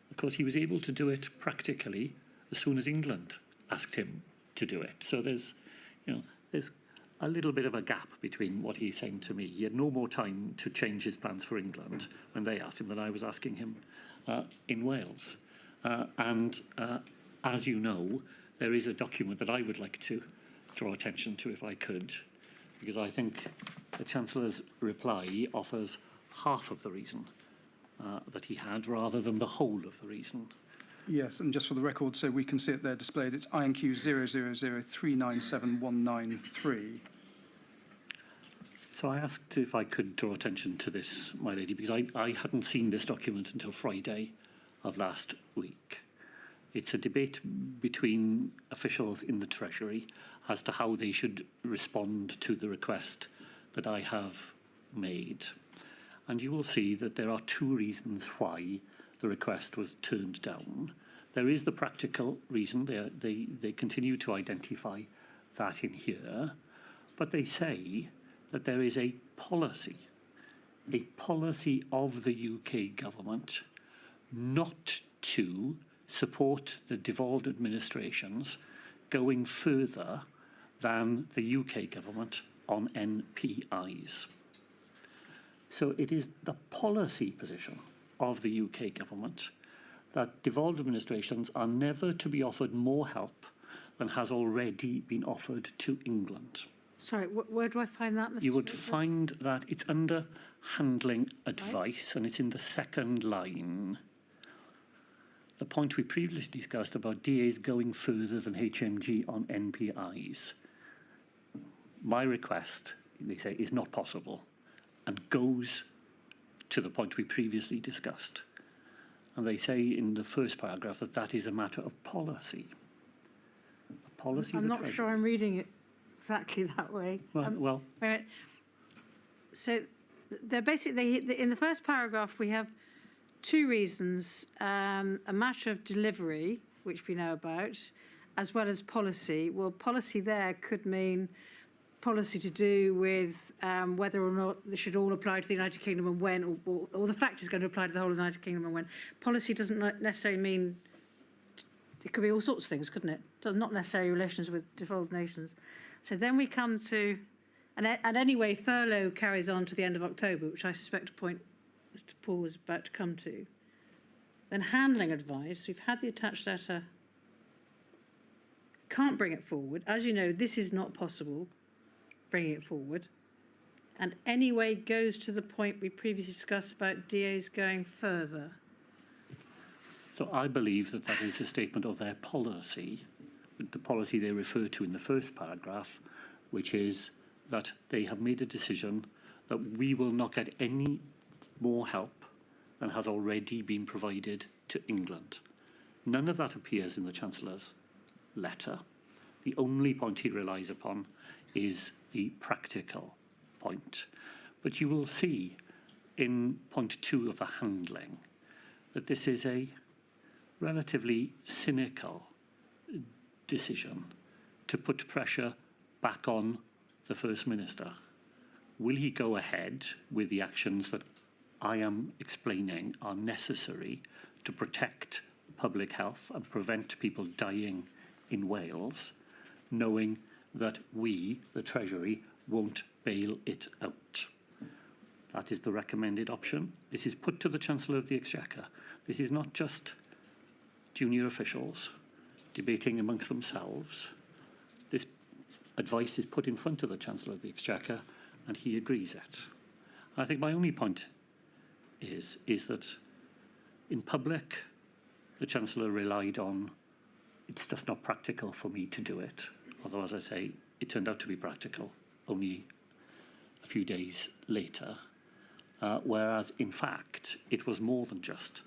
Of course, he was able to do it practically as soon as England asked him to do it. So there's a little bit of a gap between what he's saying to me. He had no more time to change his plans for England when they asked him than I was asking him in Wales. As you know, there is a document that I would like to draw attention to, if I could, because I think the Chancellor's reply offers half of the reason that he had rather than the whole of the reason. Yes, and just for the record, so we can see it there displayed, it's INQ 000397193. So I asked if I could draw attention to this, my lady, because I hadn't seen this document until Friday of last week. It's a debate between officials in the Treasury as to how they should respond to the request that I have made. And you will see that there are two reasons why the request was turned down. There is the practical reason, they continue to identify that in here, but they say that there is a policy of the UK government not to support the devolved administrations going further than the UK government on NPIs. So it is the policy position of the UK government that devolved administrations are never to be offered more help than has already been offered to England. Sorry, where do I find that, Mr. You would Drakeford? find that it's under handling advice, and it's in the second line. The point we previously discussed about DAs going further than HMG on NPIs. My request, they say, is not possible and goes to the point we previously discussed. And they say in the first paragraph that that is a matter of policy. A policy I'm of the not Treasury. sure I'm reading it exactly that way. Well, Wait a minute. So they're basically, in the first paragraph, we have two reasons, a matter of delivery, which we know about, as well as policy. Well, policy there could mean policy to do with whether or not they should all apply to the United Kingdom and when, or the fact is going to apply to the whole of the United Kingdom and when. Policy doesn't necessarily mean, it could be all sorts of things, couldn't it? Does not necessarily relations with devolved nations. So then we come to, and anyway, furlough carries on to the end of October, which I suspect a point Mr. Paul was about to come to. Then handling advice, we've had the attached letter, can't bring it forward. As you know, this is not possible, bringing it forward. And anyway goes to the point we previously discussed about DAs going further. So I believe that that is a statement of their policy, the policy they refer to in the first paragraph, which is that they have made a decision that we will not get any more help than has already been provided to England. None of that appears in the Chancellor's letter. The only point he relies upon is the practical point. But you will see in point 2 of the handling that this is a relatively cynical decision to put pressure back on the First Minister. Will he go ahead with the actions that I am explaining are necessary to protect public health and prevent people dying in Wales, knowing that we, the Treasury, won't bail it out? That is the recommended option. This is put to the Chancellor of the Exchequer. This is not just junior officials debating amongst themselves. This advice is put in front of the Chancellor of the Exchequer, and he agrees it. I think my only point is that in public, the Chancellor relied on, it's just not practical for me to do it. Although, as I say, it turned out to be practical only a few days later. Whereas, in fact, it was more than just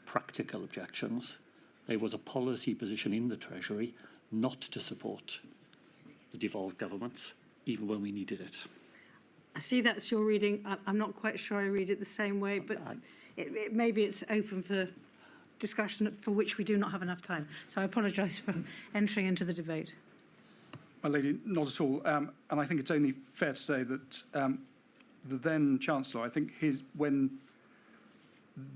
practical objections. There was a policy position in the Treasury not to support the devolved governments, even when we needed it. I see that's your reading. I'm not quite sure I read it the same way, but maybe it's open for discussion for which we do not have enough time. So I apologise for entering into the debate. My lady, not at all. And I think it's only fair to say that the then Chancellor, I think when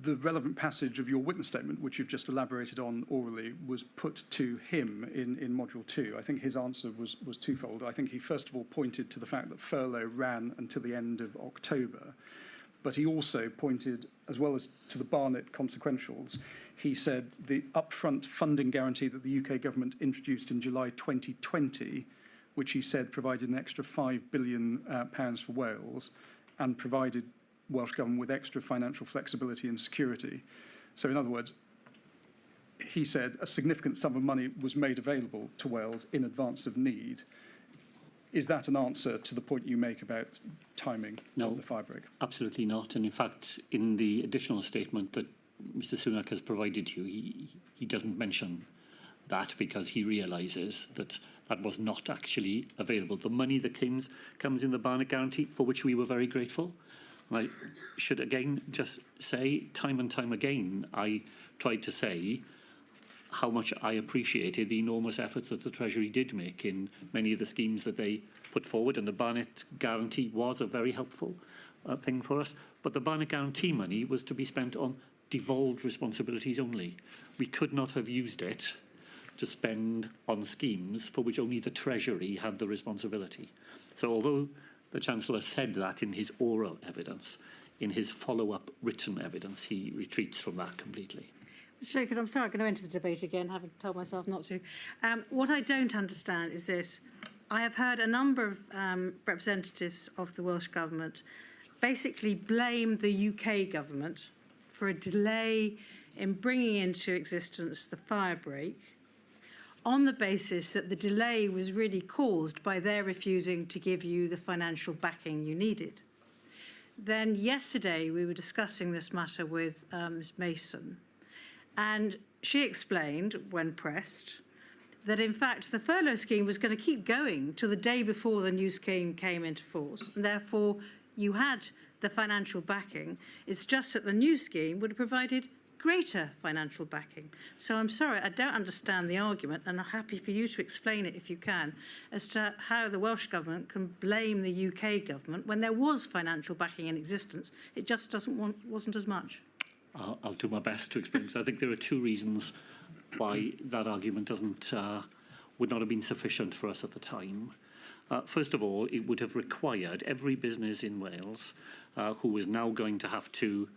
the relevant passage of your witness statement, which you've just elaborated on orally, was put to him in Module 2, I think his answer was twofold. I think he first of all pointed to the fact that furlough ran until the end of October, but he also pointed, as well as to the Barnett consequentials, he said the upfront funding guarantee that the UK government introduced in July 2020 which he said provided an extra £5 billion pounds for Wales and provided Welsh Government with extra financial flexibility and security. So in other words, he said a significant sum of money was made available to Wales in advance of need. Is that an answer to the point you make about timing of the firebreak? Absolutely not. And in fact, in the additional statement that Mr Sunak has provided you, he doesn't mention that because he realises that that was not actually available. The money that comes in the Barnett Guarantee, for which we were very grateful. And I should again just say, time and time again, I tried to say how much I appreciated the enormous efforts that the Treasury did make in many of the schemes that they put forward, and the Barnett Guarantee was a very helpful thing for us. But the Barnett Guarantee money was to be spent on devolved responsibilities only. We could not have used it to spend on schemes for which only the Treasury had the responsibility. So although the Chancellor said that in his oral evidence, in his follow-up written evidence, he retreats from that completely. Mr Drakeford, I'm sorry I'm going to enter the debate again, having told myself not to. What I don't understand is this. I have heard a number of representatives of the Welsh Government basically blame the UK Government for a delay in bringing into existence the firebreak on the basis that the delay was really caused by their refusing to give you the financial backing you needed. Then yesterday we were discussing this matter with Ms Mason, and she explained, when pressed, that in fact the furlough scheme was going to keep going till the day before the new scheme came into force, and therefore you had the financial backing. It's just that the new scheme would have provided greater financial backing. So I'm sorry, I don't understand the argument, and I'm happy for you to explain it if you can, as to how the Welsh Government can blame the UK Government when there was financial backing in existence. It just wasn't as much. I'll do my best to explain, because I think there are two reasons why that argument would not have been sufficient for us at the time. First of all, it would have required every business in Wales who was now going to have to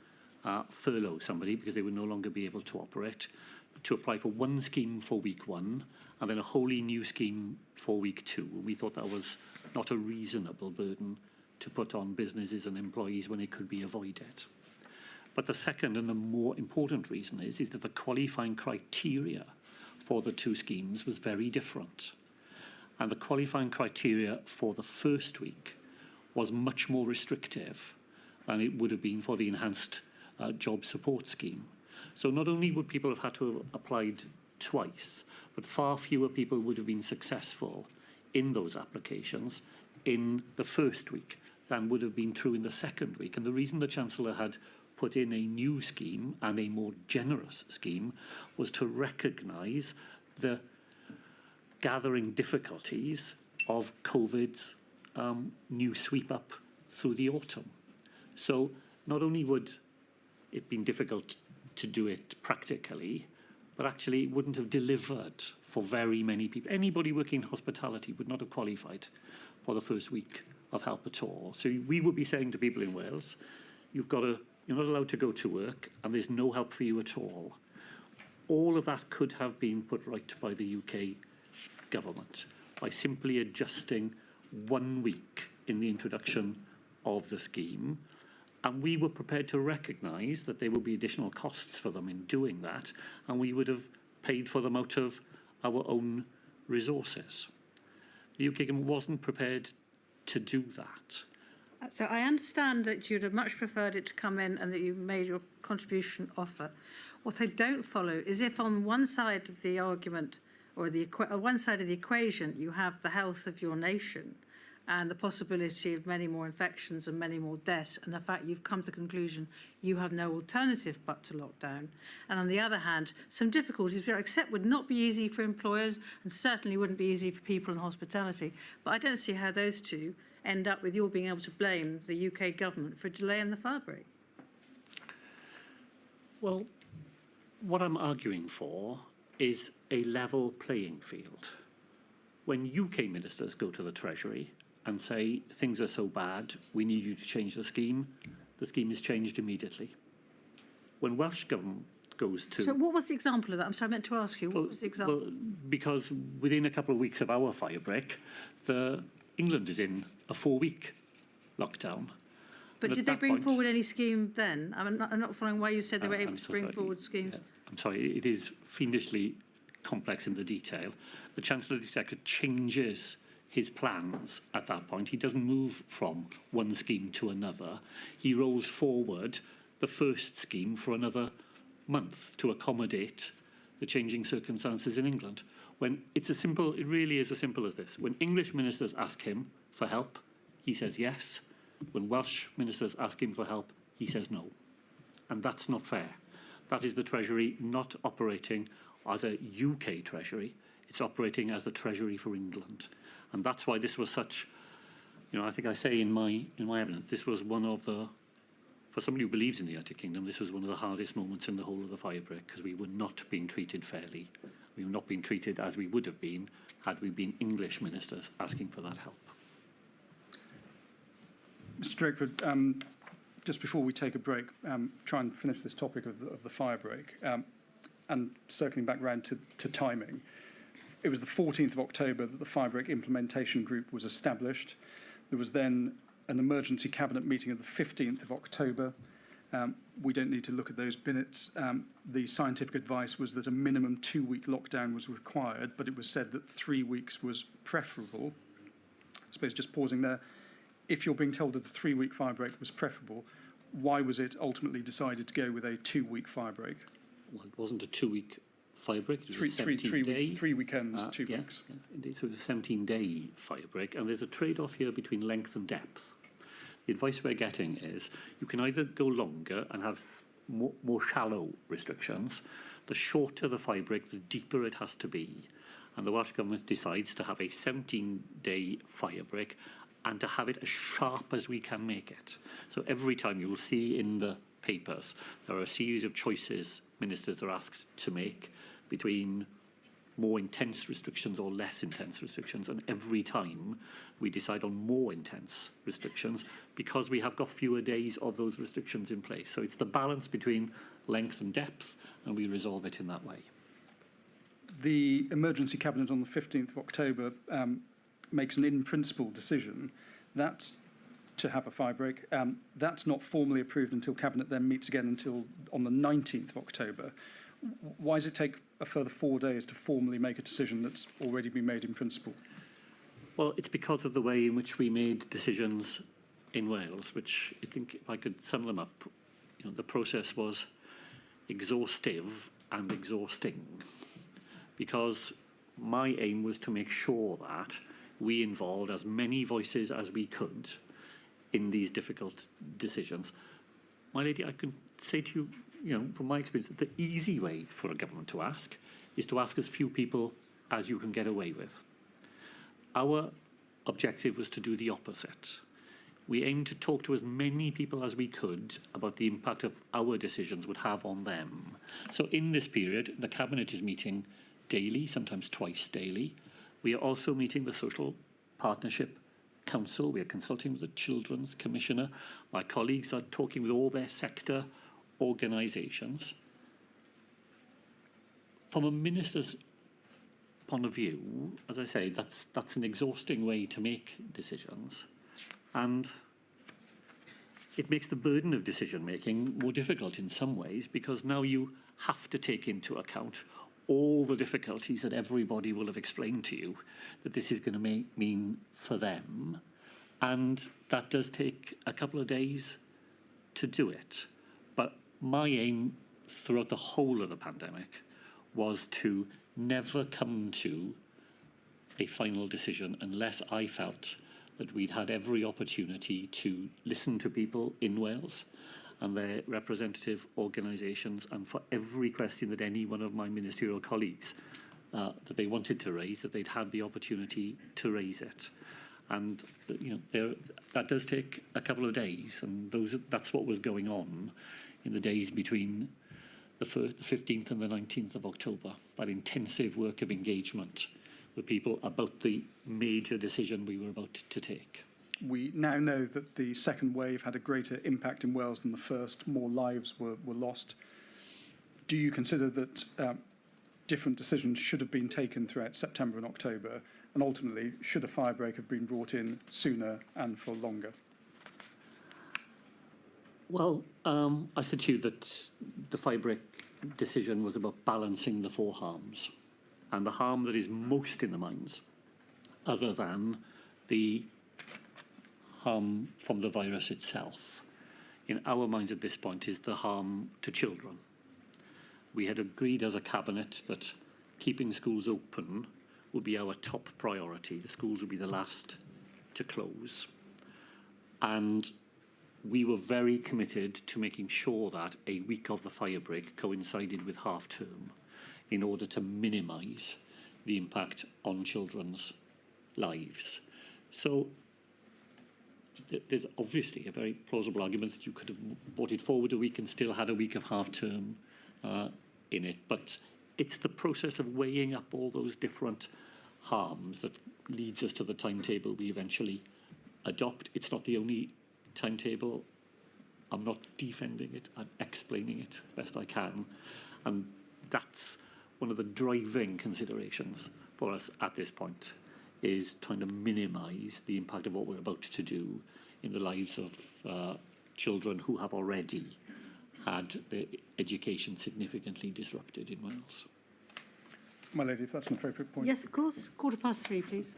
furlough somebody because they would no longer be able to operate, to apply for one scheme for week 1 and then a wholly new scheme for week 2. We thought that was not a reasonable burden to put on businesses and employees when it could be avoided. But the second and the more important reason is that the qualifying criteria for the two schemes was very different. And the qualifying criteria for the first week was much more restrictive than it would have been for the enhanced job support scheme. So not only would people have had to have applied twice, but far fewer people would have been successful in those applications in the first week than would have been true in the second week. And the reason the Chancellor had put in a new scheme and a more generous scheme was to recognise the gathering difficulties of COVID's new sweep up through the autumn. So not only would it been difficult to do it practically, but actually it wouldn't have delivered for very many people. Anybody working in hospitality would not have qualified for the first week of help at all. So we would be saying to people in Wales, you're not allowed to go to work and there's no help for you at all. All of that could have been put right by the UK government by simply adjusting 1 week in the introduction of the scheme. And we were prepared to recognise that there would be additional costs for them in doing that, and we would have paid for them out of our own resources. The UK government wasn't prepared to do that. So I understand that you'd have much preferred it to come in and that you made your contribution offer. What I don't follow is if on one side of the argument or one side of the equation you have the health of your nation and the possibility of many more infections and many more deaths, and the fact you've come to the conclusion you have no alternative but to lockdown. And on the other hand, some difficulties which I accept would not be easy for employers and certainly wouldn't be easy for people in hospitality. But I don't see how those two end up with you being able to blame the UK government for a delay in the firebreak. Well, what I'm arguing for is a level playing field. When UK ministers go to the Treasury and say, things are so bad, we need you to change the scheme is changed immediately. When Welsh government goes to... So what was the example of that? I'm sorry, I meant to ask you. What was the example? Well, because within a couple of weeks of our firebreak, England is in a 4-week lockdown. But did they bring forward any scheme then? I'm not following why you said they were able to bring forward schemes. Yeah, I'm sorry, it is fiendishly complex in the detail. The Chancellor of the Exchequer changes his plans at that point. He doesn't move from one scheme to another. He rolls forward the first scheme for another month to accommodate the changing circumstances in England. When it really is as simple as this. When English ministers ask him for help, he says yes. When Welsh ministers ask him for help, he says no. And that's not fair. That is the Treasury not operating as a UK Treasury. It's operating as the Treasury for England. And that's why this was such, I think I say in my evidence, this was one of the, for somebody who believes in the United Kingdom, this was one of the hardest moments in the whole of the firebreak, because we were not being treated fairly. We were not being treated as we would have been had we been English ministers asking for that help. Mr. Drakeford, just before we take a break, try and finish this topic of the firebreak, and circling back round to timing. It was the 14th of October that the firebreak implementation group was established. There was then an emergency cabinet meeting of the 15th of October. We don't need to look at those minutes. The scientific advice was that a minimum 2-week lockdown was required, but it was said that 3 weeks was preferable. I suppose just pausing there, if you're being told that the 3-week firebreak was preferable, why was it ultimately decided to go with a 2-week firebreak? Well, it wasn't a 2-week firebreak. It was a 17-day. 3 weekends, 2 weeks. Yes, indeed. So it was a 17-day firebreak, and there's a trade-off here between length and depth. The advice we're getting is you can either go longer and have more shallow restrictions. The shorter the firebreak, the deeper it has to be. And the Welsh Government decides to have a 17-day firebreak and to have it as sharp as we can make it. So every time you will see in the papers, there are a series of choices ministers are asked to make between more intense restrictions or less intense restrictions, and every time we decide on more intense restrictions because we have got fewer days of those restrictions in place. So it's the balance between length and depth, and we resolve it in that way. The emergency cabinet on the 15th of October makes an in-principle decision. That's to have a firebreak. That's not formally approved until Cabinet then meets again until on the 19th of October. Why does it take a further 4 days to formally make a decision that's already been made in principle? Well, it's because of the way in which we made decisions in Wales, which I think if I could sum them up, the process was exhaustive and exhausting, because my aim was to make sure that we involved as many voices as we could in these difficult decisions. My lady, I can say to you, from my experience, the easy way for a government to ask is to ask as few people as you can get away with. Our objective was to do the opposite. We aimed to talk to as many people as we could about the impact of our decisions would have on them. So in this period, the Cabinet is meeting daily, sometimes twice daily. We are also meeting the Social Partnership Council. We are consulting with the Children's Commissioner. My colleagues are talking with all their sector organisations. From a minister's point of view, as I say, that's an exhausting way to make decisions, and it makes the burden of decision making more difficult in some ways, because now you have to take into account all the difficulties that everybody will have explained to you that this is going to mean for them, and that does take a couple of days to do it. But my aim throughout the whole of the pandemic was to never come to a final decision unless I felt that we'd had every opportunity to listen to people in Wales and their representative organisations, and for every question that any one of my ministerial colleagues that they wanted to raise, that they'd had the opportunity to raise it. And that does take a couple of days, and that's what was going on in the days between the 15th and the 19th of October, that intensive work of engagement with people about the major decision we were about to take. We now know that the second wave had a greater impact in Wales than the first. More lives were lost. do you consider that different decisions should have been taken throughout September and October, and ultimately, should a fire break have been brought in sooner and for longer? Well, I said to you that the fire break decision was about balancing the four harms. And the harm that is most in the minds, other than the harm from the virus itself, in our minds at this point, is the harm to children. We had agreed as a cabinet that keeping schools open would be our top priority. The schools would be the last to close. And we were very committed to making sure that a week of the fire break coincided with half term in order to minimise the impact on children's lives. So there's obviously a very plausible argument that you could have brought it forward a week and still had a week of half term in it. But it's the process of weighing up all those different harms that leads us to the timetable we eventually adopt. It's not the only timetable. I'm not defending it, I'm explaining it as best I can. And that's one of the driving considerations for us at this point, is trying to minimise the impact of what we're about to do in the lives of children who have already had their education significantly disrupted in Wales. My lady, if that's an appropriate point. Yes, of course. 3:15, please.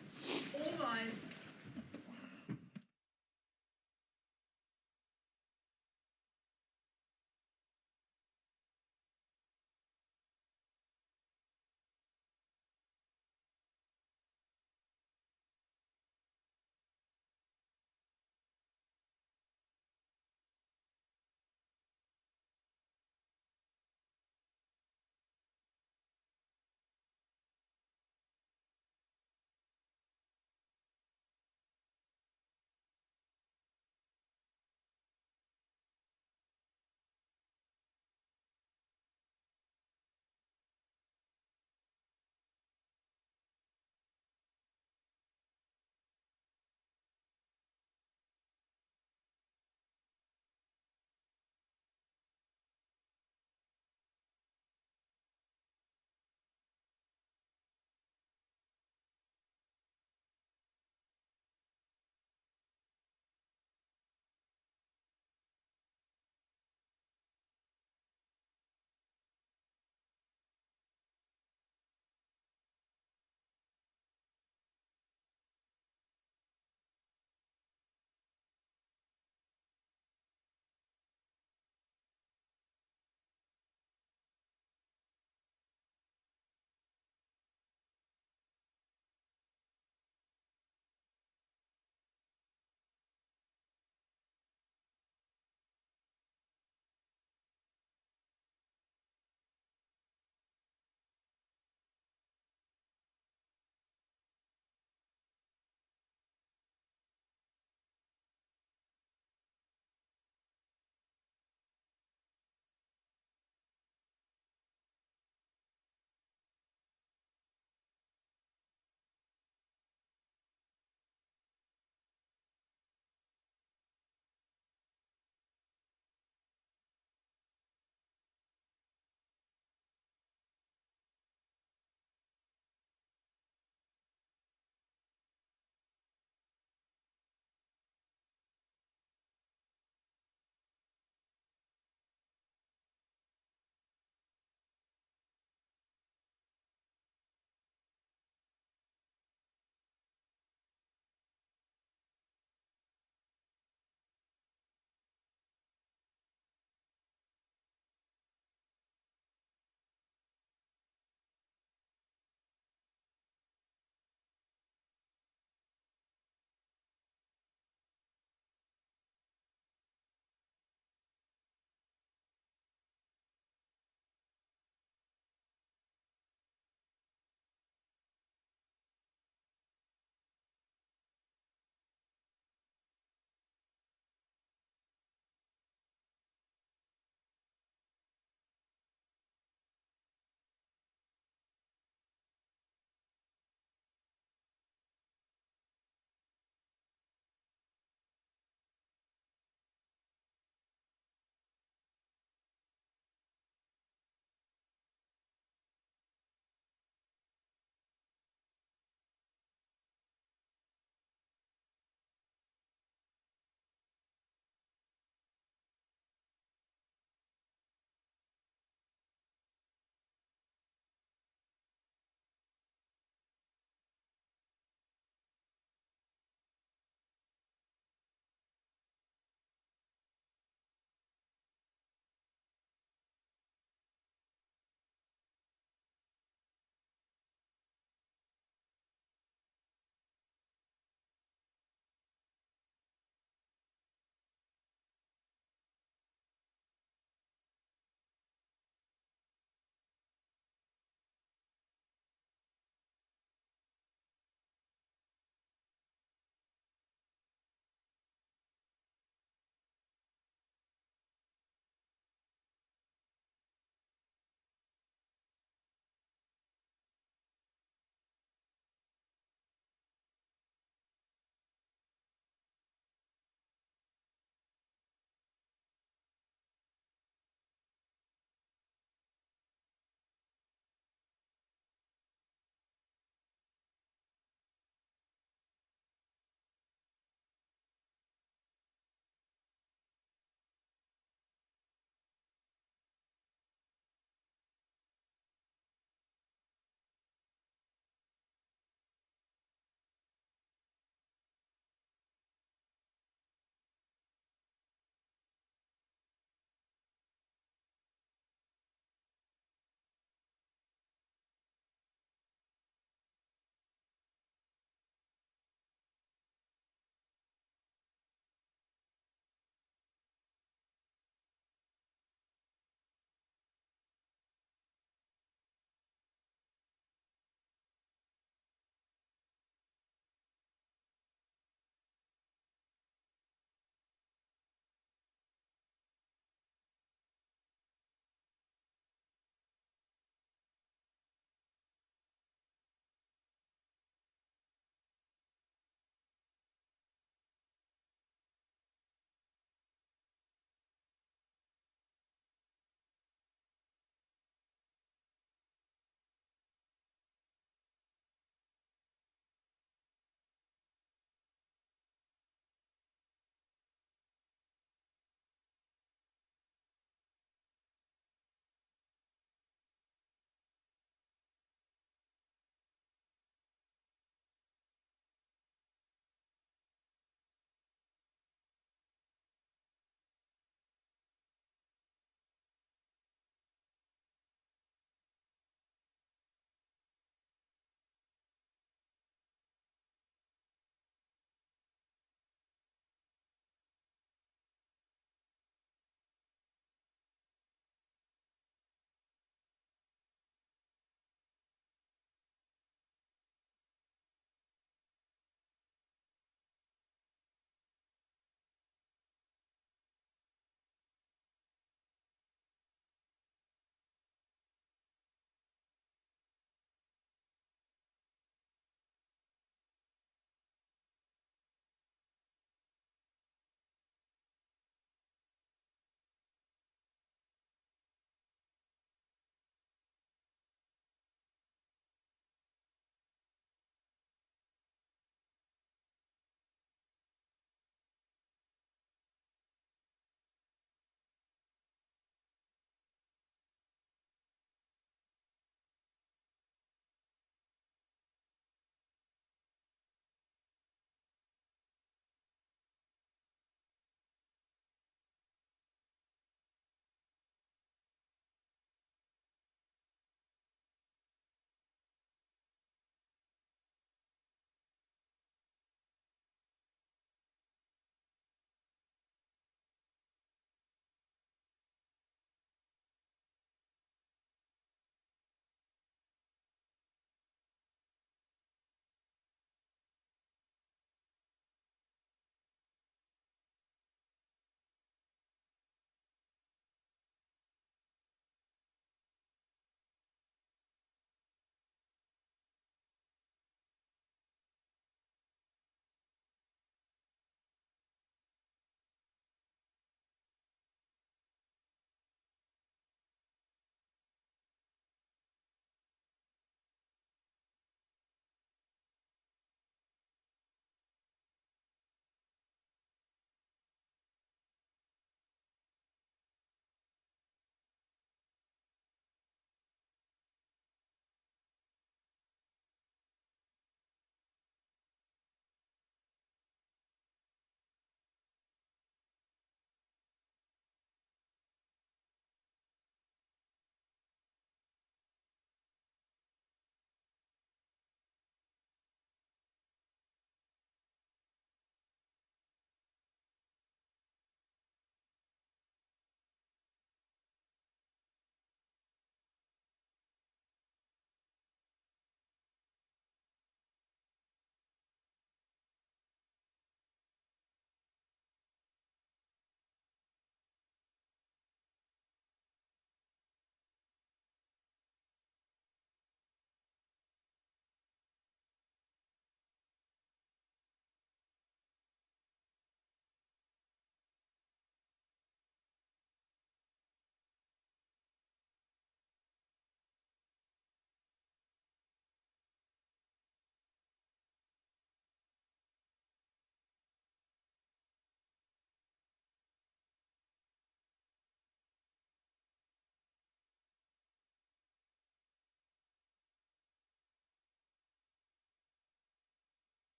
All rise.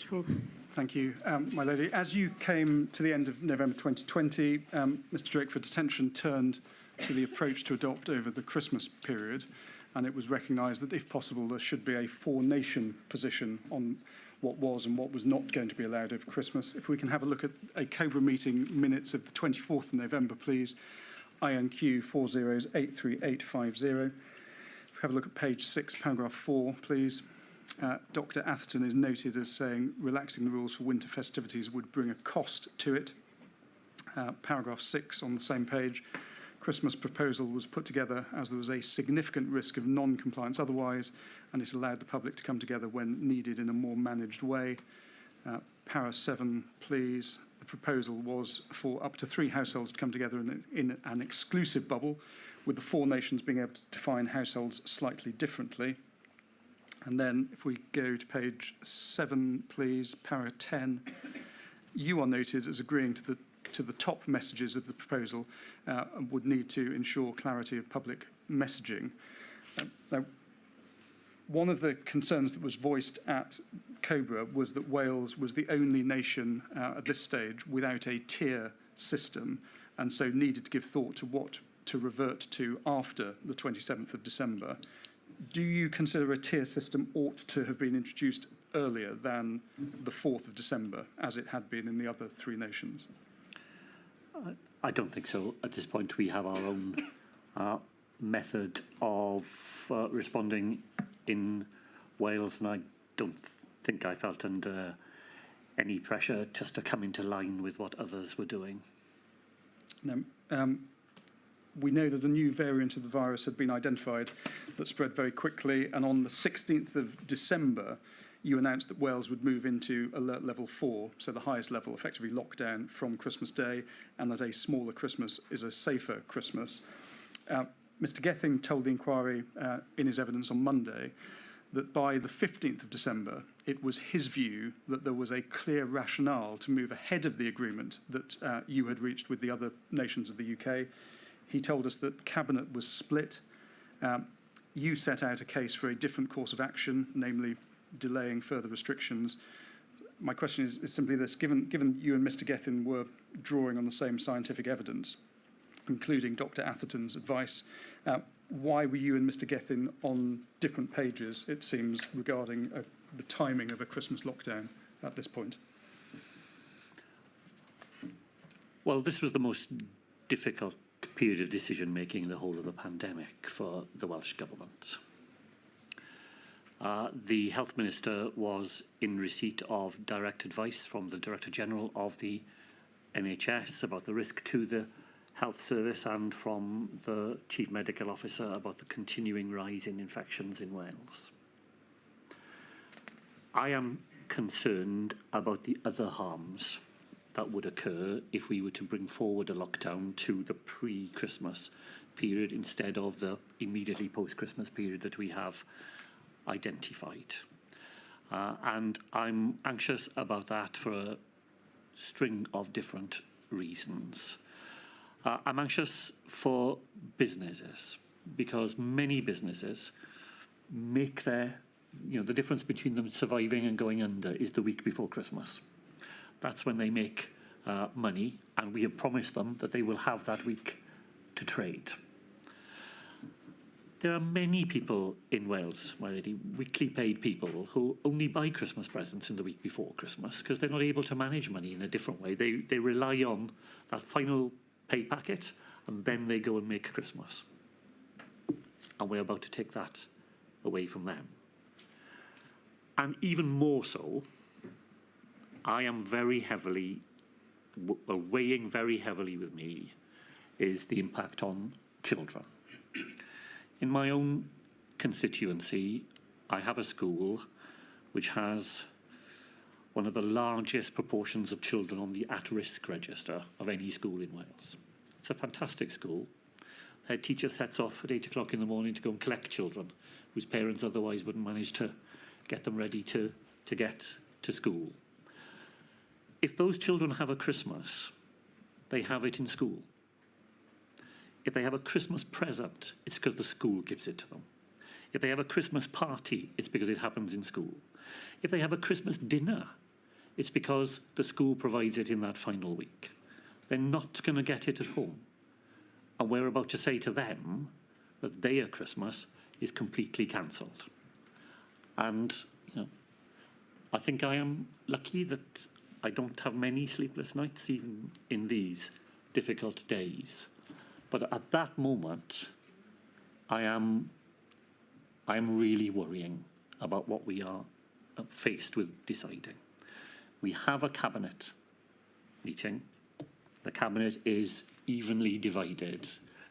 Mr. Ford. Thank you, my lady. As you came to the end of November 2020, Mr. Drakeford's attention turned to the approach to adopt over the Christmas period, and it was recognised that, if possible, there should be a four-nation position on what was and what was not going to be allowed over Christmas. If we can have a look at a COBRA meeting minutes of the 24th of November, please. INQ 40838850. If we have a look at page 6, paragraph 4, please. Dr. Atherton is noted as saying relaxing the rules for winter festivities would bring a cost to it. Paragraph 6 on the same page. Christmas proposal was put together as there was a significant risk of non-compliance otherwise, and it allowed the public to come together when needed in a more managed way. Para 7, please. The proposal was for up to 3 households to come together in an exclusive bubble, with the 4 nations being able to define households slightly differently. And then if we go to page 7, please, para 10, you are noted as agreeing to the top messages of the proposal and would need to ensure clarity of public messaging. Now, one of the concerns that was voiced at COBRA was that Wales was the only nation at this stage without a tier system, and so needed to give thought to what to revert to after the 27th of December. Do you consider a tier system ought to have been introduced earlier than the 4th of December, as it had been in the other 3 nations? I don't think so. At this point, we have our own method of responding in Wales, and I don't think I felt under any pressure just to come into line with what others were doing. Now, we know that a new variant of the virus had been identified that spread very quickly, and on the 16th of December, you announced that Wales would move into alert level 4, so the highest level, effectively lockdown from Christmas Day, and that a smaller Christmas is a safer Christmas. Mr. Gethin told the inquiry in his evidence on Monday that by the 15th of December, it was his view that there was a clear rationale to move ahead of the agreement that you had reached with the other nations of the UK. He told us that Cabinet was split. You set out a case for a different course of action, namely delaying further restrictions. My question is simply this: given you and Mr. Gethin were drawing on the same scientific evidence, including Dr. Atherton's advice, why were you and Mr. Gethin on different pages, it seems, regarding the timing of a Christmas lockdown at this point? Well, this was the most difficult period of decision-making in the whole of the pandemic for the Welsh Government. The Health Minister was in receipt of direct advice from the Director General of the NHS about the risk to the health service, and from the Chief Medical Officer about the continuing rise in infections in Wales. I am concerned about the other harms that would occur if we were to bring forward a lockdown to the pre-Christmas period instead of the immediately post-Christmas period that we have identified. And I'm anxious about that for a string of different reasons. I'm anxious for businesses, because many businesses make their, the difference between them surviving and going under is the week before Christmas. That's when they make money, and we have promised them that they will have that week to trade. There are many people in Wales, my lady, weekly paid people, who only buy Christmas presents in the week before Christmas because they're not able to manage money in a different way. They rely on that final pay packet, and then they go and make Christmas. And we're about to take that away from them. And even more so, I am very heavily, weighing very heavily with me, is the impact on children. In my own constituency, I have a school which has one of the largest proportions of children on the at-risk register of any school in Wales. It's a fantastic school. Their teacher sets off at 8 o'clock in the morning to go and collect children whose parents otherwise wouldn't manage to get them ready to get to school. If those children have a Christmas, they have it in school. If they have a Christmas present, it's because the school gives it to them. If they have a Christmas party, it's because it happens in school. If they have a Christmas dinner, It's because the school provides it in that final week. They're not going to get it at home. And we're about to say to them that their Christmas is completely cancelled. And, you know, I think I am lucky that I don't have many sleepless nights, even in these difficult days. But at that moment, I am really worrying about what we are faced with deciding. We have a cabinet meeting. The cabinet is evenly divided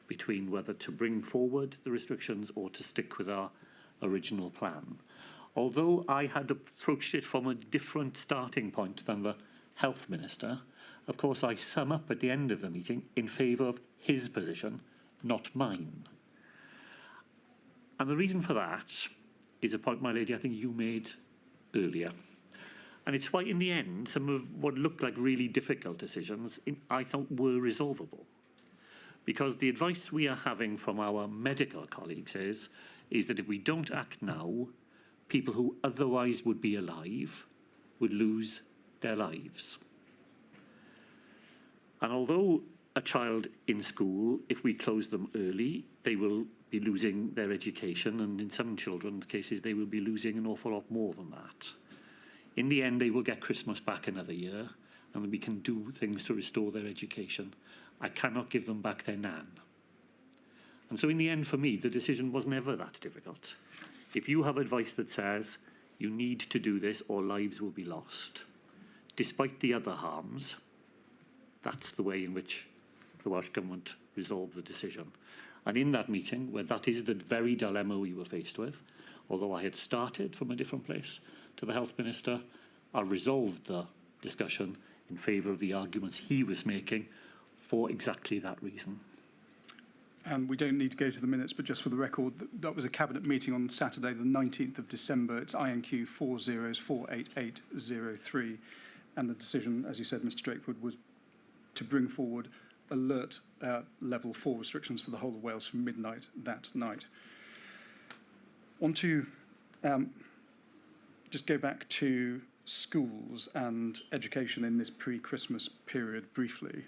between whether to bring forward the restrictions or to stick with our original plan. Although I had approached it from a different starting point than the Health Minister, of course I sum up at the end of the meeting in favour of his position, not mine. And the reason for that is a point, my lady, I think you made earlier. And it's why, in the end, some of what looked like really difficult decisions, I thought, were resolvable. Because the advice we are having from our medical colleagues is that if we don't act now, people who otherwise would be alive would lose their lives. And although a child in school, if we close them early, they will be losing their education, and in some children's cases, they will be losing an awful lot more than that. In the end, they will get Christmas back another year, and we can do things to restore their education. I cannot give them back their nan. And so in the end, for me, the decision was never that difficult. If you have advice that says you need to do this or lives will be lost, despite the other harms, that's the way in which the Welsh Government resolved the decision. And in that meeting, where that is the very dilemma we were faced with, although I had started from a different place to the Health Minister, I resolved the discussion in favour of the arguments he was making for exactly that reason. And we don't need to go to the minutes, but just for the record, that was a Cabinet meeting on Saturday, the 19th of December. It's INQ 4048803. And the decision, as you said, Mr. Drakeford, was to bring forward alert level 4 restrictions for the whole of Wales from midnight that night. Want to just go back to schools and education in this pre-Christmas period briefly.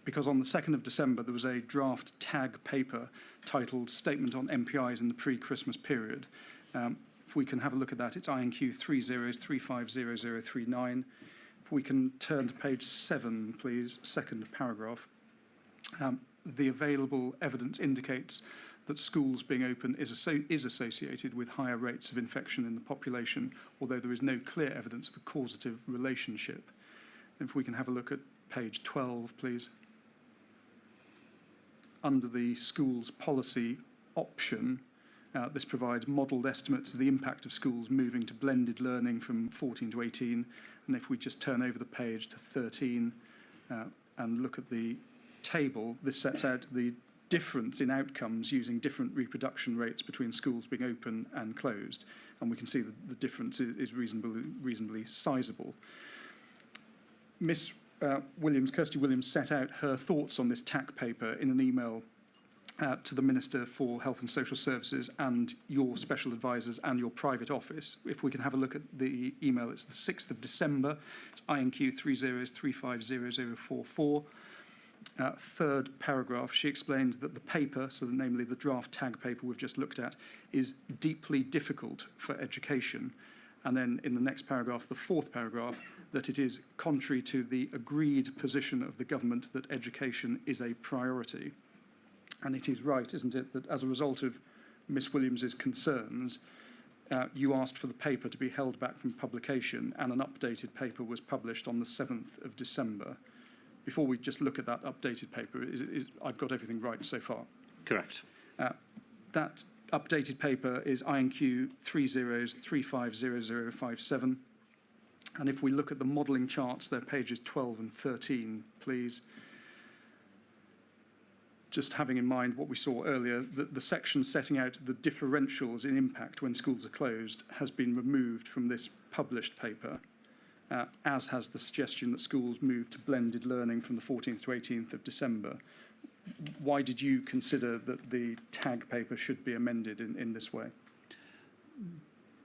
Because on the 2nd of December, there was a draft tag paper titled Statement on MPIs in the Pre-Christmas Period. If we can have a look at that, it's INQ 30350039. If we can turn to page 7, please, second paragraph. The available evidence indicates that schools being open is associated with higher rates of infection in the population, although there is no clear evidence of a causative relationship. If we can have a look at page 12, please. Under the school's policy option, this provides modelled estimates of the impact of schools moving to blended learning from 14 to 18. And if we just turn over the page to 13 and look at the table, this sets out the difference in outcomes using different reproduction rates between schools being open and closed. And we can see that the difference is reasonably sizable. Miss Kirsty Williams, set out her thoughts on this TAC paper in an email to the Minister for Health and Social Services and your special advisors and your private office. If we can have a look at the email, it's the 6th of December. It's INQ 30350044. Third paragraph, she explains that the paper, so namely the draft tag paper we've just looked at, is deeply difficult for education. And then in the next paragraph, the fourth paragraph, that it is contrary to the agreed position of the government that education is a priority. And it is right, isn't it, that as a result of Miss Williams's concerns, you asked for the paper to be held back from publication, and an updated paper was published on the 7th of December. Before we just look at that updated paper, I've got everything right so far? Correct. That updated paper is INQ 30350057. And if we look at the modelling charts, they're pages 12 and 13, please. Just having in mind what we saw earlier, the section setting out the differentials in impact when schools are closed has been removed from this published paper, as has the suggestion that schools move to blended learning from the 14th to 18th of December. Why did you consider that the tag paper should be amended in this way?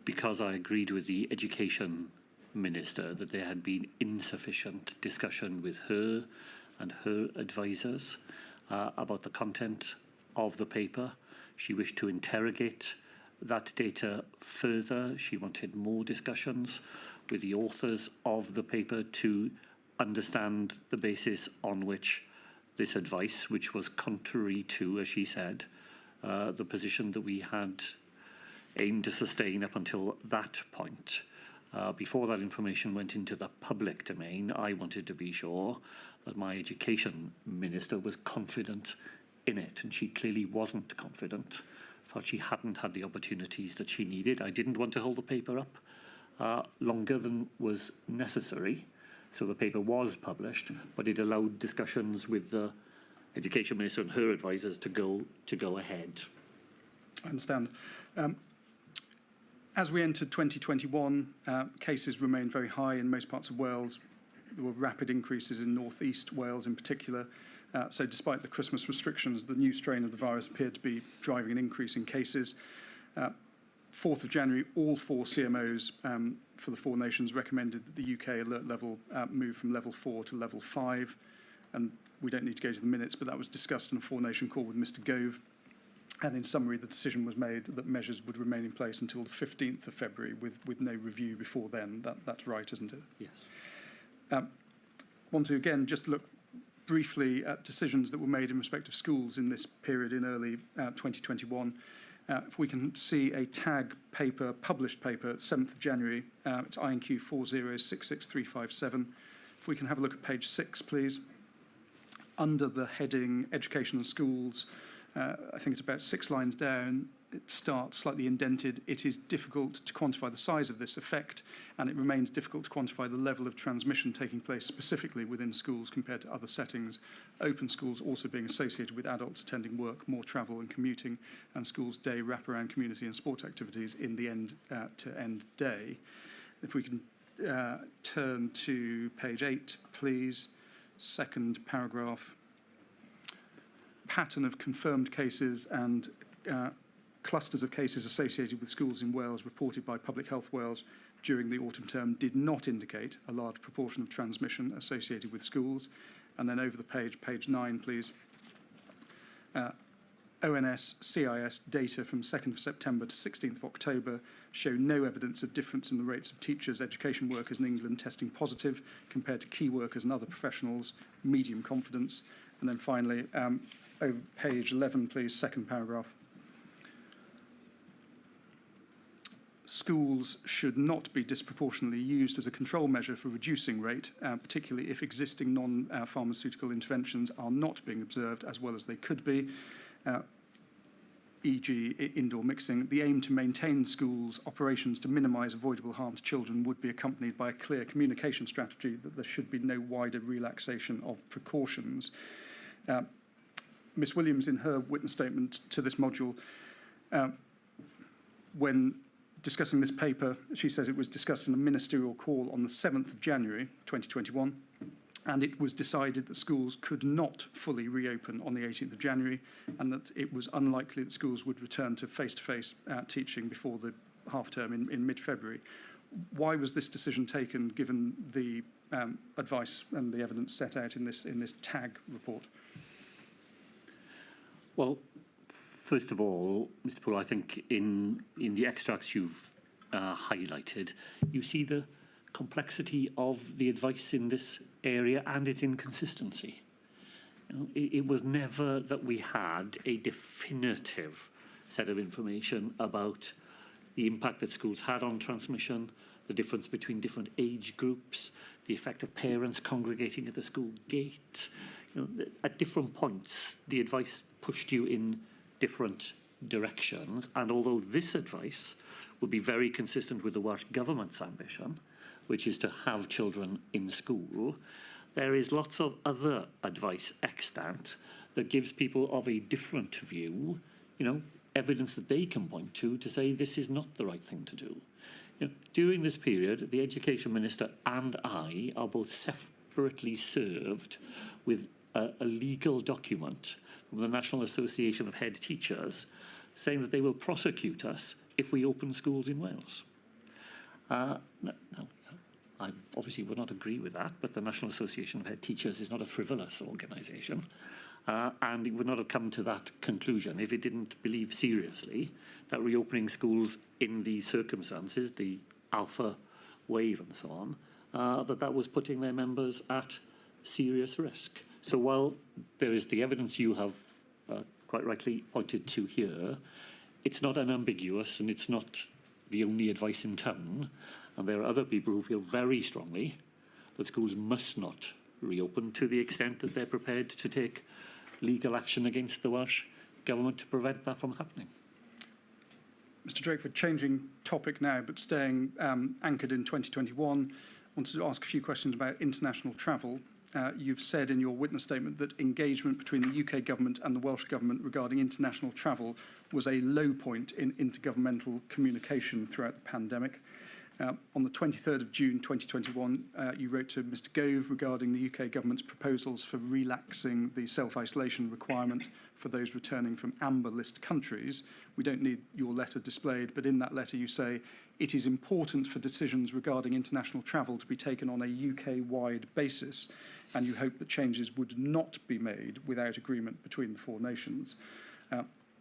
Because I agreed with the education Minister that there had been insufficient discussion with her and her advisers about the content of the paper. She wished to interrogate that data further. She wanted more discussions with the authors of the paper to understand the basis on which this advice, which was contrary to, as she said, the position that we had aimed to sustain up until that point. Before that information went into the public domain, I wanted to be sure that my education minister was confident in it, and she clearly wasn't confident. Thought she hadn't had the opportunities that she needed. I didn't want to hold the paper up longer than was necessary, so the paper was published, but it allowed discussions with the education minister and her advisers to go ahead. I understand. As we entered 2021, cases remained very high in most parts of Wales. There were rapid increases in North East Wales in particular. So despite the Christmas restrictions, the new strain of the virus appeared to be driving an increase in cases. 4th of January, all 4 CMOs for the 4 nations recommended that the UK alert level move from level 4 to level 5. And we don't need to go to the minutes, but that was discussed in a 4-nation call with Mr. Gove. And in summary, the decision was made that measures would remain in place until the 15th of February with no review before then. That's right, isn't it? Yes. Want to, again, just look briefly at decisions that were made in respect of schools in this period in early 2021. If we can see a tag paper, published paper, 7th of January, it's INQ 4066357. If we can have a look at page 6, please. Under the heading Education and Schools, I think it's about 6 lines down, it starts slightly indented. It is difficult to quantify the size of this effect, and it remains difficult to quantify the level of transmission taking place specifically within schools compared to other settings. Open schools also being associated with adults attending work, more travel and commuting, and schools' day wraparound community and sport activities in the end-to-end day. If we can turn to page 8, please. Second paragraph. Pattern of confirmed cases and clusters of cases associated with schools in Wales reported by Public Health Wales during the autumn term did not indicate a large proportion of transmission associated with schools. And then over the page, page 9, please. ONS CIS data from 2nd of September to 16th of October show no evidence of difference in the rates of teachers, education workers in England testing positive compared to key workers and other professionals, medium confidence. And then finally, over page 11, please, second paragraph. Schools should not be disproportionately used as a control measure for reducing rate, particularly if existing non-pharmaceutical interventions are not being observed as well as they could be, e.g. indoor mixing. The aim to maintain schools' operations to minimise avoidable harm to children would be accompanied by a clear communication strategy that there should be no wider relaxation of precautions. Ms Williams, in her witness statement to this module, when discussing this paper, she says it was discussed in a ministerial call on the 7th of January 2021, and it was decided that schools could not fully reopen on the 18th of January, and that it was unlikely that schools would return to face-to-face teaching before the half-term in mid-February. Why was this decision taken, given the advice and the evidence set out in this TAG report? Well, first of all, Mr. Poole, I think in the extracts you've highlighted, you see the complexity of the advice in this area and its inconsistency. You know, it was never that we had a definitive set of information about the impact that schools had on transmission, the difference between different age groups, the effect of parents congregating at the school gate. You know, at different points, the advice pushed you in different directions, and although this advice would be very consistent with the Welsh Government's ambition, which is to have children in school, there is lots of other advice extant that gives people of a different view, you know, evidence that they can point to say this is not the right thing to do. You know, during this period, the Education Minister and I are both separately served with a legal document from the National Association of Head Teachers saying that they will prosecute us if we open schools in Wales. Now, I obviously would not agree with that, but the National Association of Head Teachers is not a frivolous organisation, and it would not have come to that conclusion if it didn't believe seriously that reopening schools in these circumstances, the alpha wave and so on, that was putting their members at serious risk. So while there is the evidence you have quite rightly pointed to here, it's not unambiguous and it's not the only advice in town. And there are other people who feel very strongly that schools must not reopen to the extent that they're prepared to take legal action against the Welsh Government to prevent that from happening. Mr Drakeford, changing topic now, but staying anchored in 2021, wanted to ask a few questions about international travel. You've said in your witness statement that engagement between the UK government and the Welsh government regarding international travel was a low point in intergovernmental communication throughout the pandemic. On the 23rd of June 2021, you wrote to Mr Gove regarding the UK government's proposals for relaxing the self-isolation requirement for those returning from amber list countries. We don't need your letter displayed, but in that letter you say, it is important for decisions regarding international travel to be taken on a UK-wide basis, and you hope that changes would not be made without agreement between the four nations.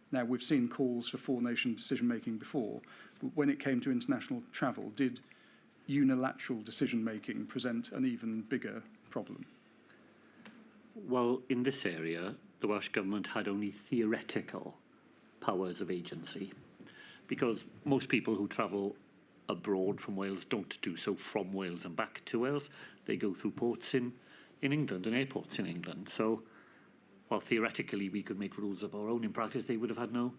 Now, we've seen calls for four-nation decision-making before, but when it came to international travel, did unilateral decision-making present an even bigger problem? Well, in this area, the Welsh Government had only theoretical powers of agency, because most people who travel abroad from Wales don't do so from Wales and back to Wales. They go through ports in England and airports in England. So while theoretically we could make rules of our own, in practice they would have had no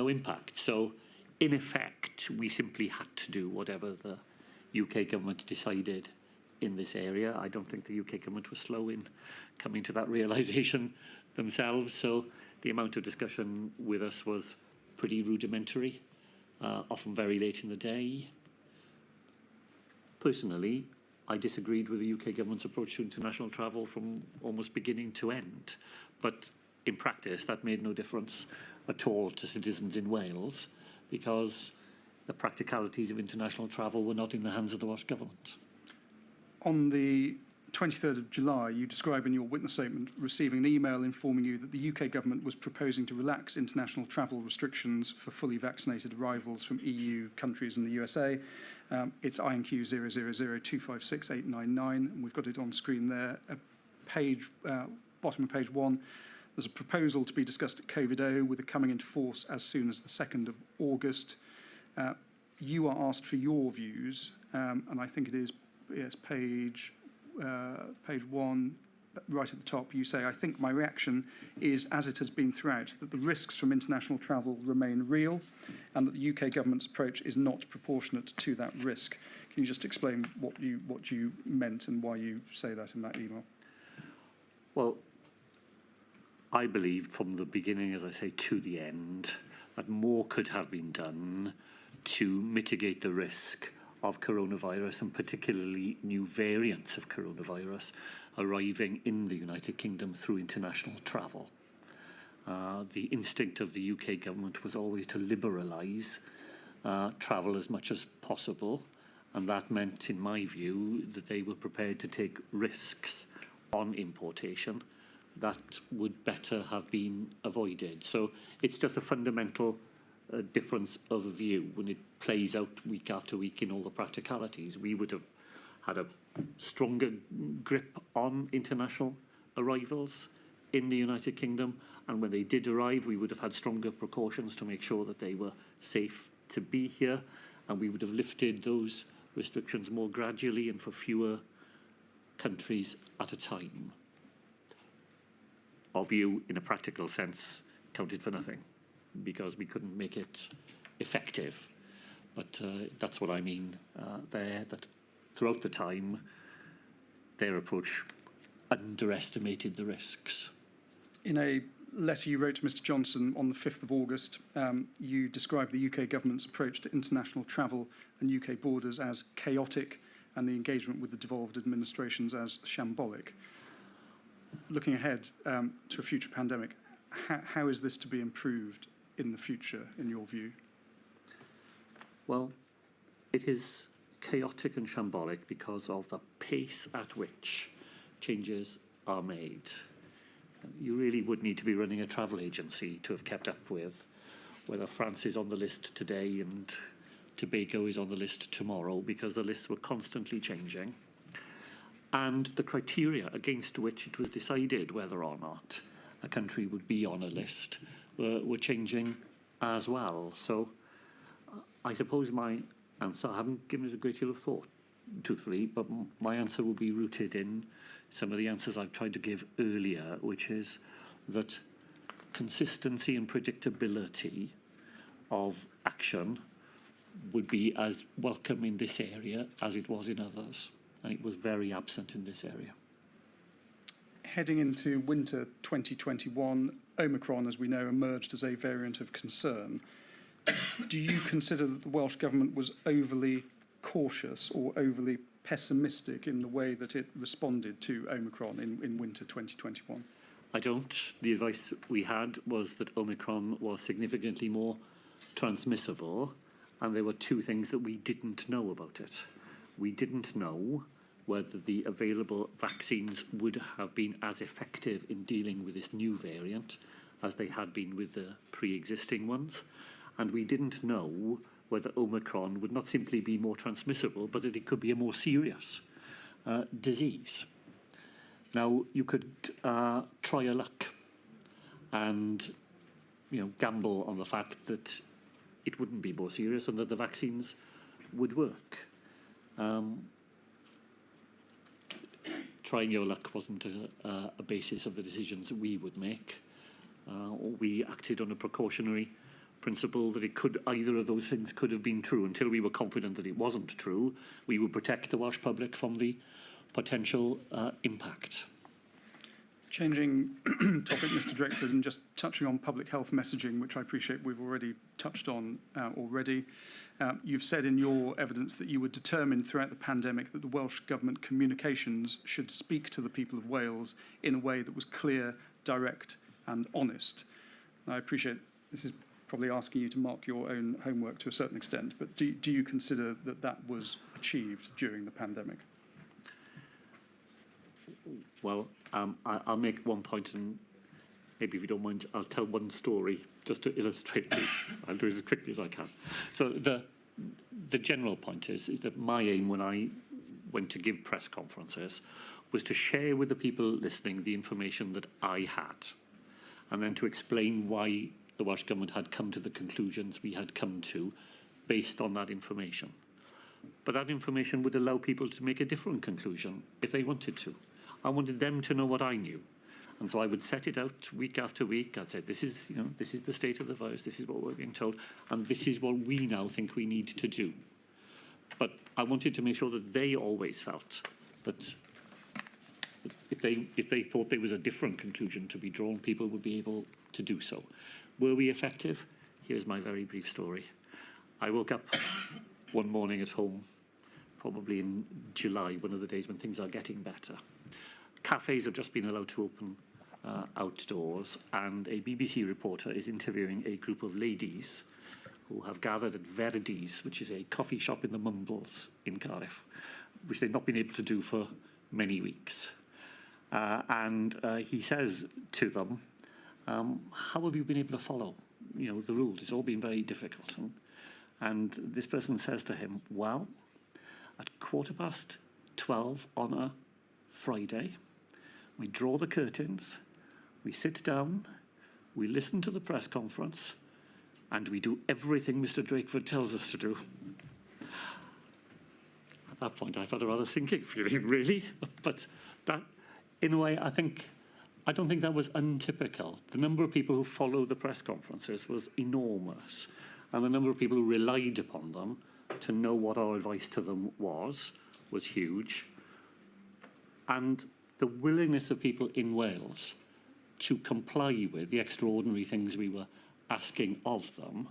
impact. So in effect, we simply had to do whatever the UK government decided in this area. I don't think the UK government was slow in coming to that realisation themselves. So the amount of discussion with us was pretty rudimentary, often very late in the day. Personally, I disagreed with the UK government's approach to international travel from almost beginning to end. But in practice, that made no difference at all to citizens in Wales, because the practicalities of international travel were not in the hands of the Welsh Government. On the 23rd of July, you describe in your witness statement receiving an email informing you that the UK government was proposing to relax international travel restrictions for fully vaccinated arrivals from EU countries and the USA. It's INQ 000256899, and we've got it on screen there. Bottom of page 1, there's a proposal to be discussed at COVID-0 with it coming into force as soon as the 2nd of August. You are asked for your views, and I think it is page 1, right at the top. You say, I think my reaction is, as it has been throughout, that the risks from international travel remain real and that the UK government's approach is not proportionate to that risk. Can you just explain what you meant and why you say that in that email? Well, I believed from the beginning, as I say, to the end, that more could have been done to mitigate the risk of coronavirus, and particularly new variants of coronavirus arriving in the United Kingdom through international travel. The instinct of the UK government was always to liberalise travel as much as possible, and that meant, in my view, that they were prepared to take risks on importation that would better have been avoided. So it's just a fundamental difference of view. When it plays out week after week in all the practicalities, we would have had a stronger grip on international arrivals in the United Kingdom, and when they did arrive, we would have had stronger precautions to make sure that they were safe to be here, and we would have lifted those restrictions more gradually and for fewer countries at a time. Our view, in a practical sense, counted for nothing, because we couldn't make it effective. But that's what I mean there, that throughout the time, their approach underestimated the risks. In a letter you wrote to Mr Johnson on the 5th of August, you described the UK government's approach to international travel and UK borders as chaotic and the engagement with the devolved administrations as shambolic. Looking ahead to a future pandemic, how is this to be improved in the future, in your view? Well, it is chaotic and shambolic because of the pace at which changes are made. You really would need to be running a travel agency to have kept up with whether France is on the list today and Tobago is on the list tomorrow, because the lists were constantly changing. And the criteria against which it was decided whether or not a country would be on a list were changing as well. So I suppose my answer, I haven't given it a great deal of thought, truthfully, but my answer will be rooted in some of the answers I've tried to give earlier, which is that consistency and predictability of action would be as welcome in this area as it was in others, and it was very absent in this area. Heading into winter 2021, Omicron, as we know, emerged as a variant of concern. Do you consider that the Welsh Government was overly cautious or overly pessimistic in the way that it responded to Omicron in winter 2021? I don't. The advice we had was that Omicron was significantly more transmissible, and there were two things that we didn't know about it. We didn't know whether the available vaccines would have been as effective in dealing with this new variant as they had been with the pre-existing ones. And we didn't know whether Omicron would not simply be more transmissible, but that it could be a more serious disease. Now, you could try your luck and, gamble on the fact that it wouldn't be more serious and that the vaccines would work. Trying your luck wasn't a basis of the decisions that we would make. We acted on a precautionary principle that either of those things could have been true. Until we were confident that it wasn't true, we would protect the Welsh public from the potential impact. Changing topic, Mr. Drakeford, and just touching on public health messaging, which I appreciate we've already touched on already. You've said in your evidence that you were determined throughout the pandemic that the Welsh Government communications should speak to the people of Wales in a way that was clear, direct and honest. I appreciate this is probably asking you to mark your own homework to a certain extent, but do you consider that that was achieved during the pandemic? Well, I'll make one point, and maybe if you don't mind, I'll tell one story just to illustrate it. I'll do it as quickly as I can. So the general point is that my aim when I went to give press conferences was to share with the people listening the information that I had, and then to explain why the Welsh Government had come to the conclusions we had come to based on that information. But that information would allow people to make a different conclusion if they wanted to. I wanted them to know what I knew. And so I would set it out week after week. I'd say, this is the state of the virus, this is what we're being told, and this is what we now think we need to do. But I wanted to make sure that they always felt that if they thought there was a different conclusion to be drawn, people would be able to do so. Were we effective? Here's my very brief story. I woke up one morning at home, probably in July, one of the days when things are getting better. Cafes have just been allowed to open outdoors, and a BBC reporter is interviewing a group of ladies who have gathered at Verdi's, which is a coffee shop in the Mumbles in Cardiff, which they've not been able to do for many weeks. And he says to them, how have you been able to follow, the rules? It's all been very difficult. And this person says to him, well, at 12:15 on a Friday, we draw the curtains, we sit down, we listen to the press conference, and we do everything Mr. Drakeford tells us to do. At that point, I've had a rather sinking feeling, really. But that, in a way, I don't think that was untypical. The number of people who followed the press conferences was enormous, and the number of people who relied upon them to know what our advice to them was huge. And the willingness of people in Wales to comply with the extraordinary things we were asking of them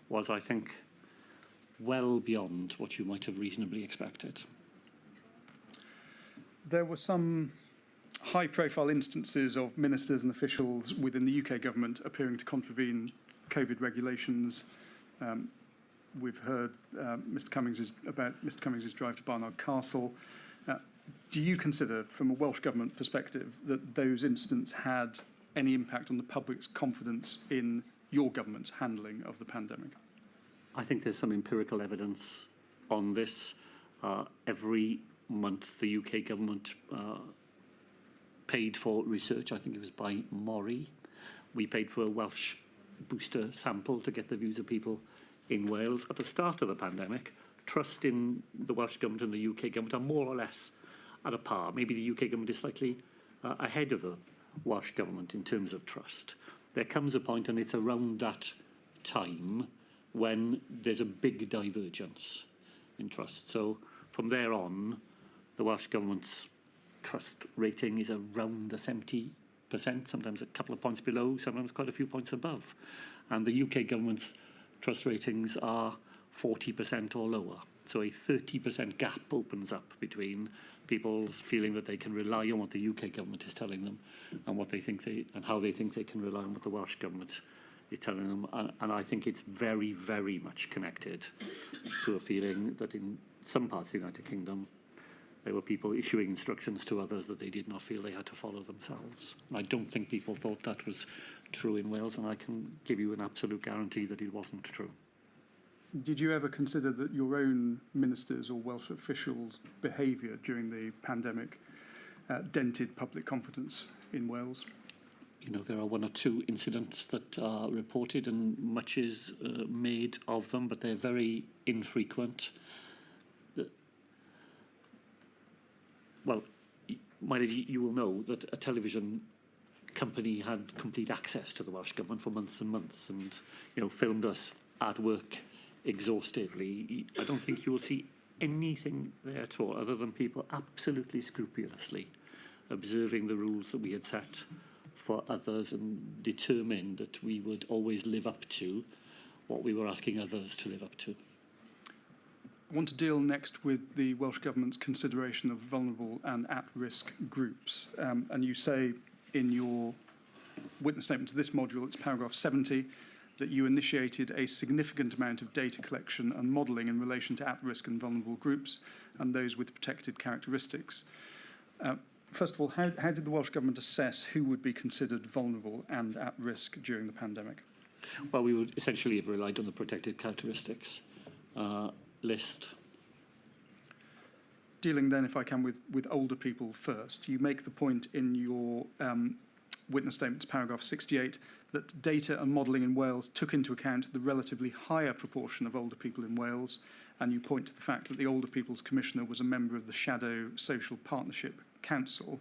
was, I think, well beyond what you might have reasonably expected. There were some high-profile instances of ministers and officials within the UK government appearing to contravene COVID regulations, We've heard Mr Cummings's drive to Barnard Castle. Do you consider, from a Welsh Government perspective, that those incidents had any impact on the public's confidence in your government's handling of the pandemic? I think there's some empirical evidence on this. Every month, the UK government paid for research. I think it was by Mori. We paid for a Welsh booster sample to get the views of people in Wales. At the start of the pandemic, trust in the Welsh government and the UK government are more or less at a par. Maybe the UK government is slightly ahead of the Welsh government in terms of trust. There comes a point, and it's around that time, when there's a big divergence in trust. So from there on, the Welsh government's trust rating is around the 70%, sometimes a couple of points below, sometimes quite a few points above. And the UK government's trust ratings are 40% or lower. So a 30% gap opens up between people's feeling that they can rely on what the UK government is telling them and what they think and how they think they can rely on what the Welsh government is telling them. And I think it's very, very much connected to a feeling that in some parts of the United Kingdom, there were people issuing instructions to others that they did not feel they had to follow themselves. And I don't think people thought that was true in Wales, and I can give you an absolute guarantee that it wasn't true. Did you ever consider that your own ministers or Welsh officials' behaviour during the pandemic dented public confidence in Wales? You know, there are one or two incidents that are reported and much is made of them, but they're very infrequent. Well, my lady, you will know that a television company had complete access to the Welsh Government for months and months and, you know, filmed us at work exhaustively. I don't think you will see anything there at all other than people absolutely scrupulously observing the rules that we had set for others and determined that we would always live up to what we were asking others to live up to. I want to deal next with the Welsh Government's consideration of vulnerable and at-risk groups. And you say in your witness statement to this module, it's paragraph 70, that you initiated a significant amount of data collection and modelling in relation to at-risk and vulnerable groups and those with protected characteristics. First of all, how did the Welsh Government assess who would be considered vulnerable and at risk during the pandemic? Well, we would essentially have relied on the protected characteristics list. Dealing then, if I can, with older people first, you make the point in your witness statement, paragraph 68, that data and modelling in Wales took into account the relatively higher proportion of older people in Wales, and you point to the fact that the Older People's Commissioner was a member of the Shadow Social Partnership Council.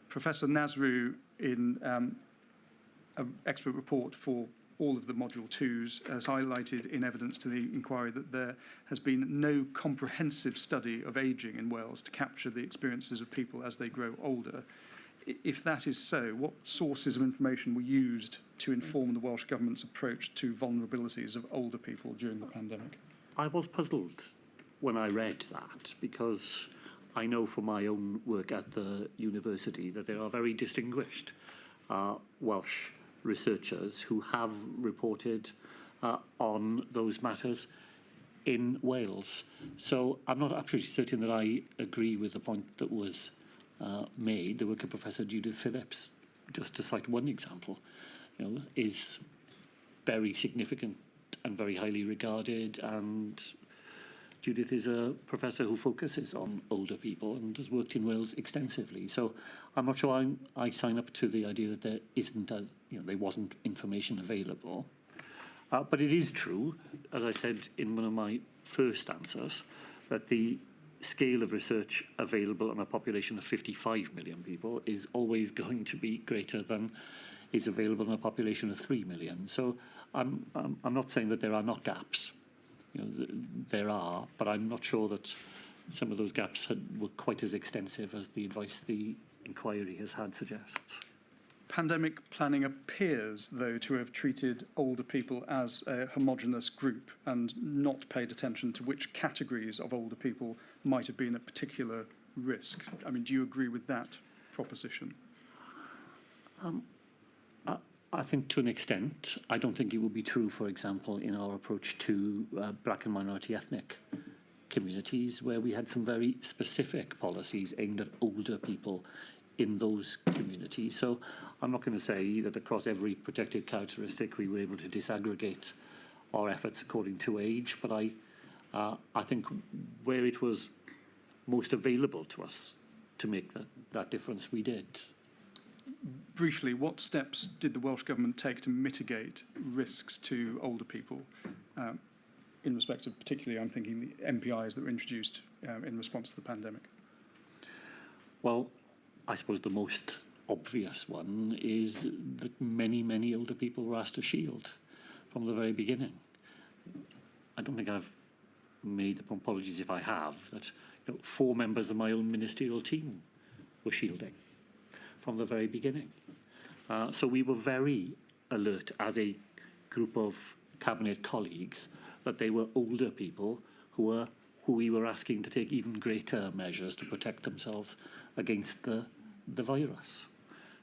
Professor Nasru, in an expert report for all of the Module 2s, has highlighted in evidence to the inquiry that there has been no comprehensive study of ageing in Wales to capture the experiences of people as they grow older. If that is so, what sources of information were used to inform the Welsh Government's approach to vulnerabilities of older people during the pandemic? I was puzzled when I read that, because I know from my own work at the university that there are very distinguished Welsh researchers who have reported on those matters in Wales. So I'm not absolutely certain that I agree with the point that was made. The work of Professor Judith Phillips, just to cite one example, you know, is very significant and very highly regarded, and Judith is a professor who focuses on older people and has worked in Wales extensively. So I'm not sure I sign up to the idea that there isn't, there wasn't information available. But it is true, as I said in one of my first answers, that the scale of research available on a population of 55 million people is always going to be greater than is available on a population of 3 million. So I'm not saying that there are not gaps. You know, there are, but I'm not sure that some of those gaps were quite as extensive as the advice the inquiry has had suggests. Pandemic planning appears, though, to have treated older people as a homogenous group and not paid attention to which categories of older people might have been at particular risk. I mean, do you agree with that proposition? I think to an extent. I don't think it would be true, for example, in our approach to black and minority ethnic communities, where we had some very specific policies aimed at older people in those communities. So I'm not going to say that across every protected characteristic we were able to disaggregate our efforts according to age, but I think where it was most available to us to make that difference, we did. Briefly, what steps did the Welsh Government take to mitigate risks to older people in respect of, particularly, I'm thinking, the MPIs that were introduced in response to the pandemic? Well, I suppose the most obvious one is that many, many older people were asked to shield from the very beginning. I don't think I've made, apologies if I have, that 4 members of my own ministerial team were shielding from the very beginning. So we were very alert as a group of cabinet colleagues that they were older people who we were asking to take even greater measures to protect themselves against the virus.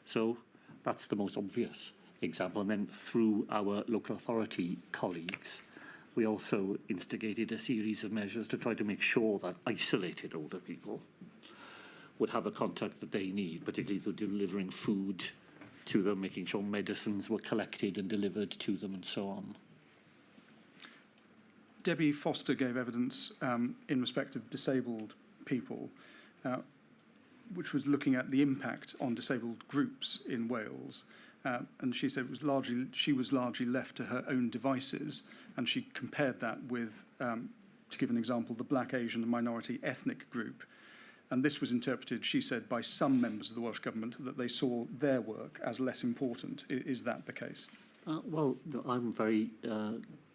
So that's the most obvious example. And then through our local authority colleagues, we also instigated a series of measures to try to make sure that isolated older people would have the contact that they need, particularly through delivering food to them, making sure medicines were collected and delivered to them, and so on. Debbie Foster gave evidence in respect of disabled people, which was looking at the impact on disabled groups in Wales. And she said she was largely left to her own devices, and she compared that with, to give an example, the Black, Asian and minority ethnic group. And this was interpreted, she said, by some members of the Welsh Government that they saw their work as less important. Is that the case? Well, I'm very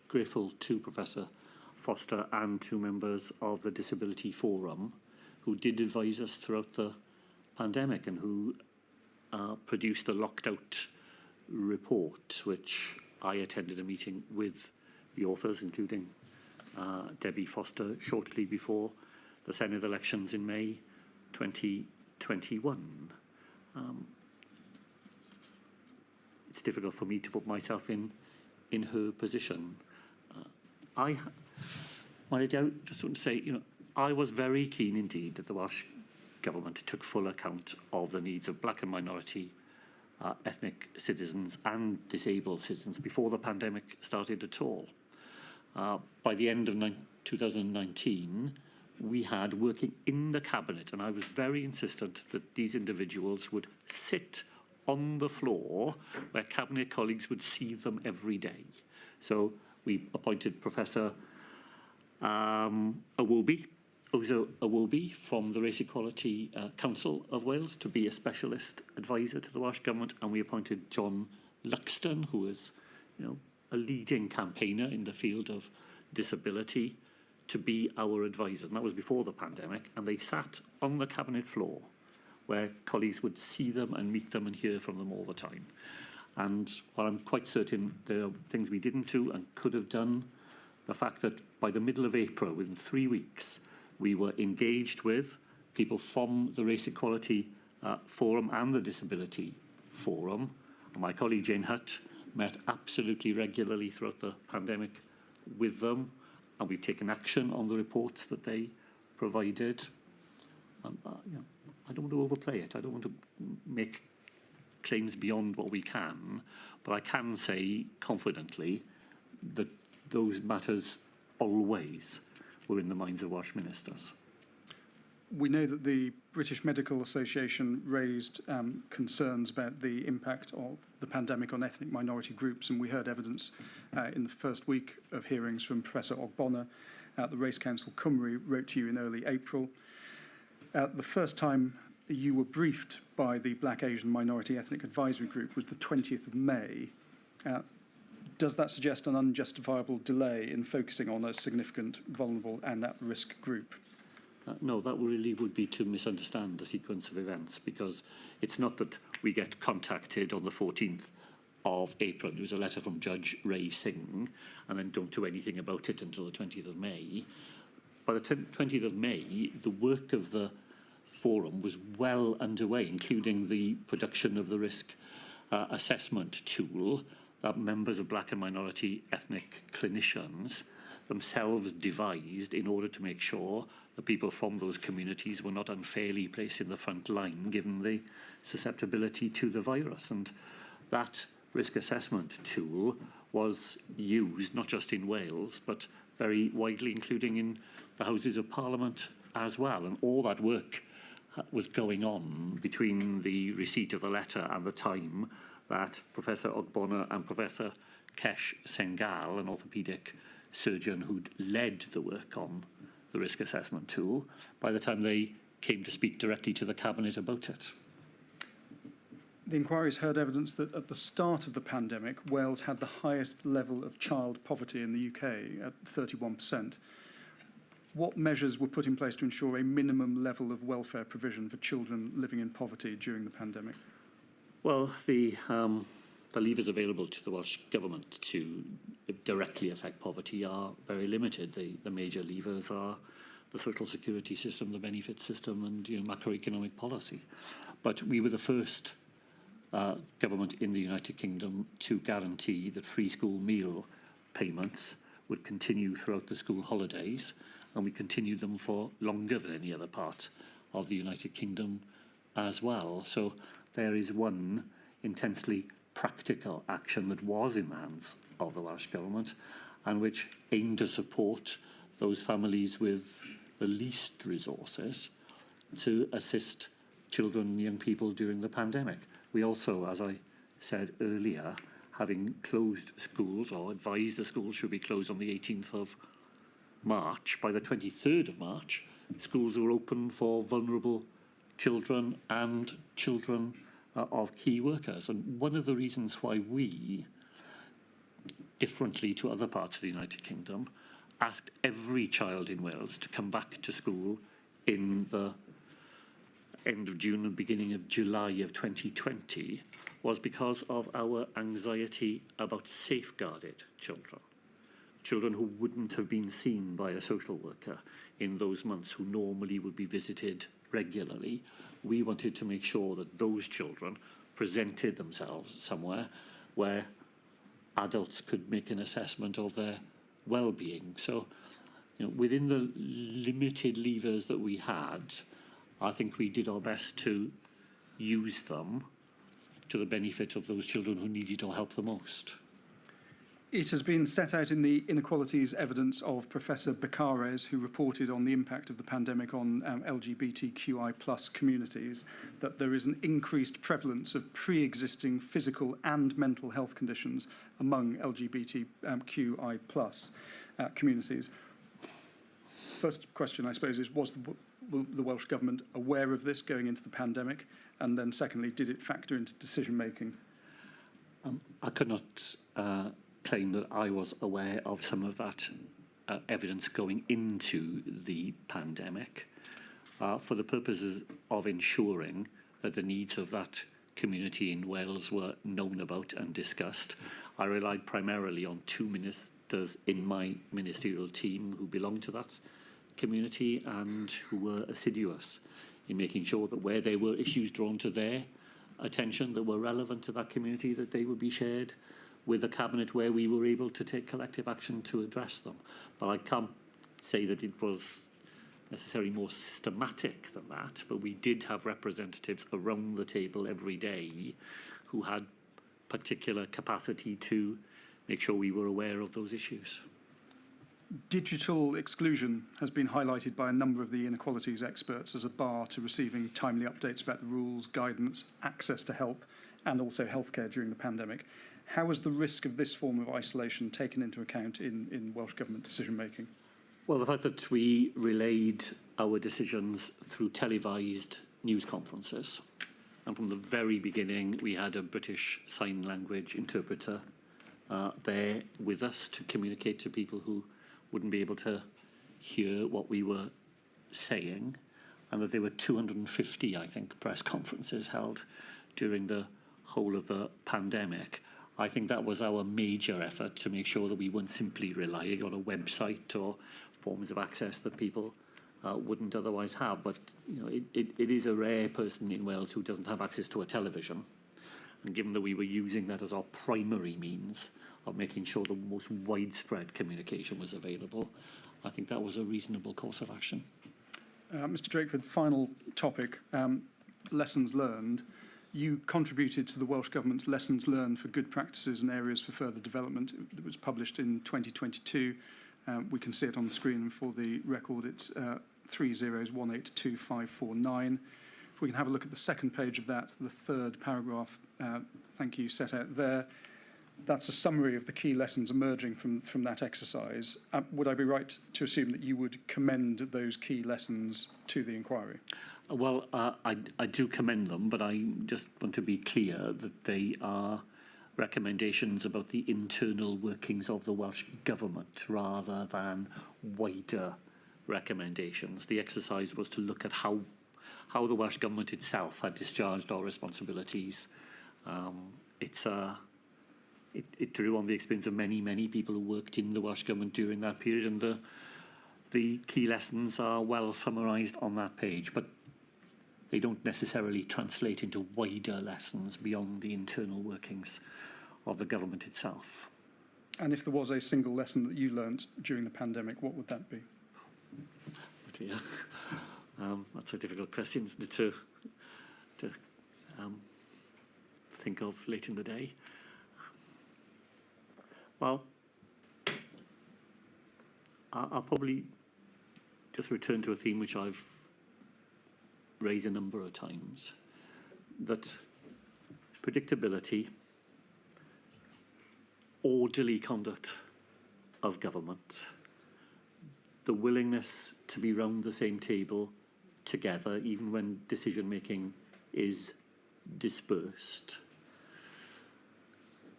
grateful to Professor Foster and to members of the Disability Forum who did advise us throughout the pandemic and who produced a locked-out report, which I attended a meeting with the authors, including Debbie Foster, shortly before the Senedd elections in May 2021. It's difficult for me to put myself in her position. I just want to say, I was very keen indeed that the Welsh Government took full account of the needs of black and minority ethnic citizens and disabled citizens before the pandemic started at all. By the end of 2019, we had working in the cabinet, and I was very insistent that these individuals would sit on the floor where cabinet colleagues would see them every day. So we appointed Professor Awobi from the Race Equality Council of Wales to be a specialist advisor to the Welsh Government, and we appointed John Luxton, who is, a leading campaigner in the field of disability, to be our advisor. And that was before the pandemic, and they sat on the cabinet floor where colleagues would see them and meet them and hear from them all the time. And while I'm quite certain there are things we didn't do and could have done, the fact that by the middle of April, within 3 weeks, we were engaged with people from the Race Equality Forum and the Disability Forum. And my colleague Jane Hutt met absolutely regularly throughout the pandemic with them, and we've taken action on the reports that they provided. I don't want to overplay it. I don't want to make claims beyond what we can, but I can say confidently that those matters always were in the minds of Welsh ministers. We know that the British Medical Association raised concerns about the impact of the pandemic on ethnic minority groups, and we heard evidence in the first week of hearings from Professor Ogbonna. The Race Council Cymru wrote to you in early April. The first time you were briefed by the Black, Asian, Minority Ethnic Advisory Group was the 20th of May. Does that suggest an unjustifiable delay in focusing on a significant, vulnerable and at-risk group? No, that really would be to misunderstand the sequence of events, because it's not that we get contacted on the 14th of April. There was a letter from Judge Ray Singh, and then don't do anything about it until the 20th of May. By the 20th of May, the work of the forum was well underway, including the production of the risk assessment tool that members of black and minority ethnic clinicians themselves devised in order to make sure that people from those communities were not unfairly placed in the front line given the susceptibility to the virus. And that risk assessment tool was used not just in Wales but very widely, including in the Houses of Parliament as well. And all that work was going on between the receipt of the letter and the time that Professor Ogbonna and Professor Kesh Sengal, an orthopaedic surgeon who'd led the work on the risk assessment tool, by the time they came to speak directly to the Cabinet about it. The inquiries heard evidence that at the start of the pandemic, Wales had the highest level of child poverty in the UK at 31%. What measures were put in place to ensure a minimum level of welfare provision for children living in poverty during the pandemic? Well, the levers available to the Welsh Government to directly affect poverty are very limited. The major levers are the social security system, the benefit system, and macroeconomic policy. But we were the first government in the United Kingdom to guarantee that free school meal payments would continue throughout the school holidays, and we continued them for longer than any other part of the United Kingdom as well. So there is one intensely practical action that was in the hands of the Welsh Government and which aimed to support those families with the least resources to assist children and young people during the pandemic. We also, as I said earlier, having closed schools or advised the schools should be closed on the 18th of March, by the 23rd of March, schools were open for vulnerable children and children of key workers. And one of the reasons why we, differently to other parts of the United Kingdom, asked every child in Wales to come back to school in the end of June and beginning of July of 2020 was because of our anxiety about safeguarded children. Children who wouldn't have been seen by a social worker in those months, who normally would be visited regularly. We wanted to make sure that those children presented themselves somewhere where adults could make an assessment of their well-being. So, within the limited levers that we had, I think we did our best to use them to the benefit of those children who needed our help the most. It has been set out in the inequalities evidence of Professor Becares, who reported on the impact of the pandemic on LGBTQI+ communities, that there is an increased prevalence of pre-existing physical and mental health conditions among LGBTQI+ communities. First question, I suppose, is was the Welsh Government aware of this going into the pandemic? And then secondly, did it factor into decision-making? I could not claim that I was aware of some of that evidence going into the pandemic for the purposes of ensuring that the needs of that community in Wales were known about and discussed. I relied primarily on two ministers in my ministerial team who belonged to that community and who were assiduous in making sure that where there were issues drawn to their attention that were relevant to that community, that they would be shared with the Cabinet where we were able to take collective action to address them. But I can't say that it was necessarily more systematic than that, but we did have representatives around the table every day who had particular capacity to make sure we were aware of those issues. Digital exclusion has been highlighted by a number of the inequalities experts as a bar to receiving timely updates about the rules, guidance, access to help, and also healthcare during the pandemic. How was the risk of this form of isolation taken into account in Welsh Government decision-making? Well, the fact that we relayed our decisions through televised news conferences, and from the very beginning we had a British Sign Language interpreter there with us to communicate to people who wouldn't be able to hear what we were saying, and that there were 250, I think, press conferences held during the whole of the pandemic. I think that was our major effort to make sure that we weren't simply relying on a website or forms of access that people wouldn't otherwise have. But it is a rare person in Wales who doesn't have access to a television. And given that we were using that as our primary means of making sure the most widespread communication was available, I think that was a reasonable course of action. Mr. Drakeford, final topic, lessons learned. You contributed to the Welsh Government's Lessons Learned for Good Practices and Areas for Further Development. It was published in 2022. We can see it on the screen, and for the record, it's 30182549. If we can have a look at the second page of that, the third paragraph, thank you, set out there. That's a summary of the key lessons emerging from that exercise. Would I be right to assume that you would commend those key lessons to the inquiry? Well, I do commend them, but I just want to be clear that they are recommendations about the internal workings of the Welsh Government rather than wider recommendations. The exercise was to look at how the Welsh Government itself had discharged our responsibilities. It drew on the experience of many people who worked in the Welsh Government during that period, and the key lessons are well summarised on that page, but they don't necessarily translate into wider lessons beyond the internal workings of the government itself. And if there was a single lesson that you learnt during the pandemic, what would that be? Yeah. That's a difficult question, isn't it, to think of late in the day. Well, I'll probably just return to a theme which I've raised a number of times, that predictability, orderly conduct of government, the willingness to be round the same table together, even when decision-making is dispersed,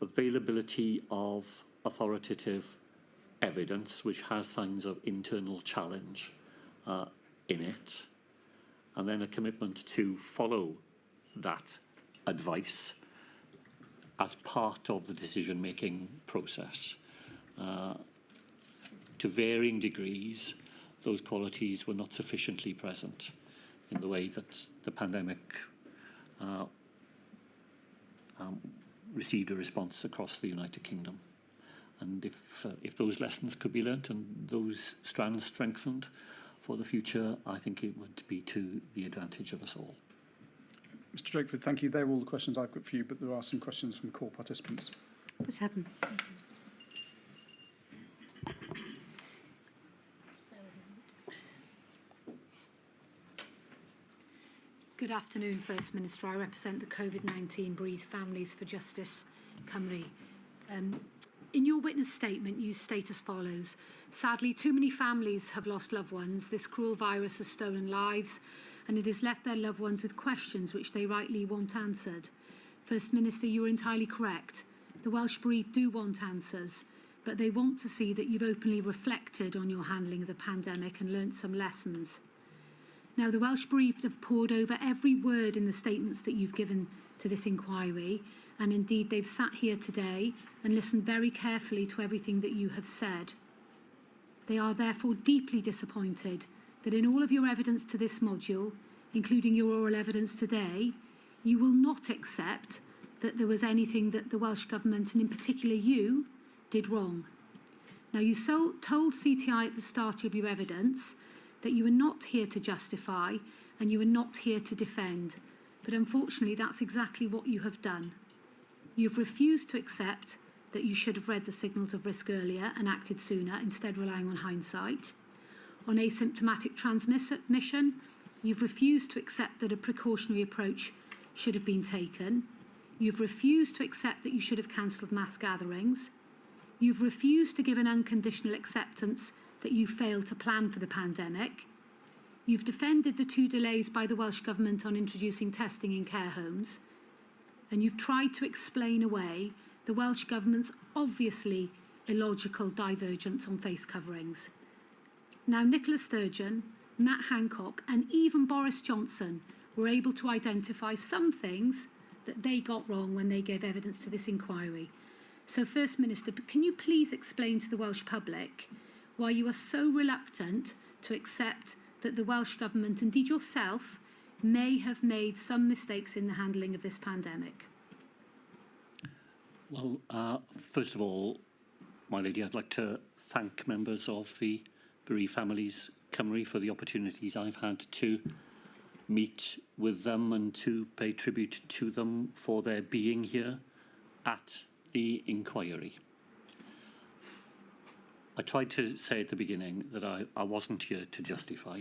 availability of authoritative evidence which has signs of internal challenge in it, and then a commitment to follow that advice as part of the decision-making process. To varying degrees, those qualities were not sufficiently present in the way that the pandemic received a response across the United Kingdom. And if those lessons could be learnt and those strands strengthened for the future, I think it would be to the advantage of us all. Mr. Drakeford, thank you. They're all the questions I've got for you, but there are some questions from call participants. Let's have them. Good afternoon, First Minister. I represent the COVID-19 Bereaved Families for Justice Cymru. In your witness statement, you state as follows: sadly, too many families have lost loved ones. This cruel virus has stolen lives, and it has left their loved ones with questions which they rightly want answered. First Minister, you are entirely correct. The Welsh bereaved do want answers, but they want to see that you've openly reflected on your handling of the pandemic and learnt some lessons. Now, the Welsh bereaved have pored over every word in the statements that you've given to this inquiry, and indeed they've sat here today and listened very carefully to everything that you have said. They are therefore deeply disappointed that in all of your evidence to this module, including your oral evidence today, you will not accept that there was anything that the Welsh Government, and in particular you, did wrong. Now, you told CTI at the start of your evidence that you were not here to justify and you were not here to defend, but unfortunately that's exactly what you have done. You've refused to accept that you should have read the signals of risk earlier and acted sooner, instead relying on hindsight. On asymptomatic transmission, you've refused to accept that a precautionary approach should have been taken. You've refused to accept that you should have cancelled mass gatherings. You've refused to give an unconditional acceptance that you failed to plan for the pandemic. You've defended the 2 delays by the Welsh Government on introducing testing in care homes. And you've tried to explain away the Welsh Government's obviously illogical divergence on face coverings. Now, Nicola Sturgeon, Matt Hancock and even Boris Johnson were able to identify some things that they got wrong when they gave evidence to this inquiry. So, First Minister, can you please explain to the Welsh public why you are so reluctant to accept that the Welsh Government, indeed yourself, may have made some mistakes in the handling of this pandemic? Well, first of all, my lady, I'd like to thank members of the bereaved families Cymru for the opportunities I've had to meet with them and to pay tribute to them for their being here at the inquiry. I tried to say at the beginning that I wasn't here to justify,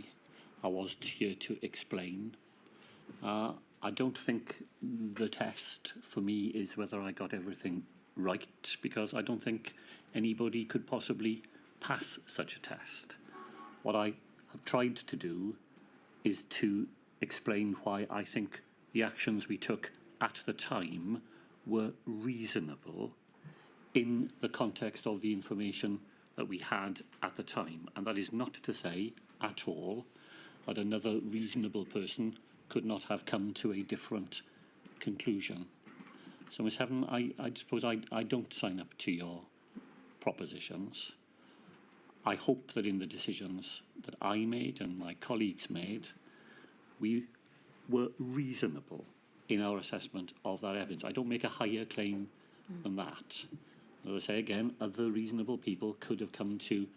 I was here to explain. I don't think the test for me is whether I got everything right, because I don't think anybody could possibly pass such a test. What I have tried to do is to explain why I think the actions we took at the time were reasonable in the context of the information that we had at the time. And that is not to say at all that another reasonable person could not have come to a different conclusion. So, Ms. Heaven, I suppose I don't sign up to your propositions. I hope that in the decisions that I made and my colleagues made, we were reasonable in our assessment of that evidence. I don't make a higher claim than that. As I say again, other reasonable people could have come to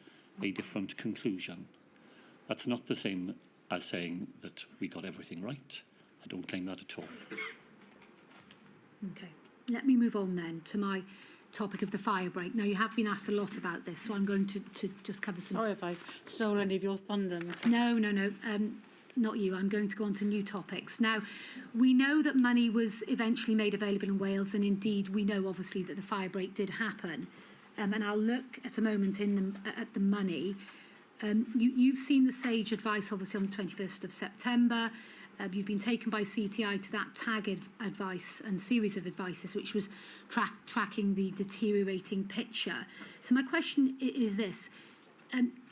a different conclusion. That's not the same as saying that we got everything right. I don't claim that at all. Okay, let me move on then to my topic of the fire break. Now, you have been asked a lot about this, so I'm going to just cover some... Sorry if I stole any of your thunder. No, not you. I'm going to go on to new topics. Now, we know that money was eventually made available in Wales, and indeed we know obviously that the fire break did happen. And I'll look at a moment at the money. You've seen the SAGE advice obviously on the 21st of September. You've been taken by CTI to that TAG advice and series of advices, which was tracking the deteriorating picture. So my question is this.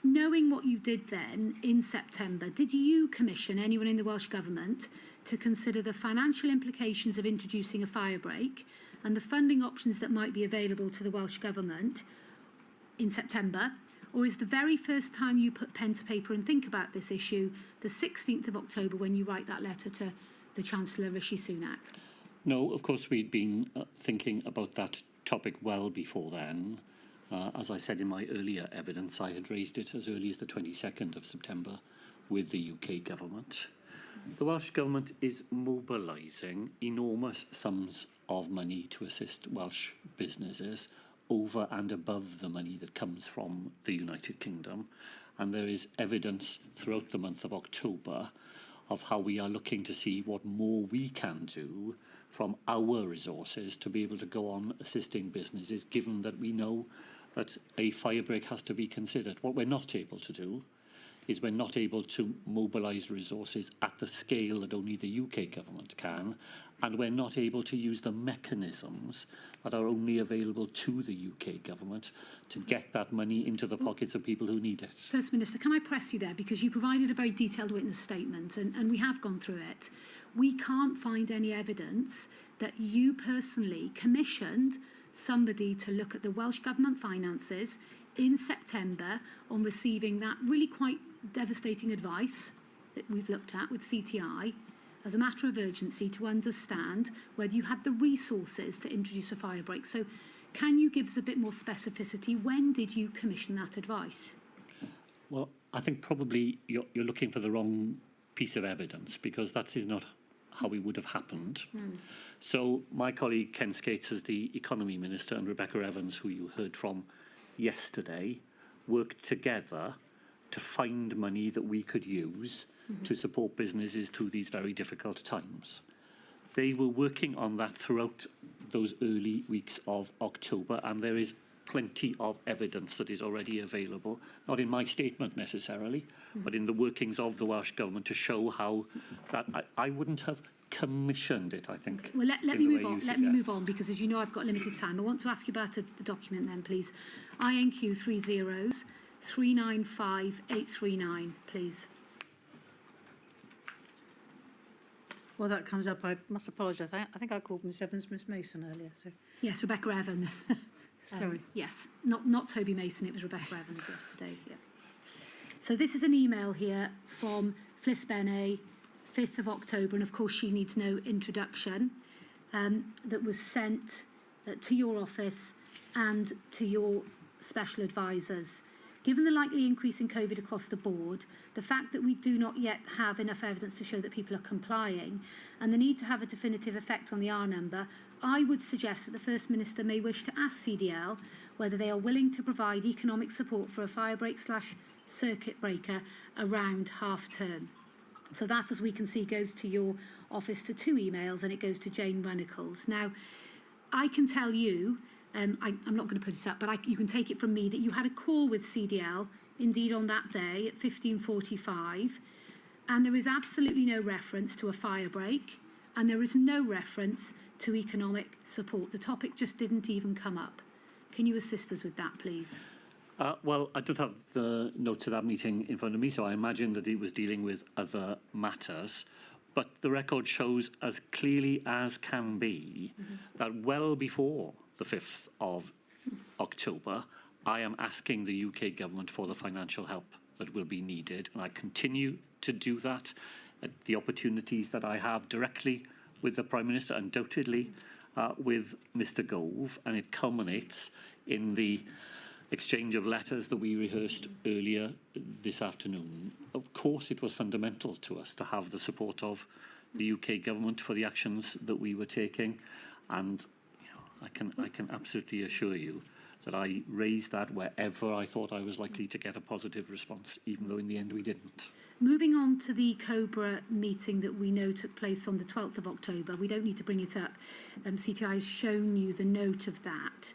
Knowing what you did then in September, did you commission anyone in the Welsh Government to consider the financial implications of introducing a fire break and the funding options that might be available to the Welsh Government in September? Or is the very first time you put pen to paper and think about this issue the 16th of October when you write that letter to the Chancellor Rishi Sunak? No, of course we'd been thinking about that topic well before then. As I said in my earlier evidence, I had raised it as early as the 22nd of September with the UK government. The Welsh Government is mobilising enormous sums of money to assist Welsh businesses over and above the money that comes from the United Kingdom. And there is evidence throughout the month of October of how we are looking to see what more we can do from our resources to be able to go on assisting businesses, given that we know that a fire break has to be considered. What we're not able to do is we're not able to mobilise resources at the scale that only the UK government can, and we're not able to use the mechanisms that are only available to the UK government to get that money into the pockets of people who need it. First Minister, can I press you there? Because you provided a very detailed witness statement, and we have gone through it. We can't find any evidence that you personally commissioned somebody to look at the Welsh Government finances in September on receiving that really quite devastating advice that we've looked at with CTI as a matter of urgency to understand whether you had the resources to introduce a fire break. So can you give us a bit more specificity? When did you commission that advice? Well, I think probably you're looking for the wrong piece of evidence, because that is not how it would have happened. So my colleague Ken Skates, as the Economy Minister, and Rebecca Evans, who you heard from yesterday, worked together to find money that we could use to support businesses through these very difficult times. They were working on that throughout those early weeks of October, and there is plenty of evidence that is already available, not in my statement necessarily, but in the workings of the Welsh Government, to show how that I wouldn't have commissioned it, I think. Well, let me move on. Let me move on, because as you know, I've got limited time. I want to ask you about the document then, please. INQ 3095839, please. Well, that comes up. I must apologise. I think I called Miss Evans Miss Mason earlier. So Yes, Rebecca Evans. sorry. Yes, not Toby Mason, it was Rebecca Evans yesterday. Yeah. So this is an email here from Fliss Bene, 5th of October, and of course she needs no introduction, that was sent to your office and to your special advisors. Given the likely increase in COVID across the board, the fact that we do not yet have enough evidence to show that people are complying, and the need to have a definitive effect on the R number, I would suggest that the First Minister may wish to ask CDL whether they are willing to provide economic support for a firebreak/circuit breaker around half term. So that, as we can see, goes to your office to 2 emails, and it goes to Jane Runicles. Now, I can tell you, I'm not going to put it up, but you can take it from me that you had a call with CDL, indeed on that day at 15:45, and there is absolutely no reference to a fire break, and there is no reference to economic support. The topic just didn't even come up. Can you assist us with that, please? Well, I don't have the notes of that meeting in front of me, so I imagine that it was dealing with other matters. But the record shows as clearly as can be that well before the 5th of October, I am asking the UK government for the financial help that will be needed, and I continue to do that at the opportunities that I have directly with the Prime Minister, undoubtedly with Mr Gove, and it culminates in the exchange of letters that we rehearsed earlier this afternoon. Of course, it was fundamental to us to have the support of the UK government for the actions that we were taking, and I can absolutely assure you that I raised that wherever I thought I was likely to get a positive response, even though in the end we didn't. Moving on to the COBRA meeting that we know took place on the 12th of October, we don't need to bring it up. CTI has shown you the note of that.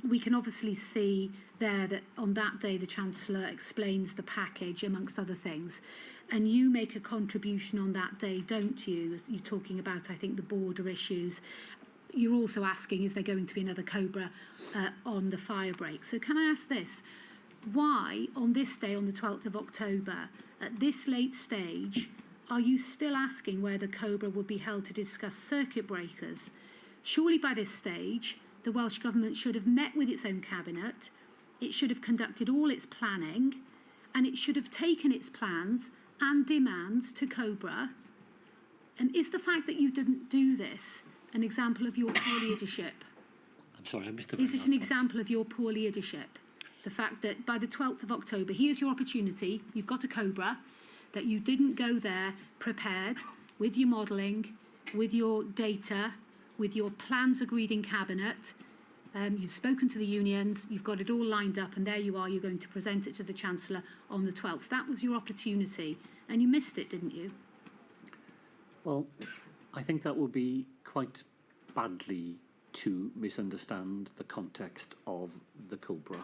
We can obviously see there that on that day the Chancellor explains the package amongst other things, and you make a contribution on that day, don't you, as you're talking about, I think, the border issues. You're also asking, is there going to be another COBRA on the fire break? So can I ask this, why on this day, on the 12th of October, at this late stage, are you still asking where the COBRA will be held to discuss circuit breakers? Surely by this stage, the Welsh Government should have met with its own cabinet, it should have conducted all its planning, and it should have taken its plans and demands to COBRA. And is the fact that you didn't do this an example of your poor leadership? I'm sorry, I missed the very Is it last an one. example of your poor leadership? The fact that by the 12th of October, here's your opportunity, you've got a COBRA, that you didn't go there prepared with your modelling, with your data, with your plans agreed in Cabinet. You've spoken to the unions, you've got it all lined up, and there you are, you're going to present it to the Chancellor on the 12th. That was your opportunity, and you missed it, didn't you? Well, I think that would be quite badly to misunderstand the context of the COBRA.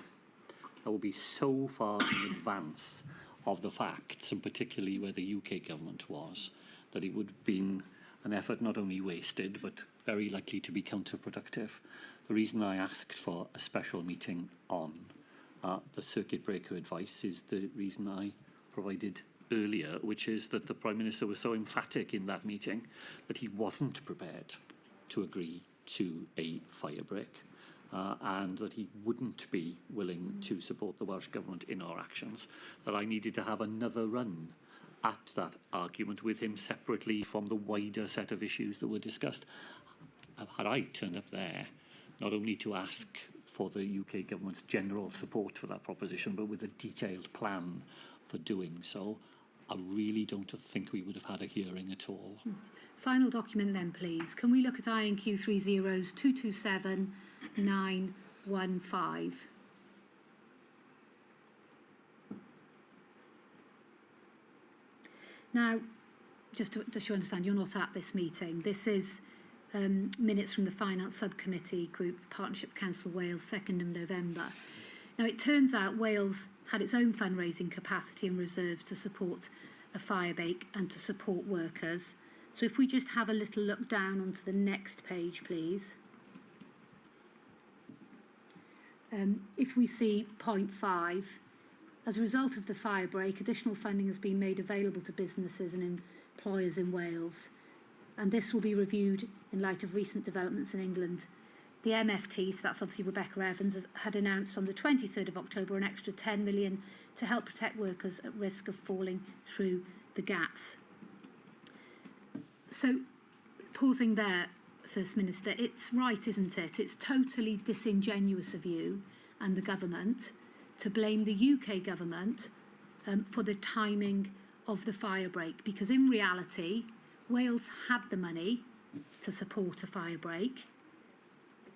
That would be so far in advance of the facts, and particularly where the UK government was, that it would have been an effort not only wasted, but very likely to be counterproductive. The reason I asked for a special meeting on the circuit breaker advice is the reason I provided earlier, which is that the Prime Minister was so emphatic in that meeting that he wasn't prepared to agree to a fire break, and that he wouldn't be willing to support the Welsh Government in our actions, that I needed to have another run at that argument with him separately from the wider set of issues that were discussed. Had I turned up there, not only to ask for the UK government's general support for that proposition, but with a detailed plan for doing so, I really don't think we would have had a hearing at all. Final document then, please. Can we look at INQ 30s 227 915? Now, just to understand, you're not at this meeting. This is minutes from the Finance Subcommittee Group, Partnership Council Wales, 2nd of November. Now, it turns out Wales had its own fundraising capacity and reserves to support a fire break and to support workers. So if we just have a little look down onto the next page, please. If we see point 5, as a result of the fire break, additional funding has been made available to businesses and employers in Wales, and this will be reviewed in light of recent developments in England. The MFT, so that's obviously Rebecca Evans, had announced on the 23rd of October an extra 10 million to help protect workers at risk of falling through the gaps. So, pausing there, First Minister, it's right, isn't it? It's totally disingenuous of you and the government to blame the UK government for the timing of the fire break, because in reality, Wales had the money to support a fire break.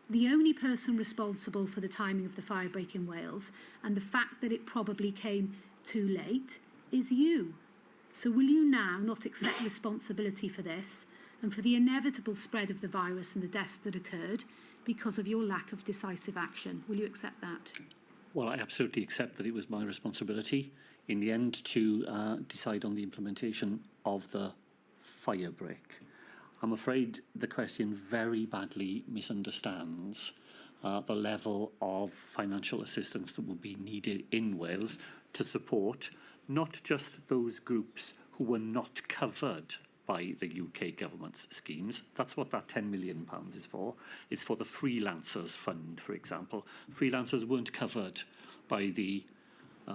The only person responsible for the timing of the fire break in Wales and the fact that it probably came too late is you. So will you now not accept responsibility for this and for the inevitable spread of the virus and the deaths that occurred because of your lack of decisive action? Will you accept that? Well, I absolutely accept that it was my responsibility in the end to decide on the implementation of the fire break. I'm afraid the question very badly misunderstands the level of financial assistance that will be needed in Wales to support not just those groups who were not covered by the UK government's schemes. That's what that £10 million is for. It's for the freelancers fund, for example. Freelancers weren't covered by the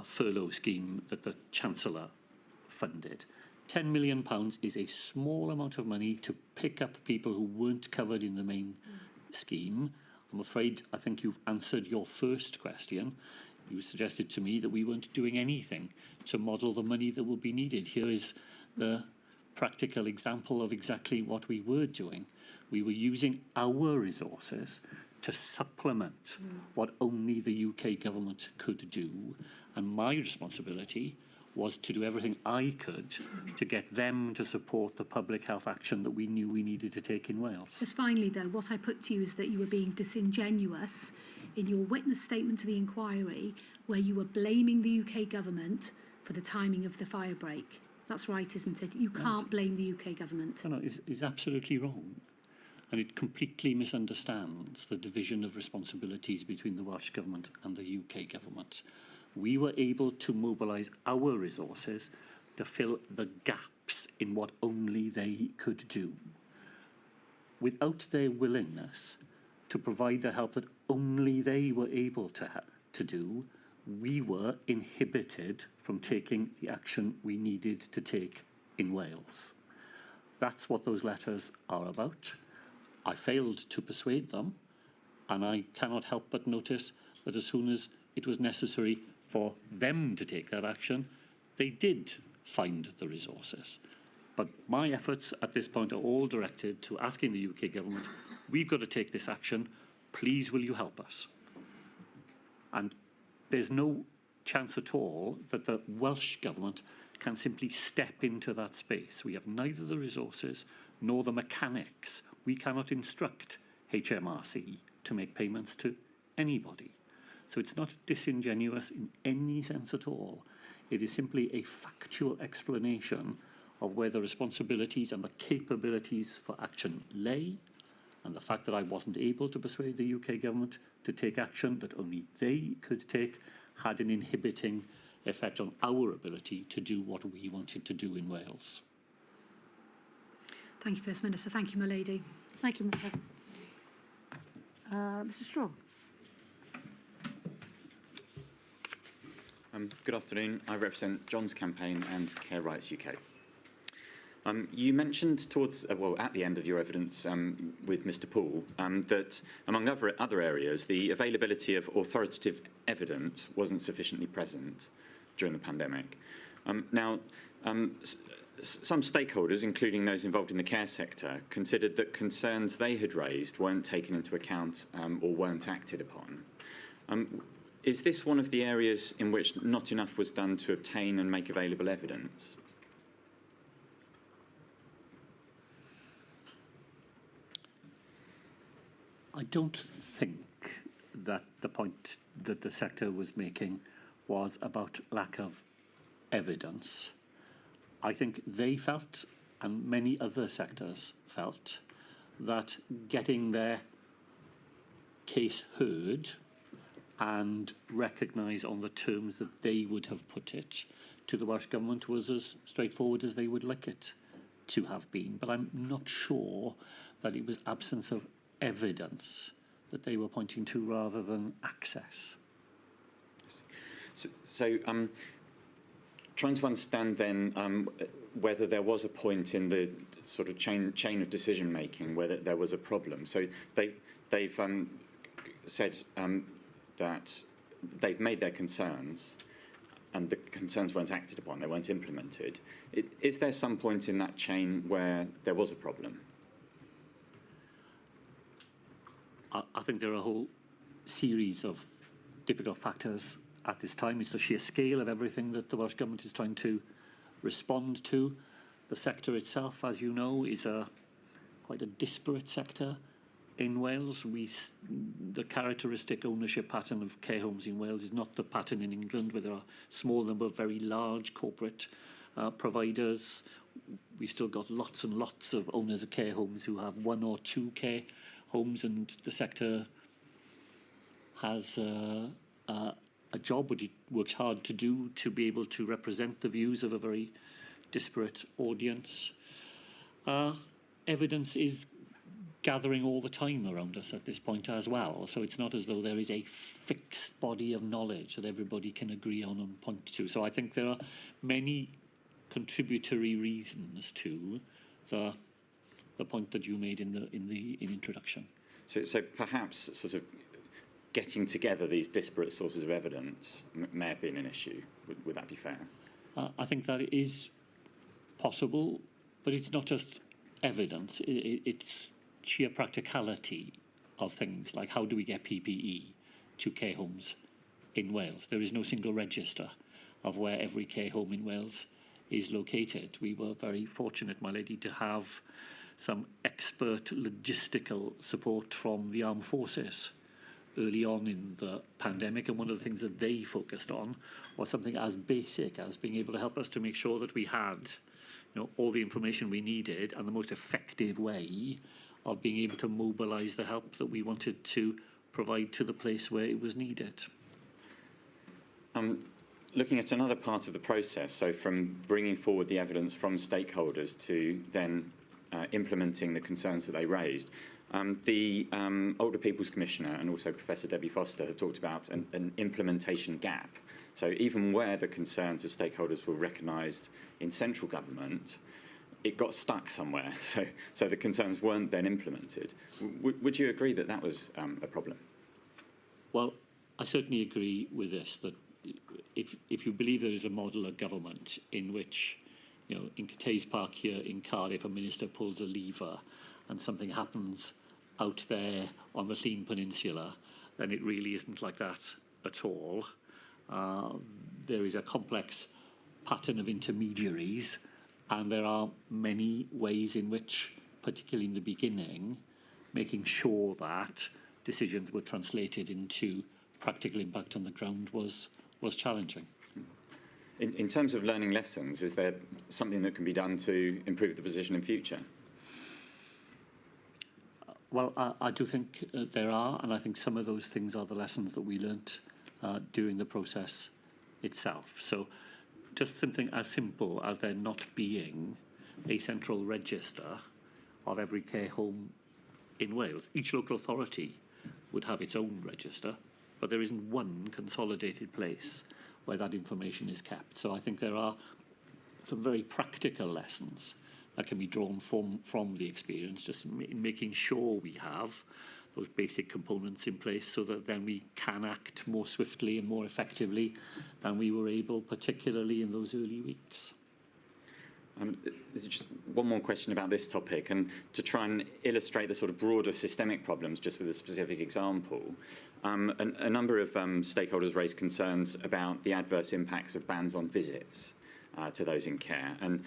furlough scheme that the Chancellor funded. £10 million is a small amount of money to pick up people who weren't covered in the main scheme. I'm afraid I think you've answered your first question. You suggested to me that we weren't doing anything to model the money that will be needed. Here is the practical example of exactly what we were doing. We were using our resources to supplement what only the UK government could do, and my responsibility was to do everything I could to get them to support the public health action that we knew we needed to take in Wales. Just finally, though, what I put to you is that you were being disingenuous in your witness statement to the inquiry, where you were blaming the UK government for the timing of the fire break. That's right, isn't it? You can't blame the UK government. No, it's absolutely wrong. And it completely misunderstands the division of responsibilities between the Welsh Government and the UK Government. We were able to mobilise our resources to fill the gaps in what only they could do. Without their willingness to provide the help that only they were able to do, we were inhibited from taking the action we needed to take in Wales. That's what those letters are about. I failed to persuade them, and I cannot help but notice that as soon as it was necessary for them to take that action, they did find the resources. But my efforts at this point are all directed to asking the UK government, we've got to take this action, please will you help us? And there's no chance at all that the Welsh government can simply step into that space. We have neither the resources nor the mechanics. We cannot instruct HMRC to make payments to anybody. So it's not disingenuous in any sense at all. It is simply a factual explanation of where the responsibilities and the capabilities for action lay, and the fact that I wasn't able to persuade the UK government to take action that only they could take had an inhibiting effect on our ability to do what we wanted to do in Wales. Thank you, First Minister. Thank you, my lady. Thank you, Mr. Mr. Straw. Good afternoon. I represent John's Campaign and Care Rights UK. You mentioned towards, at the end of your evidence with Mr. Poole, that among other areas, the availability of authoritative evidence wasn't sufficiently present during the pandemic. Some stakeholders, including those involved in the care sector, considered that concerns they had raised weren't taken into account or weren't acted upon. Is this one of the areas in which not enough was done to obtain and make available evidence? I don't think that the point that the sector was making was about lack of evidence. I think they felt, and many other sectors felt, that getting their case heard and recognised on the terms that they would have put it to the Welsh Government was as straightforward as they would like it to have been. But I'm not sure that it was absence of evidence that they were pointing to rather than access. trying to understand then whether there was a point in the sort of chain of decision making where there was a problem. So they've said that they've made their concerns, and the concerns weren't acted upon, they weren't implemented. Is there some point in that chain where there was a problem? I think there are a whole series of difficult factors at this time. It's the sheer scale of everything that the Welsh Government is trying to respond to. The sector itself, as you know, is quite a disparate sector in Wales. The characteristic ownership pattern of care homes in Wales is not the pattern in England, where there are a small number of very large corporate providers. We've still got lots and lots of owners of care homes who have 1 or 2 care homes, and the sector has a job which it works hard to do to be able to represent the views of a very disparate audience. Evidence is gathering all the time around us at this point as well, so it's not as though there is a fixed body of knowledge that everybody can agree on and point to. So I think there are many contributory reasons to the point that you made in introduction. So perhaps sort of getting together these disparate sources of evidence may have been an issue. Would that be fair? I think that is possible, but it's not just evidence. It's sheer practicality of things, like how do we get PPE to care homes in Wales? There is no single register of where every care home in Wales is located. We were very fortunate, my lady, to have some expert logistical support from the armed forces early on in the pandemic, and one of the things that they focused on was something as basic as being able to help us to make sure that we had, all the information we needed and the most effective way of being able to mobilise the help that we wanted to provide to the place where it was needed. Looking at another part of the process, so from bringing forward the evidence from stakeholders to then implementing the concerns that they raised, the Older People's Commissioner and also Professor Debbie Foster have talked about an implementation gap. So even where the concerns of stakeholders were recognised in central government, it got stuck somewhere. So the concerns weren't then implemented. Would you agree that that was a problem? Well, I certainly agree with this, that if you believe there is a model of government in which, in Cathays Park here in Cardiff, a minister pulls a lever and something happens out there on the Llŷn Peninsula, then it really isn't like that at all. There is a complex pattern of intermediaries, and there are many ways in which, particularly in the beginning, making sure that decisions were translated into practical impact on the ground was challenging. In terms of learning lessons, is there something that can be done to improve the position in future? Well, I do think there are, and I think some of those things are the lessons that we learnt during the process itself. So just something as simple as there not being a central register of every care home in Wales. Each local authority would have its own register, but there isn't one consolidated place where that information is kept. So I think there are some very practical lessons that can be drawn from the experience, just in making sure we have those basic components in place so that then we can act more swiftly and more effectively than we were able, particularly in those early weeks. There's just one more question about this topic, and to try and illustrate the sort of broader systemic problems just with a specific example. A number of stakeholders raised concerns about the adverse impacts of bans on visits to those in care. And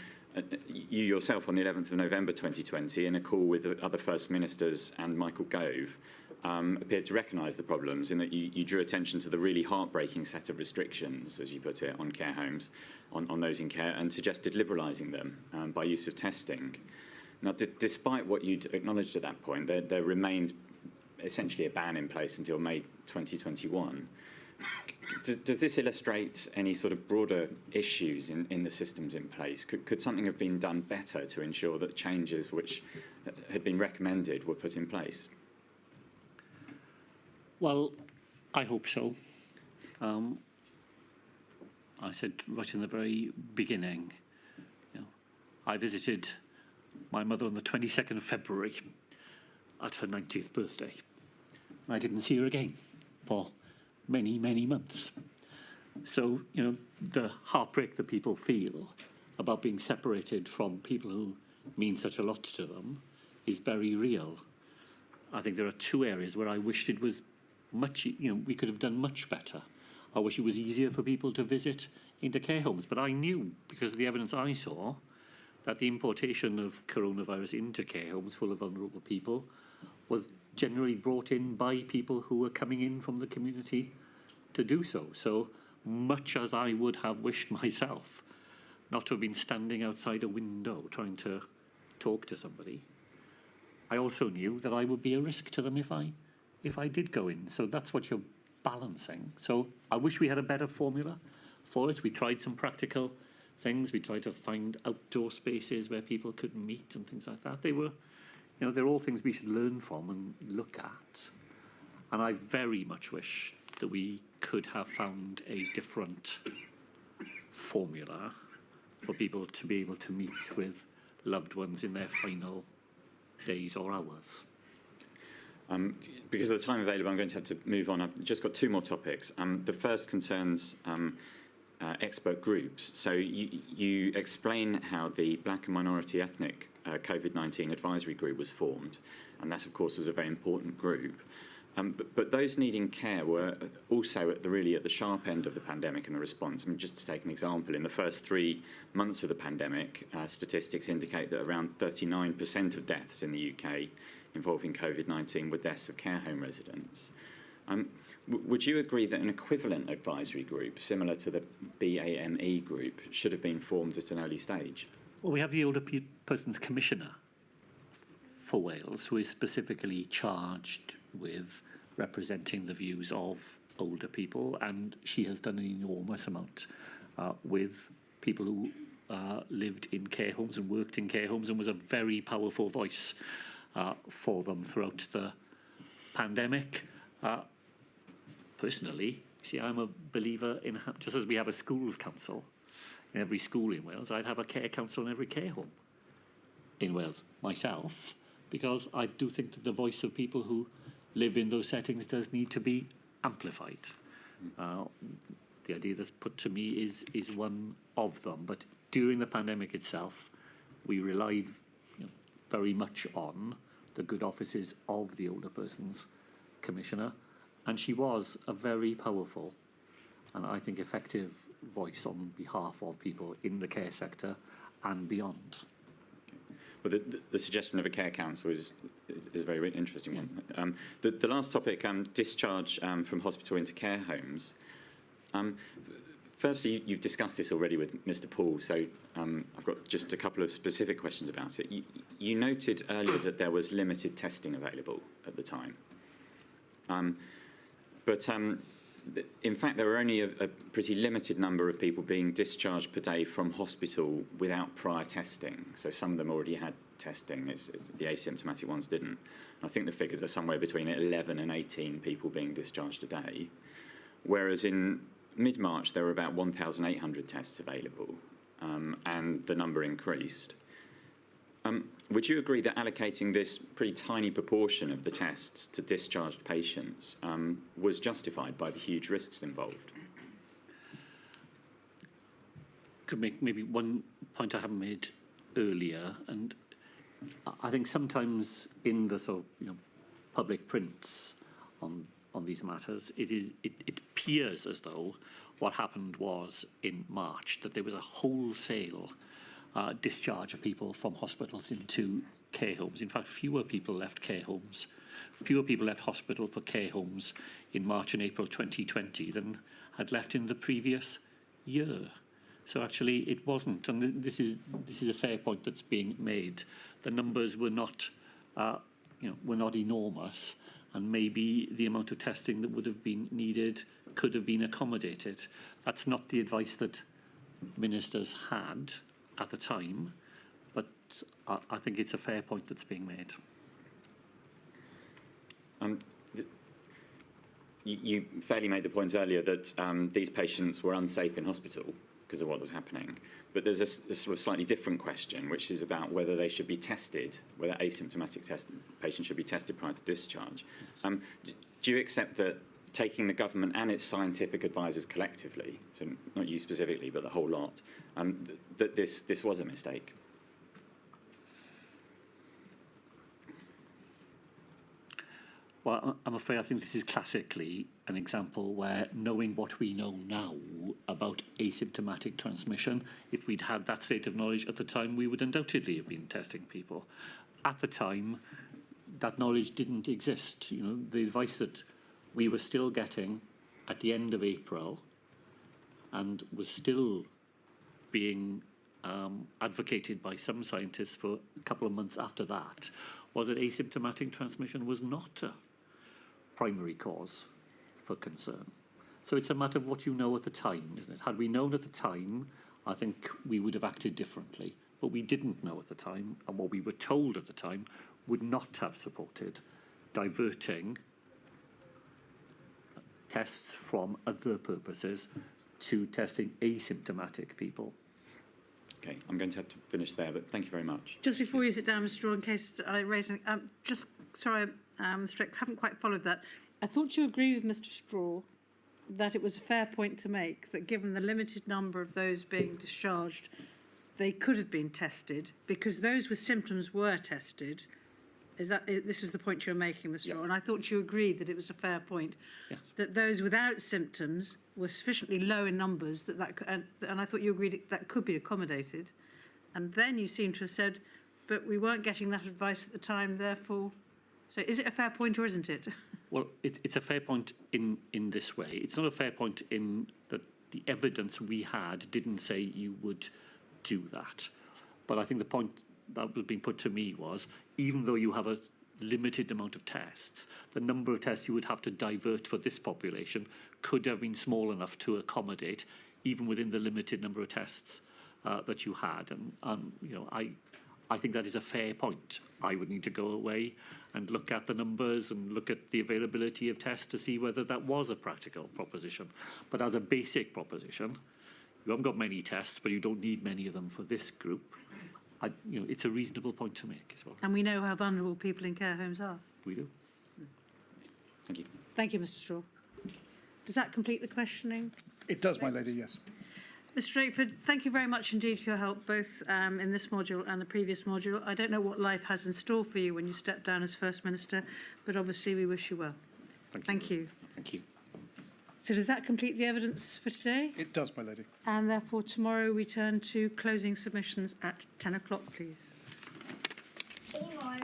you yourself, on the 11th of November 2020, in a call with other First Ministers and Michael Gove, appeared to recognise the problems in that you drew attention to the really heartbreaking set of restrictions, as you put it, on care homes, on those in care, and suggested liberalising them by use of testing. Now, despite what you'd acknowledged at that point, there remained essentially a ban in place until May 2021. Does this illustrate any sort of broader issues in the systems in place? Could something have been done better to ensure that changes which had been recommended were put in place? Well, I hope so. I said right in the very beginning, I visited my mother on the 22nd of February at her 90th birthday. And I didn't see her again for many, many months. So, the heartbreak that people feel about being separated from people who mean such a lot to them is very real. I think there are two areas where I wished it was much, we could have done much better. I wish it was easier for people to visit into care homes, but I knew, because of the evidence I saw, that the importation of coronavirus into care homes full of vulnerable people was generally brought in by people who were coming in from the community to do so. So much as I would have wished myself not to have been standing outside a window trying to talk to somebody, I also knew that I would be a risk to them if I did go in. So that's what you're balancing. So I wish we had a better formula for it. We tried some practical things. We tried to find outdoor spaces where people could meet and things like that. They were, they're all things we should learn from and look at. And I very much wish that we could have found a different formula for people to be able to meet with loved ones in their final days or hours. Because of the time available, I'm going to have to move on. I've just got two more topics. The first concerns expert groups. So you explain how the Black and Minority Ethnic COVID-19 advisory group was formed, and that, of course, was a very important group. But those needing care were also at the sharp end of the pandemic and the response. I mean, just to take an example, in the first 3 months of the pandemic, statistics indicate that around 39% of deaths in the UK involving COVID-19 were deaths of care home residents. Would you agree that an equivalent advisory group, similar to the BAME group, should have been formed at an early stage? Well, we have the Older Persons Commissioner for Wales, who is specifically charged with representing the views of older people, and she has done an enormous amount with people who lived in care homes and worked in care homes, and was a very powerful voice for them throughout the pandemic. Personally, I'm a believer in, just as we have a schools council in every school in Wales, I'd have a care council in every care home in Wales myself, because I do think that the voice of people who live in those settings does need to be amplified. The idea that's put to me is one of them. But during the pandemic itself, we relied very much on the good offices of the Older Persons Commissioner, and she was a very powerful and I think effective voice on behalf of people in the care sector and beyond. Well, the suggestion of a care council is a very interesting one. The last topic, discharge from hospital into care homes. Firstly, you've discussed this already with Mr. Paul, so I've got just a couple of specific questions about it. You noted earlier that there was limited testing available at the time. But in fact, there were only a pretty limited number of people being discharged per day from hospital without prior testing. So some of them already had testing, the asymptomatic ones didn't. I think the figures are somewhere between 11 and 18 people being discharged a day, whereas in mid-March there were about 1,800 tests available, and the number increased. Would you agree that allocating this pretty tiny proportion of the tests to discharged patients was justified by the huge risks involved? Could make maybe one point I haven't made earlier, and I think sometimes in the sort of public prints on these matters, it appears as though what happened was in March that there was a wholesale discharge of people from hospitals into care homes. In fact, fewer people left care homes, fewer people left hospital for care homes in March and April 2020 than had left in the previous year. So actually, it wasn't, and this is a fair point that's being made. The numbers were not, were not enormous, and maybe the amount of testing that would have been needed could have been accommodated. That's not the advice that ministers had at the time, but I think it's a fair point that's being made. you fairly made the point earlier that these patients were unsafe in hospital because of what was happening. But there's a sort of slightly different question, which is about whether they should be tested, whether asymptomatic patients should be tested prior to discharge. Do you accept that taking the government and its scientific advisors collectively, so not you specifically, but the whole lot, that this was a mistake? Well, I'm afraid I think this is classically an example where, knowing what we know now about asymptomatic transmission, if we'd had that state of knowledge at the time, we would undoubtedly have been testing people. At the time, that knowledge didn't exist. You know, the advice that we were still getting at the end of April and was still being advocated by some scientists for a couple of months after that was that asymptomatic transmission was not a primary cause for concern. So it's a matter of what you know at the time, isn't it? Had we known at the time, I think we would have acted differently. But we didn't know at the time, and what we were told at the time would not have supported diverting tests from other purposes to testing asymptomatic people. Okay, I'm going to have to finish there, but thank you very much. Just before you sit down, Mr. Straw, in case I raise anything, sorry, Mr. Strick, haven't quite followed that. I thought you agreed with Mr. Straw that it was a fair point to make that given the limited number of those being discharged, they could have been tested because those with symptoms were tested. This is the point you're making, Mr. Straw, and I thought you agreed that it was a fair point, that those without symptoms were sufficiently low in numbers and I thought you agreed that could be accommodated. And then you seem to have said, but we weren't getting that advice at the time, therefore. So is it a fair point or isn't it? Well, it's a fair point in this way. It's not a fair point in that the evidence we had didn't say you would do that. But I think the point that was being put to me was, even though you have a limited amount of tests, the number of tests you would have to divert for this population could have been small enough to accommodate, even within the limited number of tests that you had. And you know, I think that is a fair point. I would need to go away and look at the numbers and look at the availability of tests to see whether that was a practical proposition. But as a basic proposition, you haven't got many tests, but you don't need many of them for this group. You know, it's a reasonable point to make as well. And we know how vulnerable people in care homes are. We do. Thank you. Thank you, Mr. Straw. Does that complete the questioning? It does, my lady, yes. Mr. Drakeford, thank you very much indeed for your help, both in this module and the previous module. I don't know what life has in store for you when you step down as First Minister, but obviously we wish you well. Thank you. Thank you. So does that complete the evidence for today? It does, my lady. And therefore tomorrow we turn to closing submissions at 10 o'clock, please. All rise.